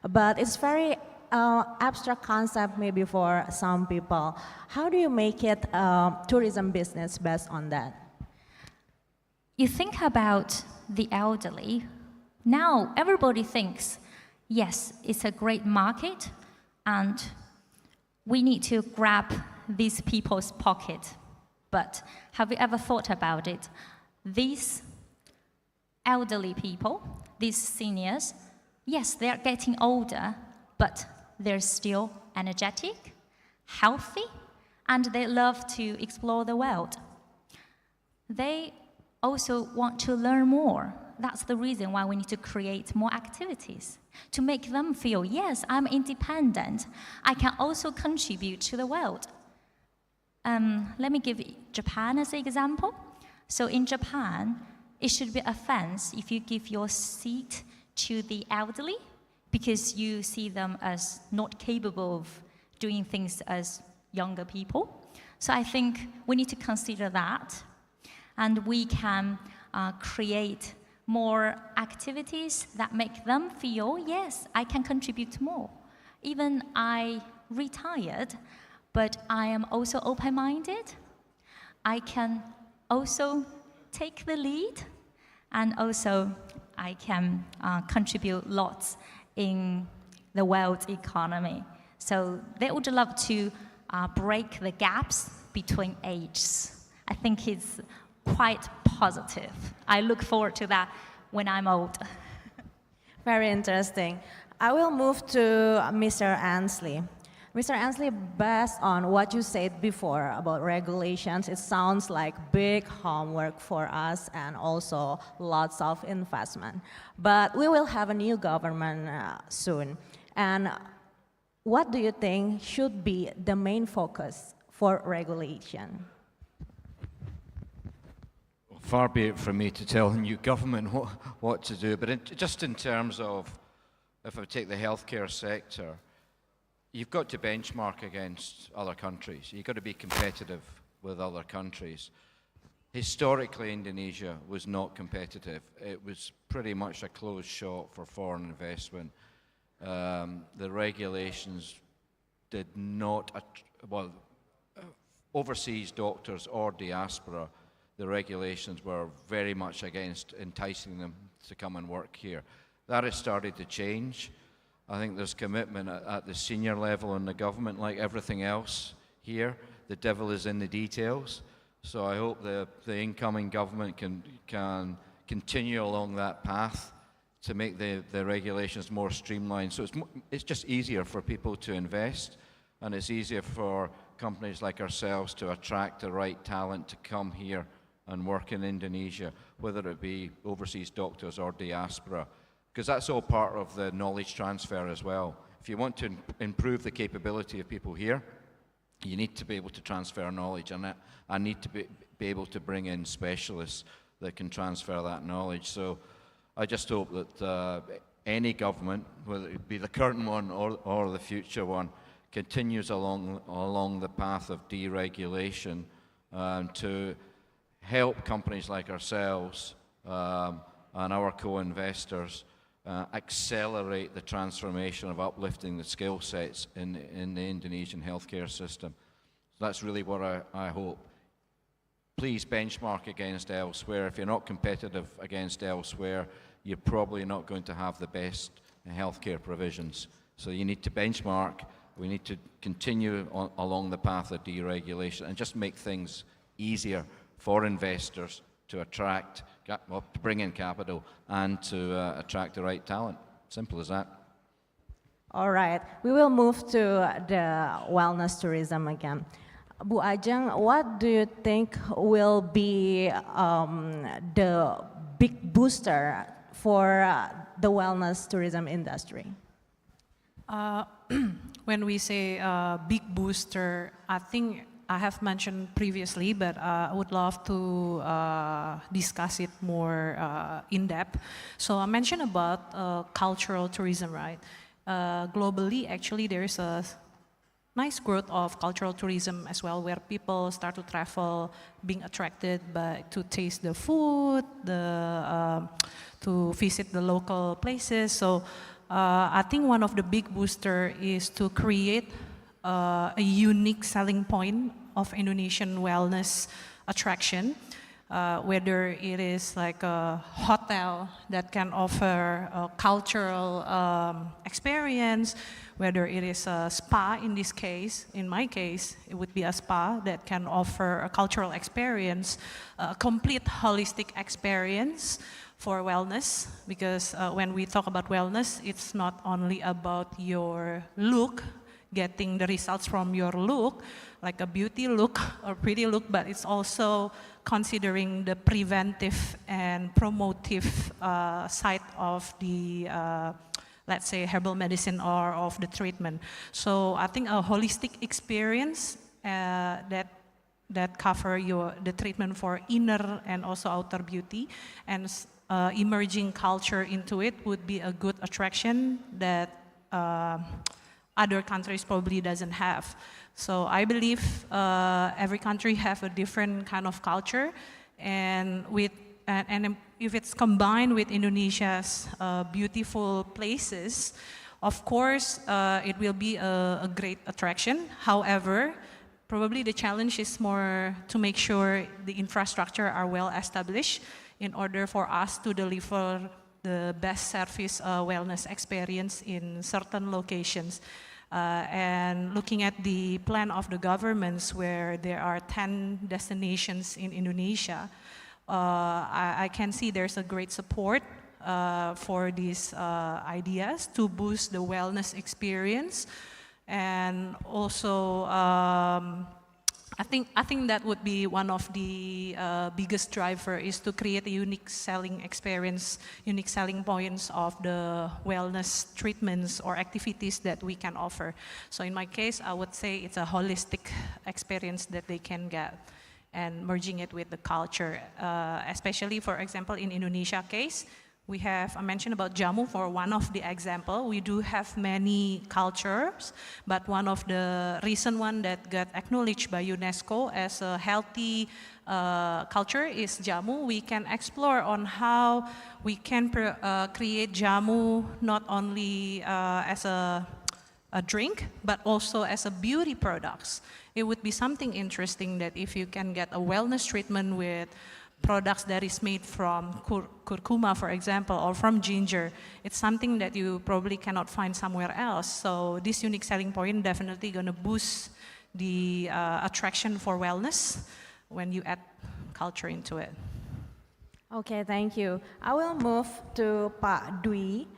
but it's very abstract concept maybe for some people. How do you make it a tourism business based on that? You think about the elderly. Now everybody thinks, yes, it's a great market and we need to grab these people's pocket. But have you ever thought about it? These elderly people, these seniors, yes, they are getting older, but they're still energetic, healthy, and they love to explore the world. They also want to learn more. That's the reason why we need to create more activities to make them feel, yes, I'm independent. I can also contribute to the world. Let me give Japan as an example. So in Japan, it should be offense if you give your seat to the elderly because you see them as not capable of doing things as younger people. So I think we need to consider that, and we can create more activities that make them feel, yes, I can contribute more. Even I retired, but I am also open-minded. I can also take the lead, and also I can contribute lots in the world economy. So they would love to break the gaps between ages. I think it's quite positive. I look forward to that when I'm old. Very interesting. I will move to Mr. Ansley. Mr. Ansley, based on what you said before about regulations, it sounds like big homework for us and also lots of investment. But we will have a new government soon. And what do you think should be the main focus for regulation? Far be it from me to tell the new government what to do, but just in terms of, if I take the healthcare sector, you've got to benchmark against other countries. You've got to be competitive with other countries. Historically, Indonesia was not competitive. It was pretty much a closed shop for foreign investment. The regulations did not, overseas doctors or diaspora, the regulations were very much against enticing them to come and work here. That has started to change. I think there's commitment at the senior level in the government, like everything else here. The devil is in the details. So I hope the incoming government can continue along that path to make the regulations more streamlined. So it's just easier for people to invest, and it's easier for companies like ourselves to attract the right talent to come here and work in Indonesia, whether it be overseas doctors or diaspora, because that's all part of the knowledge transfer as well. If you want to improve the capability of people here, you need to be able to transfer knowledge, and I need to be able to bring in specialists that can transfer that knowledge. So I just hope that any government, whether it be the current one or the future one, continues along the path of deregulation to help companies like ourselves and our co-investors accelerate the transformation of uplifting the skill sets in the Indonesian healthcare system. So that's really what I hope. Please benchmark against elsewhere. If you're not competitive against elsewhere, you're probably not going to have the best healthcare provisions. So you need to benchmark. We need to continue along the path of deregulation and just make things easier for investors to attract, to bring in capital and to attract the right talent. Simple as that. All right, we will move to the wellness tourism again. Bu Ajeng, what do you think will be the big booster for the wellness tourism industry? When we say big booster, I think I have mentioned previously, but I would love to discuss it more in depth. So I mentioned about cultural tourism, right? Globally, actually, there's a nice growth of cultural tourism as well, where people start to travel, being attracted to taste the food, to visit the local places. So I think one of the big booster is to create a unique selling point of Indonesian wellness attraction, whether it is like a hotel that can offer a cultural experience, whether it is a spa in this case. In my case, it would be a spa that can offer a cultural experience, a complete holistic experience for wellness, because when we talk about wellness, it's not only about your look, getting the results from your look, like a beauty look or pretty look, but it's also considering the preventive and promotive side of the, let's say, herbal medicine or of the treatment. So I think a holistic experience that cover the treatment for inner and also outer beauty, and emerging culture into it would be a good attraction that other countries probably doesn't have. So I believe every country have a different kind of culture, and if it's combined with Indonesia's beautiful places, of course it will be a great attraction. However, probably the challenge is more to make sure the infrastructure are well established in order for us to deliver the best service wellness experience in certain locations. And looking at the plan of the governments, where there are 10 destinations in Indonesia, I can see there's a great support for these ideas to boost the wellness experience. And also, I think that would be one of the biggest driver, is to create a unique selling experience, unique selling points of the wellness treatments or activities that we can offer. So in my case, I would say it's a holistic experience that they can get, and merging it with the culture, especially, for example, in Indonesia case, we have, I mentioned about jamu for one of the example. We do have many cultures, but one of the recent one that got acknowledged by UNESCO as a healthy culture is jamu. We can explore on how we can create jamu not only as a drink, but also as a beauty products. It would be something interesting that if you can get a wellness treatment with products that is made from curcuma, for example, or from ginger, it's something that you probably cannot find somewhere else. So this unique selling point definitely going to boost the attraction for wellness when you add culture into it. Okay, thank you. I will move to Pak Dwi.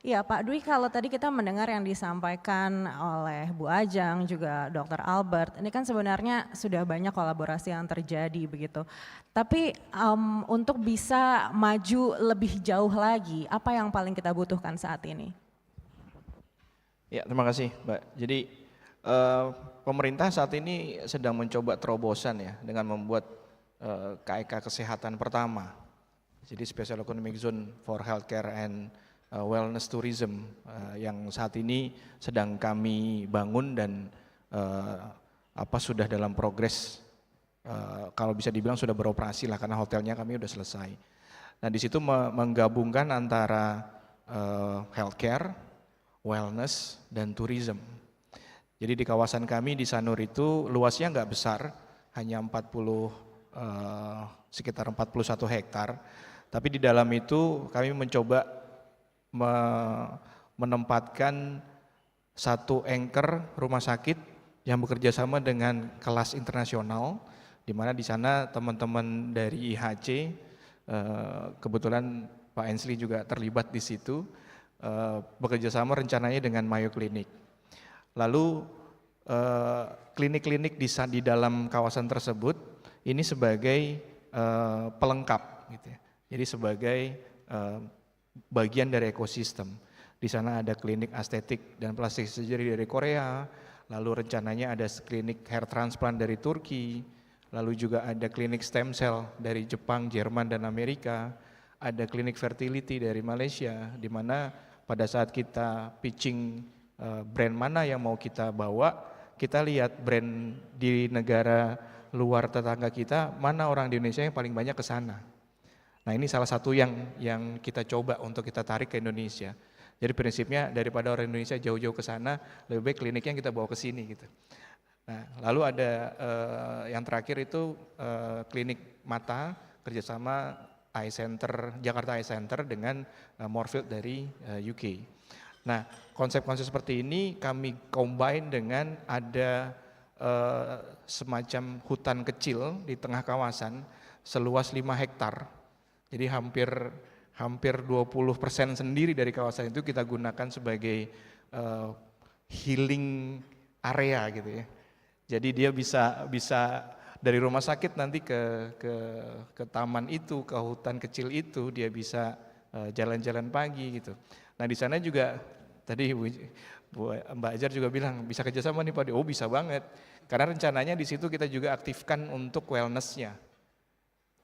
Ya, Pak Dwi, kalau tadi kita mendengar yang disampaikan oleh Bu Ajeng, juga Dr. Albert, ini kan sebenarnya sudah banyak kolaborasi yang terjadi begitu. Tapi untuk bisa maju lebih jauh lagi, apa yang paling kita butuhkan saat ini? Ya, terima kasih, Mbak. Jadi pemerintah saat ini sedang mencoba terobosan ya, dengan membuat KEK kesehatan pertama. Jadi Special Economic Zone for Healthcare and Wellness Tourism yang saat ini sedang kami bangun dan sudah dalam progres, kalau bisa dibilang sudah beroperasi lah, karena hotelnya kami sudah selesai. Nah, di situ menggabungkan antara healthcare, wellness, dan tourism. Jadi di kawasan kami di Sanur itu luasnya nggak besar, hanya sekitar 41 hektar. Tapi di dalam itu kami mencoba menempatkan satu anchor rumah sakit yang bekerja sama dengan kelas internasional, di mana di sana teman-teman dari IHC, kebetulan Pak Ensli juga terlibat di situ, bekerja sama rencananya dengan Mayo Clinic. Lalu klinik-klinik di dalam kawasan tersebut ini sebagai pelengkap, gitu ya. Jadi sebagai bagian dari ekosistem. Di sana ada klinik estetik dan plastik surgery dari Korea, lalu rencananya ada klinik hair transplant dari Turki, lalu juga ada klinik stem cell dari Jepang, Jerman, dan Amerika, ada klinik fertility dari Malaysia, di mana pada saat kita pitching brand mana yang mau kita bawa, kita lihat brand di negara luar tetangga kita, mana orang di Indonesia yang paling banyak ke sana. Nah, ini salah satu yang kita coba untuk kita tarik ke Indonesia. Jadi prinsipnya daripada orang Indonesia jauh-jauh ke sana, lebih baik kliniknya kita bawa ke sini gitu. Nah, lalu ada yang terakhir itu klinik mata kerjasama Eye Center, Jakarta Eye Center dengan Moorfield dari UK. Nah, konsep-konsep seperti ini kami combine dengan ada semacam hutan kecil di tengah kawasan seluas 5 hektar. Jadi hampir 20% sendiri dari kawasan itu kita gunakan sebagai healing area gitu ya. Jadi dia bisa dari rumah sakit nanti ke taman itu, ke hutan kecil itu, dia bisa jalan-jalan pagi gitu. Nah, di sana juga tadi Mbak Ajar juga bilang bisa kerjasama nih Pak. Oh, bisa banget. Karena rencananya di situ kita juga aktifkan untuk wellness-nya.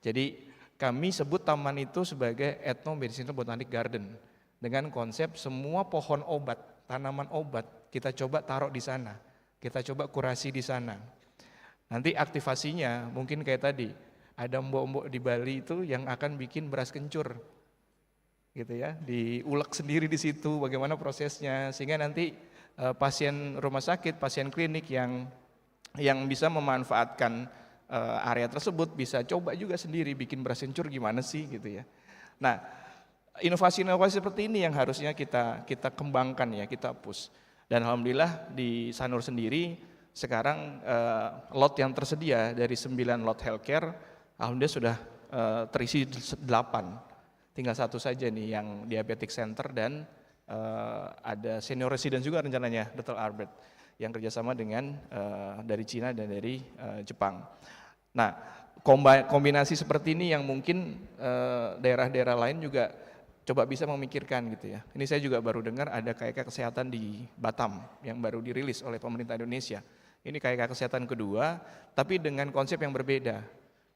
Jadi kami sebut taman itu sebagai ethno-medicinal botanic garden dengan konsep semua pohon obat, tanaman obat kita coba taruh di sana. Kita coba kurasi di sana. Nanti aktivasinya mungkin kayak tadi, ada mbok-mbok di Bali itu yang akan bikin beras kencur. Gitu ya, diulek sendiri di situ bagaimana prosesnya, sehingga nanti pasien rumah sakit, pasien klinik yang bisa memanfaatkan area tersebut bisa coba juga sendiri bikin beras kencur gimana sih gitu ya. Nah, inovasi-inovasi seperti ini yang harusnya kita kembangkan ya, kita push. Dan alhamdulillah di Sanur sendiri sekarang lot yang tersedia dari 9 lot healthcare alhamdulillah sudah terisi 8. Tinggal satu saja nih yang diabetic center dan ada senior resident juga rencananya, Dr. Albert, yang kerjasama dengan dari Cina dan dari Jepang. Nah, kombinasi seperti ini yang mungkin daerah-daerah lain juga coba bisa memikirkan gitu ya. Ini saya juga baru dengar ada KK kesehatan di Batam yang baru dirilis oleh pemerintah Indonesia. Ini KK kesehatan kedua, tapi dengan konsep yang berbeda,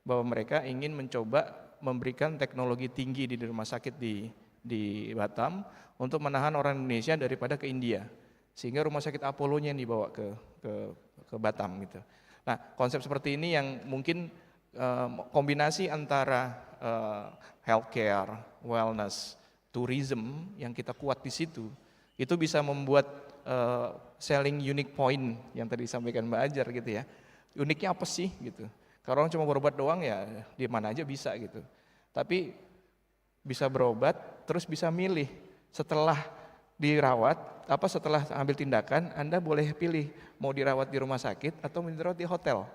bahwa mereka ingin mencoba memberikan teknologi tinggi di rumah sakit di Batam untuk menahan orang Indonesia daripada ke India, sehingga rumah sakit Apollo-nya yang dibawa ke Batam gitu. Nah, konsep seperti ini yang mungkin kombinasi antara healthcare, wellness, tourism yang kita kuat di situ, itu bisa membuat selling unique point yang tadi disampaikan Mbak Ajar gitu ya. Uniknya apa sih gitu? Kalau orang cuma berobat doang ya di mana aja bisa gitu. Tapi bisa berobat terus bisa milih setelah dirawat, setelah ambil tindakan Anda boleh pilih mau dirawat di rumah sakit atau mau dirawat di hotel.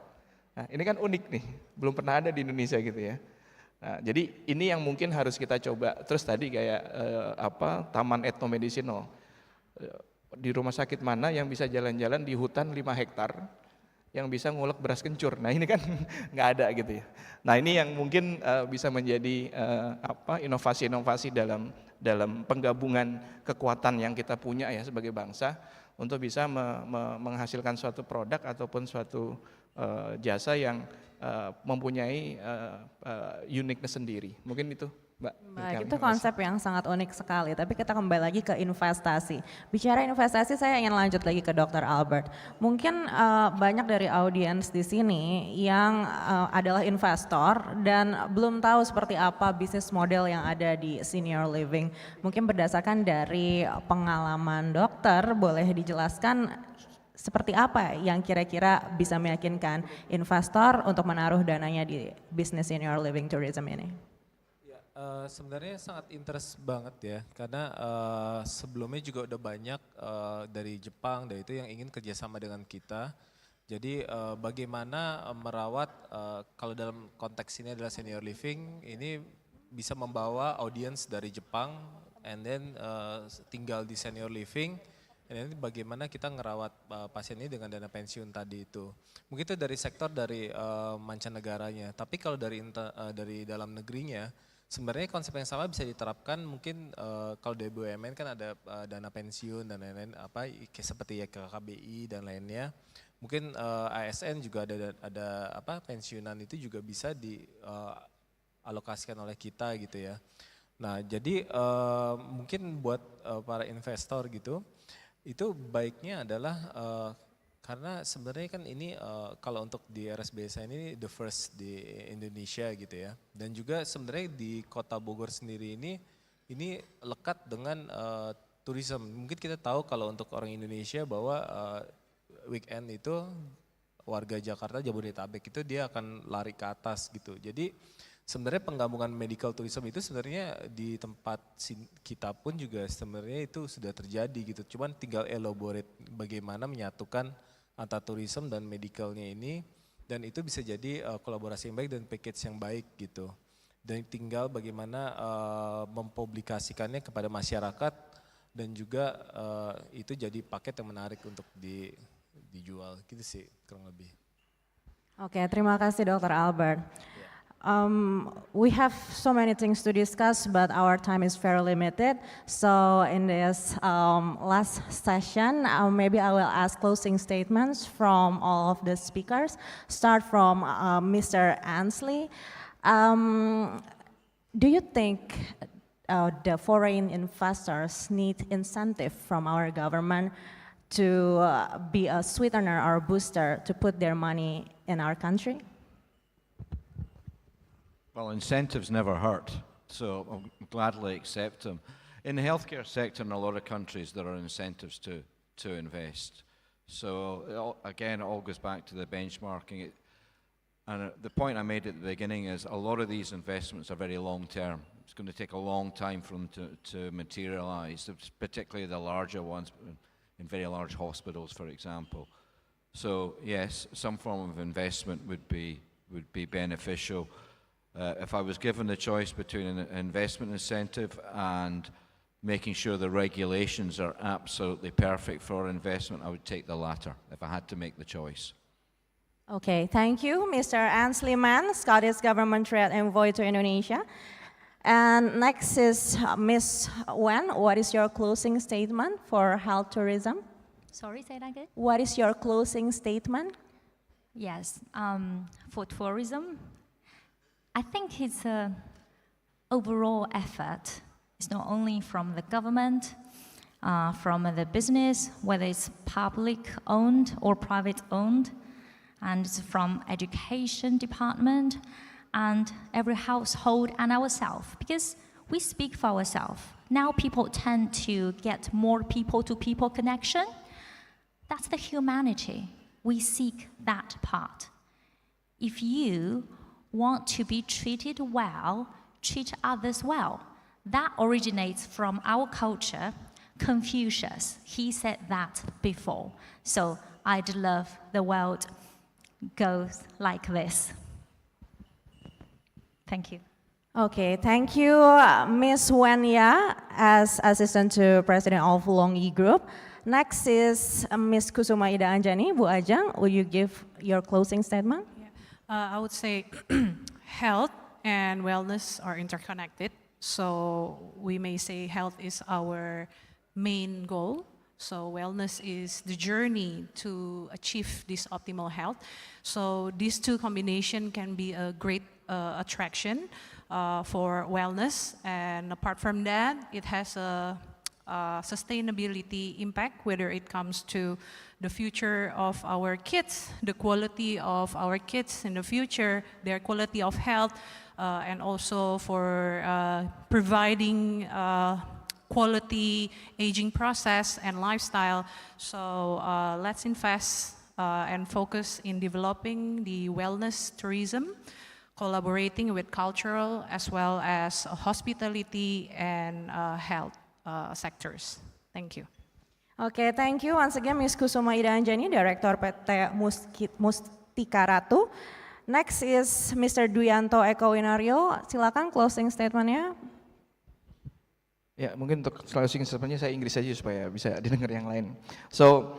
Nah, ini kan unik nih, belum pernah ada di Indonesia gitu ya. Nah, jadi ini yang mungkin harus kita coba. Terus tadi kayak taman ethno-medicinal. Di rumah sakit mana yang bisa jalan-jalan di hutan 5 hektar yang bisa ngulek beras kencur. Nah, ini kan nggak ada gitu ya. Nah, ini yang mungkin bisa menjadi inovasi-inovasi dalam penggabungan kekuatan yang kita punya ya sebagai bangsa untuk bisa menghasilkan suatu produk ataupun suatu jasa yang mempunyai uniqueness sendiri. Mungkin itu Mbak. Baik, itu konsep yang sangat unik sekali. Tapi kita kembali lagi ke investasi. Bicara investasi, saya ingin lanjut lagi ke Dr. Albert. Mungkin banyak dari audiens di sini yang adalah investor dan belum tahu seperti apa bisnis model yang ada di senior living. Mungkin berdasarkan dari pengalaman dokter, boleh dijelaskan seperti apa yang kira-kira bisa meyakinkan investor untuk menaruh dananya di bisnis senior living tourism ini? Sebenarnya sangat interest banget ya, karena sebelumnya juga udah banyak dari Jepang dari itu yang ingin kerjasama dengan kita. Jadi bagaimana merawat, kalau dalam konteks ini adalah senior living, ini bisa membawa audiens dari Jepang, and then tinggal di senior living, and then bagaimana kita ngerawat pasien ini dengan dana pensiun tadi itu. Mungkin itu dari sektor dari mancanegaranya, tapi kalau dari dalam negerinya, sebenarnya konsep yang sama bisa diterapkan mungkin kalau dari BUMN kan ada dana pensiun dan lain-lain seperti ya KKBI dan lainnya. Mungkin ASN juga ada pensiunan itu juga bisa dialokasikan oleh kita gitu ya. Nah, jadi mungkin buat para investor gitu, itu baiknya adalah karena sebenarnya kan ini kalau untuk di RSBSA ini the first di Indonesia gitu ya. Dan juga sebenarnya di Kota Bogor sendiri ini lekat dengan tourism. Mungkin kita tahu kalau untuk orang Indonesia bahwa weekend itu warga Jakarta, Jabodetabek itu dia akan lari ke atas gitu. Jadi sebenarnya penggabungan medical tourism itu sebenarnya di tempat kita pun juga sebenarnya itu sudah terjadi gitu. Cuman tinggal elaborate bagaimana menyatukan antara tourism dan medicalnya ini, dan itu bisa jadi kolaborasi yang baik dan package yang baik gitu. Dan tinggal bagaimana mempublikasikannya kepada masyarakat dan juga itu jadi paket yang menarik untuk dijual gitu sih kurang lebih. Oke, terima kasih Dr. Albert. We have so many things to discuss, but our time is very limited. So in this last session, maybe I will ask closing statements from all of the speakers. Start from Mr. Ansley. Do you think the foreign investors need incentive from our government to be a sweetener or booster to put their money in our country? Well, incentives never hurt, so I'll gladly accept them. In the healthcare sector in a lot of countries, there are incentives to invest. So again, it all goes back to the benchmarking. And the point I made at the beginning is a lot of these investments are very long term. It's going to take a long time for them to materialize, particularly the larger ones in very large hospitals, for example. So yes, some form of investment would be beneficial. If I was given the choice between an investment incentive and making sure the regulations are absolutely perfect for investment, I would take the latter if I had to make the choice. Okay, thank you, Mr. Ansley Mann, Scottish Government Trade Envoy to Indonesia. And next is Ms. Wen. What is your closing statement for health tourism? Sorry, say that again? What is your closing statement? Yes, for tourism, I think it's an overall effort. It's not only from the government, from the business, whether it's public-owned or private-owned, and it's from education department and every household and ourselves, because we speak for ourselves. Now people tend to get more people-to-people connection. That's the humanity. We seek that part. If you want to be treated well, treat others well. That originates from our culture. Confucius, he said that before. So I'd love the world goes like this. Thank you. Okay, thank you, Ms. Wen Ya, as Assistant to President of Longi Group. Next is Ms. Kusuma Ida Anjani. Bu Ajang, will you give your closing statement? I would say health and wellness are interconnected. So we may say health is our main goal. So wellness is the journey to achieve this optimal health. So these two combination can be a great attraction for wellness. And apart from that, it has a sustainability impact, whether it comes to the future of our kids, the quality of our kids in the future, their quality of health, and also for providing quality aging process and lifestyle. So let's invest and focus in developing the wellness tourism, collaborating with cultural as well as hospitality and health sectors. Thank you. Okay, thank you once again Ms. Kusuma Ida Anjani, Director PT Mustika Ratu. Next is Mr. Duyanto Eko Winario. Silakan closing statementnya. Ya, mungkin untuk closing statementnya saya Inggris saja supaya bisa didengar yang lain. So,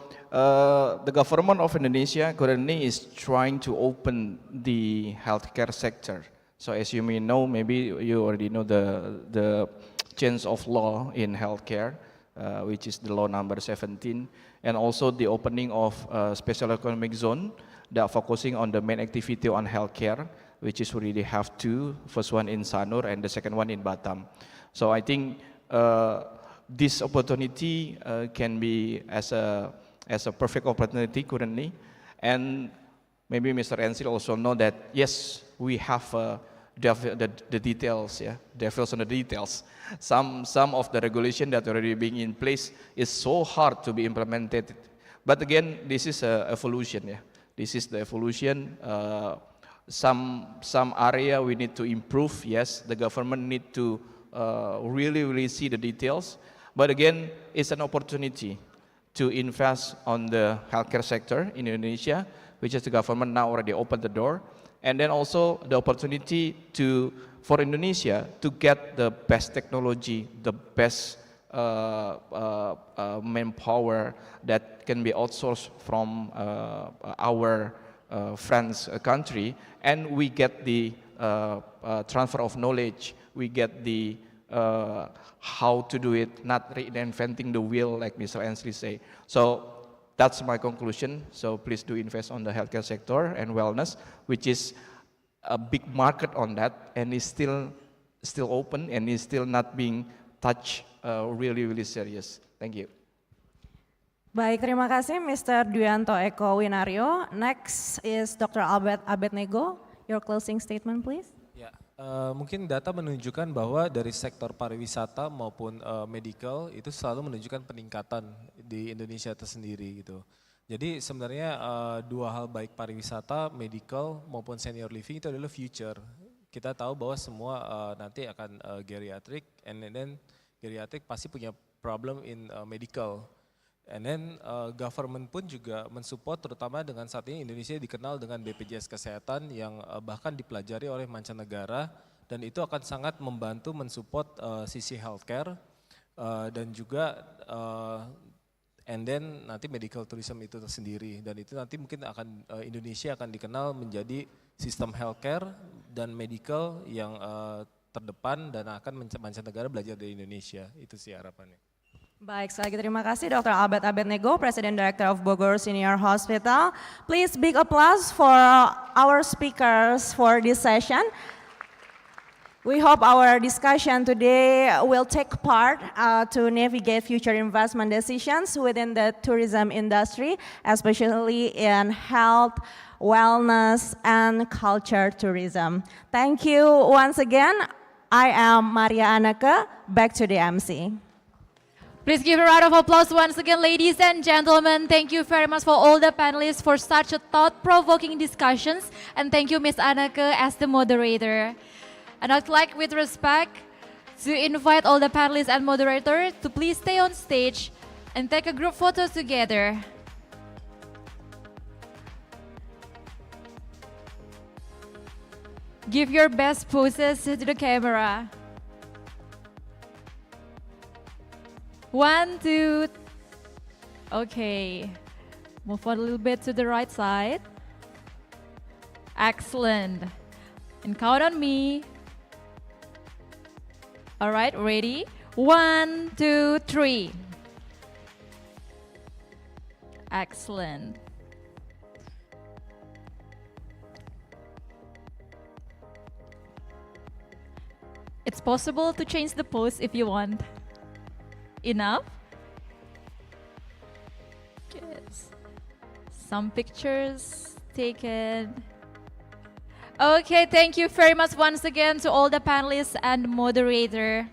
the government of Indonesia currently is trying to open the healthcare sector. So, as you may know, maybe you already know the change of law in healthcare, which is the law number 17, and also the opening of special economic zone that are focusing on the main activity on healthcare, which is we really have two, first one in Sanur and the second one in Batam. So I think this opportunity can be as a perfect opportunity currently, and maybe Mr. Ensil also know that yes, we have the details, yeah, devils on the details. Some of the regulation that already being in place is so hard to be implemented. But again, this is a evolution, yeah. This is the evolution. Some area we need to improve. Yes, the government need to really see the details. But again, it's an opportunity to invest on the healthcare sector in Indonesia, which is the government now already opened the door. And then also the opportunity for Indonesia to get the best technology, the best manpower that can be outsourced from our friends country, and we get the transfer of knowledge, we get the how to do it, not reinventing the wheel like Mr. Ensley say. So that's my conclusion. So please do invest on the healthcare sector and wellness, which is a big market on that, and is still open and is still not being touched really serious. Thank you. Baik, terima kasih Mr. Duyanto Eko Winario. Next is Dr. Albert Abednego. Your closing statement, please. Ya, mungkin data menunjukkan bahwa dari sektor pariwisata maupun medical itu selalu menunjukkan peningkatan di Indonesia tersendiri gitu. Jadi sebenarnya dua hal baik pariwisata, medical maupun senior living itu adalah future. Kita tahu bahwa semua nanti akan geriatric, and then geriatric pasti punya problem in medical. And then government pun juga mensupport, terutama dengan saat ini Indonesia dikenal dengan BPJS Kesehatan yang bahkan dipelajari oleh mancanegara, dan itu akan sangat membantu mensupport sisi healthcare dan juga and then nanti medical tourism itu tersendiri, dan itu nanti mungkin akan Indonesia akan dikenal menjadi sistem healthcare dan medical yang terdepan dan akan mancanegara belajar dari Indonesia. Itu sih harapannya. Baik, sekali lagi terima kasih Dr. Albert Abednego, President Director of Bogor Senior Hospital. Please big applause for our speakers for this session. We hope our discussion today will take part to navigate future investment decisions within the tourism industry, especially in health, wellness, and culture tourism. Thank you once again. I am Maria Anake, back to the MC. Please give a round of applause once again, ladies and gentlemen. Thank you very much for all the panelists for such a thought-provoking discussions. And thank you, Ms. Anake, as the moderator. And I'd like, with respect, to invite all the panelists and moderators to please stay on stage and take a group photo together. Give your best poses to the camera. 1, 2. Okay. Move on a little bit to the right side. Excellent. And count on me. All right, ready? 1, 2, 3. Excellent. It's possible to change the pose if you want. Enough? Yes. Some pictures taken. Okay, thank you very much once again to all the panelists and moderator.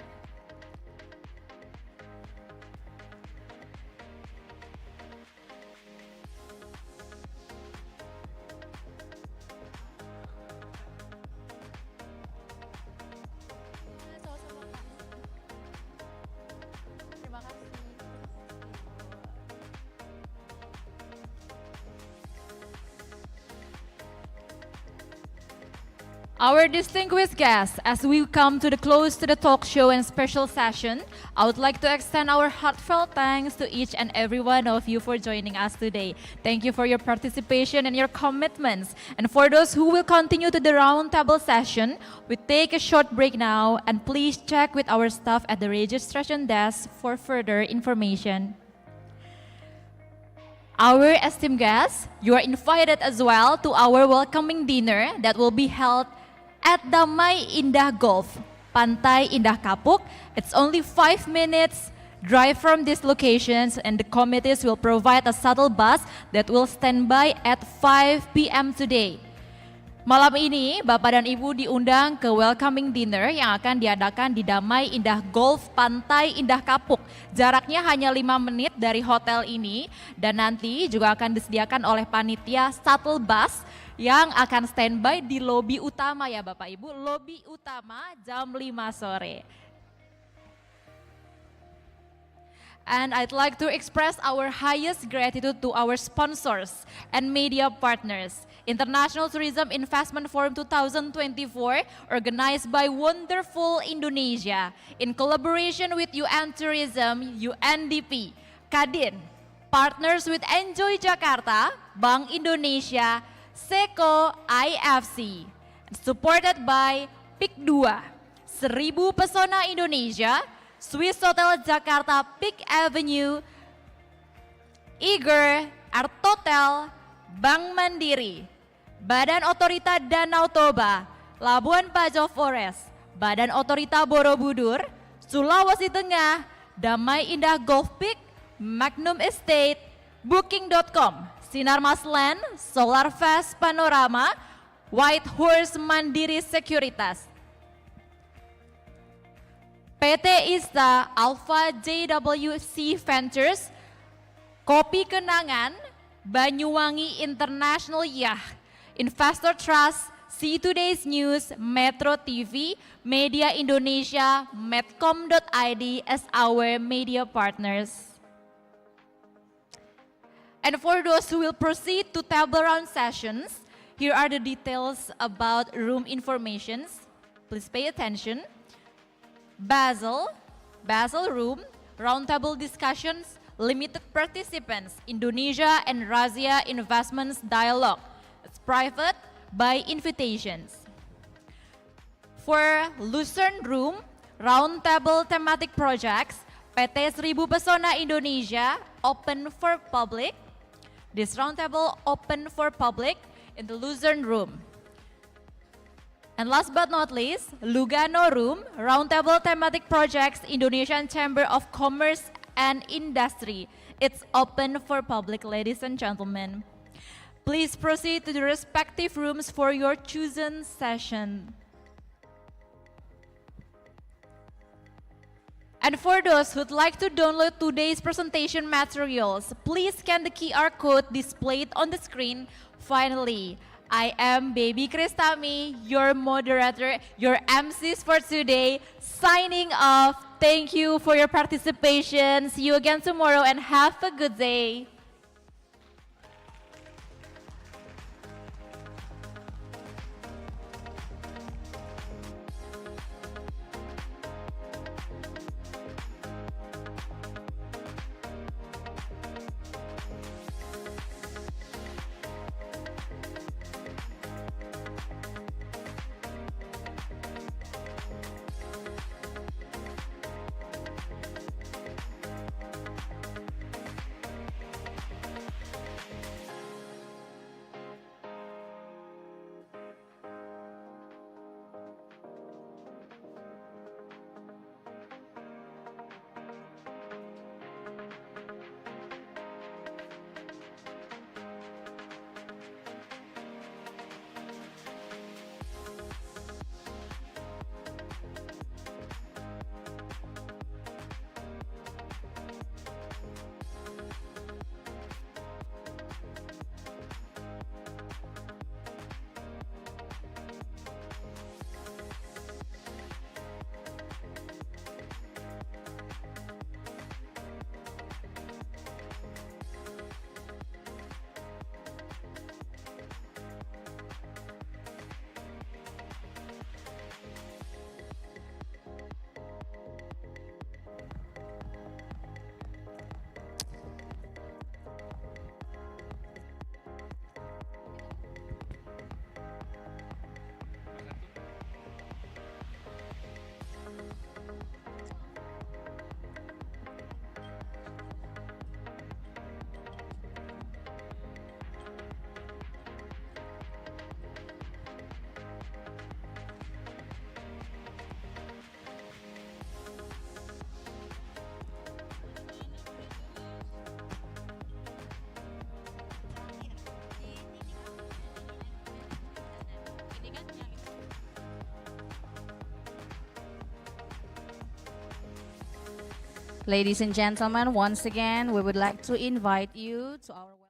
Our distinguished guests, as we come to the close to the talk show and special session, I would like to extend our heartfelt thanks to each and every one of you for joining us today. Thank you for your participation and your commitments. And for those who will continue to the roundtable session, we take a short break now, and please check with our staff at the registration desk for further information. Our esteemed guests, you are invited as well to our welcoming dinner that will be held at Damai Indah Golf, Pantai Indah Kapuk. It's only 5 minutes drive from these locations, and the committees will provide a shuttle bus that will stand by at 5 p.m. today. Malam ini, Bapak dan Ibu diundang ke welcoming dinner yang akan diadakan di Damai Indah Golf Pantai Indah Kapuk. Jaraknya hanya 5 menit dari hotel ini, dan nanti juga akan disediakan oleh panitia shuttle bus yang akan standby di lobi utama ya Bapak Ibu, lobi utama jam 5 sore. And I'd like to express our highest gratitude to our sponsors and media partners. International Tourism Investment Forum 2024, organized by Wonderful Indonesia, in collaboration with UN Tourism, UNDP, Kadin, partners with Enjoy Jakarta, Bank Indonesia, Seko IFC, supported by PIK 2, 1000 Pesona Indonesia, Swiss Hotel Jakarta Peak Avenue, Iger, Artotel, Bank Mandiri, Badan Otorita Danau Toba, Labuan Bajo Forest, Badan Otorita Borobudur, Sulawesi Tengah, Damai Indah Golf Peak, Magnum Estate, Booking.com, Sinarmas Land, Solar Fast Panorama, White Horse Mandiri Sekuritas, PT ISTA, Alpha JWC Ventures, Kopi Kenangan, Banyuwangi International Yacht, Investor Trust, See Today's News, Metro TV, Media Indonesia, Medcom.id as our media partners. And for those who will proceed to table round sessions, here are the details about room informations. Please pay attention. Basel room, roundtable discussions, limited participants, Indonesia and Russia investments dialogue. It's private by invitations. For Lucerne room, roundtable thematic projects, PT 1000 Pesona Indonesia, open for public. This roundtable open for public in the Lucerne room. And last but not least, Lugano room, roundtable thematic projects, Indonesian Chamber of Commerce and Industry. It's open for public, ladies and gentlemen. Please proceed to the respective rooms for your chosen session. And for those who'd like to download today's presentation materials, please scan the QR code displayed on the screen. Finally, I am Baby Kristami, your moderator, your MCs for today, signing off. Thank you for your participation. See you again tomorrow and have a good day. Ladies and gentlemen, once again, we would like to invite you to our